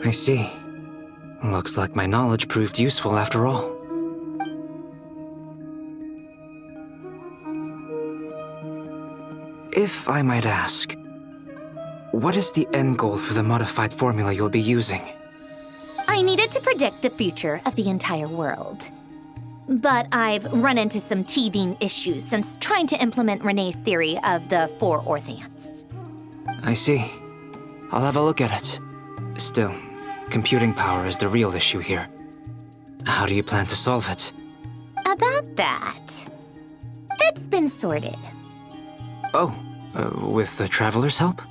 S20: I see. Looks like my knowledge proved useful after all. If I might ask, what is the end goal for the modified formula you'll be using?
S1: I needed to predict the future of the entire world. But I've run into some teething issues since trying to implement Renee's theory of the 4 Orthants.
S20: I see. I'll have a look at it. Still, computing power is the real issue here. How do you plan to solve it?
S1: About that, it's been sorted.
S20: Oh, with the Traveler's help?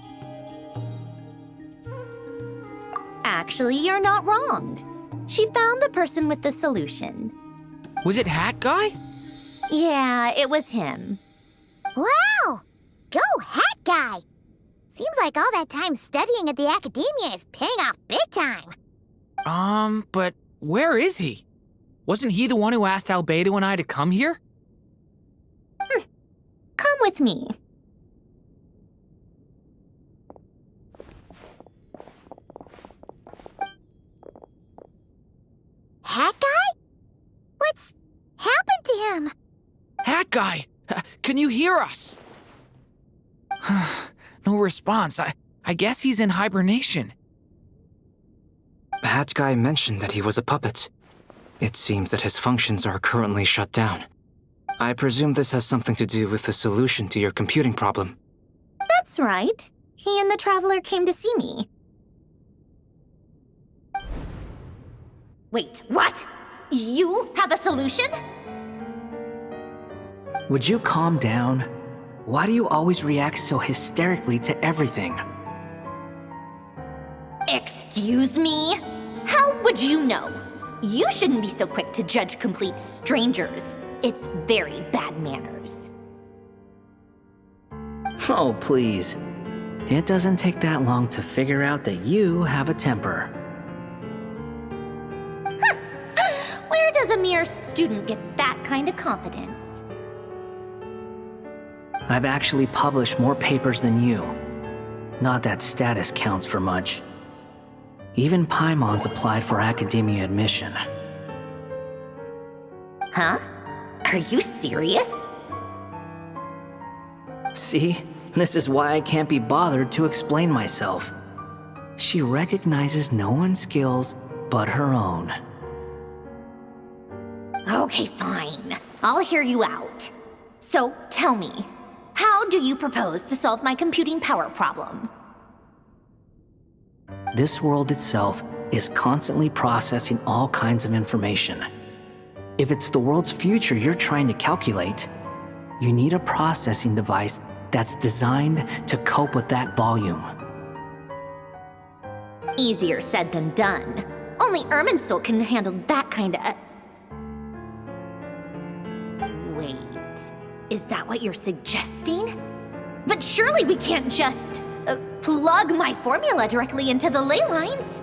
S1: Actually, you're not wrong. She found the person with the solution.
S18: Was it Hat Guy?
S1: Yeah, it was him.
S15: Wow! Go Hat Guy! Seems like all that time studying at the academia is paying off big time.
S18: But where is he? Wasn't he the one who asked Albedo and I to come here?
S1: Come with me.
S15: Hat Guy? What's happened to him?
S18: Hat Guy! Can you hear us? No response. I guess he's in hibernation.
S20: Hat Guy mentioned that he was a puppet. It seems that his functions are currently shut down. I presume this has something to do with the solution to your computing problem.
S1: That's right. He and the Traveler came to see me. Wait, what? You have a solution?
S5: Would you calm down? Why do you always react so hysterically to everything?
S1: Excuse me? How would you know? You shouldn't be so quick to judge complete strangers. It's very bad manners.
S5: Oh, please. It doesn't take that long to figure out that you have a temper.
S1: Where does a mere student get that kind of confidence?
S5: I've actually published more papers than you. Not that status counts for much. Even Paimon's applied for academia admission.
S1: Huh? Are you serious?
S5: See? This is why I can't be bothered to explain myself. She recognizes no one's skills but her own.
S1: Okay, fine. I'll hear you out. So, tell me, how do you propose to solve my computing power problem?
S5: This world itself is constantly processing all kinds of information. If it's the world's future you're trying to calculate, you need a processing device that's designed to cope with that volume.
S1: Easier said than done. Only Irminsul can handle that kind of... Wait, is that what you're suggesting? But surely we can't just plug my formula directly into the ley lines.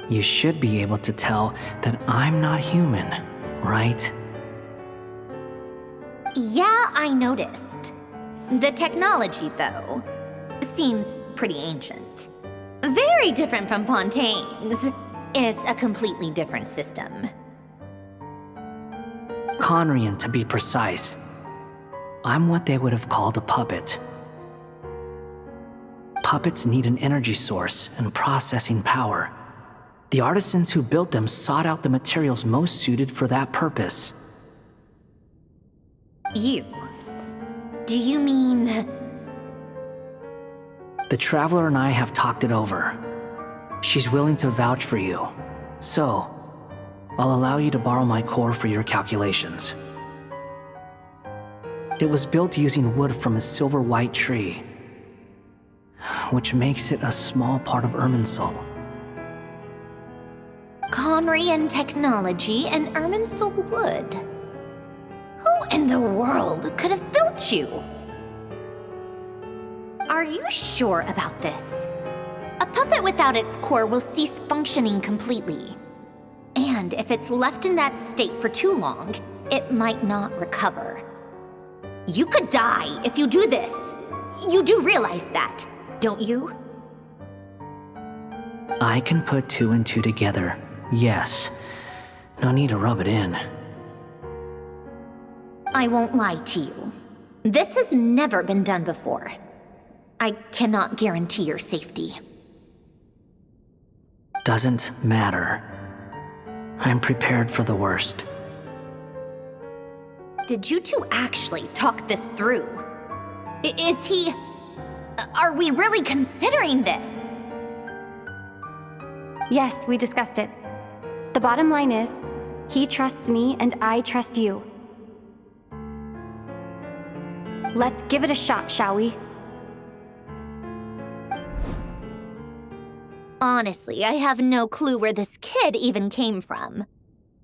S5: You should be able to tell that I'm not human, right?
S1: Yeah, I noticed. The technology, though, seems pretty ancient. Very different from Fontaine's. It's a completely different system.
S5: Conrian, to be precise. I'm what they would have called a puppet. Puppets need an energy source and processing power. The artisans who built them sought out the materials most suited for that purpose.
S1: You? Do you mean...
S5: The Traveler and I have talked it over. She's willing to vouch for you. So, I'll allow you to borrow my core for your calculations. It was built using wood from a silver-white tree, which makes it a small part of Irminsul.
S1: Conrian technology and Irminsul wood. Who in the world could have built you? Are you sure about this? A puppet without its core will cease functioning completely. And if it's left in that state for too long, it might not recover. You could die if you do this. You do realize that, don't you?
S5: I can put two and two together, yes. No need to rub it in.
S1: I won't lie to you. This has never been done before. I cannot guarantee your safety.
S5: Doesn't matter. I'm prepared for the worst.
S1: Did you two actually talk this through? Is he... Are we really considering this?
S11: Yes, we discussed it. bottom line is, he trusts me and I trust you. Let's give it a shot, shall we?
S1: Honestly, I have no clue where this kid even came from.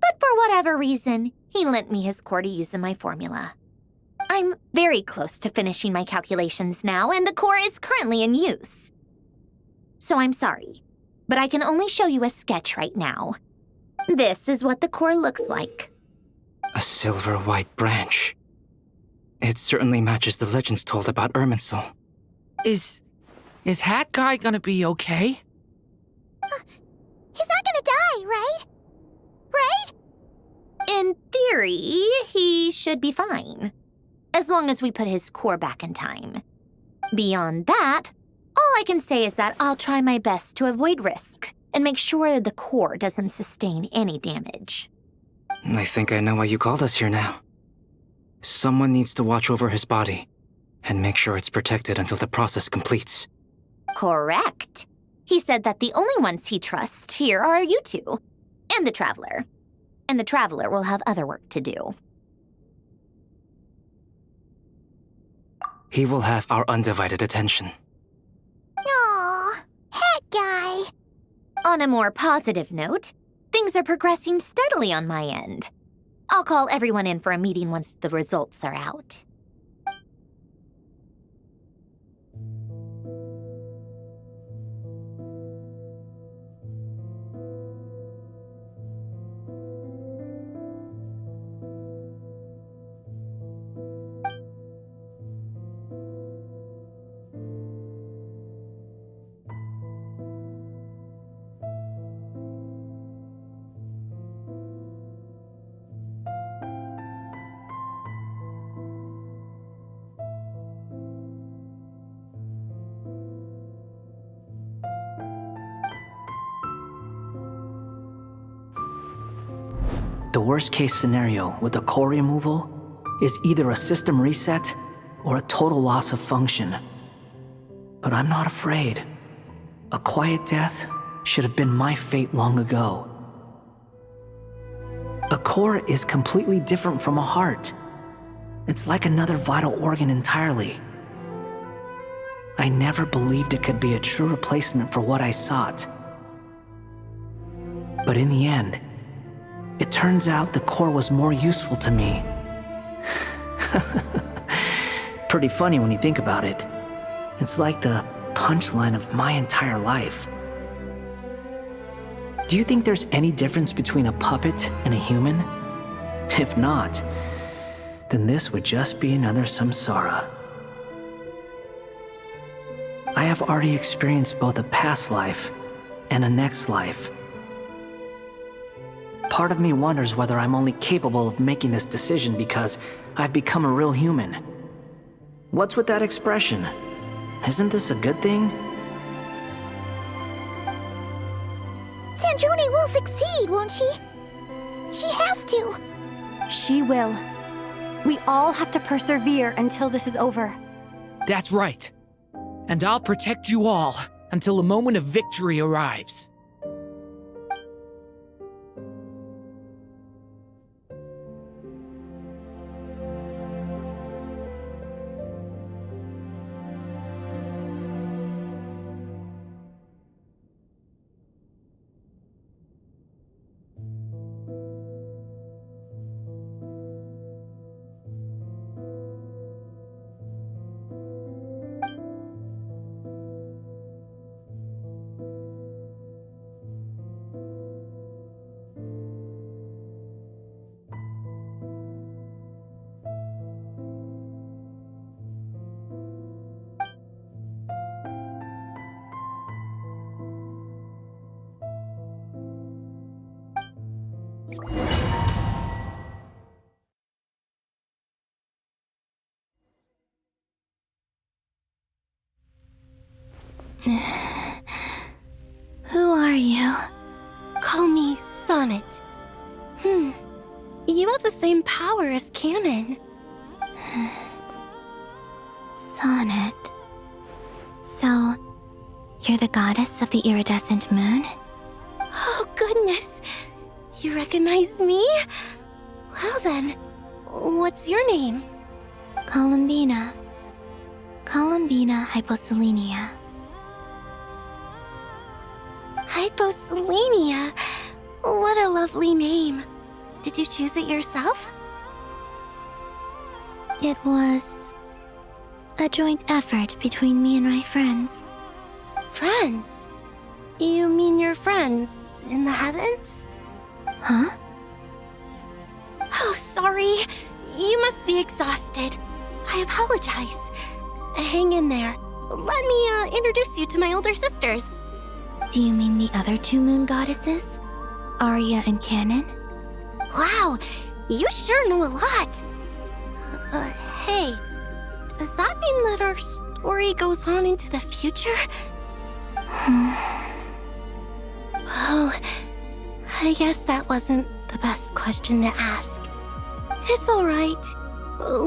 S1: But for whatever reason, he lent me his core to use in my formula. I'm very close to finishing my calculations now, and the core is currently in use. So I'm sorry, but I can only show you a sketch right now. This is what the core looks like.
S20: A silver-white branch. It certainly matches the legends told about Irminsul.
S18: Is Hat Guy gonna be okay?
S15: He's not gonna die, right? Right?
S1: In theory, he should be fine. As long as we put his core back in time. Beyond that, all I can say is that I'll try my best to avoid risk and make sure the core doesn't sustain any damage.
S20: I think I know why you called us here now. Someone needs to watch over his body and make sure it's protected until the process completes.
S1: Correct. He said that the only ones he trusts here are you two, and the Traveler. And the Traveler will have other work to do.
S20: He will have our undivided attention.
S15: Aw, Hat Guy.
S1: On a more positive note, things are progressing steadily on my end. I'll call everyone in for a meeting once the results are out.
S5: The worst-case scenario with the core removal is either a system reset or a total loss of function. But I'm not afraid. A quiet death should have been my fate long ago. A core is completely different from a heart. It's like another vital organ entirely. I never believed it could be a true replacement for what I sought. But in the end, it turns out the core was more useful to me. Pretty funny when you think about it. It's like the punchline of my entire life. Do you think there's any difference between a puppet and a human? If not, then this would just be another samsara. I have already experienced both a past life and a next life. Part of me wonders whether I'm only capable of making this decision because I've become a real human. What's with that expression? Isn't this a good thing?
S15: Sandrone will succeed, won't she? She has to.
S11: She will. We all have to persevere until this is over.
S18: That's right. And I'll protect you all until the moment of victory arrives.
S17: Who are you? Call me Sonnet. You have the same power as Canon. Sonnet. So, you're the goddess of the iridescent moon? Oh, goodness!
S9: You recognize me? Well then, what's your name?
S17: Columbina. Columbina Hyposelenia.
S9: Hyposelenia? What a lovely name. Did you choose it yourself?
S17: It was a joint effort between me and my friends.
S9: Friends? You mean your friends in the heavens?
S17: Huh?
S9: Oh, sorry. You must be exhausted. I apologize. Hang in there. Let me introduce you to my older sisters.
S17: Do you mean the other two moon goddesses? Arya and Cannon?
S9: Wow, you sure know a lot. Hey, does that mean that our story goes on into the future? Oh, I guess that wasn't the best question to ask. It's alright.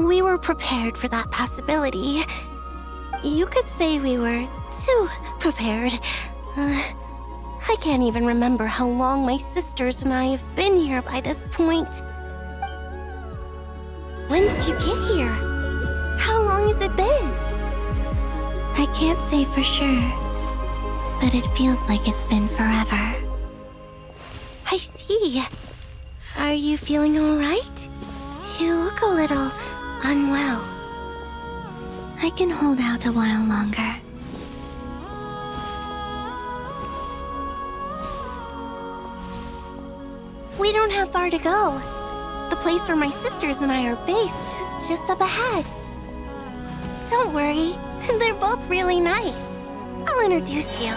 S9: We were prepared for that possibility. You could say we were too prepared. I can't even remember how long my sisters and I have been here by this point. When did you get here? How long has it been?
S17: I can't say for sure, but it feels like it's been forever.
S9: I see. Are you feeling alright? You look a little unwell.
S17: I can hold out a while longer.
S9: We don't have far to go. The place where my sisters and I are based is just up ahead. Don't worry, they're both really nice. I'll introduce you.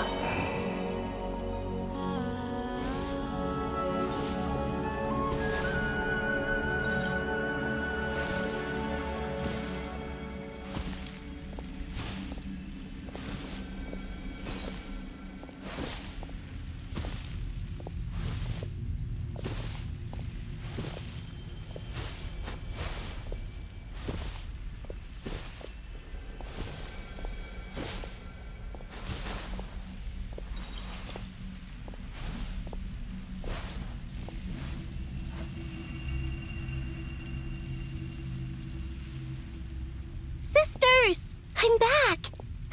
S9: Sisters! I'm back!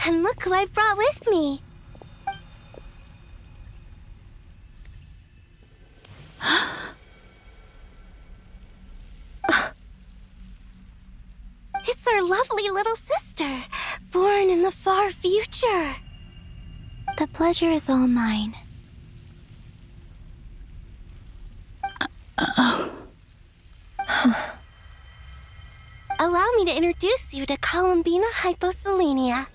S9: And look who I've brought with me! It's our lovely little sister, born in the far future.
S17: The pleasure is all mine.
S9: Allow me to introduce you to Columbina Hyposelenia.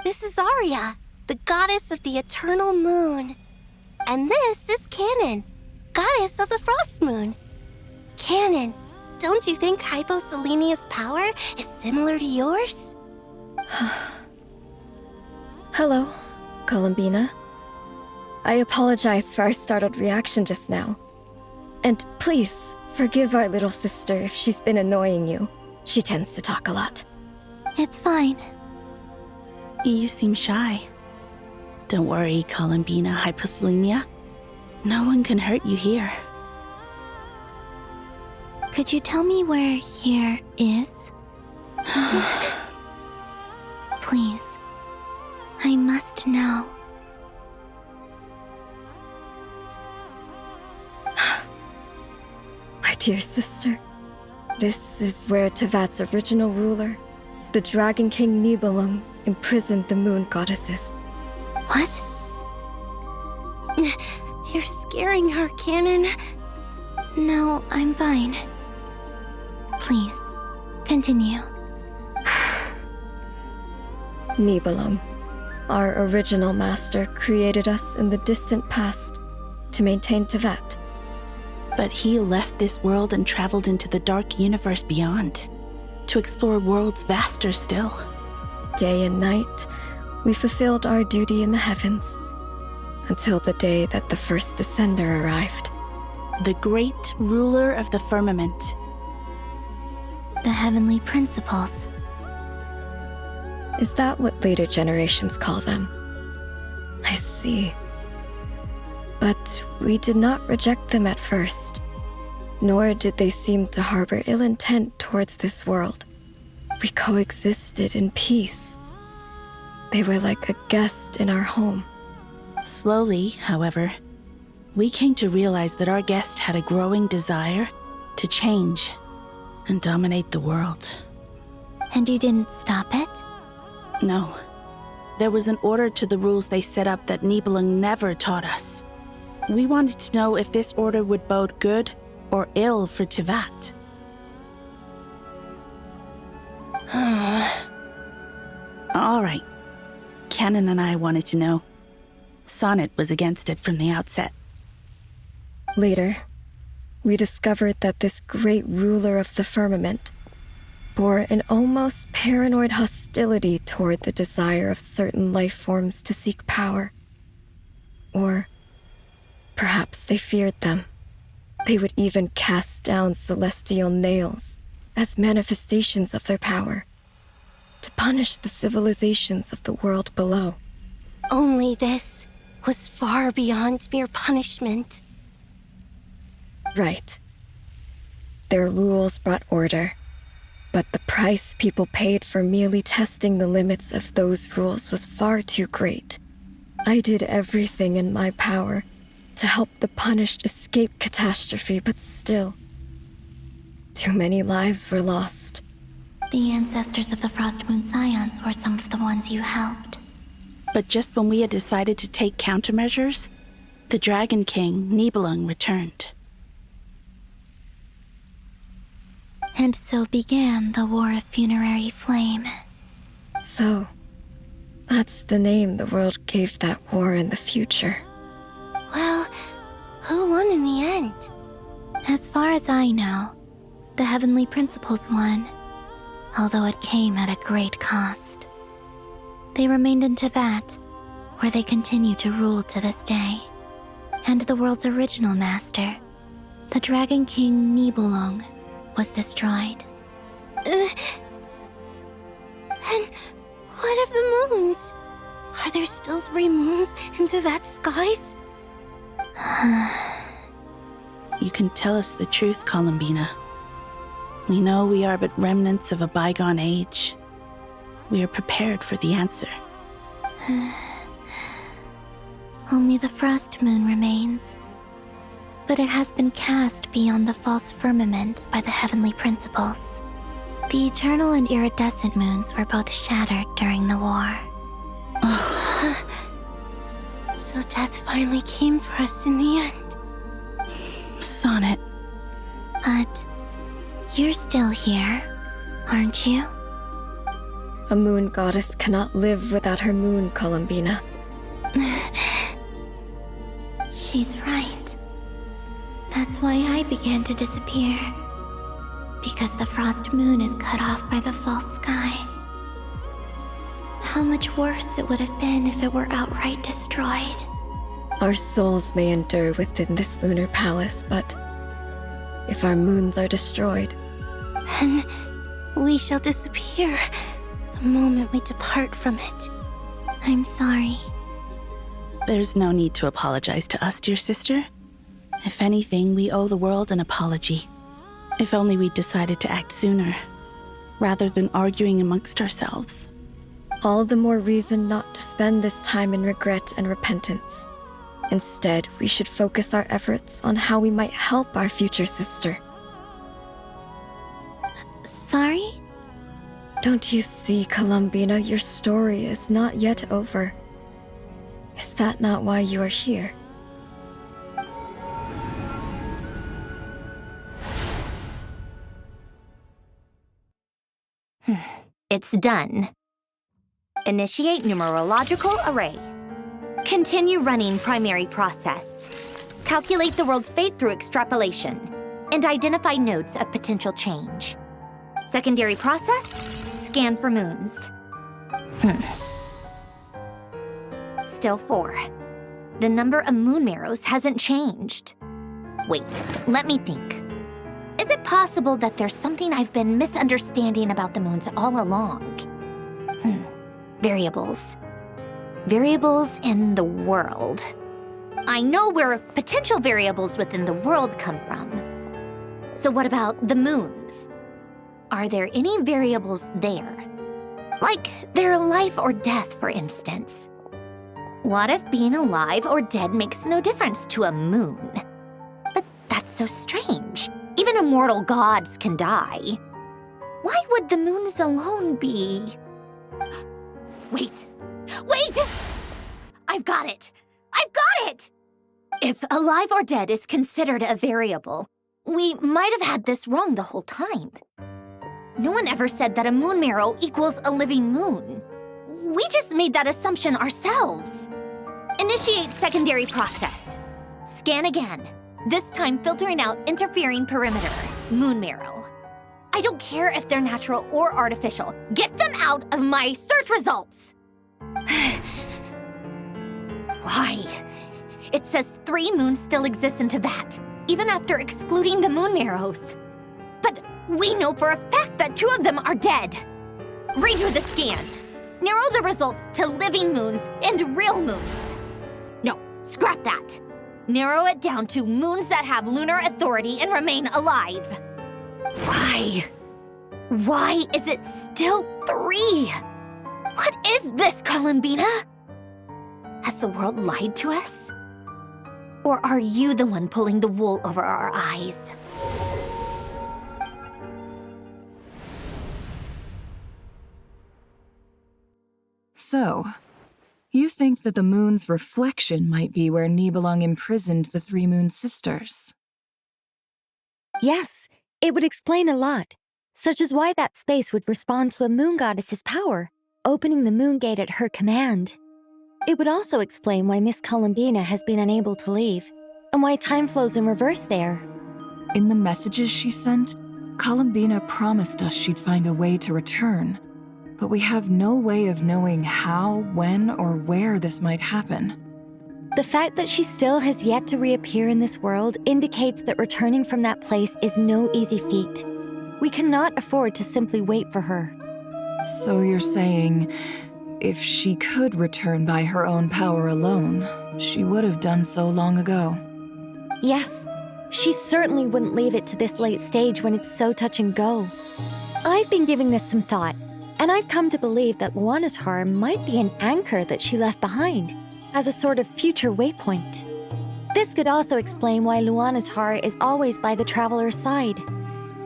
S9: This is Arya, the goddess of the eternal moon. And this is Cannon, goddess of the frost moon. Cannon, don't you think Hyposelenia's power is similar to yours?
S22: Hello, Columbina. I apologize for our startled reaction just now. And please, forgive our little sister if she's been annoying you. She tends to talk a lot.
S17: It's fine.
S23: You seem shy. Don't worry, Columbina Hyposelenia. No one can hurt you here.
S17: Could you tell me where here is? Please. I must know.
S22: My dear sister, this is where Tevat's original ruler, the Dragon King Nibelung, imprisoned the moon goddesses.
S9: What? You're scaring her, Cannon.
S17: No, I'm fine. Please, continue.
S22: Nibelung, our original master, created us in the distant past to maintain Tevat.
S23: But he left this world and traveled into the dark universe beyond, to explore worlds vaster still.
S22: Day and night, we fulfilled our duty in the heavens, until the day that the first descender arrived.
S23: The great ruler of the firmament.
S17: The heavenly principles.
S22: Is that what later generations call them? I see. But we did not reject them at first, nor did they seem to harbor ill intent towards this world. We coexisted in peace. They were like a guest in our home.
S23: Slowly, however, we came to realize that our guest had a growing desire to change and dominate the world.
S17: And you didn't stop it?
S23: No. There was an order to the rules they set up that Nibelung never taught us. We wanted to know if this order would bode good or ill for Tivat. All right. Canon and I wanted to know. Sonnet was against it from the outset.
S22: Later, we discovered that this great ruler of the firmament bore an almost paranoid hostility toward the desire of certain life forms to seek power. Or perhaps they feared them. They would even cast down celestial nails as manifestations of their power, to punish the civilizations of the world below.
S9: Only this was far beyond mere punishment.
S22: Right. Their rules brought order, but the price people paid for merely testing the limits of those rules was far too great. I did everything in my power to help the punished escape catastrophe, but still, too many lives were lost.
S17: The ancestors of the Frost Moon Scions were some of the ones you helped.
S23: But just when we had decided to take countermeasures, the Dragon King, Nibelung, returned.
S17: And so began the War of Funerary Flame.
S22: So, that's the name the world gave that war in the future.
S9: Well, who won in the end?
S17: As far as I know, the Heavenly Principles won, although it came at a great cost. They remained in Tivat, where they continue to rule to this day. And the world's original master, the Dragon King Nibelung, was destroyed.
S9: And what of the moons? Are there still 3 moons in Tivat's skies?
S23: You can tell us the truth, Columbina. We know we are but remnants of a bygone age. We are prepared for the answer.
S17: Only the Frost Moon remains. But it has been cast beyond the false firmament by the Heavenly Principles. The eternal and iridescent moons were both shattered during the war.
S9: So death finally came for us in the end.
S23: Sonnet.
S17: But you're still here, aren't you?
S22: A moon goddess cannot live without her moon, Columbina.
S17: She's right. That's why I began to disappear. Because the Frost Moon is cut off by the false sky. How much worse it would have been if it were outright destroyed.
S22: Our souls may endure within this lunar palace, but if our moons are destroyed,
S9: then we shall disappear the moment we depart from it.
S17: I'm sorry.
S23: There's no need to apologize to us, dear sister. If anything, we owe the world an apology. If only we'd decided to act sooner, rather than arguing amongst ourselves.
S22: all the more reason not to spend this time in regret and repentance. Instead, we should focus our efforts on how we might help our future sister.
S17: Sorry?
S22: Don't you see, Columbina, your story is not yet over. Is that not why you are here?
S1: It's done. Initiate numerological array. Continue running primary process. Calculate the world's fate through extrapolation, and identify nodes of potential change. Secondary process, scan for moons. Still 4. The number of moon marrows hasn't changed. Wait, let me think. Is it possible that there's something I've been misunderstanding about the moons all along? Variables. Variables in the world. I know where potential variables within the world come from. So what about the moons? Are there any variables there? Like their life or death, for instance. What if being alive or dead makes no difference to a moon? But that's so strange. Even immortal gods can die. Why would the moons alone be? Wait! I've got it! If alive or dead is considered a variable, we might have had this wrong the whole time. No one ever said that a moon marrow equals a living moon. We just made that assumption ourselves. Initiate secondary process. Scan again. This time filtering out interfering perimeter, moon marrow. I don't care if they're natural or artificial. Get them out of my search results! Why? It says 3 moons still exist in Teyvat, even after excluding the moon marrows. But we know for a fact that 2 of them are dead. Redo the scan. Narrow the results to living moons and real moons. No, scrap that. Narrow it down to moons that have lunar authority and remain alive. Why? Why is it still 3? What is this, Columbina? Has the world lied to us? Or are you the one pulling the wool over our eyes?
S3: So, you think that the moon's reflection might be where Nibelung imprisoned the 3 moon sisters?
S21: Yes, it would explain a lot, such as why that space would respond to a moon goddess's power, opening the moon gate at her command. It would also explain why Miss Columbina has been unable to leave, and why time flows in reverse there.
S3: In the messages she sent, Columbina promised us she'd find a way to return, but we have no way of knowing how, when, or where this might happen.
S21: The fact that she still has yet to reappear in this world indicates that returning from that place is no easy feat. We cannot afford to simply wait for her.
S3: So you're saying, if she could return by her own power alone, she would have done so long ago?
S21: Yes, she certainly wouldn't leave it to this late stage when it's so touch and go. I've been giving this some thought, and I've come to believe that Luana's harm might be an anchor that she left behind, as a sort of future waypoint. This could also explain why Luana's heart is always by the traveler's side.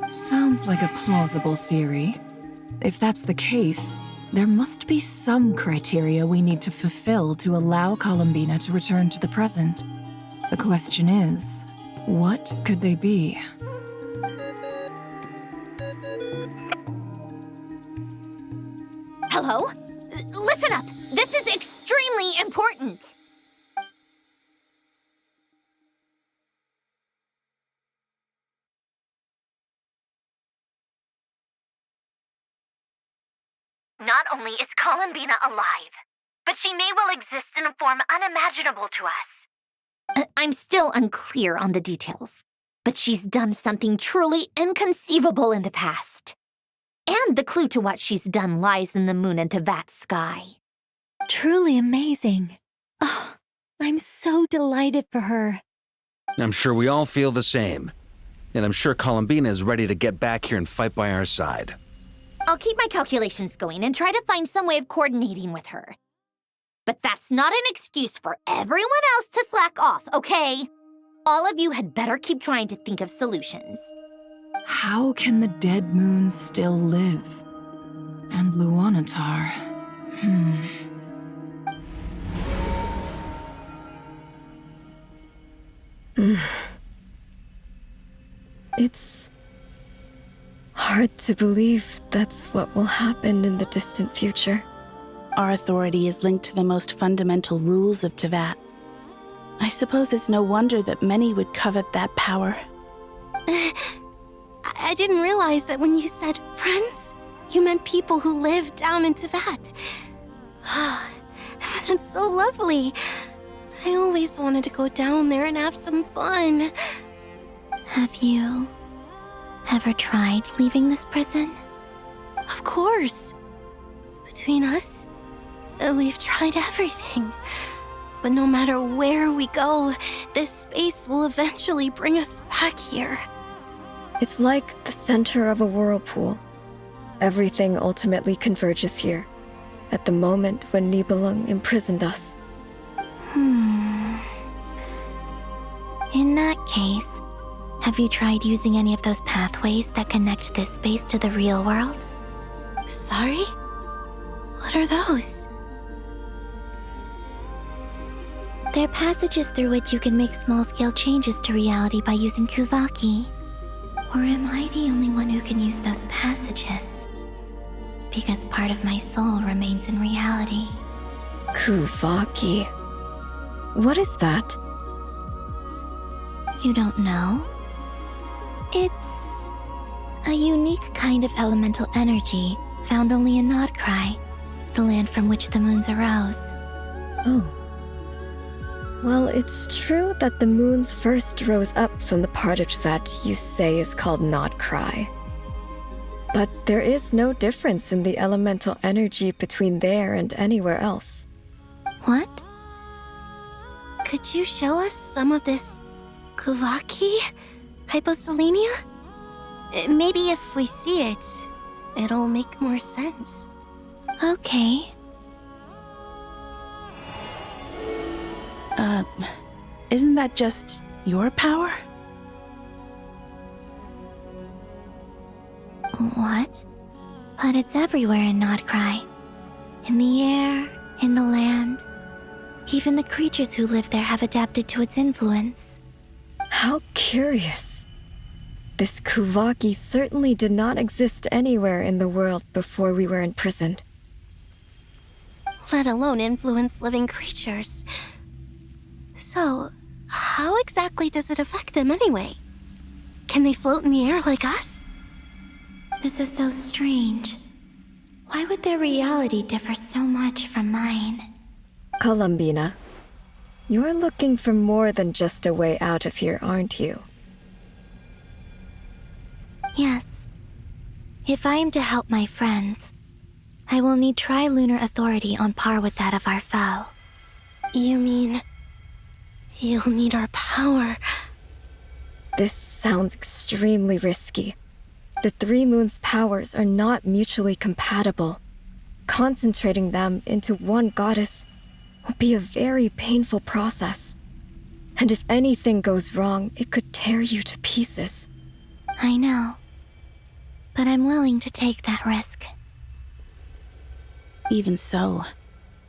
S3: Sounds like a plausible theory. If that's the case, there must be some criteria we need to fulfill to allow Columbina to return to the present. The question is, what could they be?
S1: Hello? Listen up! This is extremely important! Not only is Columbina alive, but she may well exist in a form unimaginable to us. I'm still unclear on the details, but she's done something truly inconceivable in the past. And the clue to what she's done lies in the moon and Teyvat sky.
S21: Truly amazing. Oh, I'm so delighted for her.
S2: I'm sure we all feel the same. And I'm sure Columbina is ready to get back here and fight by our side.
S1: I'll keep my calculations going and try to find some way of coordinating with her. But that's not an excuse for everyone else to slack off, okay? All of you had better keep trying to think of solutions.
S3: How can the dead moon still live? And Luanatar...
S22: It's hard to believe that's what will happen in the distant future.
S23: Our authority is linked to the most fundamental rules of Teyvat. I suppose it's no wonder that many would covet that power.
S9: I didn't realize that when you said friends, you meant people who live down in Teyvat. That's so lovely. I always wanted to go down there and have some fun.
S17: Have you ever tried leaving this prison?
S9: Of course. Between us, We've tried everything. But no matter where we go, this space will eventually bring us back here.
S22: It's like the center of a whirlpool. Everything ultimately converges here, at the moment when Nibelung imprisoned us.
S17: In that case, have you tried using any of those pathways that connect this space to the real world?
S9: Sorry? What are those?
S17: They're passages through which you can make small-scale changes to reality by using Kuvaki. Or am I the only one who can use those passages? Because part of my soul remains in reality.
S22: Kuvaki. What is that?
S17: You don't know? It's a unique kind of elemental energy found only in Nodcry, the land from which the moons arose.
S22: Oh. Well, it's true that the moons first rose up from the part that you say is called Nodcry. But there is no difference in the elemental energy between there and anywhere else.
S9: What? Could you show us some of this Kuvaki hyposelenia? Maybe if we see it, it'll make more sense.
S17: Okay.
S23: Isn't that just your power?
S17: What? But it's everywhere in Nodcry. In the air, in the land. Even the creatures who live there have adapted to its influence.
S22: How curious. This Kuvaki certainly did not exist anywhere in the world before we were imprisoned.
S9: Let alone influence living creatures. So, how exactly does it affect them anyway? Can they float in the air like us?
S17: This is so strange. Why would their reality differ so much from mine?
S22: Columbina, you're looking for more than just a way out of here, aren't you?
S17: Yes. If I am to help my friends, I will need tri-lunar authority on par with that of our foe.
S9: You mean... you'll need our power?
S22: This sounds extremely risky. The three moons' powers are not mutually compatible. Concentrating them into one goddess will be a very painful process. And if anything goes wrong, it could tear you to pieces.
S17: I know. But I'm willing to take that risk.
S23: Even so,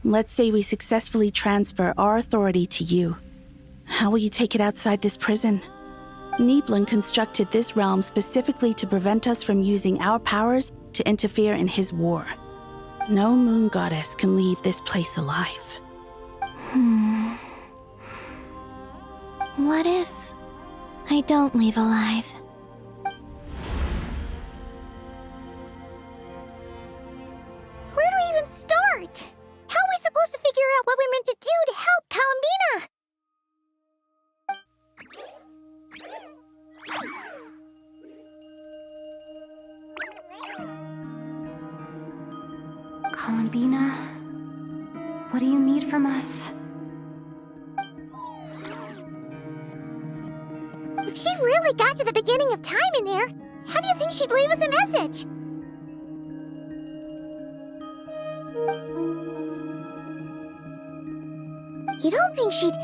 S23: let's say we successfully transfer our authority to you. How will you take it outside this prison? Nibelung constructed this realm specifically to prevent us from using our powers to interfere in his war. No moon goddess can leave this place alive.
S17: What if I don't leave alive?
S15: Where do we even start? How are we supposed to figure out what we're meant to do to help Columbina?
S11: Columbina, what do you need from us?
S15: If she really got to the beginning of time in there, how do you think she'd leave us a message? You don't think she'd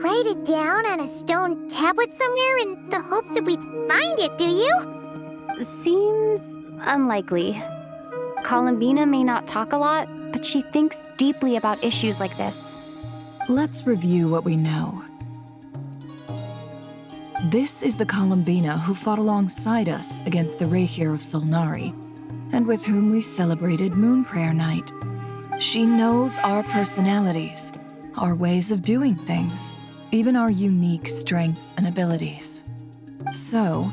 S15: write it down on a stone tablet somewhere in the hopes that we'd find it, do you?
S11: Seems unlikely. Columbina may not talk a lot, but she thinks deeply about issues like this.
S3: Let's review what we know. This is the Columbina who fought alongside us against the Reikir of Solnari, and with whom we celebrated Moon Prayer Night. She knows our personalities, our ways of doing things, even our unique strengths and abilities. So,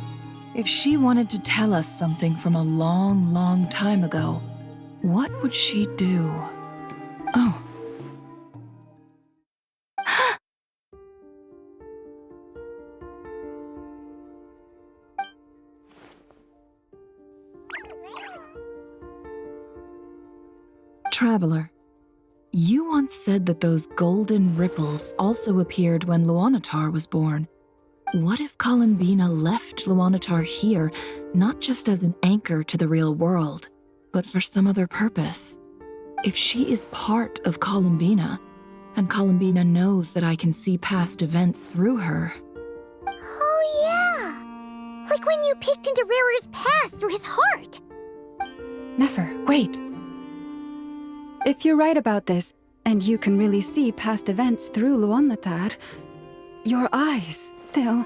S3: if she wanted to tell us something from a long, long time ago, what would she do? Oh. Traveler, You once said that those golden ripples also appeared when Luonatar was born. What if Columbina left Luonatar here, not just as an anchor to the real world, but for some other purpose? If she is part of Columbina, and Columbina knows that I can see past events through her...
S15: Oh yeah! Like when you peeked into Rarer's past through his heart!
S7: Never, wait. If you're right about this, and you can really see past events through Luonatar, your eyes, they'll...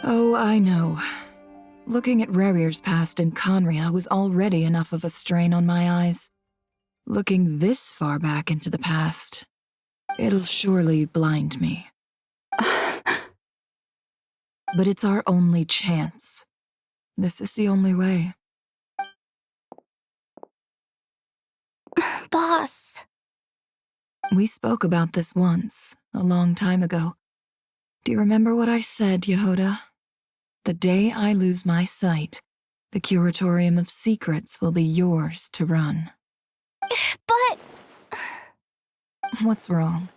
S3: Oh, I know. Looking at Rarier's past in Conria was already enough of a strain on my eyes. Looking this far back into the past, it'll surely blind me. But it's our only chance. This is the only way.
S1: Boss.
S3: We spoke about this once, a long time ago. Do you remember what I said, Yehoda? The day I lose my sight, the Curatorium of Secrets will be yours to run.
S1: But...
S3: What's wrong?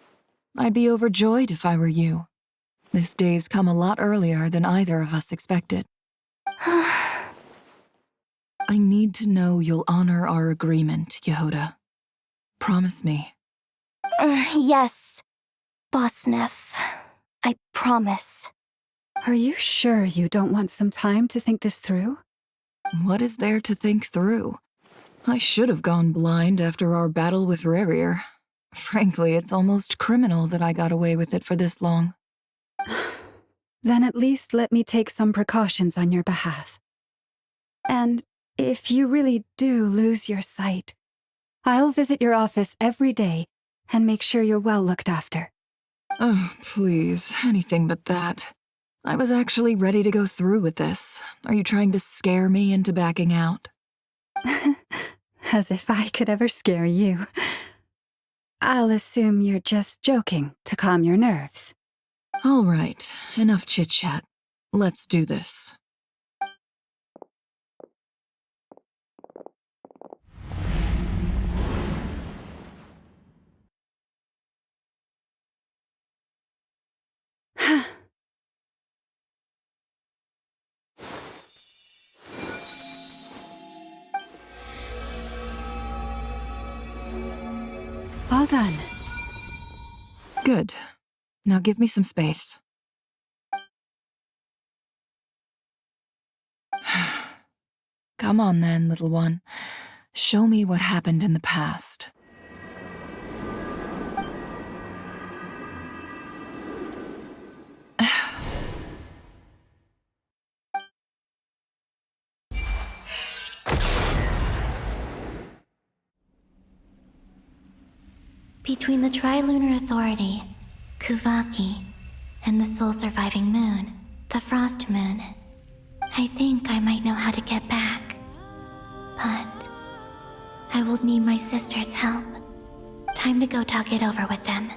S3: I'd be overjoyed if I were you. This day's come a lot earlier than either of us expected. I need to know you'll honor our agreement, Yehoda. Promise me.
S1: Yes, Boss Neff. I promise.
S7: Are you sure you don't want some time to think this through?
S3: What is there to think through? I should have gone blind after our battle with Rarier. Frankly, it's almost criminal that I got away with it for this long.
S7: Then at least let me take some precautions on your behalf. And if you really do lose your sight, I'll visit your office every day and make sure you're well looked after.
S3: Oh, please, anything but that. I was actually ready to go through with this. Are you trying to scare me into backing out?
S7: As if I could ever scare you. I'll assume you're just joking to calm your nerves.
S3: All right, enough chit-chat. Let's do this.
S7: All done.
S3: Good. Now give me some space. Come on then, little one. Show me what happened in the past.
S17: Between the Tri-Lunar Authority, Kuvaki, and the sole-surviving moon, the Frost Moon, I think I might know how to get back. But I will need my sister's help. Time to go talk it over with them.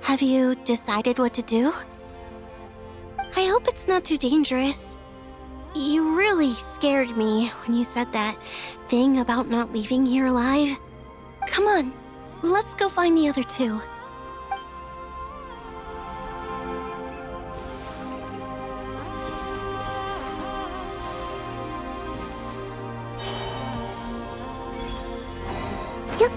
S9: Have you decided what to do? I hope it's not too dangerous. You really scared me when you said that thing about not leaving here alive. Come on, let's go find the other two. Yep.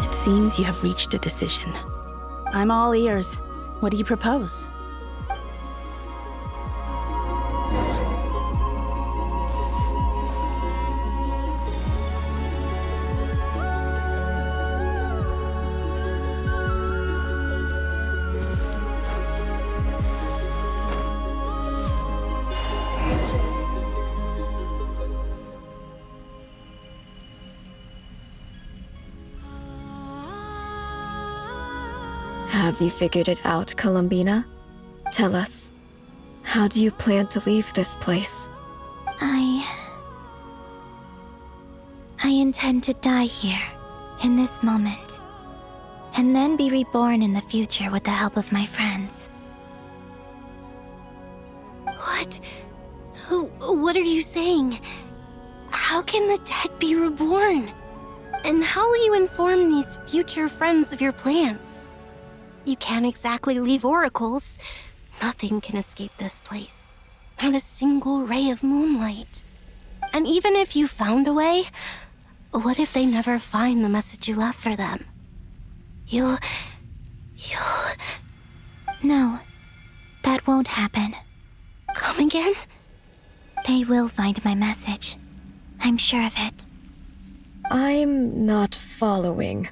S23: It seems you have reached a decision. I'm all ears. What do you propose?
S22: Have you figured it out, Columbina? Tell us, how do you plan to leave this place?
S17: I intend to die here, in this moment, and then be reborn in the future with the help of my friends.
S9: What? What are you saying? How can the dead be reborn? And how will you inform these future friends of your plans? You can't exactly leave oracles. Nothing can escape this place. Not a single ray of moonlight. And even if you found a way, what if they never find the message you left for them? You'll...
S17: No, that won't happen.
S9: Come again?
S17: They will find my message. I'm sure of it.
S22: I'm not following.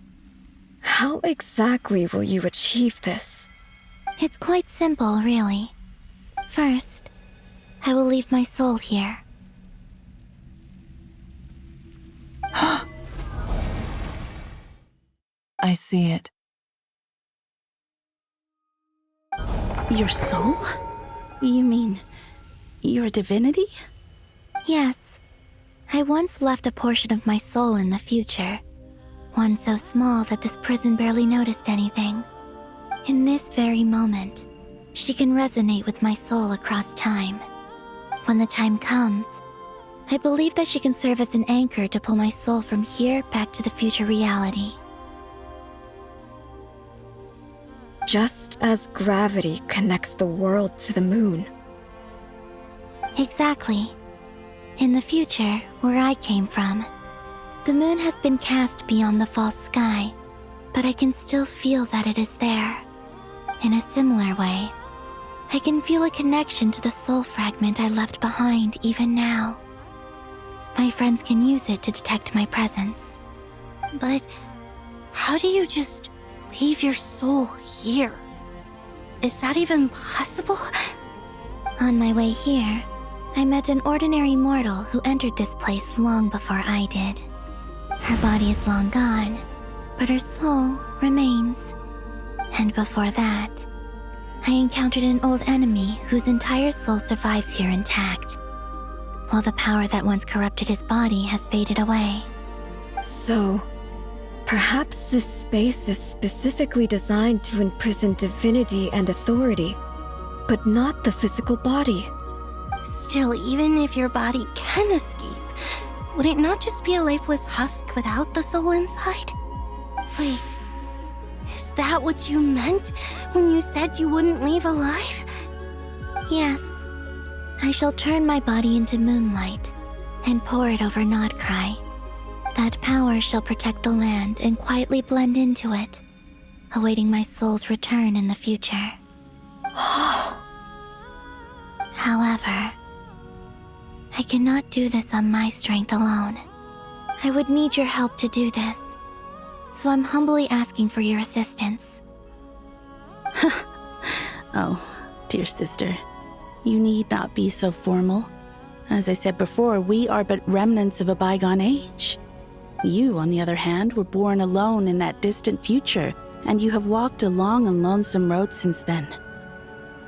S22: How exactly will you achieve this?
S17: It's quite simple, really. First, I will leave my soul here.
S3: I see it.
S23: Your soul? You mean you're a divinity?
S17: Yes. I once left a portion of my soul in the future. One so small that this prison barely noticed anything. In this very moment, she can resonate with my soul across time. When the time comes, I believe that she can serve as an anchor to pull my soul from here back to the future reality.
S22: Just as gravity connects the world to the moon.
S17: Exactly. In the future, where I came from, the moon has been cast beyond the false sky, but I can still feel that it is there. In a similar way, I can feel a connection to the soul fragment I left behind even now. My friends can use it to detect my presence.
S9: But how do you just leave your soul here? Is that even possible?
S17: On my way here, I met an ordinary mortal who entered this place long before I did. Her body is long gone, but her soul remains. And before that, I encountered an old enemy whose entire soul survives here intact, while the power that once corrupted his body has faded away.
S22: So, perhaps this space is specifically designed to imprison divinity and authority, but not the physical body.
S9: Still, even if your body can escape, would it not just be a lifeless husk without the soul inside? Wait, is that what you meant when you said you wouldn't leave alive?
S17: Yes. I shall turn my body into moonlight and pour it over Nodcry. That power shall protect the land and quietly blend into it, awaiting my soul's return in the future. However, I cannot do this on my strength alone. I would need your help to do this, so I'm humbly asking for your assistance.
S23: Oh, dear sister, you need not be so formal. As I said before, we are but remnants of a bygone age. You, on the other hand, were born alone in that distant future, and you have walked a long and lonesome road since then.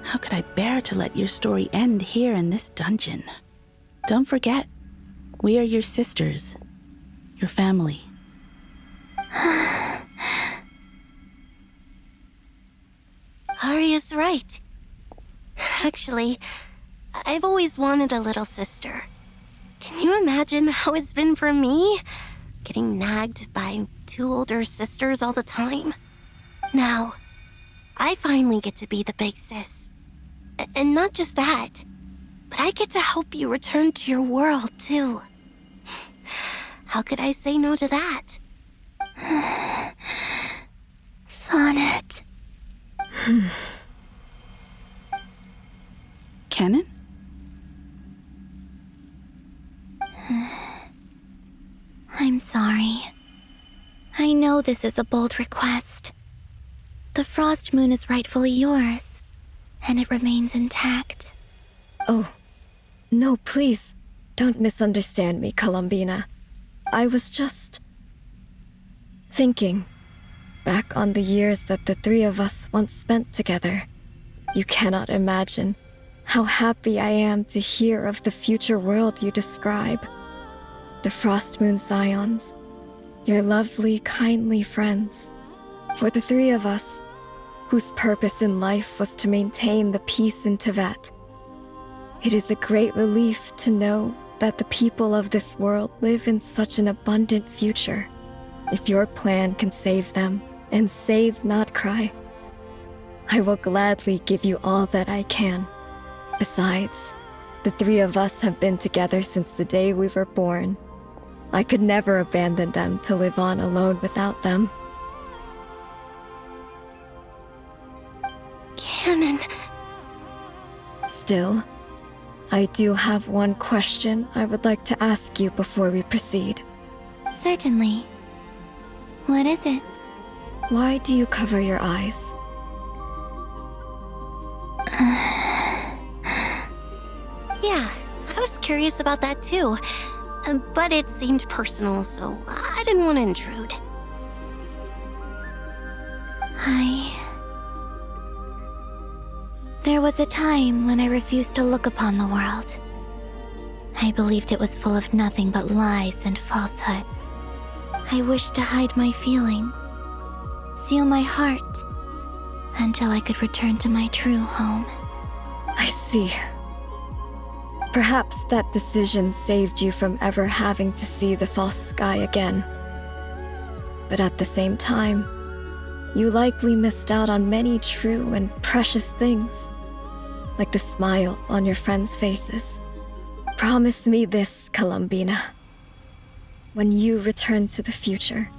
S23: How could I bear to let your story end here in this dungeon? Don't forget, we are your sisters, your family.
S9: Arya's right. Actually, I've always wanted a little sister. Can you imagine how it's been for me? Getting nagged by two older sisters all the time. Now, I finally get to be the big sis. And not just that, but I get to help you return to your world, too. How could I say no to that?
S17: Sonnet.
S23: Canon?
S17: I'm sorry. I know this is a bold request. The Frost Moon is rightfully yours, and it remains intact.
S22: Oh, no, please, don't misunderstand me, Columbina. I was just thinking. back on the years that the three of us once spent together, you cannot imagine how happy I am to hear of the future world you describe. The Frostmoon Scions, your lovely, kindly friends. For the three of us, whose purpose in life was to maintain the peace in Teyvat, it is a great relief to know that the people of this world live in such an abundant future. If your plan can save them, and save not cry, I will gladly give you all that I can. Besides, the three of us have been together since the day we were born. I could never abandon them to live on alone without them.
S9: Canon.
S22: Still, I do have one question I would like to ask you before we proceed.
S17: Certainly. What is it?
S22: Why do you cover your eyes?
S9: Yeah, I was curious about that too. But it seemed personal, so I didn't want to intrude.
S17: There was a time when I refused to look upon the world. I believed it was full of nothing but lies and falsehoods. I wished to hide my feelings, seal my heart, until I could return to my true home.
S22: I see. Perhaps that decision saved you from ever having to see the false sky again. But at the same time, you likely missed out on many true and precious things, like the smiles on your friends' faces. Promise me this, Columbina. When you return to the future,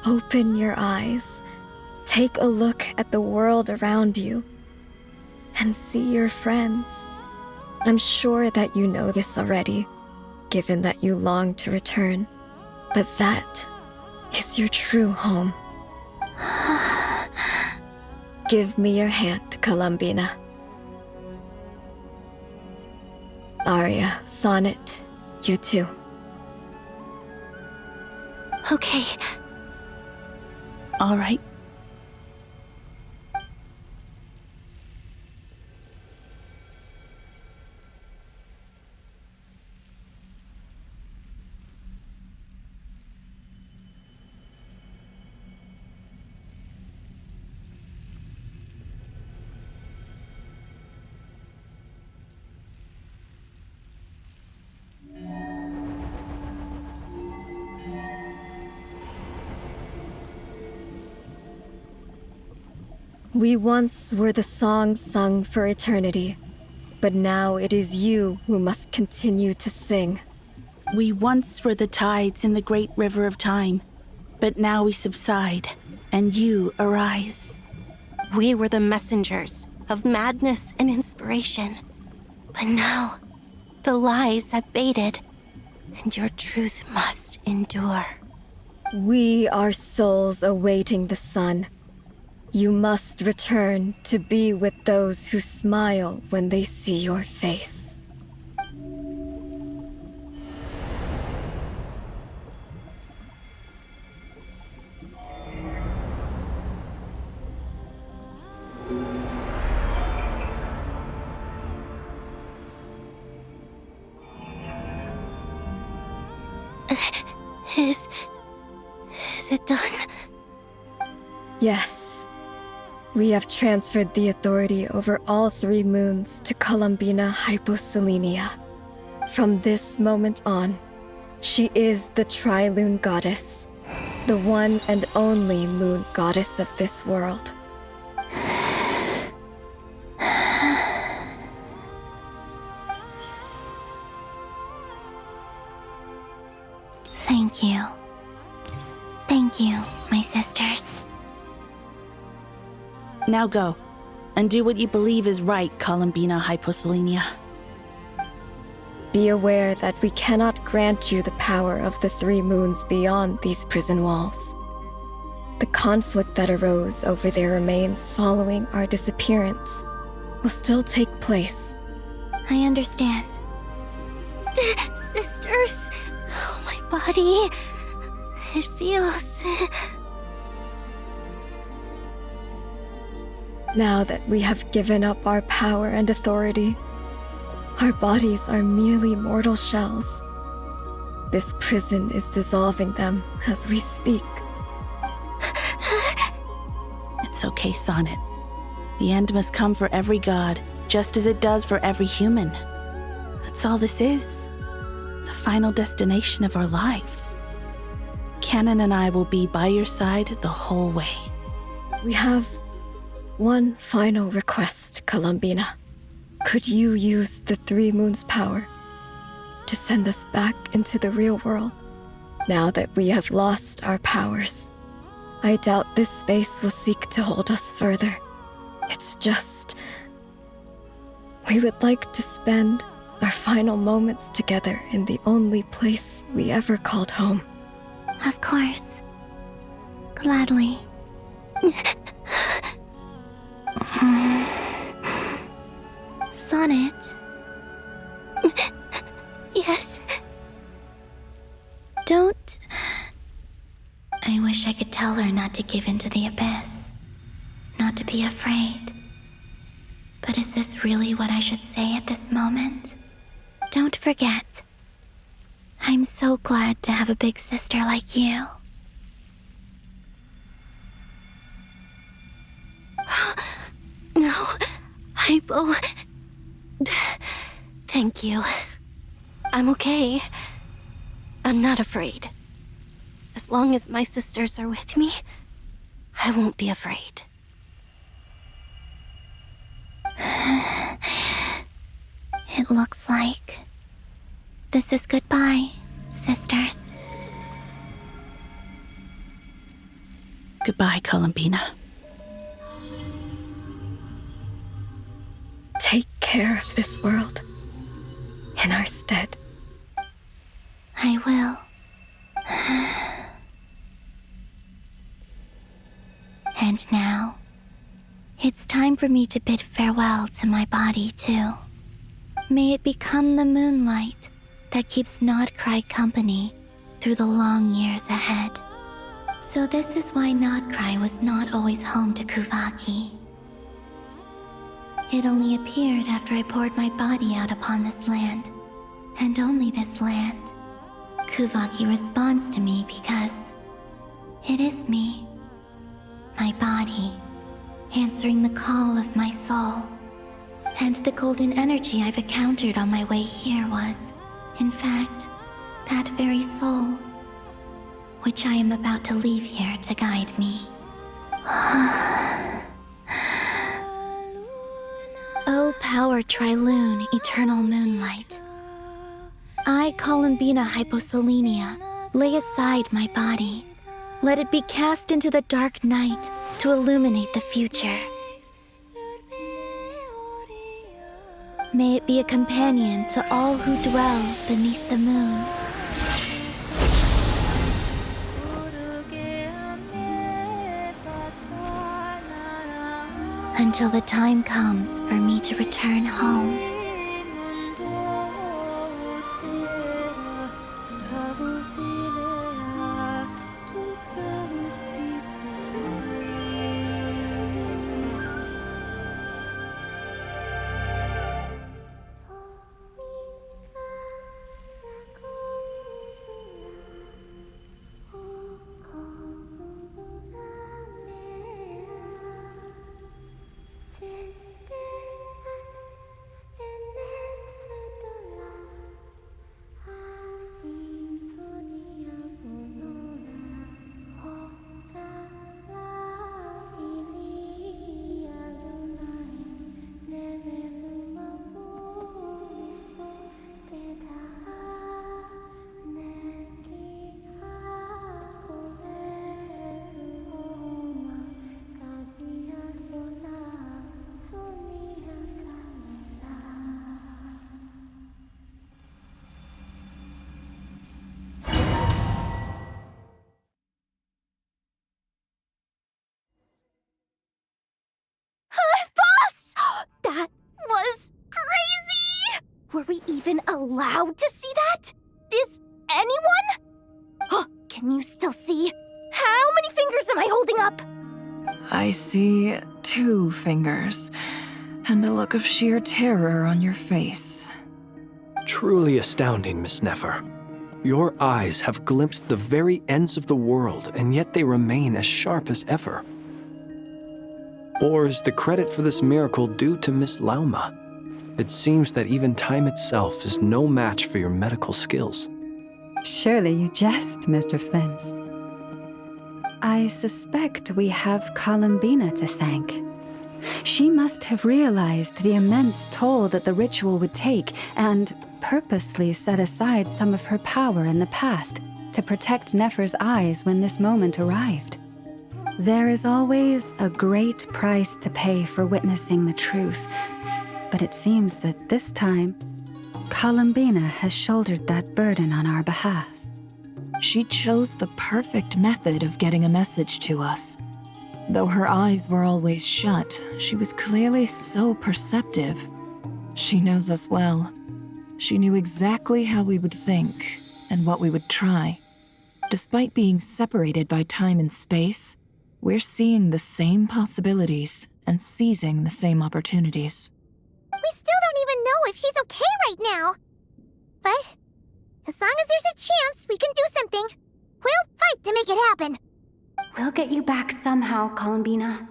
S22: open your eyes, take a look at the world around you, and see your friends. I'm sure that you know this already, given that you long to return, but that is your true home. Give me your hand, Columbina. Arya, Sonnet, you too.
S9: Okay.
S23: All right.
S22: We once were the songs sung for eternity, but now it is you who must continue to sing.
S23: We once were the tides in the great river of time, but now we subside, and you arise.
S9: We were the messengers of madness and inspiration, but now the lies have faded, and your truth must endure.
S22: We are souls awaiting the sun. You must return to be with those who smile when they see your face.
S9: Is it done?
S22: Yes. We have transferred the authority over all 3 moons to Columbina Hyposelenia. From this moment on, she is the Tri-Lune Goddess, the one and only moon goddess of this world.
S17: Thank you. Thank you, my sisters. Now go, and do what you believe is right, Columbina Hyposelenia.
S22: Be aware that we cannot grant you the power of the 3 moons beyond these prison walls. The conflict that arose over their remains following our disappearance will still take place.
S17: I understand.
S9: Sisters, oh, my body. It feels...
S22: Now that we have given up our power and authority, our bodies are merely mortal shells. This prison is dissolving them as we speak.
S23: It's okay, Sonnet. The end must come for every god, just as it does for every human. That's all this is. The final destination of our lives. Canon and I will be by your side the whole way.
S22: We have one final request, Columbina. Could you use the Three Moons' power to send us back into the real world? Now that we have lost our powers, I doubt this space will seek to hold us further. It's just... we would like to spend our final moments together in the only place we ever called home.
S9: Of course. Gladly. Sonnet? Yes? Don't... I wish I could tell her not to give in to the abyss. Not to be afraid. But is this really what I should say at this moment? Don't forget. I'm so glad to have a big sister like you. No, Hypo. Thank you. I'm okay. I'm not afraid. As long as my sisters are with me, I won't be afraid. It looks like this is goodbye, sisters.
S23: Goodbye, Columbina.
S22: Take care of this world in our stead.
S9: I will. And now, it's time for me to bid farewell to my body, too. May it become the moonlight that keeps Nodcry company through the long years ahead. So this is why Nodcry was not always home to Kuvaki. It only appeared after I poured my body out upon this land, and only this land. Kuvaki responds to me because it is me, my body, answering the call of my soul. And the golden energy I've encountered on my way here was, in fact, that very soul, which I am about to leave here to guide me. O power Trilune, eternal moonlight. I, Columbina Hyposelenia, lay aside my body. Let it be cast into the dark night to illuminate the future. May it be a companion to all who dwell beneath the moon. Until the time comes for me to return home. Were we even allowed to see that? Is anyone? Can you still see? How many fingers am I holding up?
S3: I see 2 fingers, and a look of sheer terror on your face.
S4: Truly astounding, Miss Nefer. Your eyes have glimpsed the very ends of the world, and yet they remain as sharp as ever. Or is the credit for this miracle due to Miss Lauma? It seems that even time itself is no match for your medical skills.
S8: Surely you jest, Mr. Flint. I suspect we have Columbina to thank. She must have realized the immense toll that the ritual would take and purposely set aside some of her power in the past to protect Nefer's eyes when this moment arrived. There is always a great price to pay for witnessing the truth, but it seems that this time, Columbina has shouldered that burden on our behalf.
S3: She chose the perfect method of getting a message to us. Though her eyes were always shut, she was clearly so perceptive. She knows us well. She knew exactly how we would think and what we would try. Despite being separated by time and space, we're seeing the same possibilities and seizing the same opportunities.
S15: We still don't even know if she's okay right now. But as long as there's a chance we can do something, we'll fight to make it happen.
S11: We'll get you back somehow, Columbina.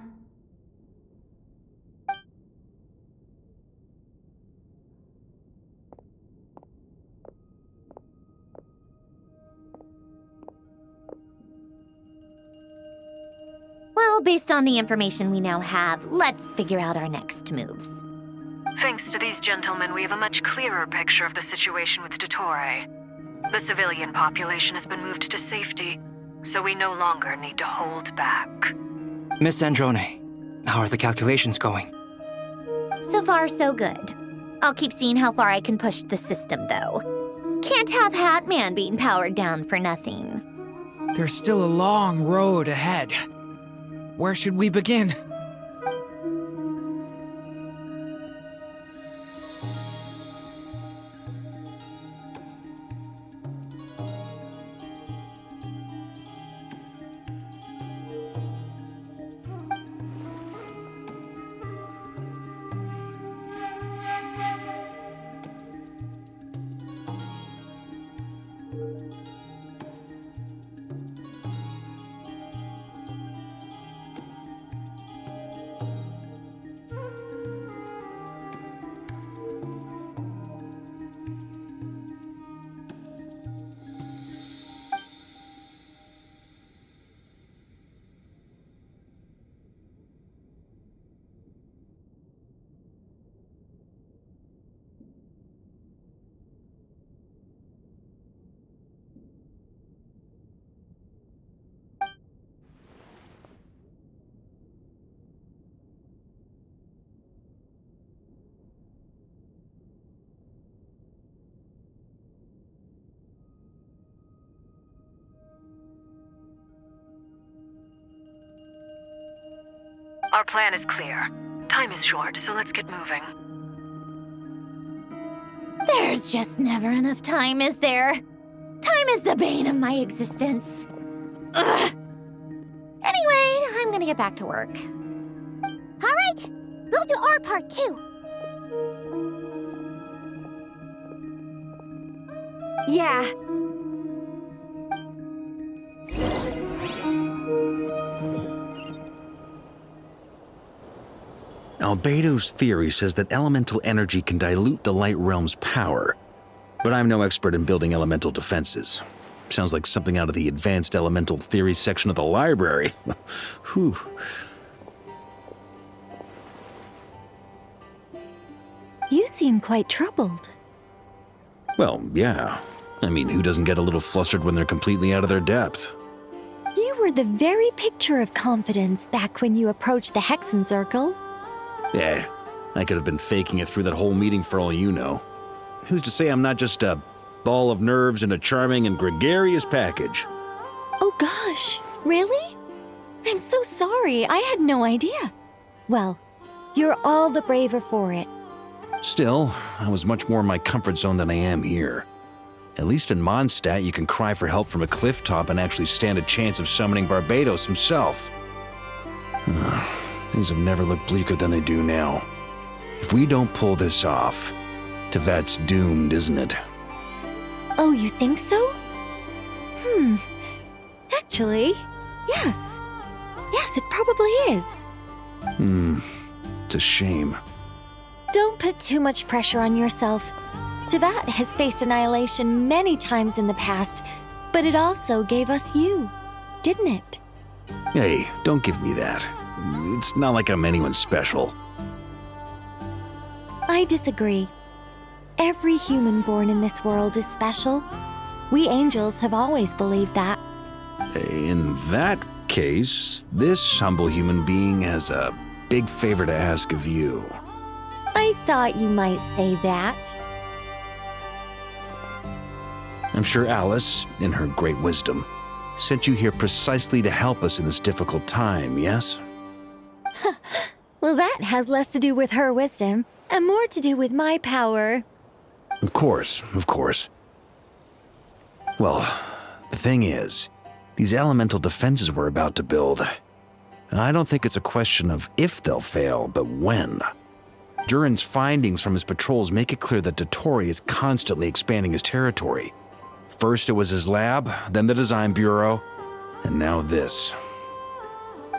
S1: Well, based on the information we now have, let's figure out our next moves.
S6: Thanks to these gentlemen, we have a much clearer picture of the situation with Dottore. The civilian population has been moved to safety, so we no longer need to hold back.
S20: Miss Androne, how are the calculations going?
S1: So far, so good. I'll keep seeing how far I can push the system, though. Can't have Hatman being powered down for nothing.
S18: There's still a long road ahead. Where should we begin?
S6: Our plan is clear. Time is short, so let's get moving.
S1: There's just never enough time, is there? Time is the bane of my existence. Ugh. Anyway, I'm gonna get back to work.
S15: All right, we'll do our part too.
S11: Yeah.
S2: Albedo's theory says that elemental energy can dilute the light realm's power, but I'm no expert in building elemental defenses. Sounds like something out of the advanced elemental theory section of the library. Whew.
S21: You seem quite troubled.
S2: Well, yeah. I mean, who doesn't get a little flustered when they're completely out of their depth?
S21: You were the very picture of confidence back when you approached the Hexen Circle.
S2: Yeah, I could have been faking it through that whole meeting for all you know. Who's to say I'm not just a ball of nerves in a charming and gregarious package?
S21: Oh gosh, really? I'm so sorry, I had no idea. Well, you're all the braver for it.
S2: Still, I was much more in my comfort zone than I am here. At least in Mondstadt, you can cry for help from a cliff top and actually stand a chance of summoning Barbados himself. Things have never looked bleaker than they do now. If we don't pull this off, Tevet's doomed, isn't it?
S21: Oh, you think so? Actually, yes. Yes, it probably is.
S2: It's a shame.
S21: Don't put too much pressure on yourself. Tevat has faced annihilation many times in the past, but it also gave us you, didn't it?
S2: Hey, don't give me that. It's not like I'm anyone special.
S21: I disagree. Every human born in this world is special. We angels have always believed that.
S2: In that case, this humble human being has a big favor to ask of you.
S21: I thought you might say that.
S2: I'm sure Alice, in her great wisdom, sent you here precisely to help us in this difficult time, yes?
S21: Well, that has less to do with her wisdom and more to do with my power.
S2: Of course, of course. Well, the thing is, these elemental defenses we're about to build, I don't think it's a question of if they'll fail, but when. Durin's findings from his patrols make it clear that Dottore is constantly expanding his territory. First it was his lab, then the design bureau, and now this.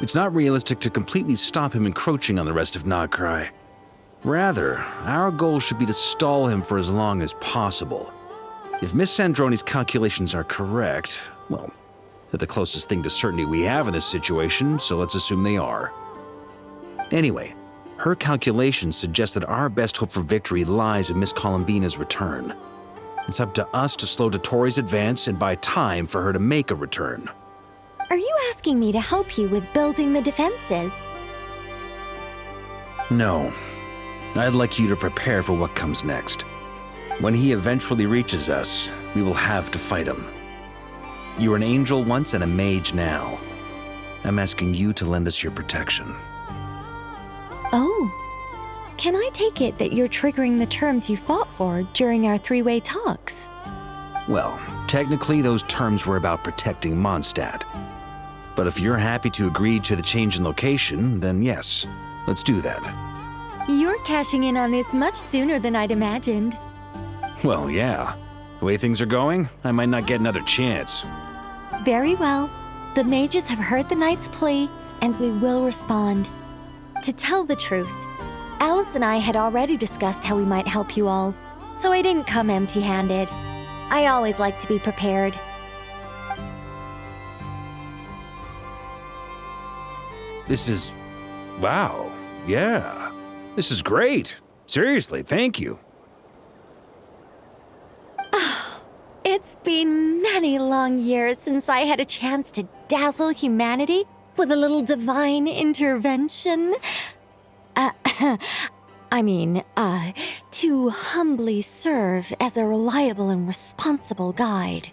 S2: It's not realistic to completely stop him encroaching on the rest of Nagcry. Rather, our goal should be to stall him for as long as possible. If Miss Sandroni's calculations are correct, well, they're the closest thing to certainty we have in this situation, so let's assume they are. Anyway, her calculations suggest that our best hope for victory lies in Miss Columbina's return. It's up to us to slow Dottore's advance and buy time for her to make a return.
S21: Are you asking me to help you with building the defenses?
S2: No. I'd like you to prepare for what comes next. When he eventually reaches us, we will have to fight him. You were an angel once and a mage now. I'm asking you to lend us your protection.
S21: Oh. Can I take it that you're triggering the terms you fought for during our three-way talks?
S2: Well, technically those terms were about protecting Mondstadt. But if you're happy to agree to the change in location, then yes, let's do that.
S21: You're cashing in on this much sooner than I'd imagined.
S2: Well, yeah. The way things are going, I might not get another chance.
S21: Very well. The mages have heard the knight's plea, and we will respond. To tell the truth, Alice and I had already discussed how we might help you all, so I didn't come empty-handed. I always like to be prepared.
S2: This is... wow. Yeah. This is great. Seriously, thank you.
S21: It's been many long years since I had a chance to dazzle humanity with a little divine intervention. To humbly serve as a reliable and responsible guide.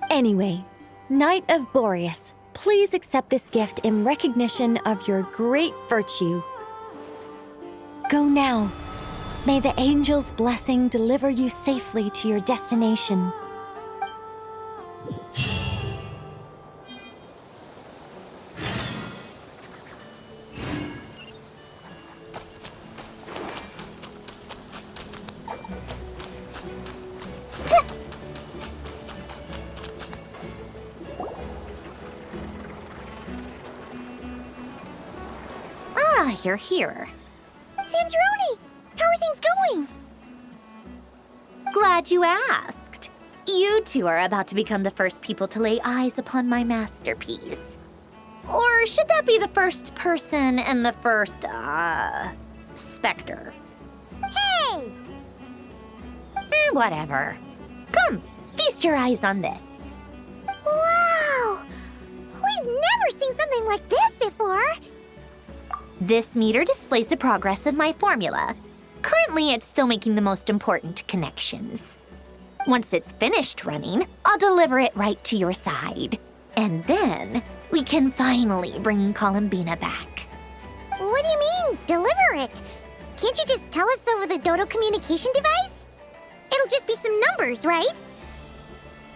S21: Anyway, Knight of Boreas, please accept this gift in recognition of your great virtue. Go now. May the angel's blessing deliver you safely to your destination.
S1: Ah, you're here.
S15: Sandroni! How are things going?
S1: Glad you asked. You two are about to become the first people to lay eyes upon my masterpiece. Or should that be the first person and the first, specter?
S15: Hey!
S1: Whatever. Come, feast your eyes on this.
S15: Wow! We've never seen something like this before.
S1: This meter displays the progress of my formula. Currently, it's still making the most important connections. Once it's finished running, I'll deliver it right to your side. And then, we can finally bring Columbina back.
S15: What do you mean, deliver it? Can't you just tell us over the Dodo communication device? It'll just be some numbers, right?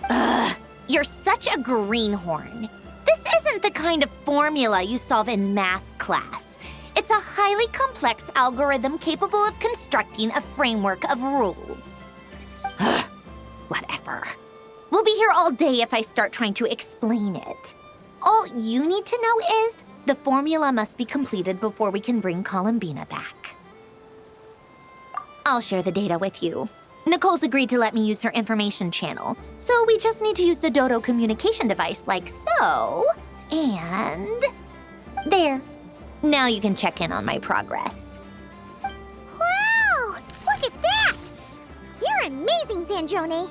S1: Ugh, you're such a greenhorn. This isn't the kind of formula you solve in math class. class. It's a highly complex algorithm capable of constructing a framework of rules. Whatever. We'll be here all day if I start trying to explain it. All you need to know is the formula must be completed before we can bring Columbina back. I'll share the data with you. Nicole's agreed to let me use her information channel, so we just need to use the Dodo communication device like so, and there. Now you can check in on my progress.
S15: Wow! Look at that! You're amazing, Zandrone!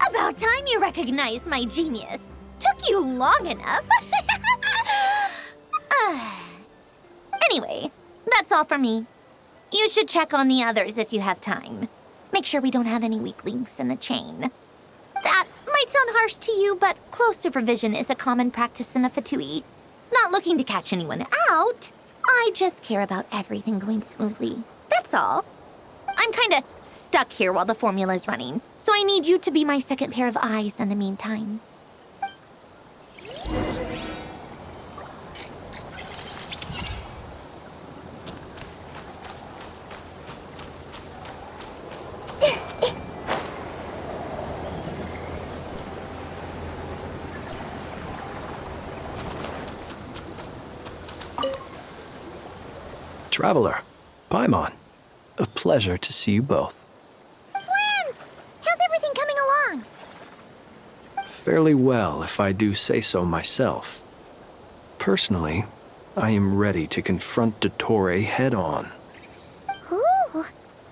S1: About time you recognized my genius. Took you long enough. Anyway, that's all for me. You should check on the others if you have time. Make sure we don't have any weak links in the chain. That might sound harsh to you, but close supervision is a common practice in a Fatui. Not looking to catch anyone out. I just care about everything going smoothly. That's all. I'm kinda stuck here while the formula's running, so I need you to be my second pair of eyes in the meantime.
S4: Traveler, Paimon, a pleasure to see you both.
S15: Twins! How's everything coming along?
S4: Fairly well, if I do say so myself. Personally, I am ready to confront Dottore head-on.
S15: Ooh,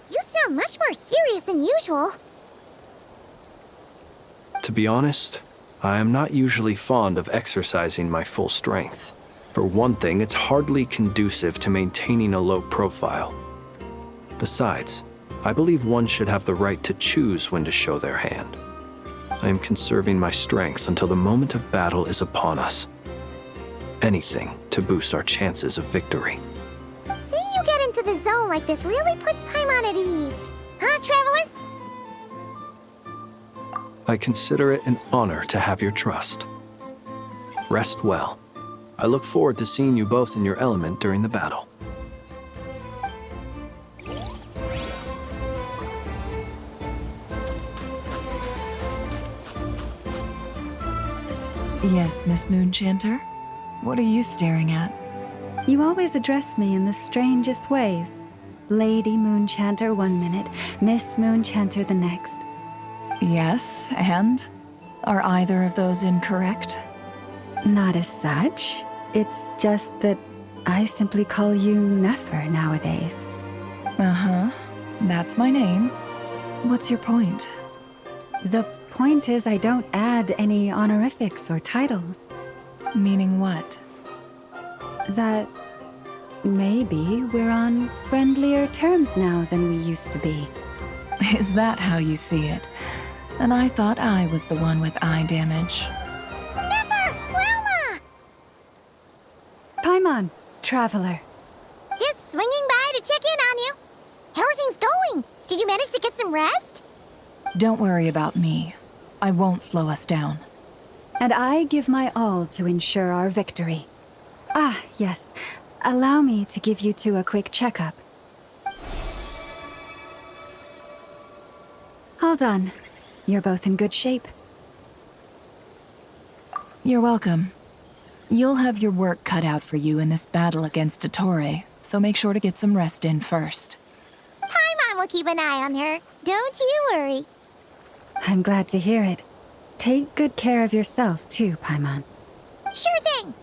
S15: you sound much more serious than usual.
S4: To be honest, I am not usually fond of exercising my full strength. For one thing, it's hardly conducive to maintaining a low profile. Besides, I believe one should have the right to choose when to show their hand. I am conserving my strength until the moment of battle is upon us. Anything to boost our chances of victory.
S15: Seeing you get into the zone like this really puts Paimon at ease. Huh, Traveler?
S4: I consider it an honor to have your trust. Rest well. I look forward to seeing you both in your element during the battle.
S3: Yes, Miss Moonchanter? What are you staring at?
S8: You always address me in the strangest ways. Lady Moonchanter 1 minute, Miss Moonchanter the next.
S3: Yes, and? Are either of those incorrect?
S8: Not as such. It's just that I simply call you Nefer nowadays.
S3: Uh-huh. That's my name. What's your point?
S8: The point is I don't add any honorifics or titles.
S3: Meaning what?
S8: That maybe we're on friendlier terms now than we used to be.
S3: Is that how you see it? And I thought I was the one with eye damage.
S8: Paimon, Traveler.
S15: Just swinging by to check in on you. How are things going? Did you manage to get some rest?
S3: Don't worry about me. I won't slow us down.
S8: And I give my all to ensure our victory. Ah, yes. Allow me to give you two a quick checkup. All done. You're both in good shape.
S3: You're welcome. You'll have your work cut out for you in this battle against Dottore, so make sure to get some rest in first.
S15: Paimon will keep an eye on her. Don't you worry.
S8: I'm glad to hear it. Take good care of yourself, too, Paimon.
S15: Sure thing.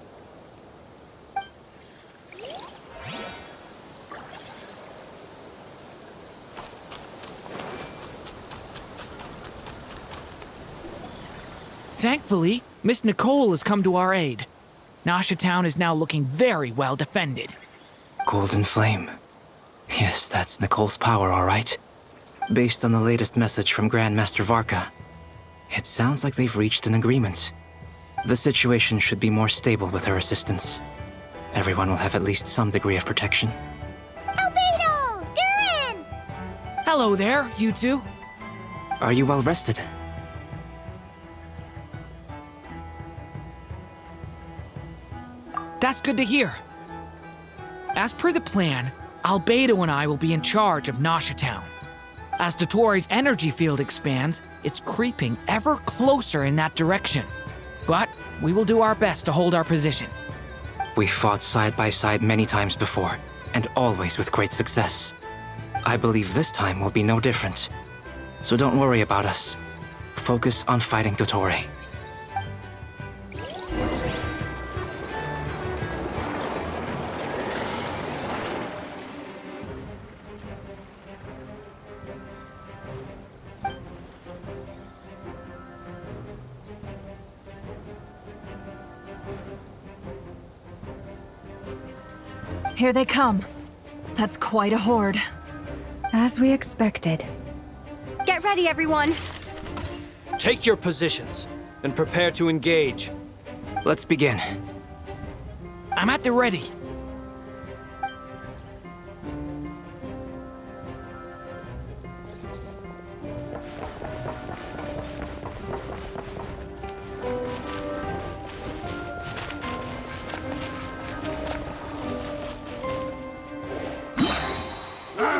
S18: Thankfully, Miss Nicole has come to our aid. Nasha Town is now looking very well defended.
S20: Golden Flame. Yes, that's Nicole's power, all right. Based on the latest message from Grandmaster Varka, it sounds like they've reached an agreement. The situation should be more stable with her assistance. Everyone will have at least some degree of protection.
S15: Albedo! Durin!
S18: Hello there, you two.
S20: Are you well rested?
S18: That's good to hear. As per the plan, Albedo and I will be in charge of Nasha Town. As Dottoro's energy field expands, it's creeping ever closer in that direction. But we will do our best to hold our position.
S20: We fought side by side many times before, and always with great success. I believe this time will be no different. So don't worry about us. Focus on fighting Dottore.
S3: Here they come. That's quite a horde.
S8: As we expected.
S11: Get ready, everyone!
S4: Take your positions, and prepare to engage.
S20: Let's begin.
S18: I'm at the ready.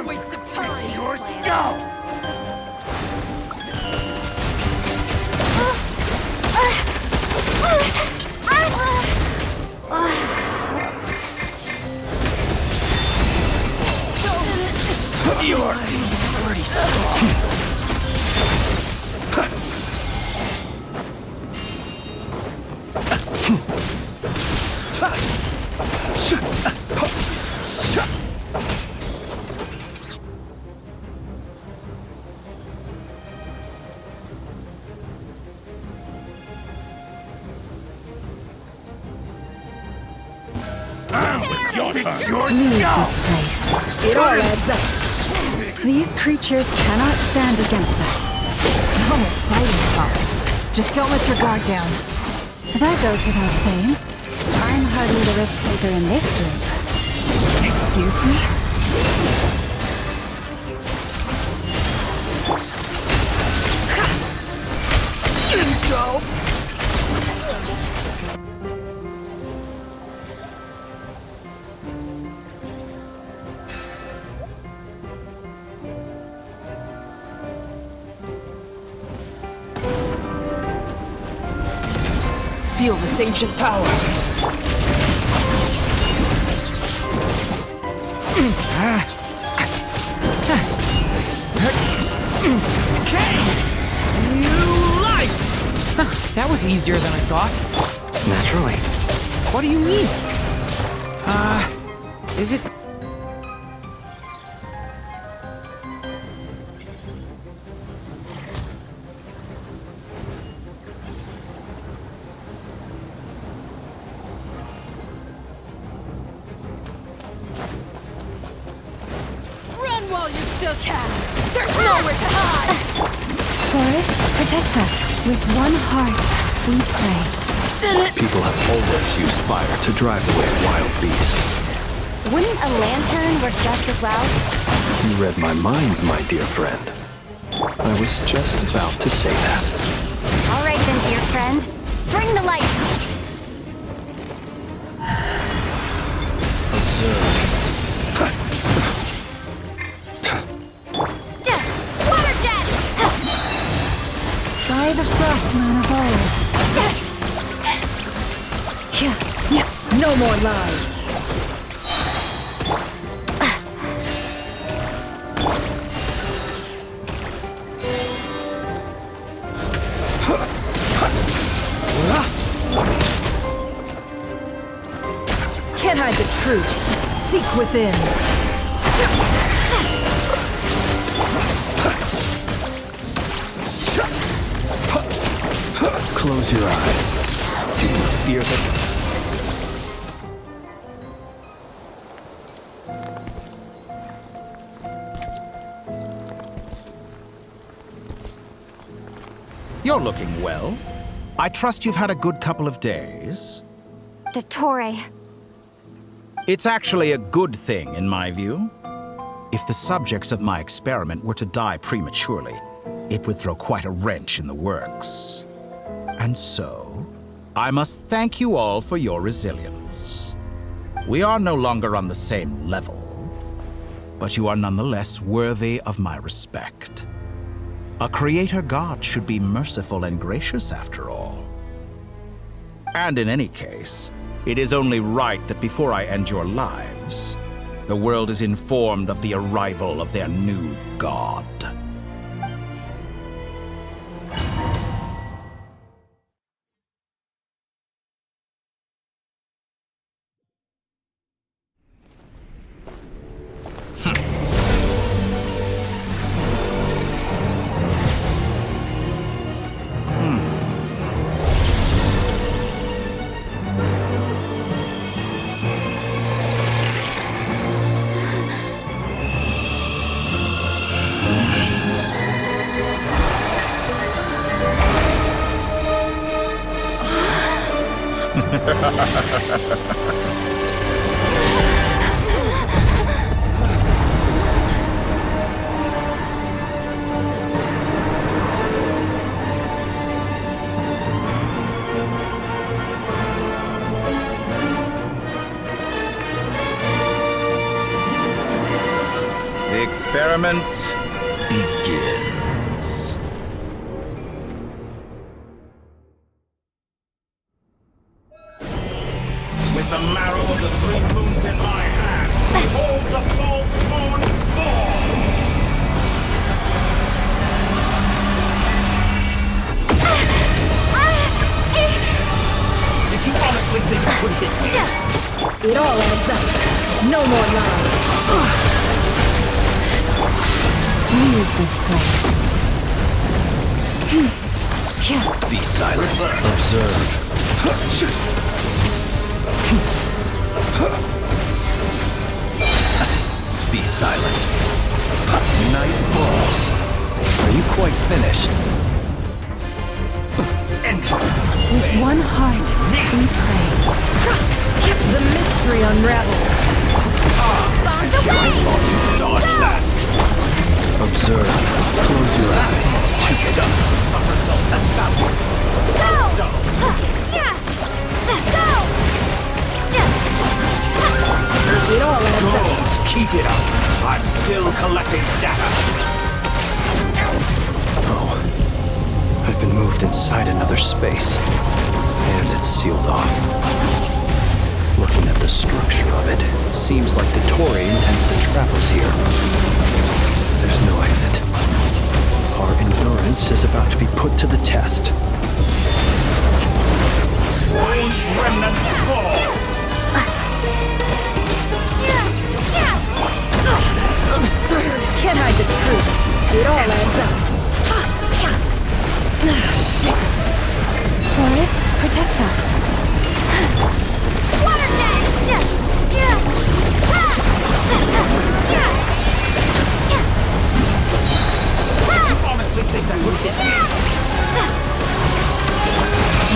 S3: Waste of time!
S10: Yours go!
S8: Leave this place.
S3: It all adds up.
S8: These creatures cannot stand against us.
S3: Oh, fighting talk. Just don't let your guard down.
S8: That goes without saying. I'm hardly the risk taker in this group.
S3: Excuse me? Go! Feel this ancient power.
S18: New life! That was easier than I thought.
S20: Naturally.
S18: What do you mean? Is it...
S3: While you still can. There's nowhere to hide.
S8: Forest, protect us. With one heart, we pray.
S4: People have always used fire to drive away wild beasts.
S11: Wouldn't a lantern work just as well?
S4: You read my mind, my dear friend. I was just about to say that.
S11: All right then, dear friend. Bring the light!
S4: Observe.
S11: Water jet!
S8: By the frost moon of old.
S3: No more lies. Can't hide the truth. Seek within.
S4: Close your eyes. Do you fear them?
S12: You're looking well. I trust you've had a good couple of days.
S11: Dottore.
S12: It's actually a good thing, in my view. If the subjects of my experiment were to die prematurely, it would throw quite a wrench in the works. And so, I must thank you all for your resilience. We are no longer on the same level, but you are nonetheless worthy of my respect. A creator god should be merciful and gracious after all. And in any case, it is only right that before I end your lives, the world is informed of the arrival of their new god. The experiment begins. With the marrow of the 3 moons in my hand, behold the false moons fall! Did you honestly think that would hit me?
S21: It all adds up. No more lies. Leave this place.
S4: Be silent. Observe. Be silent. Night falls. Are you quite finished?
S21: With one heart, we pray. The mystery unravels.
S12: I thought you dodged that.
S4: Observe. Close your eyes.
S12: Too done. Somersaults and backward.
S15: Go!
S21: It all adds up.
S12: Good. Keep it up. I'm still collecting data.
S4: Oh. I've been moved inside another space. And it's sealed off. Looking at the structure of it, it seems like the Tory intends to trap us here. There's no exit. Our endurance is about to be put to the test.
S12: Wounds remnants fall!
S21: Absurd! Can't hide the truth. It all adds up. Shit. Forest, protect us.
S15: Water jet!
S12: Did you honestly think that would hit me?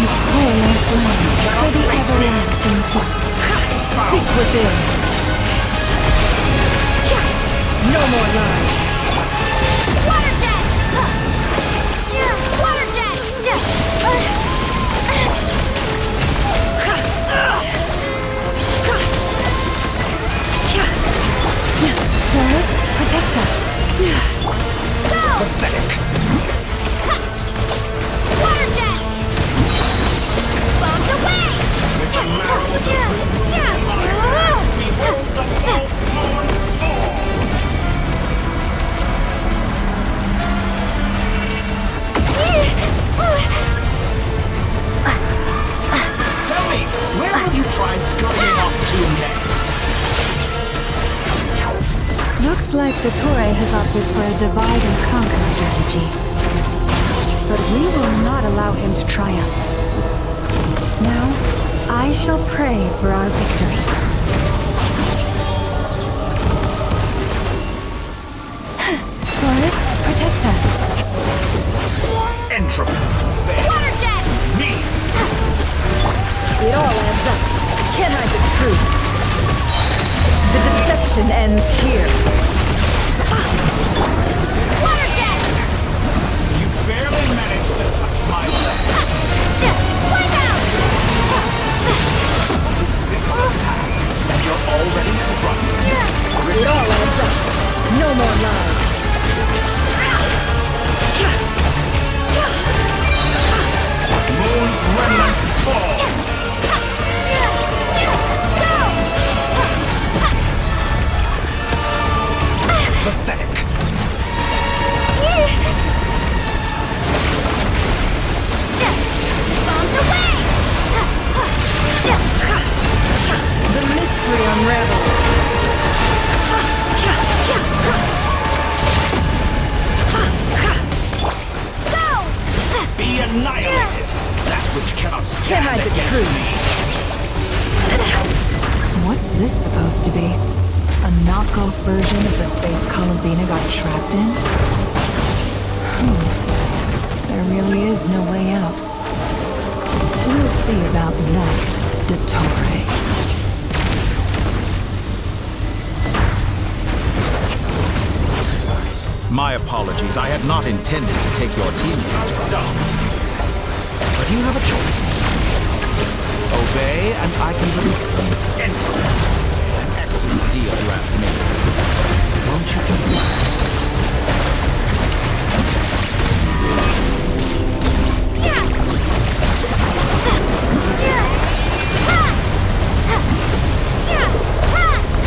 S21: You poorless land for the everlasting hope. Seek within. No more lies.
S15: Water jet! Water jet!
S21: Forest, protect us.
S12: Pathetic.
S15: Water jet! Bombs away!
S12: With the marrow of the 3 moons in my hand, behold the false moons fall! Tell me, where will you try scurrying off to next?
S7: Looks like Dottore has opted for a divide and conquer strategy. But we will not allow him to triumph. Now, I shall pray for our victory.
S21: Forest, protect us.
S12: Entropy.
S15: Water jet!
S12: Me!
S21: It all adds up. Can't hide the truth. The deception ends here.
S15: Water jet!
S12: Excellent. You barely managed to touch my leg.
S15: Wipe out!
S12: its remnants fall! Pathetic!
S15: Bombs away!
S3: The mystery unravels.
S12: Be annihilated! That which cannot stand against me!
S3: What's this supposed to be? A knockoff version of the space Columbina got trapped in? There really is no way out. We'll see about that, Dottore.
S12: My apologies, I had not intended to take your teammates from you. But you have a choice. Obey, and I can release them. Enter. An excellent deal, you ask me. Won't you consider?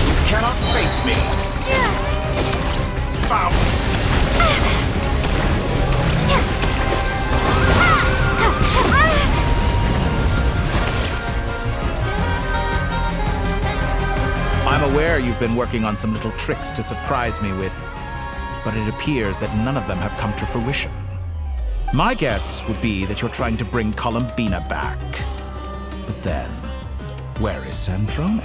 S12: You cannot face me. Foul. I'm aware you've been working on some little tricks to surprise me with, but it appears that none of them have come to fruition. My guess would be that you're trying to bring Columbina back. But then, where is Sandrone?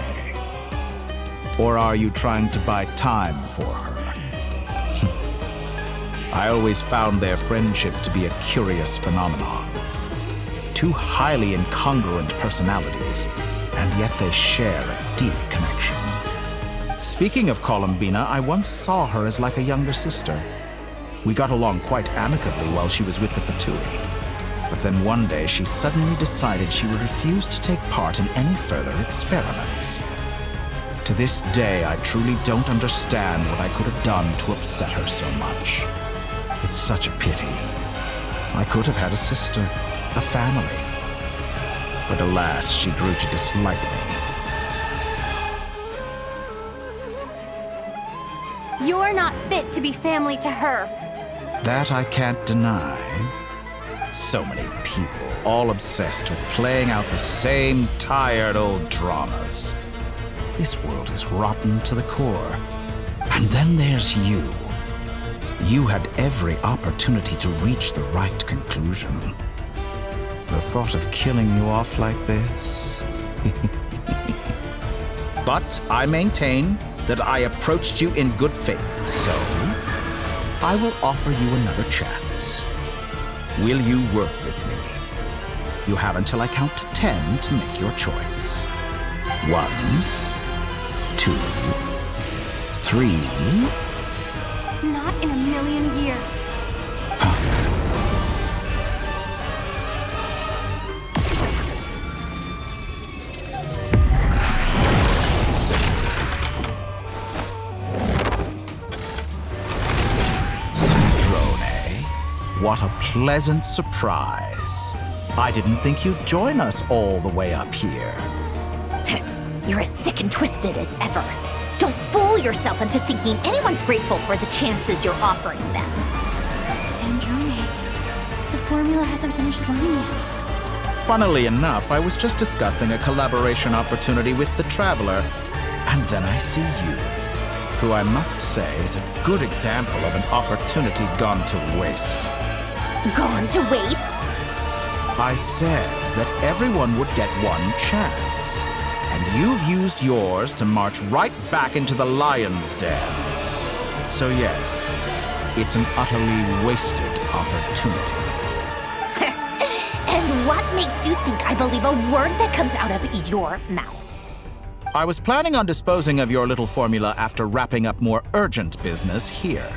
S12: Or are you trying to buy time for her? I always found their friendship to be a curious phenomenon. Two highly incongruent personalities, and yet they share a deep connection. Speaking of Columbina, I once saw her as like a younger sister. We got along quite amicably while she was with the VIII. But then one day she suddenly decided she would refuse to take part in any further experiments. To this day, I truly don't understand what I could have done to upset her so much. It's such a pity. I could have had a sister, a family. But alas, she grew to dislike me.
S11: You're not fit to be family to her.
S12: That I can't deny. So many people, all obsessed with playing out the same tired old dramas. This world is rotten to the core. And then there's you. You had every opportunity to reach the right conclusion. The thought of killing you off like this? But I maintain that I approached you in good faith, so I will offer you another chance. Will you work with me? You have until I count to 10 to make your choice. 1, 2, 3.
S11: Not in a million years.
S12: What a pleasant surprise. I didn't think you'd join us all the way up here.
S1: You're as sick and twisted as ever. Don't fool yourself into thinking anyone's grateful for the chances you're offering them.
S11: Sandrone, the formula hasn't finished running yet.
S12: Funnily enough, I was just discussing a collaboration opportunity with the Traveler, and then I see you, who I must say is a good example of an opportunity gone to waste.
S1: Gone to waste?
S12: I said that everyone would get one chance, and you've used yours to march right back into the lion's den. So yes, it's an utterly wasted opportunity.
S1: And what makes you think I believe a word that comes out of your mouth?
S12: I was planning on disposing of your little formula after wrapping up more urgent business here.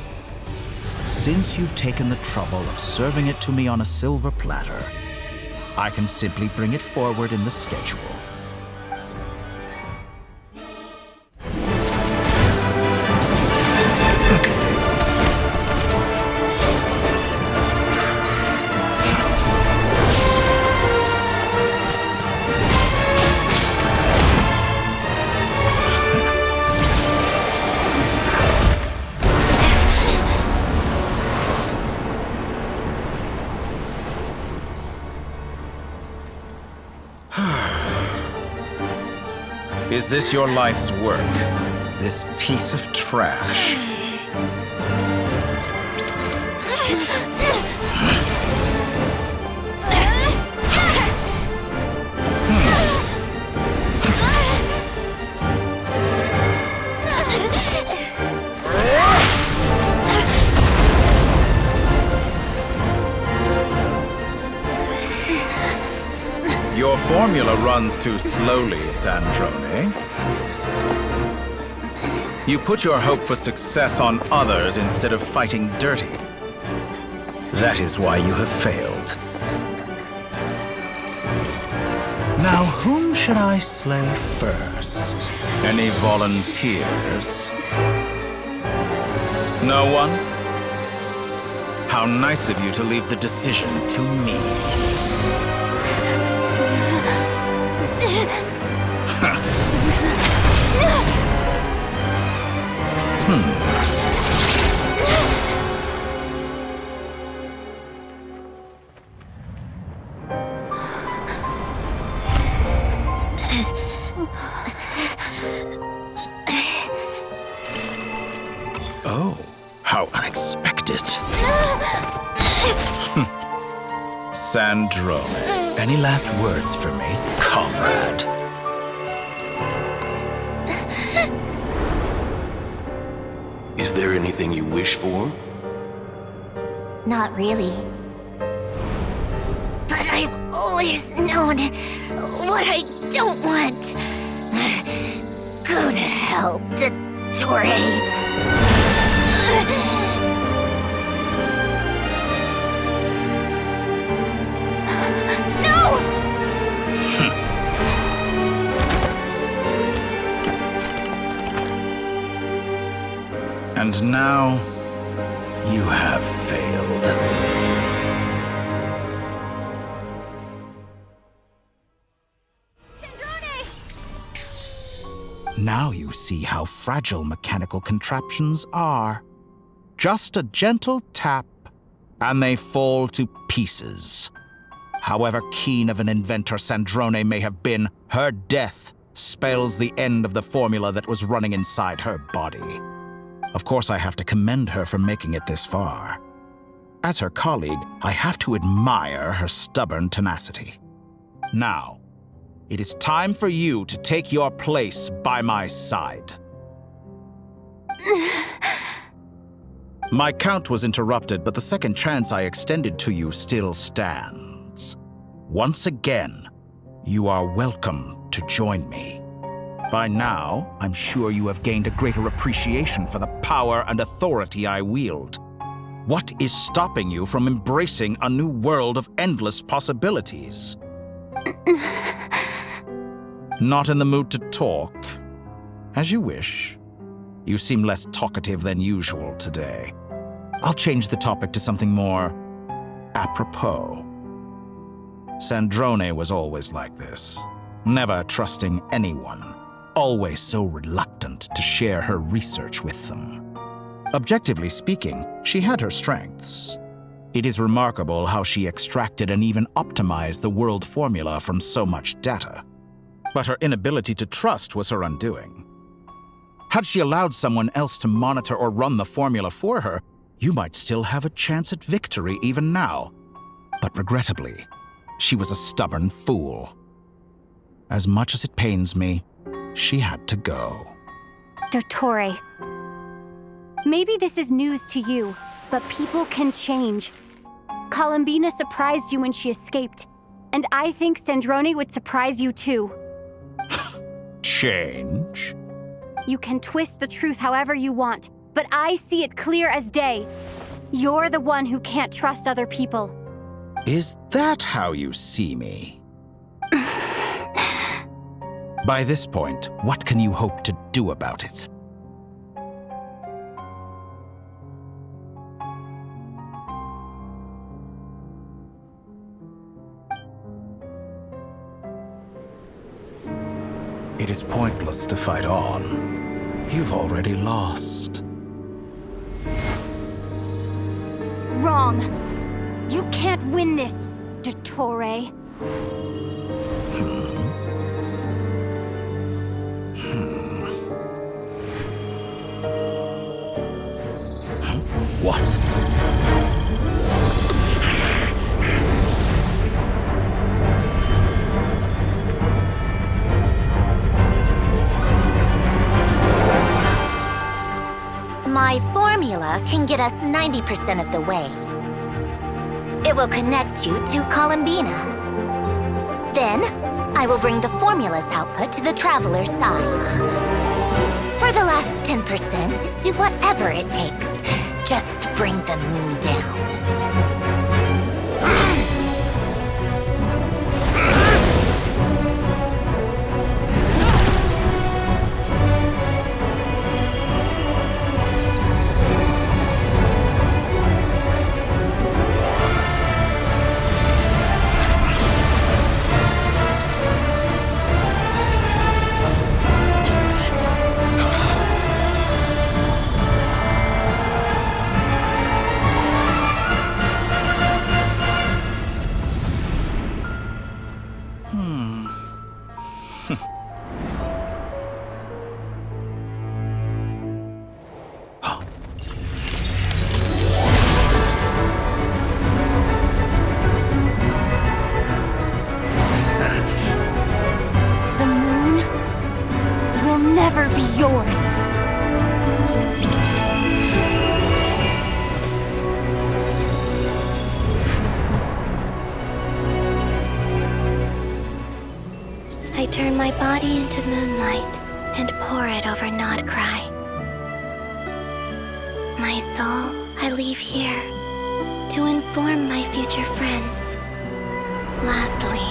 S12: Since you've taken the trouble of serving it to me on a silver platter, I can simply bring it forward in the schedule. Is this your life's work? This piece of trash? Your formula runs too slowly, Sandrone. You put your hope for success on others instead of fighting dirty. That is why you have failed. Now, whom should I slay first? Any volunteers? No one? How nice of you to leave the decision to me. Oh, how unexpected. Sandrone, any last words for me, comrade?
S10: Is there anything you wish for?
S1: Not really. But I've always known what I don't want. Go to hell, Dottore.
S12: And now, you have failed. Now you see how fragile mechanical contraptions are. Just a gentle tap, and they fall to pieces. However keen of an inventor Sandrone may have been, her death spells the end of the formula that was running inside her body. Of course, I have to commend her for making it this far. As her colleague, I have to admire her stubborn tenacity. Now, it is time for you to take your place by my side. My count was interrupted, but the second chance I extended to you still stands. Once again, you are welcome to join me. By now, I'm sure you have gained a greater appreciation for the power and authority I wield. What is stopping you from embracing a new world of endless possibilities? Not in the mood to talk? As you wish. You seem less talkative than usual today. I'll change the topic to something more apropos. Sandrone was always like this, never trusting anyone. Always so reluctant to share her research with them. Objectively speaking, she had her strengths. It is remarkable how she extracted and even optimized the world formula from so much data. But her inability to trust was her undoing. Had she allowed someone else to monitor or run the formula for her, you might still have a chance at victory even now. But regrettably, she was a stubborn fool. As much as it pains me, she had to go.
S11: Dottore. Maybe this is news to you, but people can change. Columbina surprised you when she escaped, and I think Sandrone would surprise you too.
S12: Change?
S11: You can twist the truth however you want, but I see it clear as day. You're the one who can't trust other people.
S12: Is that how you see me? By this point, what can you hope to do about it? It is pointless to fight on. You've already lost.
S11: Wrong. You can't win this, Dottore.
S2: What?
S1: My formula can get us 90% of the way. It will connect you to Columbina. Then, I will bring the formula's output to the Traveler's side. For the last 10%, do whatever it takes. Just bring the moon down.
S17: I turn my body into moonlight and pour it over Nodcry. My soul I leave here to inform my future friends. Lastly,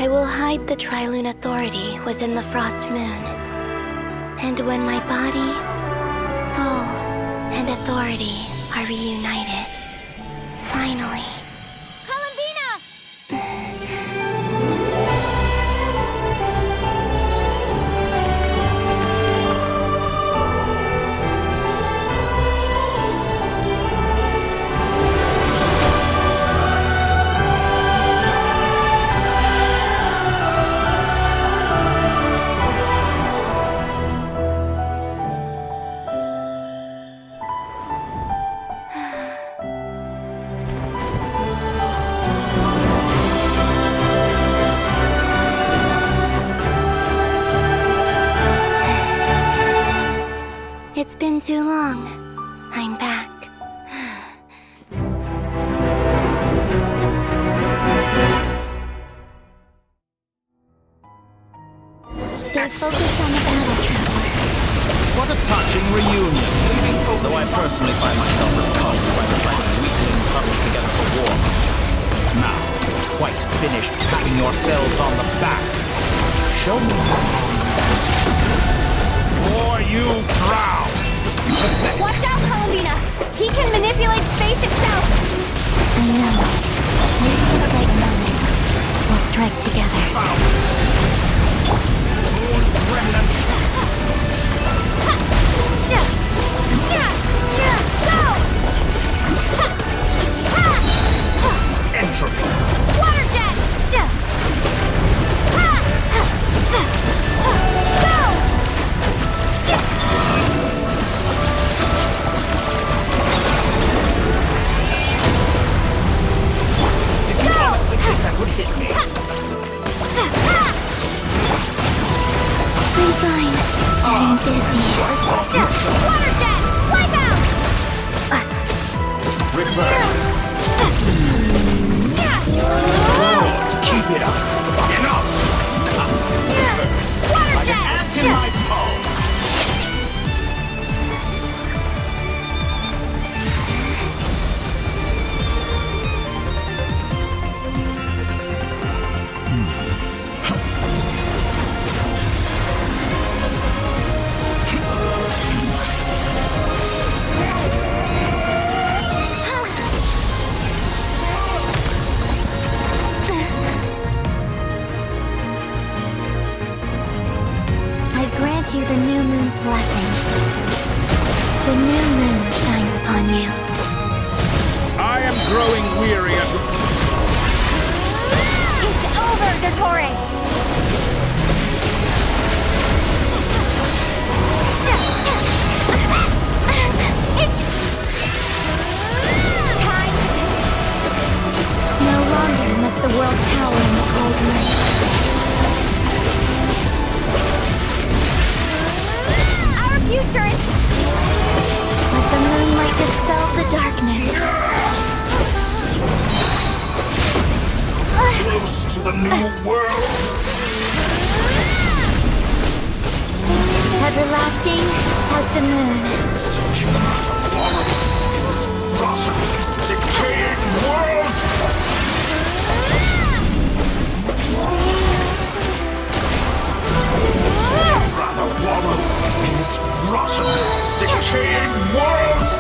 S17: I will hide the Trilune Authority within the Frost Moon. And when my body, soul, and authority are reunited, finally... It's been too long. I'm back. Stay focused on the battle, Traveler.
S12: What a touching reunion. Though I personally find myself repulsed by the sight of weaklings huddled together for war. Now, quite finished patting yourselves on the back. Show me how long you can stand. Or you drown!
S11: Watch out, Columbina! He can manipulate space itself!
S17: I know. Wait for the right moment. We'll strike together.
S12: Moon's remnant!
S11: Go!
S12: Entropy!
S11: Water jet! Go!
S12: Did you honestly think that would hit me?
S17: I'm fine. Getting dizzy.
S11: Water jet! Wipe out!
S12: Reverse! Good! Keep it up! Enough! Reversed!
S11: Water
S12: Like
S11: jet!
S12: an ant in my palm!
S17: You the new moon's blessing. The new moon shines upon you.
S12: I am growing weary of...
S11: It's over, Dottore!
S15: Our future is... Let the moonlight dispel the darkness.
S10: Close to the new world.
S15: Everlasting as the moon.
S10: Such a horror in this rotten, decaying world. Such a rather wallow in this rotten, decaying world.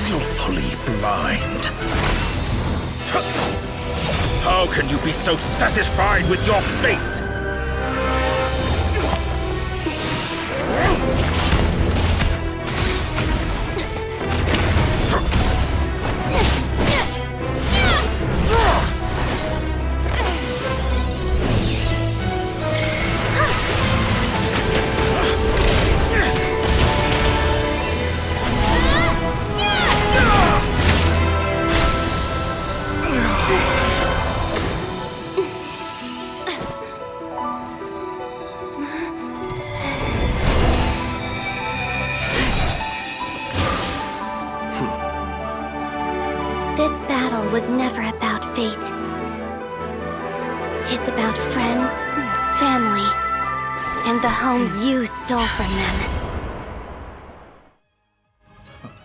S10: Willfully blind. How can you be so satisfied with your fate?
S9: This battle was never about fate. It's about friends, family, and the home you stole from them.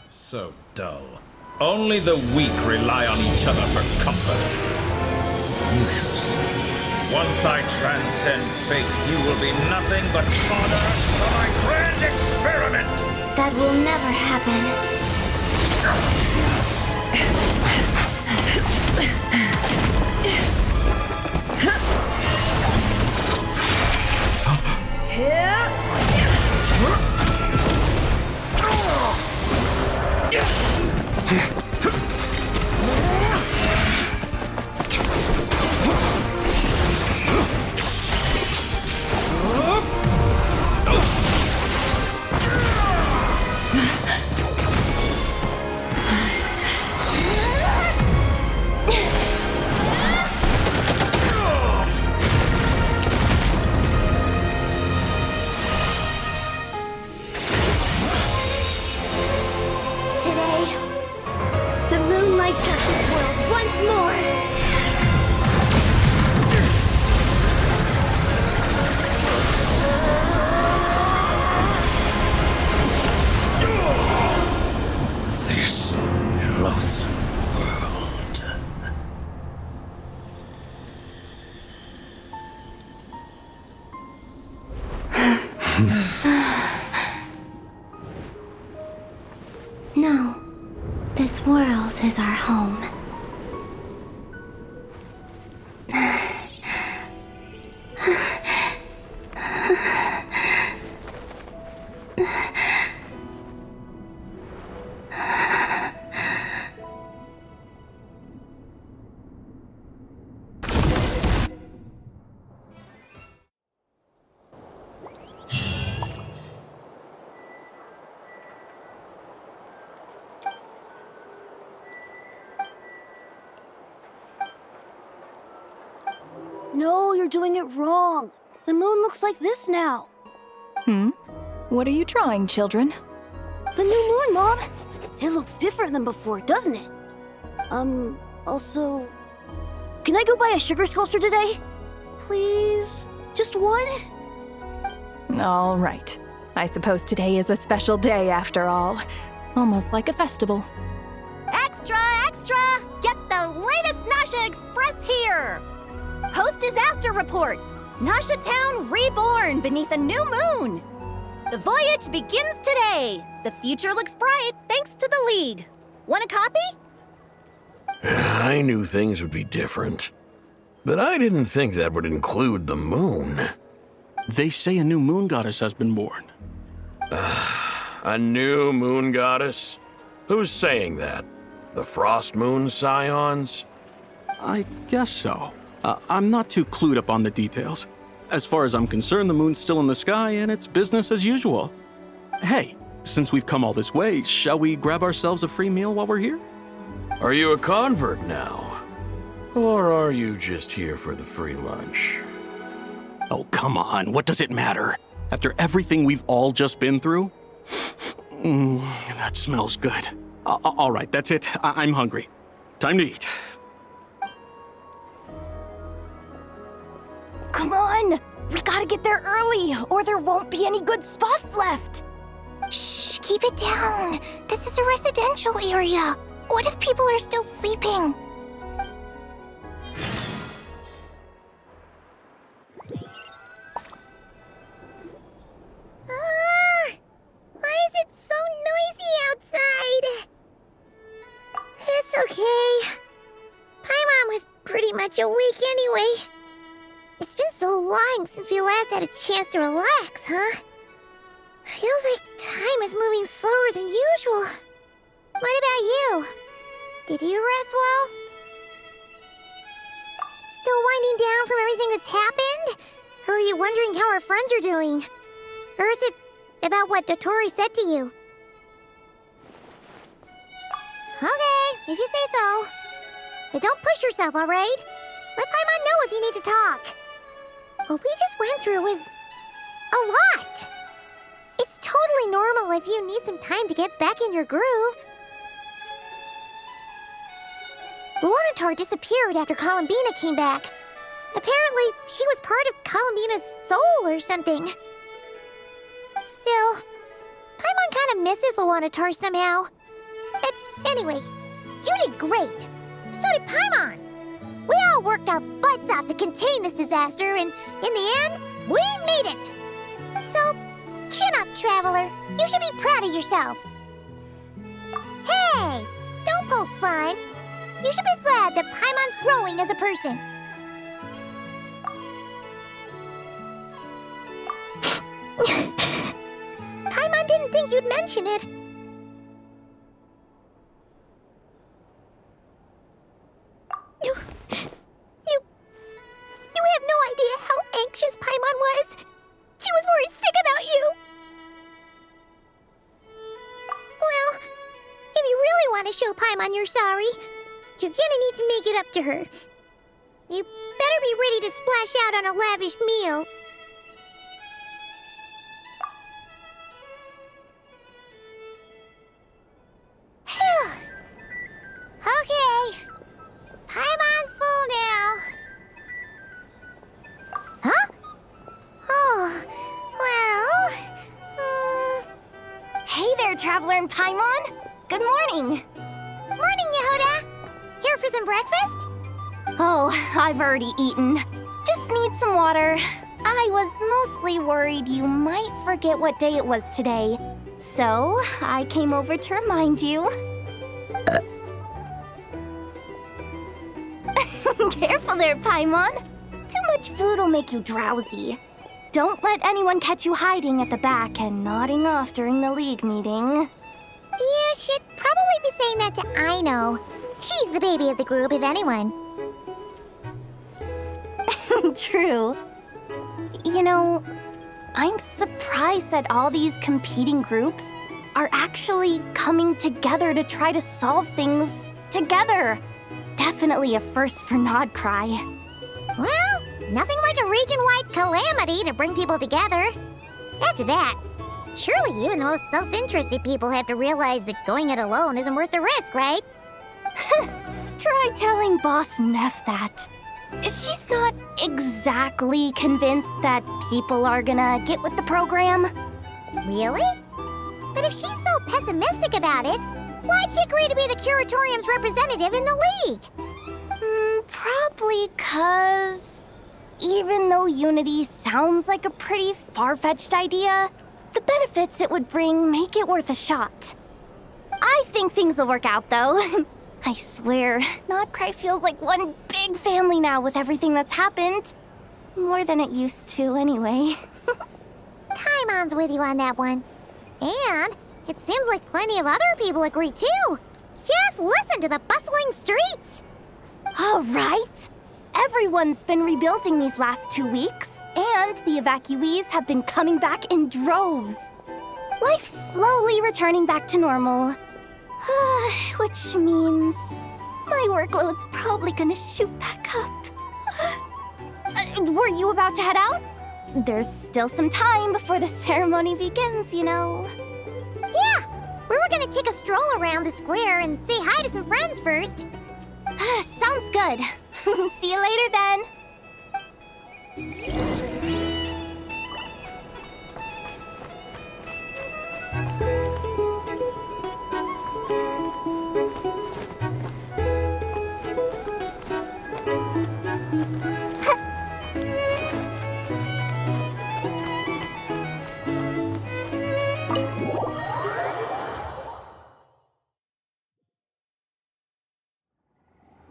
S10: So dull. Only the weak rely on each other for comfort. You shall see. Once I transcend fate, you will be nothing but fodder for my grand experiment!
S9: That will never happen. No, this world is our home.
S13: No, you're doing it wrong. The moon looks like this now.
S3: What are you drawing, children?
S13: The new moon, Mom! It looks different than before, doesn't it? Also... Can I go buy a sugar sculpture today? Please? Just one?
S3: All right. I suppose today is a special day after all. Almost like a festival.
S14: Extra, extra! Get the latest Nasha Express here! Post-disaster report! Nasha Town reborn beneath a new moon! The voyage begins today! The future looks bright thanks to the League. Want a copy?
S10: I knew things would be different, but I didn't think that would include the moon.
S16: They say a new moon goddess has been born.
S10: A new moon goddess? Who's saying that? The Frost Moon Scions?
S16: I guess so. I'm not too clued up on the details. As far as I'm concerned, the moon's still in the sky and it's business as usual. Hey, since we've come all this way, shall we grab ourselves a free meal while we're here?
S5: Are you a convert now? Or are you just here for the free lunch?
S16: Oh, come on. What does it matter? After everything we've all just been through? That smells good. All right, that's it. I'm hungry. Time to eat.
S11: Come on! We gotta get there early, or there won't be any good spots left!
S15: Shh, keep it down. This is a residential area. What if people are still sleeping? Why is it so noisy outside? It's okay. Paimon was pretty much awake anyway. It's been so long since we last had a chance to relax, huh? Feels like time is moving slower than usual. What about you? Did you rest well? Still winding down from everything that's happened? Or are you wondering how our friends are doing? Or is it about what Dotori said to you? Okay, if you say so. But don't push yourself, alright? Let Paimon know if you need to talk. What we just went through was a lot. It's totally normal if you need some time to get back in your groove. Lunar disappeared after Columbina came back. Apparently, she was part of Columbina's soul or something. Still, Paimon kind of misses Lunar somehow. But anyway, you did great. So did Paimon. We all worked our butts off to contain this disaster, and in the end, we made it. So, chin up, Traveler. You should be proud of yourself. Hey, don't poke fun. You should be glad that Paimon's growing as a person. Paimon didn't think you'd mention it. You have no idea how anxious Paimon was. She was worried sick about you. Well, if you really want to show Paimon you're sorry, you're gonna need to make it up to her. You better be ready to splash out on a lavish meal. Okay. Paimon's full now. Huh? Oh, well...
S11: Hey there, Traveler and Paimon! Good morning!
S15: Morning, Yehuda! Here for some breakfast?
S11: Oh, I've already eaten. Just need some water. I was mostly worried you might forget what day it was today. So, I came over to remind you. Careful there, Paimon. Too much food will make you drowsy. Don't let anyone catch you hiding at the back and nodding off during the league meeting.
S15: You should probably be saying that to Aino. She's the baby of the group, if anyone.
S11: True. You know, I'm surprised that all these competing groups are actually coming together to try to solve things together. Definitely a first for Nodcry.
S15: Well, nothing like a region-wide calamity to bring people together. After that, surely even the most self-interested people have to realize that going it alone isn't worth the risk, right?
S11: Try telling Boss Neff that. She's not exactly convinced that people are gonna get with the program.
S15: Really? But if she's so pessimistic about it, why'd she agree to be the Curatorium's representative in the league?
S11: Probably 'cause even though Unity sounds like a pretty far-fetched idea, the benefits it would bring make it worth a shot. I think things will work out, though. I swear, Nodcry feels like one big family now with everything that's happened. More than it used to, anyway.
S15: Paimon's with you on that one. And it seems like plenty of other people agree, too. Just listen to the bustling streets.
S11: All right. Everyone's been rebuilding these last 2 weeks, and the evacuees have been coming back in droves. Life's slowly returning back to normal. Which means my workload's probably gonna shoot back up. Were you about to head out? There's still some time before the ceremony begins, you know.
S15: Yeah, we were gonna take a stroll around the square and say hi to some friends first.
S11: Sounds good. See you later then.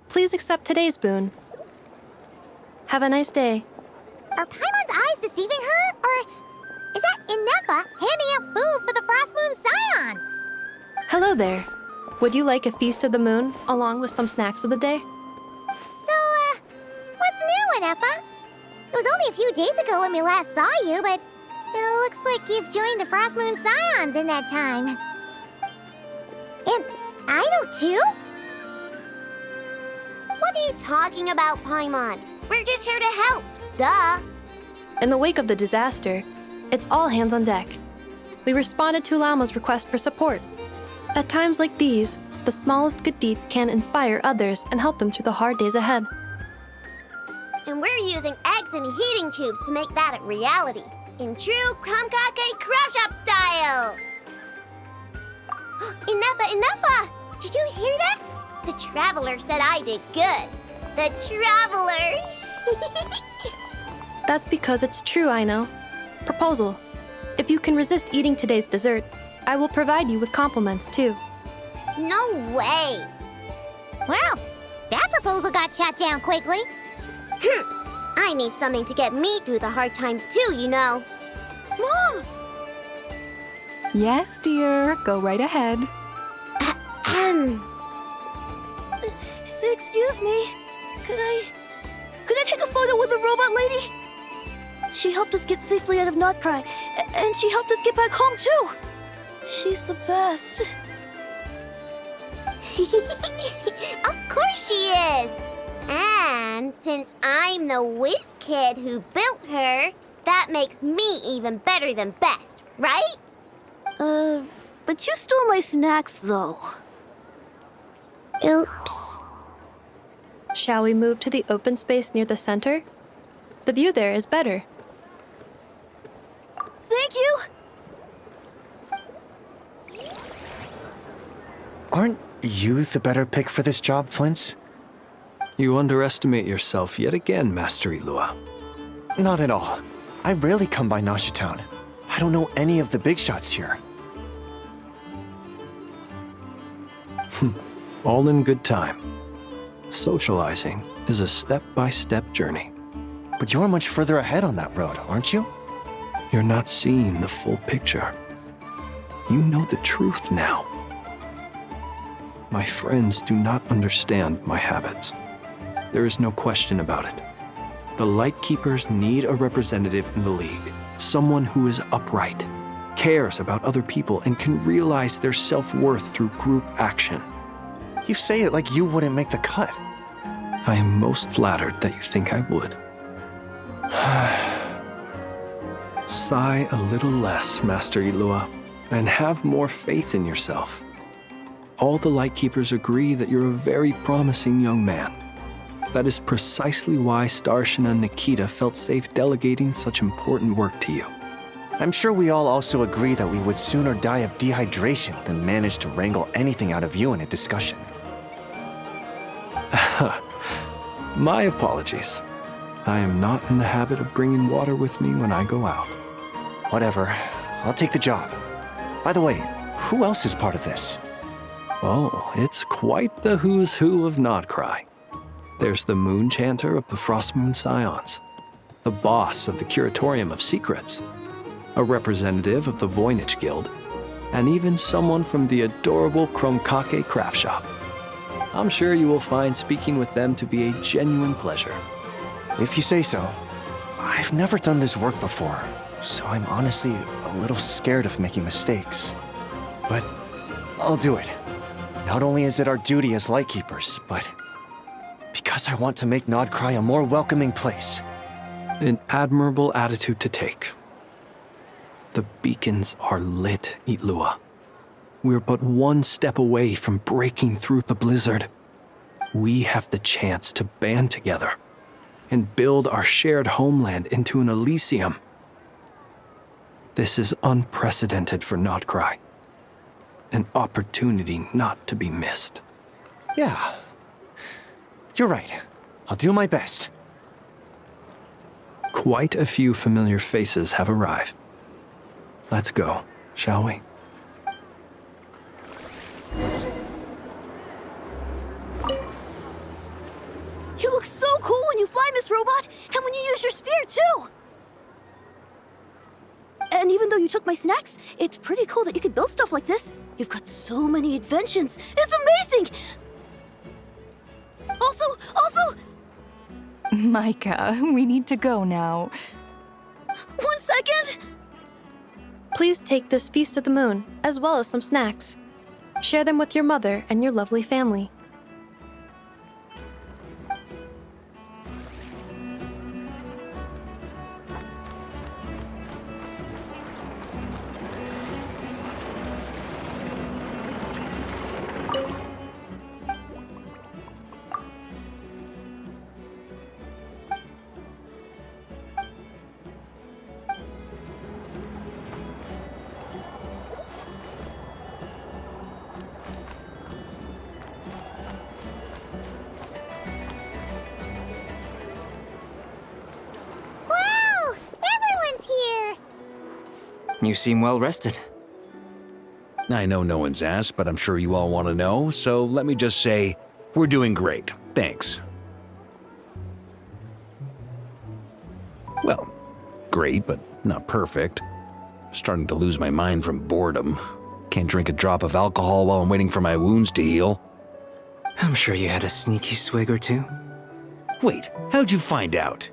S19: Please accept today's boon. Have a nice day.
S15: Are Paimon's eyes deceiving her? Or is that Inefa handing out food for the Frost Moon Scions?
S19: Hello there. Would you like a feast of the moon, along with some snacks of the day?
S15: So, what's new, Inefa? It was only a few days ago when we last saw you, but it looks like you've joined the Frost Moon Scions in that time. And I know too?
S9: What are you talking about, Paimon? We're just here to help. Duh.
S19: In the wake of the disaster, it's all hands on deck. We responded to Lama's request for support. At times like these, the smallest good deed can inspire others and help them through the hard days ahead.
S9: And we're using eggs and heating tubes to make that a reality. In true Kromkake Craft Shop style! Inefa! Did you hear that? The Traveler said I did good. The Traveler!
S19: That's because it's true, I know. Proposal. If you can resist eating today's dessert, I will provide you with compliments, too.
S9: No way!
S15: Well, that proposal got shot down quickly.
S9: I need something to get me through the hard times, too, you know.
S7: Mom! Yes, dear. Go right ahead.
S13: Excuse me. Could I take a photo with the robot lady? She helped us get safely out of Notcry, and she helped us get back home too. She's the best.
S9: Of course she is. And since I'm the whiz kid who built her, that makes me even better than best, right?
S13: But you stole my snacks though.
S9: Oops.
S19: Shall we move to the open space near the center? The view there is better.
S13: Thank you!
S20: Aren't you the better pick for this job, Flint's?
S4: You underestimate yourself yet again, Master Ilua.
S20: Not at all. I rarely come by Nasha Town. I don't know any of the big shots here.
S4: All in good time. Socializing is a step-by-step journey.
S20: But you're much further ahead on that road, aren't you?
S4: You're not seeing the full picture. You know the truth now. My friends do not understand my habits. There is no question about it. The Lightkeepers need a representative in the League. Someone who is upright, cares about other people, and can realize their self-worth through group action.
S20: You say it like you wouldn't make the cut.
S4: I am most flattered that you think I would. Sigh a little less, Master Ilua, and have more faith in yourself. All the Lightkeepers agree that you're a very promising young man. That is precisely why Starshin and Nikita felt safe delegating such important work to you.
S20: I'm sure we all also agree that we would sooner die of dehydration than manage to wrangle anything out of you in a discussion.
S4: My apologies. I am not in the habit of bringing water with me when I go out.
S20: Whatever. I'll take the job. By the way, who else is part of this?
S4: Oh, it's quite the who's who of Notcry. There's the Moon Chanter of the Frost Moon Scions, the boss of the Curatorium of Secrets, a representative of the Voynich Guild, and even someone from the adorable Kromkake Craft Shop. I'm sure you will find speaking with them to be a genuine pleasure.
S20: If you say so. I've never done this work before, so I'm honestly a little scared of making mistakes. But I'll do it.
S6: Not only is it our duty as Lightkeepers, but because I want to make Nodcry a more welcoming place.
S4: An admirable attitude to take. The beacons are lit, Itlua. We're but one step away from breaking through the blizzard. We have the chance to band together and build our shared homeland into an Elysium. This is unprecedented for Nodcry. An opportunity not to be missed.
S6: Yeah. You're right. I'll do my best.
S4: Quite a few familiar faces have arrived. Let's go, shall we?
S13: You look so cool when you fly, Miss Robot, and when you use your spear, too! And even though you took my snacks, it's pretty cool that you could build stuff like this. You've got so many inventions. It's amazing! Also...
S3: Micah, we need to go now.
S13: 1 second!
S19: Please take this Feast of the Moon, as well as some snacks. Share them with your mother and your lovely family.
S20: You seem well rested.
S2: I know no one's asked, but I'm sure you all want to know, so let me just say, we're doing great. Thanks. Well, great, but not perfect. Starting to lose my mind from boredom. Can't drink a drop of alcohol while I'm waiting for my wounds to heal.
S20: I'm sure you had a sneaky swig or two.
S2: Wait, how'd you find out?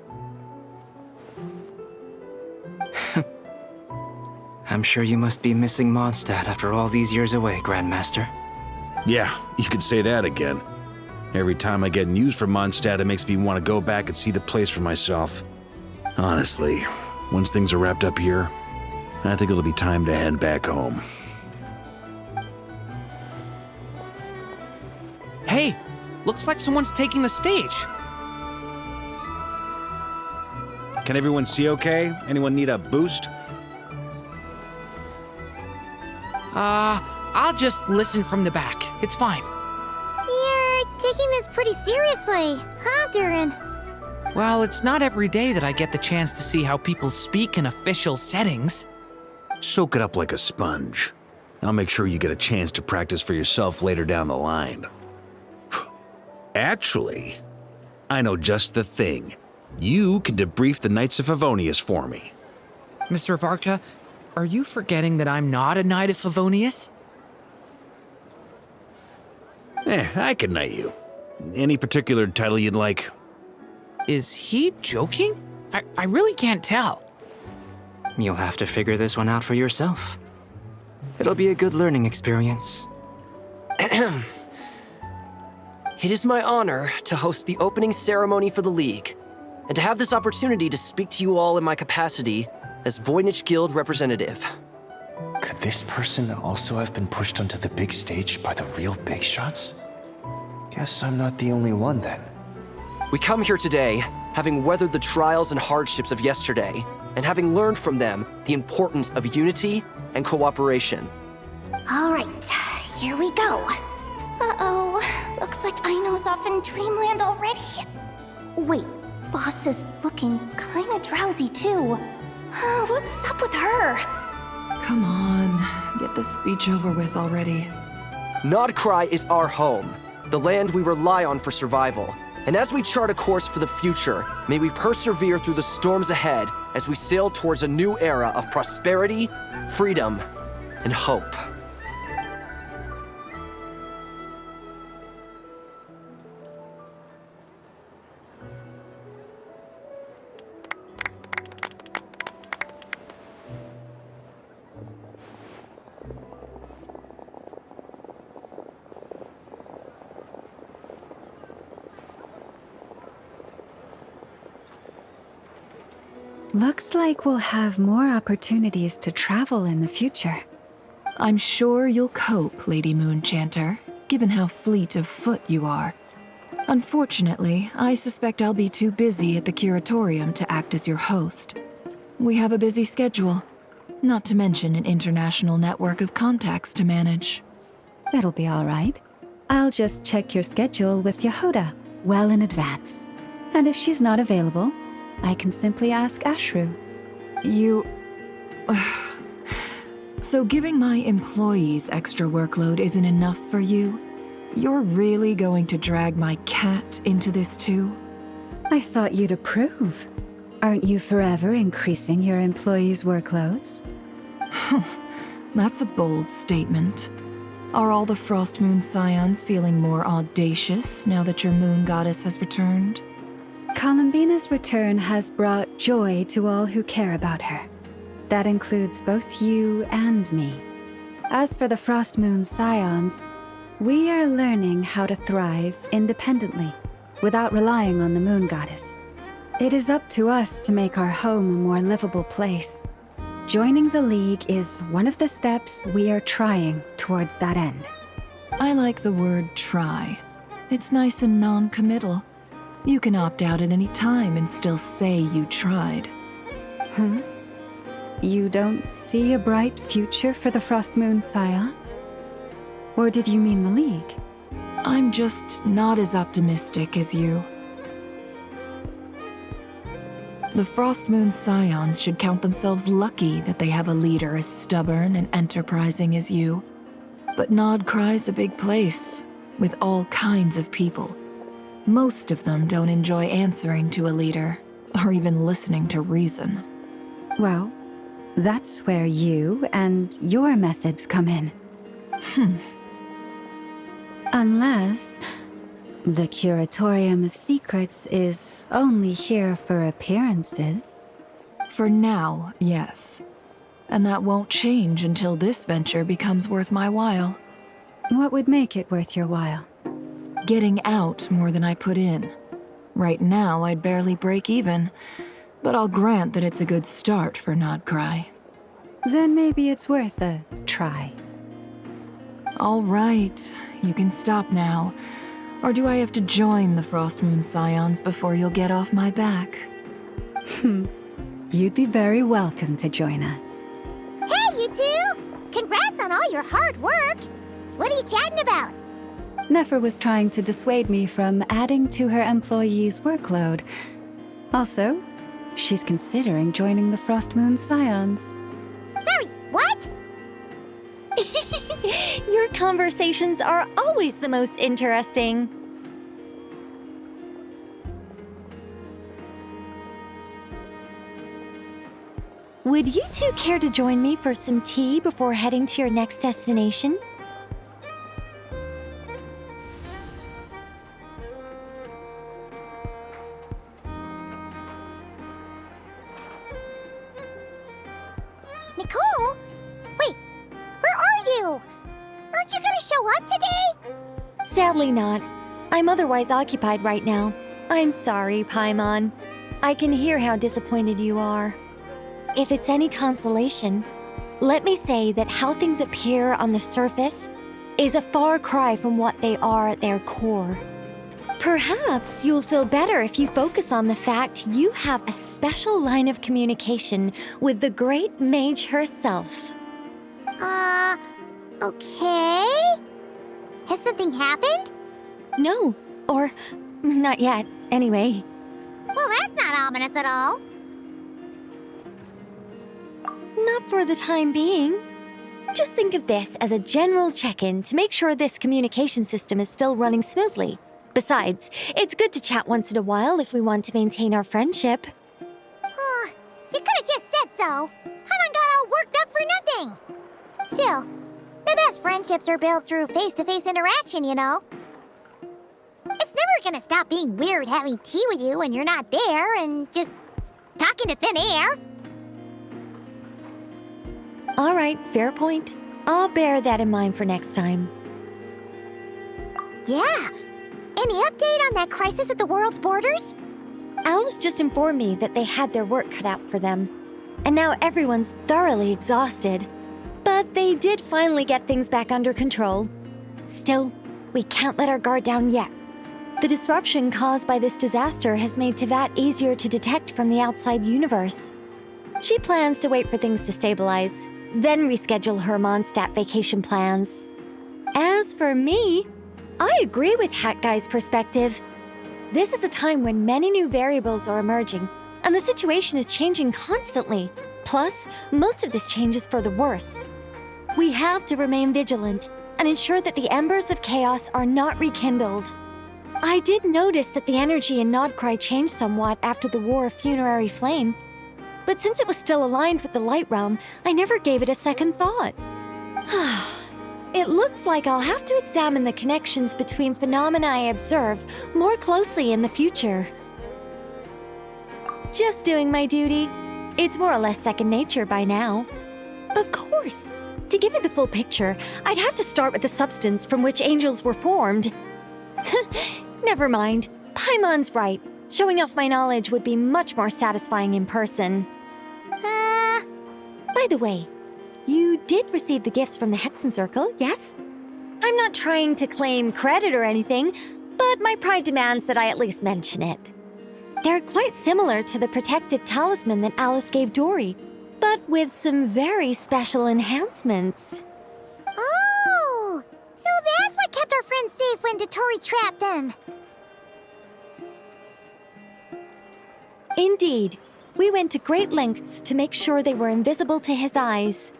S20: I'm sure you must be missing Mondstadt after all these years away, Grandmaster.
S2: Yeah, you could say that again. Every time I get news from Mondstadt, it makes me want to go back and see the place for myself. Honestly, once things are wrapped up here, I think it'll be time to head back home.
S18: Hey, looks like someone's taking the stage.
S2: Can everyone see okay? Anyone need a boost?
S18: I'll just listen from the back. It's fine.
S15: You're taking this pretty seriously, huh, Durin?
S18: Well, it's not every day that I get the chance to see how people speak in official settings.
S2: Soak it up like a sponge. I'll make sure you get a chance to practice for yourself later down the line. Actually, I know just the thing. You can debrief the Knights of Favonius for me.
S18: Mr. Varka, are you forgetting that I'm not a Knight of Favonius?
S2: I can knight you. Any particular title you'd like?
S18: Is he joking? I really can't tell.
S20: You'll have to figure this one out for yourself. It'll be a good learning experience.
S22: It is my honor to host the opening ceremony for the League, and to have this opportunity to speak to you all in my capacity as Voynich Guild representative.
S6: Could this person also have been pushed onto the big stage by the real big shots? Guess I'm not the only one then.
S22: We come here today, having weathered the trials and hardships of yesterday, and having learned from them the importance of unity and cooperation.
S15: All right, here we go.
S14: Uh-oh, looks like Aino's off in Dreamland already. Wait, Boss is looking kinda drowsy too. What's up with her?
S3: Come on, get this speech over with already.
S22: Nodcry is our home, the land we rely on for survival. And as we chart a course for the future, may we persevere through the storms ahead as we sail towards a new era of prosperity, freedom, and hope.
S7: Looks like we'll have more opportunities to travel in the future.
S3: I'm sure you'll cope, Lady Moonchanter, given how fleet of foot you are. Unfortunately, I suspect I'll be too busy at the curatorium to act as your host. We have a busy schedule, not to mention an international network of contacts to manage.
S7: That'll be all right. I'll just check your schedule with Yehoda well in advance. And if she's not available, I can simply ask Ashru.
S3: You... So giving my employees extra workload isn't enough for you? You're really going to drag my cat into this too?
S7: I thought you'd approve. Aren't you forever increasing your employees' workloads?
S3: That's a bold statement. Are all the Frost Moon Scions feeling more audacious now that your moon goddess has returned?
S7: Columbina's return has brought joy to all who care about her. That includes both you and me. As for the Frost Moon Scions, we are learning how to thrive independently, without relying on the moon goddess. It is up to us to make our home a more livable place. Joining the League is one of the steps we are trying towards that end.
S3: I like the word try. It's nice and non-committal. You can opt out at any time and still say you tried.
S7: You don't see a bright future for the Frost Moon Scions? Or did you mean the League?
S3: I'm just not as optimistic as you. The Frost Moon Scions should count themselves lucky that they have a leader as stubborn and enterprising as you. But Nodcry's a big place, with all kinds of people. Most of them don't enjoy answering to a leader, or even listening to reason.
S7: Well, that's where you and your methods come in. Unless the Curatorium of Secrets is only here for appearances.
S3: For now, yes. And that won't change until this venture becomes worth my while.
S7: What would make it worth your while?
S3: Getting out more than I put in. Right now, I'd barely break even, but I'll grant that it's a good start for Nodcry.
S7: Then maybe it's worth a try.
S3: All right, you can stop now. Or do I have to join the Frost Moon Scions before you'll get off my back?
S7: You'd be very welcome to join us.
S15: Hey, you two! Congrats on all your hard work! What are you chatting about?
S7: Nefer was trying to dissuade me from adding to her employees' workload. Also, she's considering joining the Frost Moon Scions.
S15: Sorry, what?
S14: Your conversations are always the most interesting. Would you two care to join me for some tea before heading to your next destination?
S15: Nicole? Wait, where are you? Aren't you gonna show up today?
S14: Sadly not. I'm otherwise occupied right now. I'm sorry, Paimon. I can hear how disappointed you are. If it's any consolation, let me say that how things appear on the surface is a far cry from what they are at their core. Perhaps you'll feel better if you focus on the fact you have a special line of communication with the great mage herself.
S15: Okay? Has something happened?
S14: No, or not yet, anyway.
S15: Well, that's not ominous at all.
S14: Not for the time being. Just think of this as a general check-in to make sure this communication system is still running smoothly. Besides, it's good to chat once in a while if we want to maintain our friendship.
S15: You could have just said so. Paimon got all worked up for nothing. Still, the best friendships are built through face-to-face interaction, you know. It's never gonna stop being weird having tea with you when you're not there and just talking to thin air.
S14: All right, fair point. I'll bear that in mind for next time.
S15: Yeah. Any update on that crisis at the world's borders?
S8: Alice just informed me that they had their work cut out for them, and now everyone's thoroughly exhausted. But they did finally get things back under control. Still, we can't let our guard down yet. The disruption caused by this disaster has made Teyvat easier to detect from the outside universe. She plans to wait for things to stabilize, then reschedule her Mondstadt vacation plans. As for me, I agree with Hat Guy's perspective. This is a time when many new variables are emerging, and the situation is changing constantly. Plus, most of this change is for the worse. We have to remain vigilant and ensure that the embers of chaos are not rekindled. I did notice that the energy in Nodcry changed somewhat after the War of Funerary Flame, but since it was still aligned with the Light Realm, I never gave it a second thought. It looks like I'll have to examine the connections between phenomena I observe more closely in the future. Just doing my duty. It's more or less second nature by now. Of course. To give you the full picture, I'd have to start with the substance from which angels were formed. Never mind. Paimon's right. Showing off my knowledge would be much more satisfying in person. By the way, you did receive the gifts from the Hexen Circle, yes? I'm not trying to claim credit or anything, but my pride demands that I at least mention it. They're quite similar to the protective talisman that Alice gave Dory, but with some very special enhancements.
S15: Oh! So that's what kept our friends safe when Dotori trapped them.
S8: Indeed. We went to great lengths to make sure they were invisible to his eyes.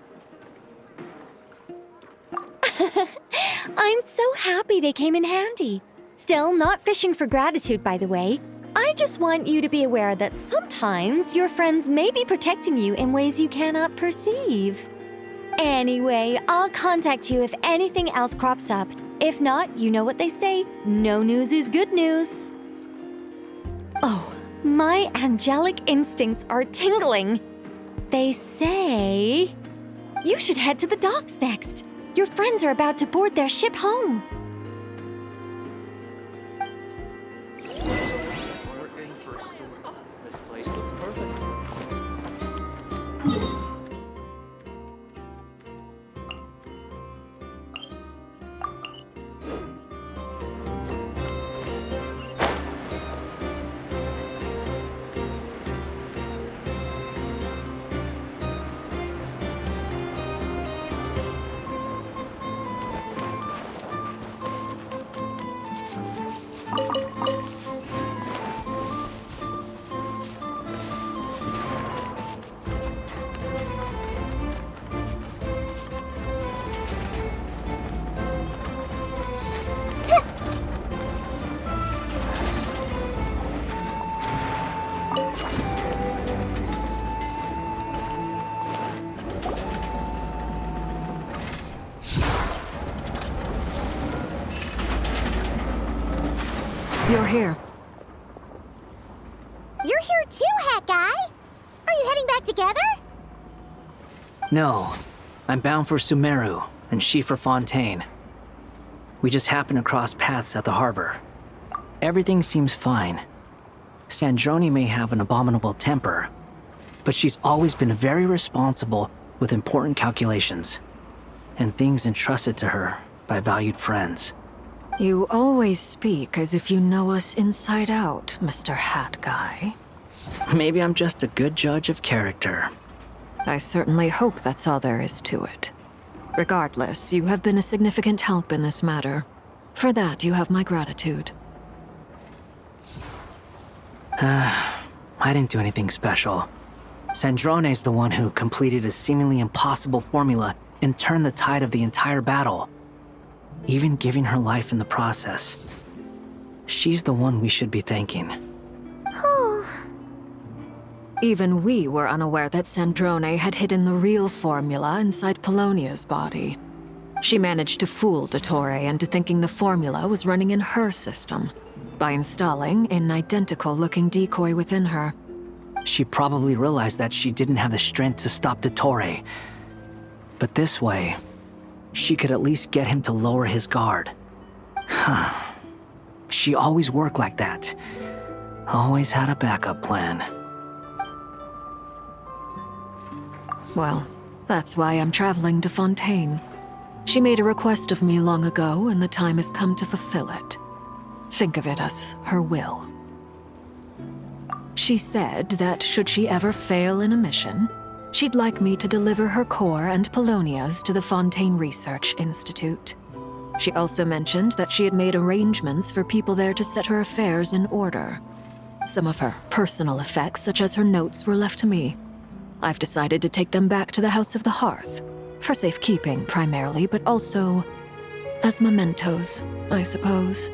S8: I'm so happy they came in handy. Still, not fishing for gratitude, by the way. I just want you to be aware that sometimes your friends may be protecting you in ways you cannot perceive. Anyway, I'll contact you if anything else crops up. If not, you know what they say, no news is good news. Oh, my angelic instincts are tingling. They say you should head to the docks next. Your friends are about to board their ship home.
S22: This place looks perfect.
S3: You're here.
S15: You're here too, Hat Guy! Are you heading back together?
S20: No. I'm bound for Sumeru, and she for Fontaine. We just happened to cross paths at the harbor. Everything seems fine. Sandrone may have an abominable temper, but she's always been very responsible with important calculations, and things entrusted to her by valued friends.
S3: You always speak as if you know us inside out, Mr. Hat Guy.
S20: Maybe I'm just a good judge of character.
S3: I certainly hope that's all there is to it. Regardless, you have been a significant help in this matter. For that, you have my gratitude.
S20: I didn't do anything special. Sandrone's the one who completed a seemingly impossible formula and turned the tide of the entire battle, even giving her life in the process. She's the one we should be thanking.
S3: Even we were unaware that Sandrone had hidden the real formula inside Polonia's body. She managed to fool Dottore into thinking the formula was running in her system by installing an identical-looking decoy within her.
S20: She probably realized that she didn't have the strength to stop Dottore. But this way, she could at least get him to lower his guard. She always worked like that. Always had a backup plan.
S3: Well, that's why I'm traveling to Fontaine. She made a request of me long ago, and the time has come to fulfill it. Think of it as her will. She said that should she ever fail in a mission, she'd like me to deliver her core and Polonia's to the Fontaine Research Institute. She also mentioned that she had made arrangements for people there to set her affairs in order. Some of her personal effects, such as her notes, were left to me. I've decided to take them back to the House of the Hearth, for safekeeping primarily, but also as mementos, I suppose.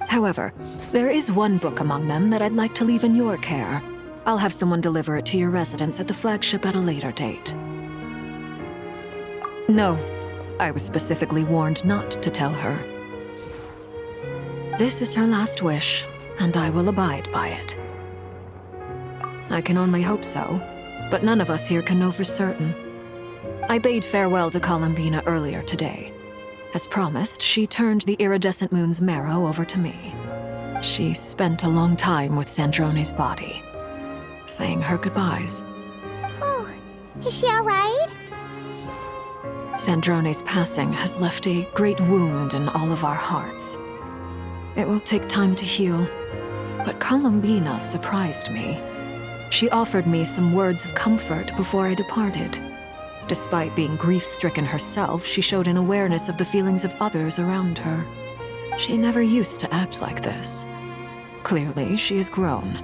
S3: However, there is one book among them that I'd like to leave in your care. I'll have someone deliver it to your residence at the flagship at a later date. No, I was specifically warned not to tell her. This is her last wish, and I will abide by it. I can only hope so, but none of us here can know for certain. I bade farewell to Columbina earlier today. As promised, she turned the iridescent moon's marrow over to me. She spent a long time with Sandrone's body, saying her goodbyes.
S15: Oh, is she all right?
S3: Sandrone's passing has left a great wound in all of our hearts. It will take time to heal, but Columbina surprised me. She offered me some words of comfort before I departed. Despite being grief-stricken herself, she showed an awareness of the feelings of others around her. She never used to act like this. Clearly, she has grown.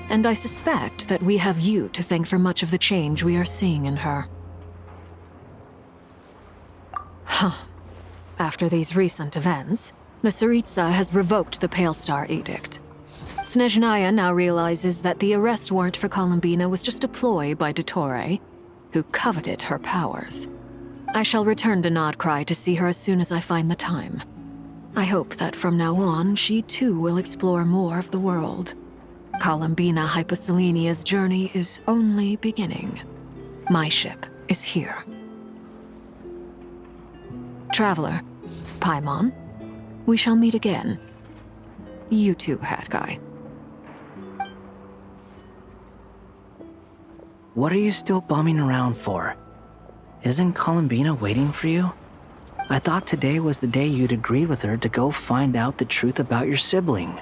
S3: And I suspect that we have you to thank for much of the change we are seeing in her. Huh. After these recent events, the Tsaritsa has revoked the Pale Star Edict. Snezhnaya now realizes that the arrest warrant for Columbina was just a ploy by Dottore, who coveted her powers. I shall return to Nodcry to see her as soon as I find the time. I hope that from now on, she too will explore more of the world. Columbina Hyposelenia's journey is only beginning. My ship is here. Traveler, Paimon, we shall meet again. You too, Hat Guy.
S20: What are you still bumming around for? Isn't Columbina waiting for you? I thought today was the day you'd agreed with her to go find out the truth about your sibling.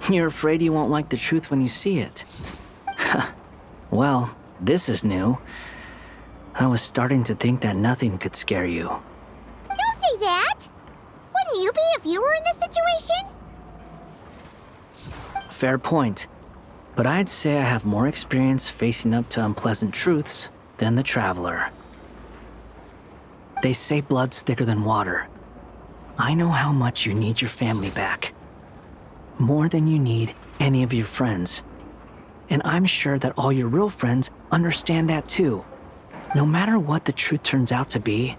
S20: You're afraid you won't like the truth when you see it. Well, this is new. I was starting to think that nothing could scare you.
S15: Don't say that! Wouldn't you be if you were in this situation?
S20: Fair point. But I'd say I have more experience facing up to unpleasant truths than the Traveler. They say blood's thicker than water. I know how much you need your family back. More than you need any of your friends. And I'm sure that all your real friends understand that too. No matter what the truth turns out to be,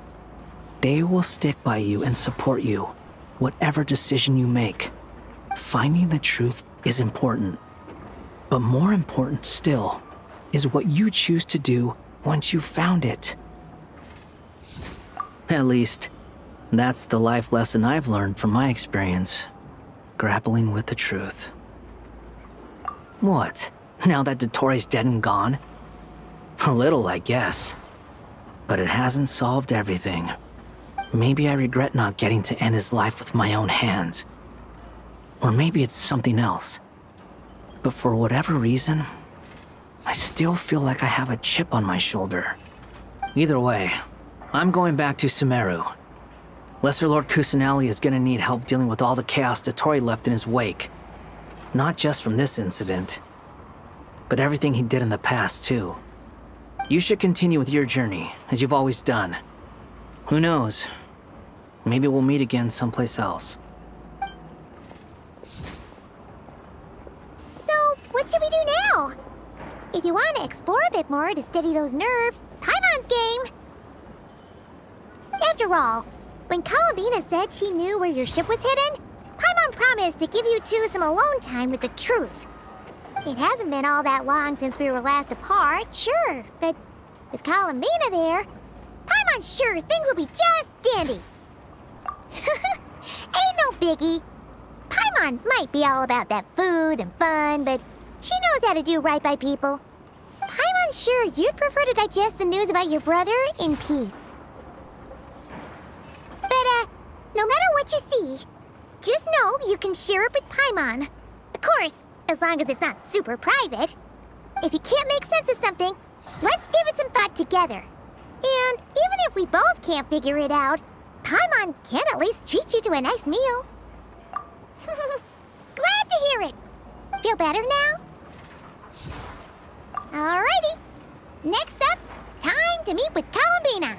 S20: they will stick by you and support you, whatever decision you make. Finding the truth is important. But more important still is what you choose to do once you've found it. At least, that's the life lesson I've learned from my experience, grappling with the truth. What? Now that Dottore's dead and gone? A little, I guess. But it hasn't solved everything. Maybe I regret not getting to end his life with my own hands. Or maybe it's something else. But for whatever reason, I still feel like I have a chip on my shoulder. Either way, I'm going back to Sumeru. Lesser Lord Kusanali is gonna need help dealing with all the chaos Dottore left in his wake. Not just from this incident, but everything he did in the past, too. You should continue with your journey, as you've always done. Who knows? Maybe we'll meet again someplace else.
S15: What should we do now? If you want to explore a bit more to steady those nerves, Paimon's game! After all, when Columbina said she knew where your ship was hidden, Paimon promised to give you two some alone time with the truth. It hasn't been all that long since we were last apart, sure, but with Columbina there, Paimon's sure things will be just dandy. Ain't no biggie. Paimon might be all about that food and fun, but she knows how to do right by people. Paimon's sure you'd prefer to digest the news about your brother in peace. But, no matter what you see, just know you can share it with Paimon. Of course, as long as it's not super private. If you can't make sense of something, let's give it some thought together. And even if we both can't figure it out, Paimon can at least treat you to a nice meal. Glad to hear it. Feel better now? Alrighty. Next up, time to meet with Columbina.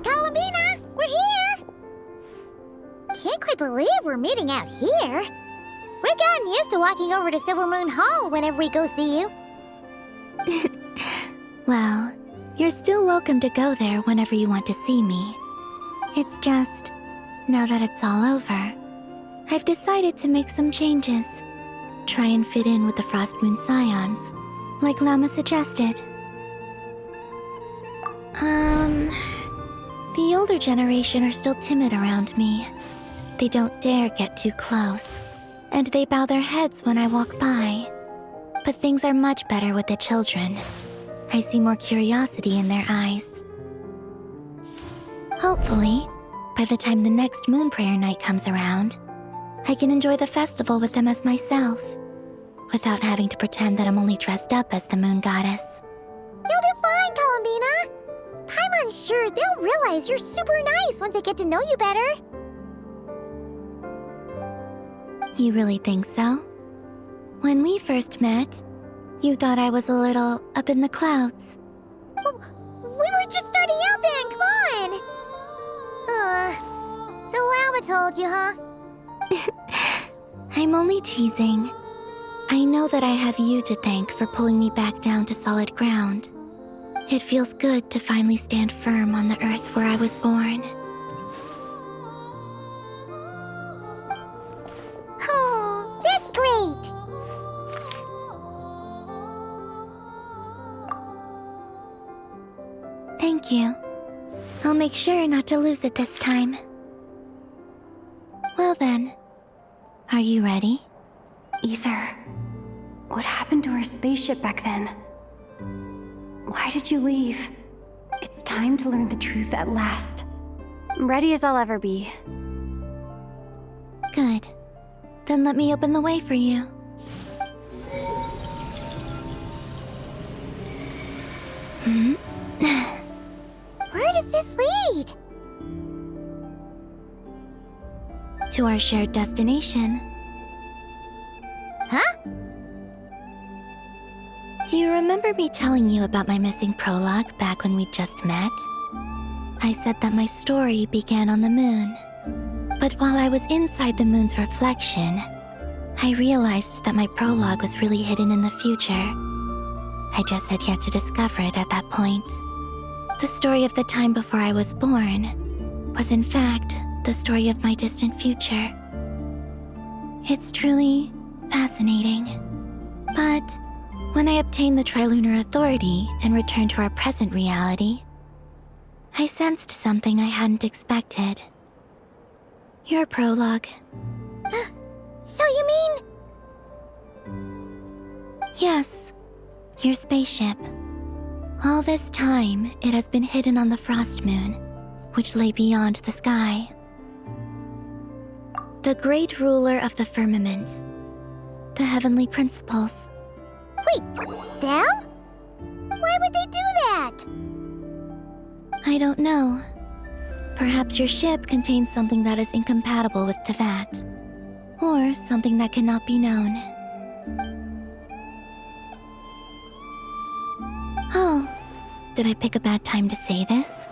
S15: Columbina, we're here! Can't quite believe we're meeting out here. We've gotten used to walking over to Silver Moon Hall whenever we go see you.
S17: Well, you're still welcome to go there whenever you want to see me. It's just, now that it's all over, I've decided to make some changes. Try and fit in with the Frost Moon Scions, like Llama suggested. The older generation are still timid around me. They don't dare get too close, and they bow their heads when I walk by. But things are much better with the children. I see more curiosity in their eyes. Hopefully, by the time the next Moon Prayer Night comes around, I can enjoy the festival with them as myself, without having to pretend that I'm only dressed up as the Moon Goddess.
S15: You'll do fine, Columbina. Paimon's sure they'll realize you're super nice once they get to know you better.
S17: You really think so? When we first met, you thought I was a little up in the clouds.
S15: Oh, we were just starting out then, come on! So Llama told you, huh?
S17: I'm only teasing. I know that I have you to thank for pulling me back down to solid ground. It feels good to finally stand firm on the earth where I was born.
S15: Oh, that's great!
S17: Thank you. I'll make sure not to lose it this time. Well then, are you ready?
S11: Ether, what happened to our spaceship back then? Why did you leave? It's time to learn the truth at last. I'm ready as I'll ever be.
S17: Good. Then let me open the way for you.
S15: Where does this lead?
S17: To our shared destination.
S15: Huh?
S17: Do you remember me telling you about my missing prologue back when we just met? I said that my story began on the moon. But while I was inside the moon's reflection, I realized that my prologue was really hidden in the future. I just had yet to discover it at that point. The story of the time before I was born was in fact the story of my distant future. It's truly fascinating. But when I obtained the Trilunar Authority and returned to our present reality, I sensed something I hadn't expected. Your prologue.
S15: So you mean...
S17: Yes, your spaceship. All this time, it has been hidden on the Frost Moon, which lay beyond the sky. The great ruler of the firmament. The heavenly principles.
S15: Wait, them? Why would they do that?
S17: I don't know. Perhaps your ship contains something that is incompatible with Tevat. Or something that cannot be known. Oh, did I pick a bad time to say this?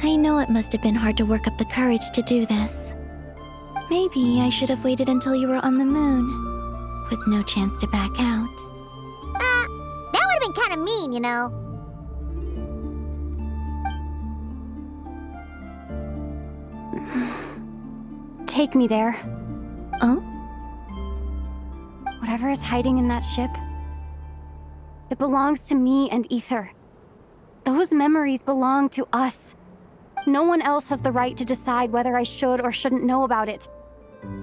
S17: I know it must have been hard to work up the courage to do this. Maybe I should have waited until you were on the moon, with no chance to back out.
S15: being kinda mean, you know.
S11: Take me there.
S17: Oh?
S11: Whatever is hiding in that ship, it belongs to me and Ether. Those memories belong to us. No one else has the right to decide whether I should or shouldn't know about it.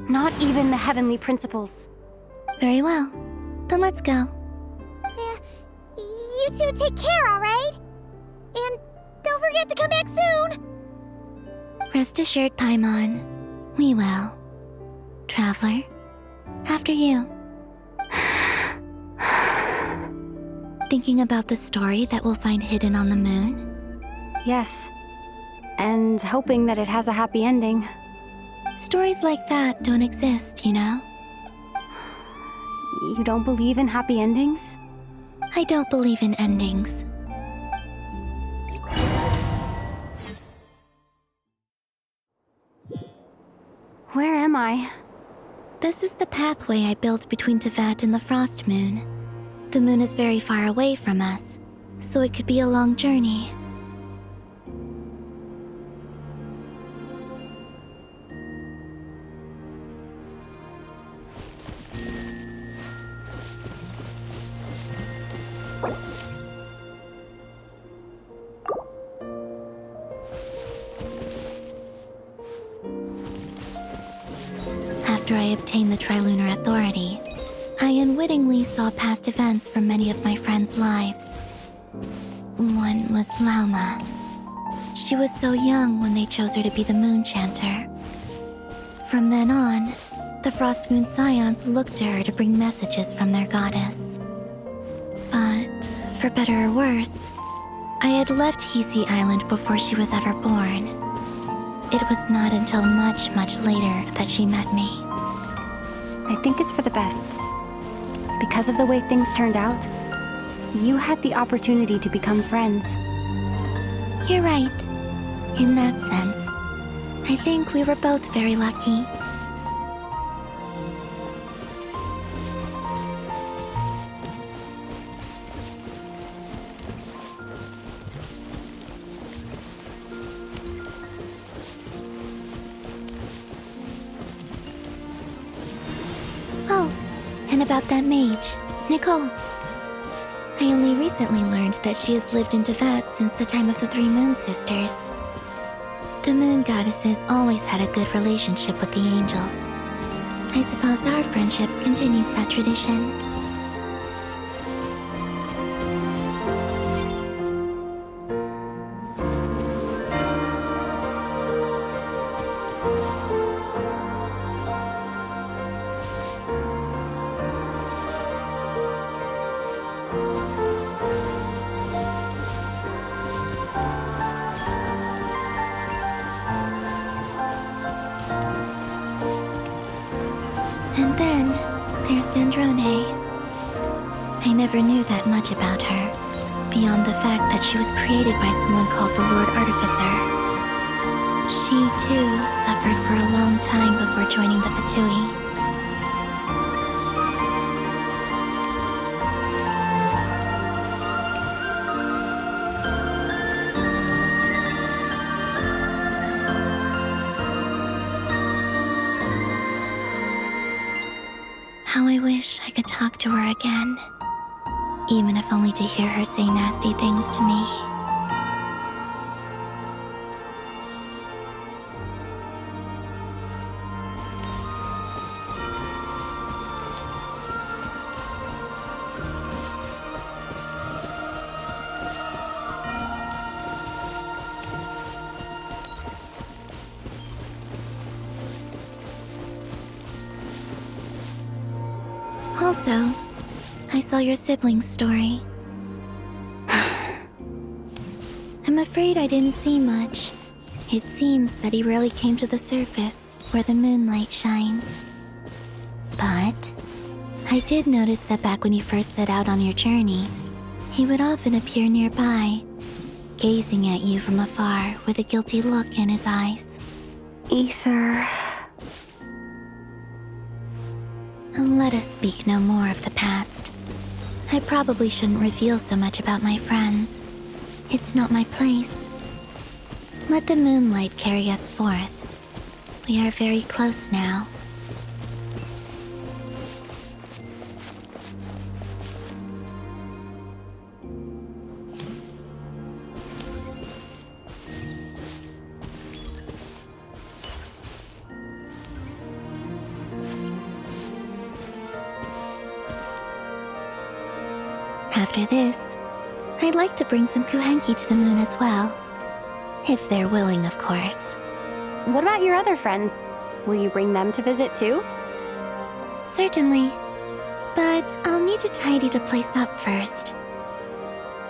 S11: Not even the Heavenly Principles.
S17: Very well. Then let's go.
S15: Yeah, you two take care, alright? And don't forget to come back soon!
S17: Rest assured, Paimon. We will. Traveler, after you. Thinking about the story that we'll find hidden on the moon?
S11: Yes. And hoping that it has a happy ending.
S17: Stories like that don't exist, you know?
S11: You don't believe in happy endings?
S17: I don't believe in endings.
S11: Where am I?
S17: This is the pathway I built between Teyvat and the Frost Moon. The moon is very far away from us, so it could be a long journey. After I obtained the Trilunar Authority, I unwittingly saw past events from many of my friends' lives. One was Lauma. She was so young when they chose her to be the Moon Chanter. From then on, the Frost Moon Scions looked to her to bring messages from their goddess. But, for better or worse, I had left Hisi Island before she was ever born. It was not until much, much later that she met me.
S11: I think it's for the best. Because of the way things turned out, you had the opportunity to become friends.
S17: You're right. In that sense, I think we were both very lucky. Oh, and about that mage, Nicole. I only recently learned that she has lived in Teyvat since the time of the Three Moon Sisters. The Moon Goddesses always had a good relationship with the angels. I suppose our friendship continues that tradition. And then, there's Sandrone. I never knew that much about her, beyond the fact that she was created by someone called the Lord Artificer. She, too, suffered for a long time before joining the VIII. How I wish I could talk to her again, even if only to hear her say nasty things to me. Also, I saw your sibling's story. I'm afraid I didn't see much. It seems that he rarely came to the surface, where the moonlight shines. But I did notice that back when you first set out on your journey, he would often appear nearby, gazing at you from afar with a guilty look in his eyes.
S11: Ether...
S17: Let us speak no more of the past. I probably shouldn't reveal so much about my friends. It's not my place. Let the moonlight carry us forth. We are very close now. After this, I'd like to bring some kuhenki to the moon as well. If they're willing, of course.
S11: What about your other friends? Will you bring them to visit too?
S17: Certainly. But I'll need to tidy the place up first.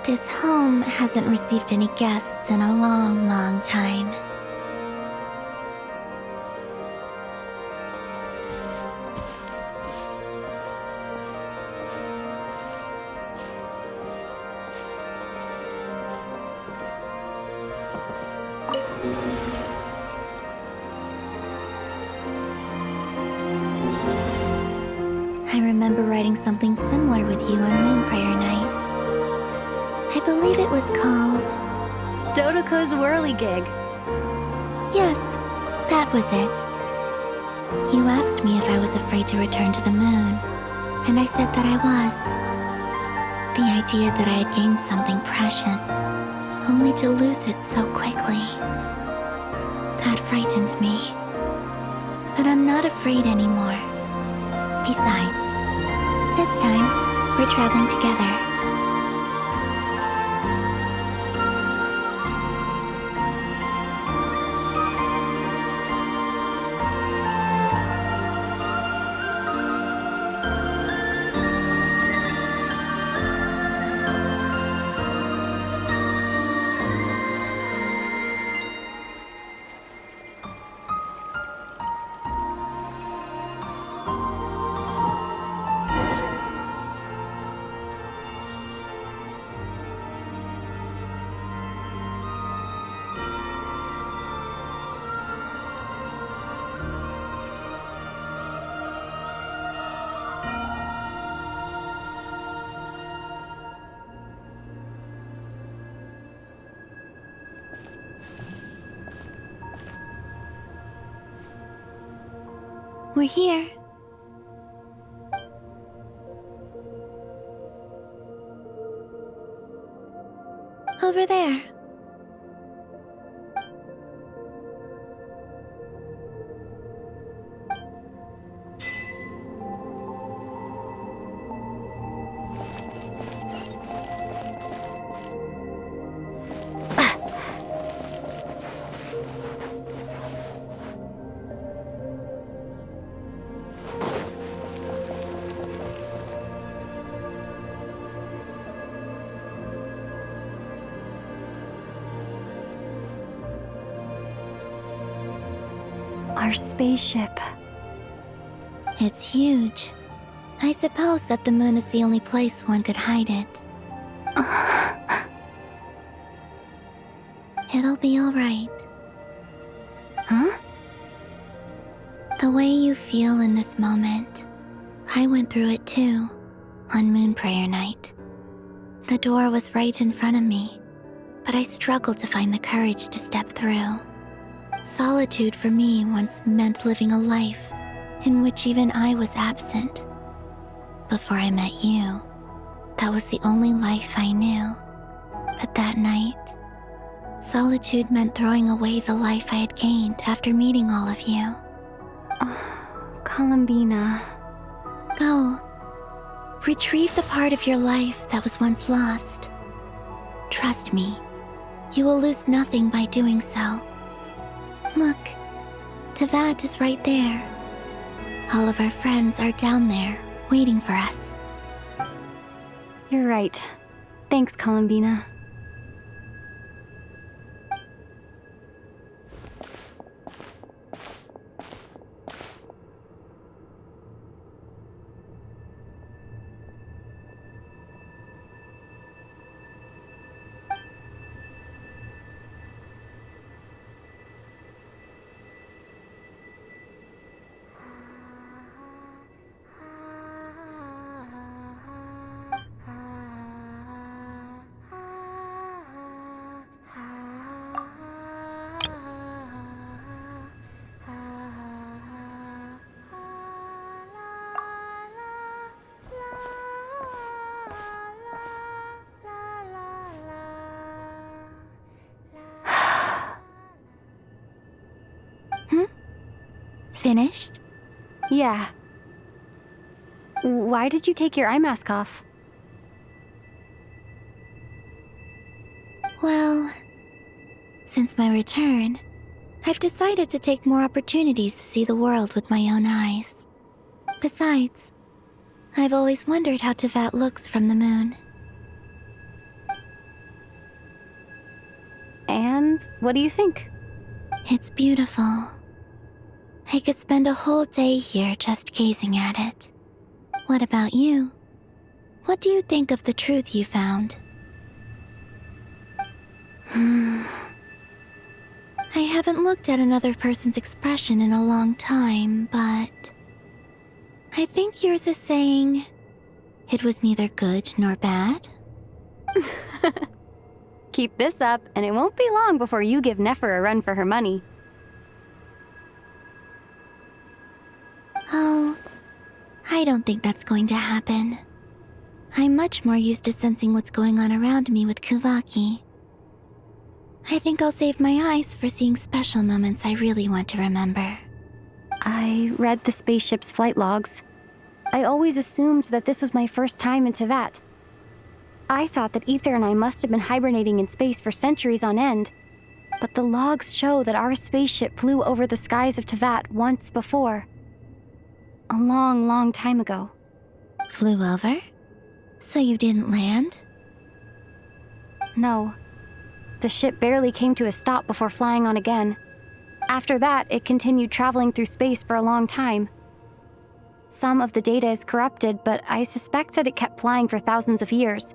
S17: This home hasn't received any guests in a long, long time. I remember writing something similar with you on Moon Prayer Night. I believe it was called...
S11: Dodoko's Whirligig.
S17: Yes, that was it. You asked me if I was afraid to return to the moon, and I said that I was. The idea that I had gained something precious, only to lose it so quickly. That frightened me. But I'm not afraid anymore. Besides, this time, we're traveling together. We're here. Over there.
S11: Our spaceship.
S17: It's huge. I suppose that the moon is the only place one could hide it. It'll be all right.
S11: Huh?
S17: The way you feel in this moment, I went through it too, on Moon Prayer Night. The door was right in front of me, but I struggled to find the courage to step through. Solitude for me once meant living a life in which even I was absent. Before I met you, that was the only life I knew. But that night, solitude meant throwing away the life I had gained after meeting all of you.
S11: Columbina.
S17: Go. Retrieve the part of your life that was once lost. Trust me, you will lose nothing by doing so. Look, Tavad is right there. All of our friends are down there, waiting for us.
S11: You're right. Thanks, Columbina.
S17: Finished?
S11: Yeah. Why did you take your eye mask off?
S17: Well, since my return, I've decided to take more opportunities to see the world with my own eyes. Besides, I've always wondered how Tevat looks from the moon.
S11: And what do you think?
S17: It's beautiful. I could spend a whole day here just gazing at it. What about you? What do you think of the truth you found? I haven't looked at another person's expression in a long time, but I think yours is saying it was neither good nor bad.
S11: Keep this up, and it won't be long before you give Nefer a run for her money.
S17: Oh, I don't think that's going to happen. I'm much more used to sensing what's going on around me with Kuvaki. I think I'll save my eyes for seeing special moments I really want to remember.
S11: I read the spaceship's flight logs. I always assumed that this was my first time in Tevat. I thought that Ether and I must have been hibernating in space for centuries on end, but the logs show that our spaceship flew over the skies of Tevat once before. A long, long time ago.
S17: Flew over? So you didn't land?
S11: No. The ship barely came to a stop before flying on again. After that, it continued traveling through space for a long time. Some of the data is corrupted, but I suspect that it kept flying for thousands of years.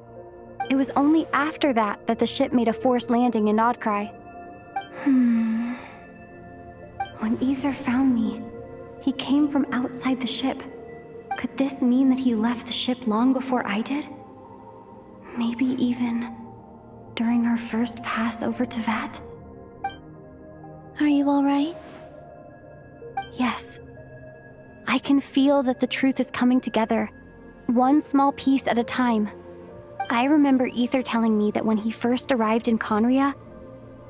S11: It was only after that that the ship made a forced landing in Nodcry. When Ether found me, he came from outside the ship. Could this mean that he left the ship long before I did? Maybe even during our first pass over Tevat?
S17: Are you alright?
S11: Yes. I can feel that the truth is coming together, one small piece at a time. I remember Ether telling me that when he first arrived in Conria,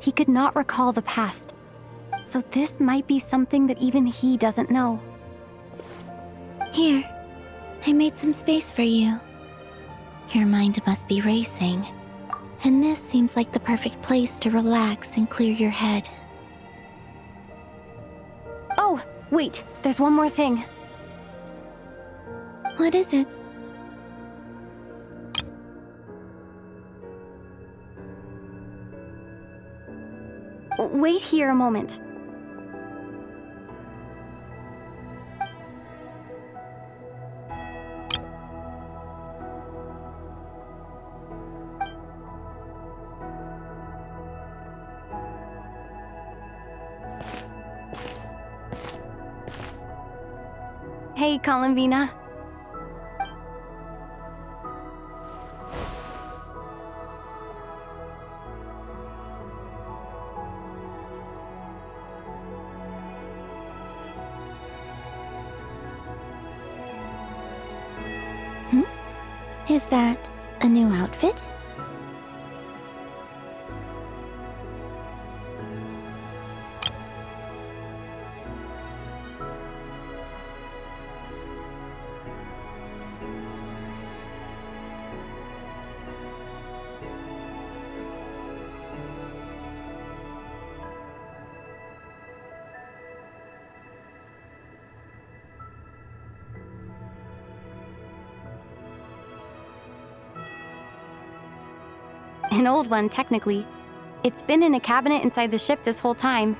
S11: he could not recall the past. So this might be something that even he doesn't know.
S17: Here, I made some space for you. Your mind must be racing, and this seems like the perfect place to relax and clear your head.
S11: Oh, wait, there's one more thing.
S17: What is it?
S11: Wait here a moment. Hey, Columbina.
S17: Is that a new outfit?
S11: An old one, technically. It's been in a cabinet inside the ship this whole time.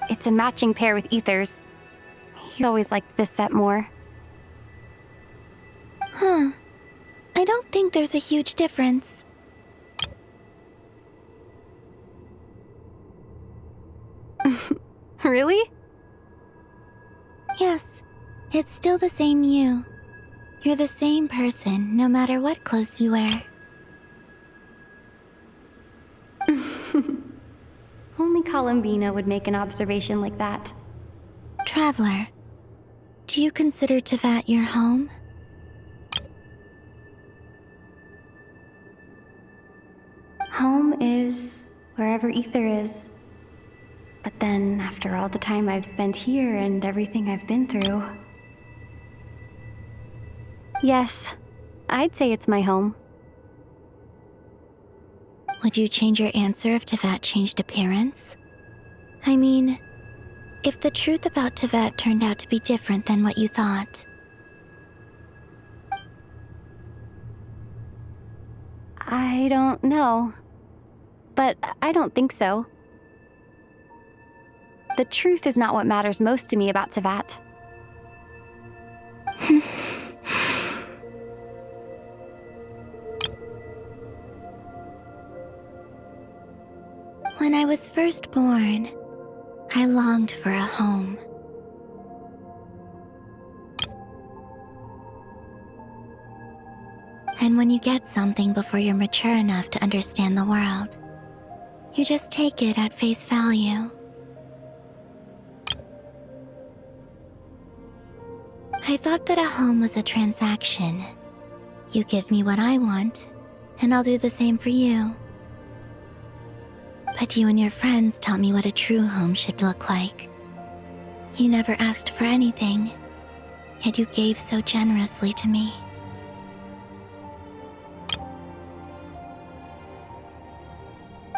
S11: It's a matching pair with Ether's. He always liked this set more.
S17: Huh. I don't think there's a huge difference.
S11: Really?
S17: Yes. It's still the same you. You're the same person, no matter what clothes you wear.
S11: Only Columbina would make an observation like that.
S17: Traveler, Do you consider Tevat your home?
S11: Home is wherever Ether is. But then, after all the time I've spent here and everything I've been through... Yes, I'd say it's my home.
S17: Would you change your answer if Tevat changed appearance? I mean, if the truth about Tevat turned out to be different than what you thought.
S11: I don't know. But I don't think so. The truth is not what matters most to me about Tevat.
S17: When I was first born, I longed for a home. And when you get something before you're mature enough to understand the world, you just take it at face value. I thought that a home was a transaction. You give me what I want, and I'll do the same for you. But you and your friends taught me what a true home should look like. You never asked for anything, yet you gave so generously to me.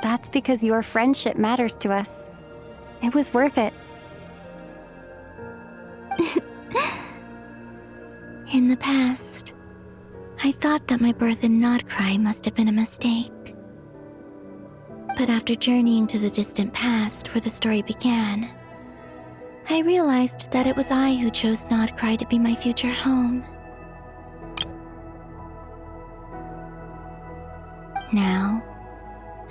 S11: That's because your friendship matters to us. It was worth it.
S17: In the past, I thought that my birth in Nodcry must have been a mistake. But after journeying to the distant past where the story began, I realized that it was I who chose Nodcry to be my future home. Now,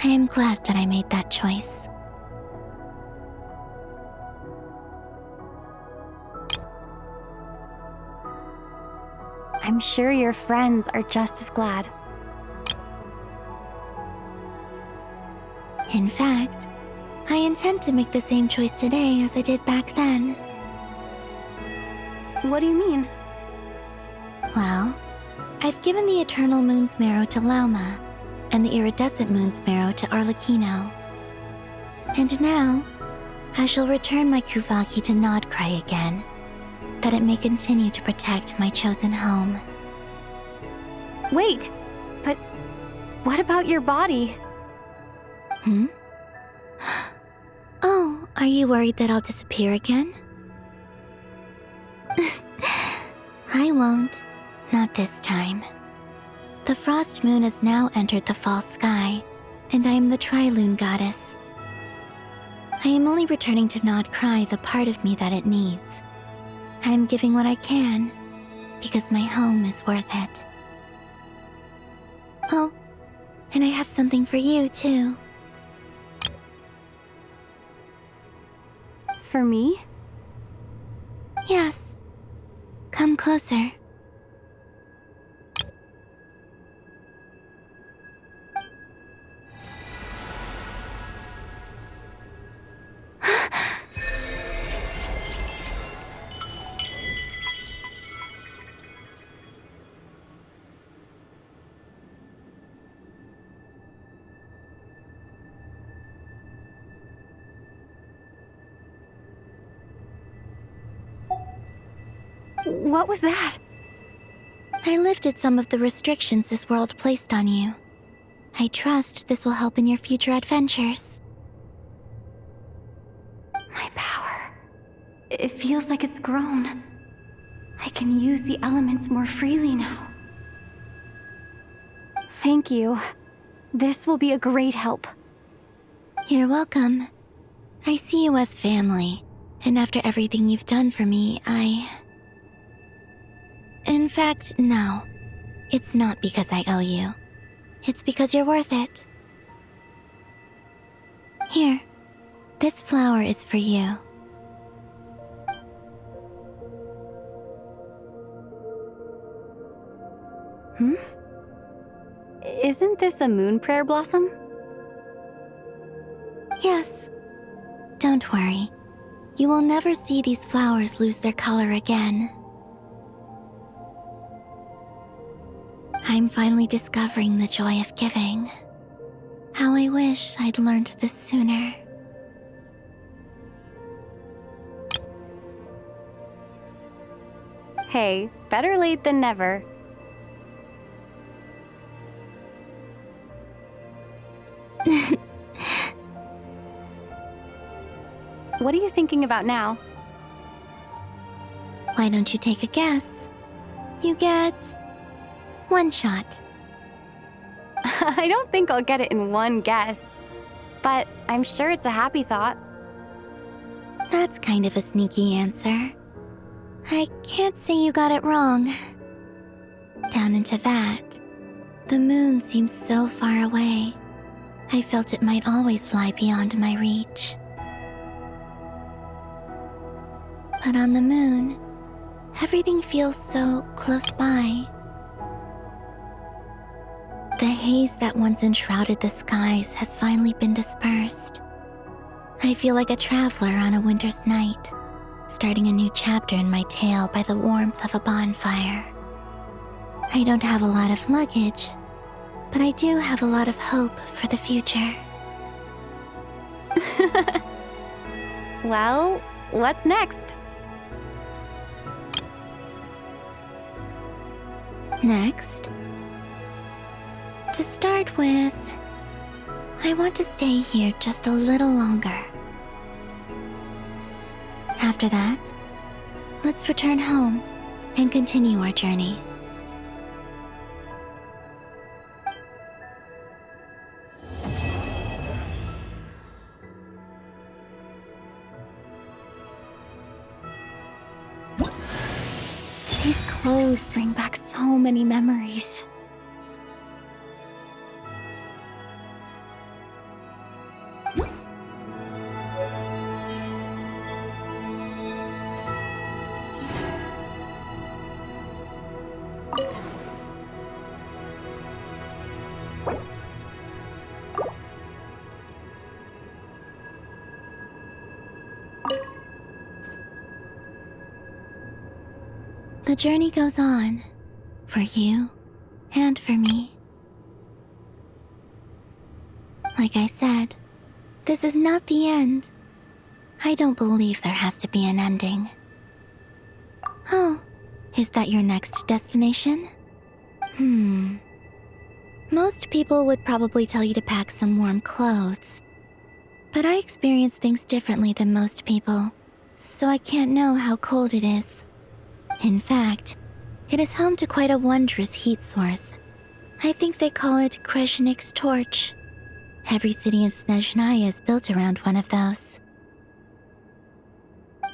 S17: I am glad that I made that choice.
S11: I'm sure your friends are just as glad.
S17: In fact, I intend to make the same choice today as I did back then.
S11: What do you mean?
S17: Well, I've given the Eternal Moon's Marrow to Lauma, and the Iridescent Moon's Marrow to Arlecchino. And now, I shall return my Kuvagi to Nodcry again, that it may continue to protect my chosen home.
S11: Wait, but what about your body?
S17: Oh, are you worried that I'll disappear again? I won't. Not this time. The Frost Moon has now entered the false sky, and I am the Trilune Goddess. I am only returning to Nodcry the part of me that it needs. I am giving what I can, because my home is worth it. Oh, and I have something for you, too.
S11: For me?
S17: Yes. Come closer.
S11: What was that?
S17: I lifted some of the restrictions this world placed on you. I trust this will help in your future adventures.
S11: My power. It feels like it's grown. I can use the elements more freely now. Thank you. This will be a great help.
S17: You're welcome. I see you as family, and after everything you've done for me, In fact, no. It's not because I owe you. It's because you're worth it. Here, this flower is for you.
S11: Isn't this a moon prayer blossom?
S17: Yes. Don't worry. you will never see these flowers lose their color again. I'm finally discovering the joy of giving. How I wish I'd learned this sooner.
S11: Hey, better late than never. What are you thinking about now?
S17: Why don't you take a guess? You get 1 shot.
S11: I don't think I'll get it in one guess, but I'm sure it's a happy thought.
S17: That's kind of a sneaky answer. I can't say you got it wrong. Down into that, the moon seems so far away. I felt it might always lie beyond my reach. But on the moon, everything feels so close by. The haze that once enshrouded the skies has finally been dispersed. I feel like a traveler on a winter's night, starting a new chapter in my tale by the warmth of a bonfire. I don't have a lot of luggage, but I do have a lot of hope for the future.
S11: Well, what's next?
S17: Next, to start with, I want to stay here just a little longer. After that, let's return home and continue our journey.
S11: These clothes bring back so many memories.
S17: The journey goes on, for you and for me. Like I said, this is not the end. I don't believe there has to be an ending. Oh, is that your next destination? Most people would probably tell you to pack some warm clothes. But I experience things differently than most people, so I can't know how cold it is. In fact, it is home to quite a wondrous heat source. I think they call it Kreshnik's torch. Every city in Snezhnaya is built around one of those.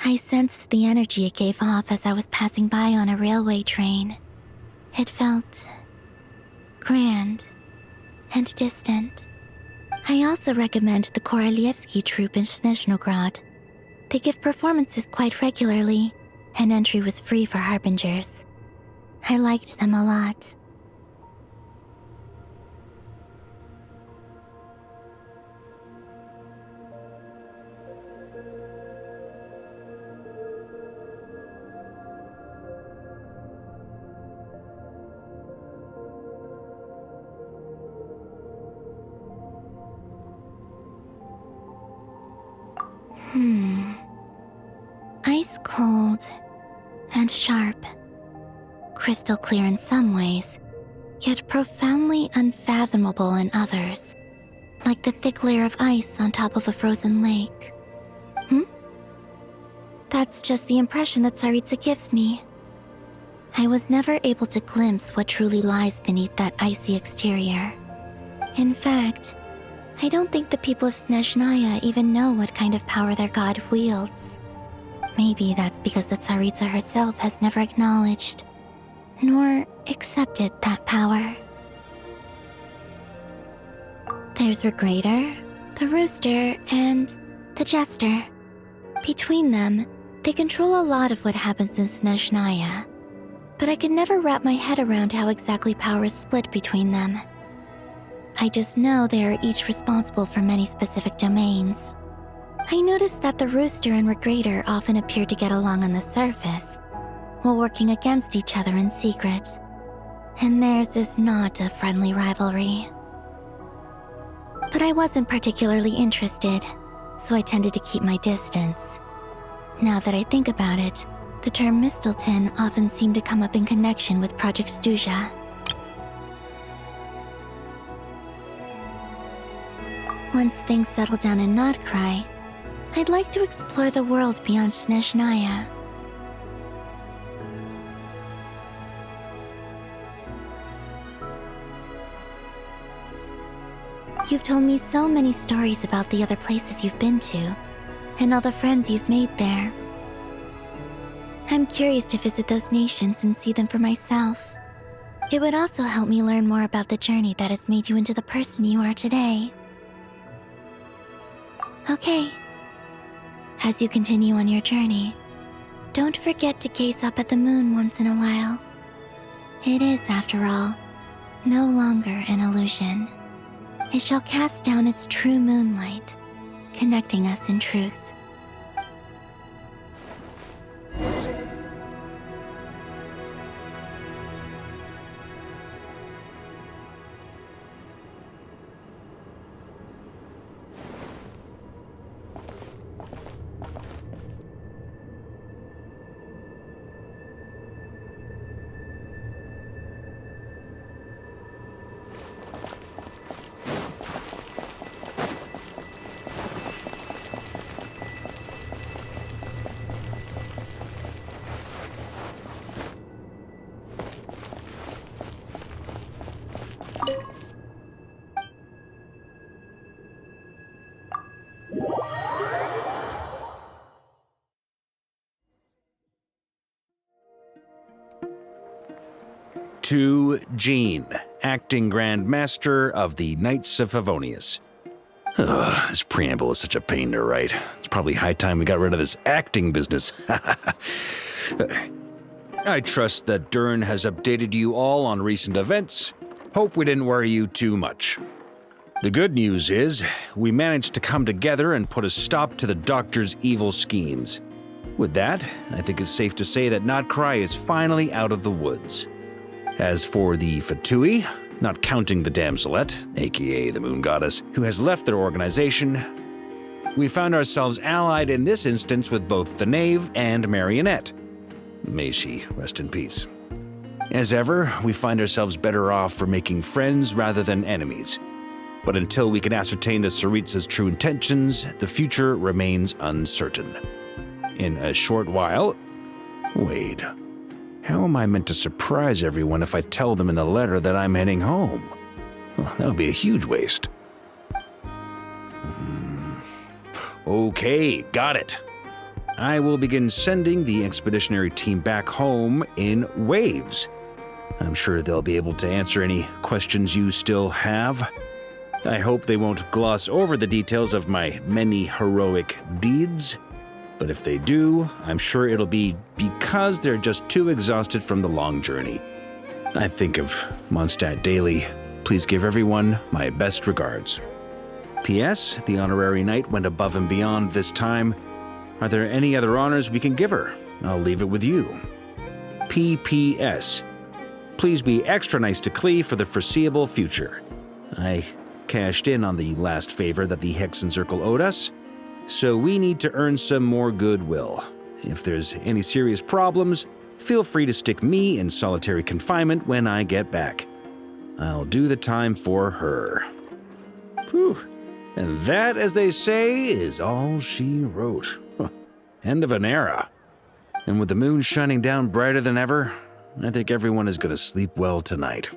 S17: I sensed the energy it gave off as I was passing by on a railway train. It felt grand and distant. I also recommend the Korolievsky troupe in Snezhnograd. They give performances quite regularly, and entry was free for harbingers. I liked them a lot. Ice cold and sharp. Crystal clear in some ways, yet profoundly unfathomable in others, like the thick layer of ice on top of a frozen lake. That's just the impression that Tsaritsa gives me. I was never able to glimpse what truly lies beneath that icy exterior. In fact, I don't think the people of Snezhnaya even know what kind of power their god wields. Maybe that's because the Tsaritsa herself has never acknowledged, nor accepted that power. There's Regrator, the Rooster, and the Jester. Between them, they control a lot of what happens in Snezhnaya, but I can never wrap my head around how exactly power is split between them. I just know they are each responsible for many specific domains. I noticed that the rooster and regrator often appeared to get along on the surface, while working against each other in secret. And theirs is not a friendly rivalry. But I wasn't particularly interested, so I tended to keep my distance. Now that I think about it, the term Mistelton often seemed to come up in connection with Project Stuja. Once things settle down in Notcry, I'd like to explore the world beyond Snezhnaya. You've told me so many stories about the other places you've been to, and all the friends you've made there. I'm curious to visit those nations and see them for myself. It would also help me learn more about the journey that has made you into the person you are today. Okay. As you continue on your journey, don't forget to gaze up at the moon once in a while. It is, after all, no longer an illusion. It shall cast down its true moonlight, connecting us in truth.
S2: To Jean, acting Grand Master of the Knights of Favonius. This preamble is such a pain to write. It's probably high time we got rid of this acting business. I trust that Dern has updated you all on recent events. Hope we didn't worry you too much. The good news is, we managed to come together and put a stop to the Doctor's evil schemes. With that, I think it's safe to say that Notcry is finally out of the woods. As for the Fatui, not counting the Damselette, aka the Moon Goddess, who has left their organization, we found ourselves allied in this instance with both the Knave and Marionette. May she rest in peace. As ever, we find ourselves better off for making friends rather than enemies. But until we can ascertain the Tsaritsa's true intentions, the future remains uncertain. In a short while... Wait. How am I meant to surprise everyone if I tell them in the letter that I'm heading home? Well, that would be a huge waste. Okay, got it. I will begin sending the expeditionary team back home in waves. I'm sure they'll be able to answer any questions you still have. I hope they won't gloss over the details of my many heroic deeds. But if they do, I'm sure it'll be because they're just too exhausted from the long journey. I think of Mondstadt daily. Please give everyone my best regards. P.S. The honorary knight went above and beyond this time. Are there any other honors we can give her? I'll leave it with you. P.P.S. Please be extra nice to Klee for the foreseeable future. I cashed in on the last favor that the Hexen Circle owed us, so we need to earn some more goodwill. If there's any serious problems, feel free to stick me in solitary confinement when I get back. I'll do the time for her. Whew. And that, as they say, is all she wrote. End of an era. And with the moon shining down brighter than ever, I think everyone is going to sleep well tonight.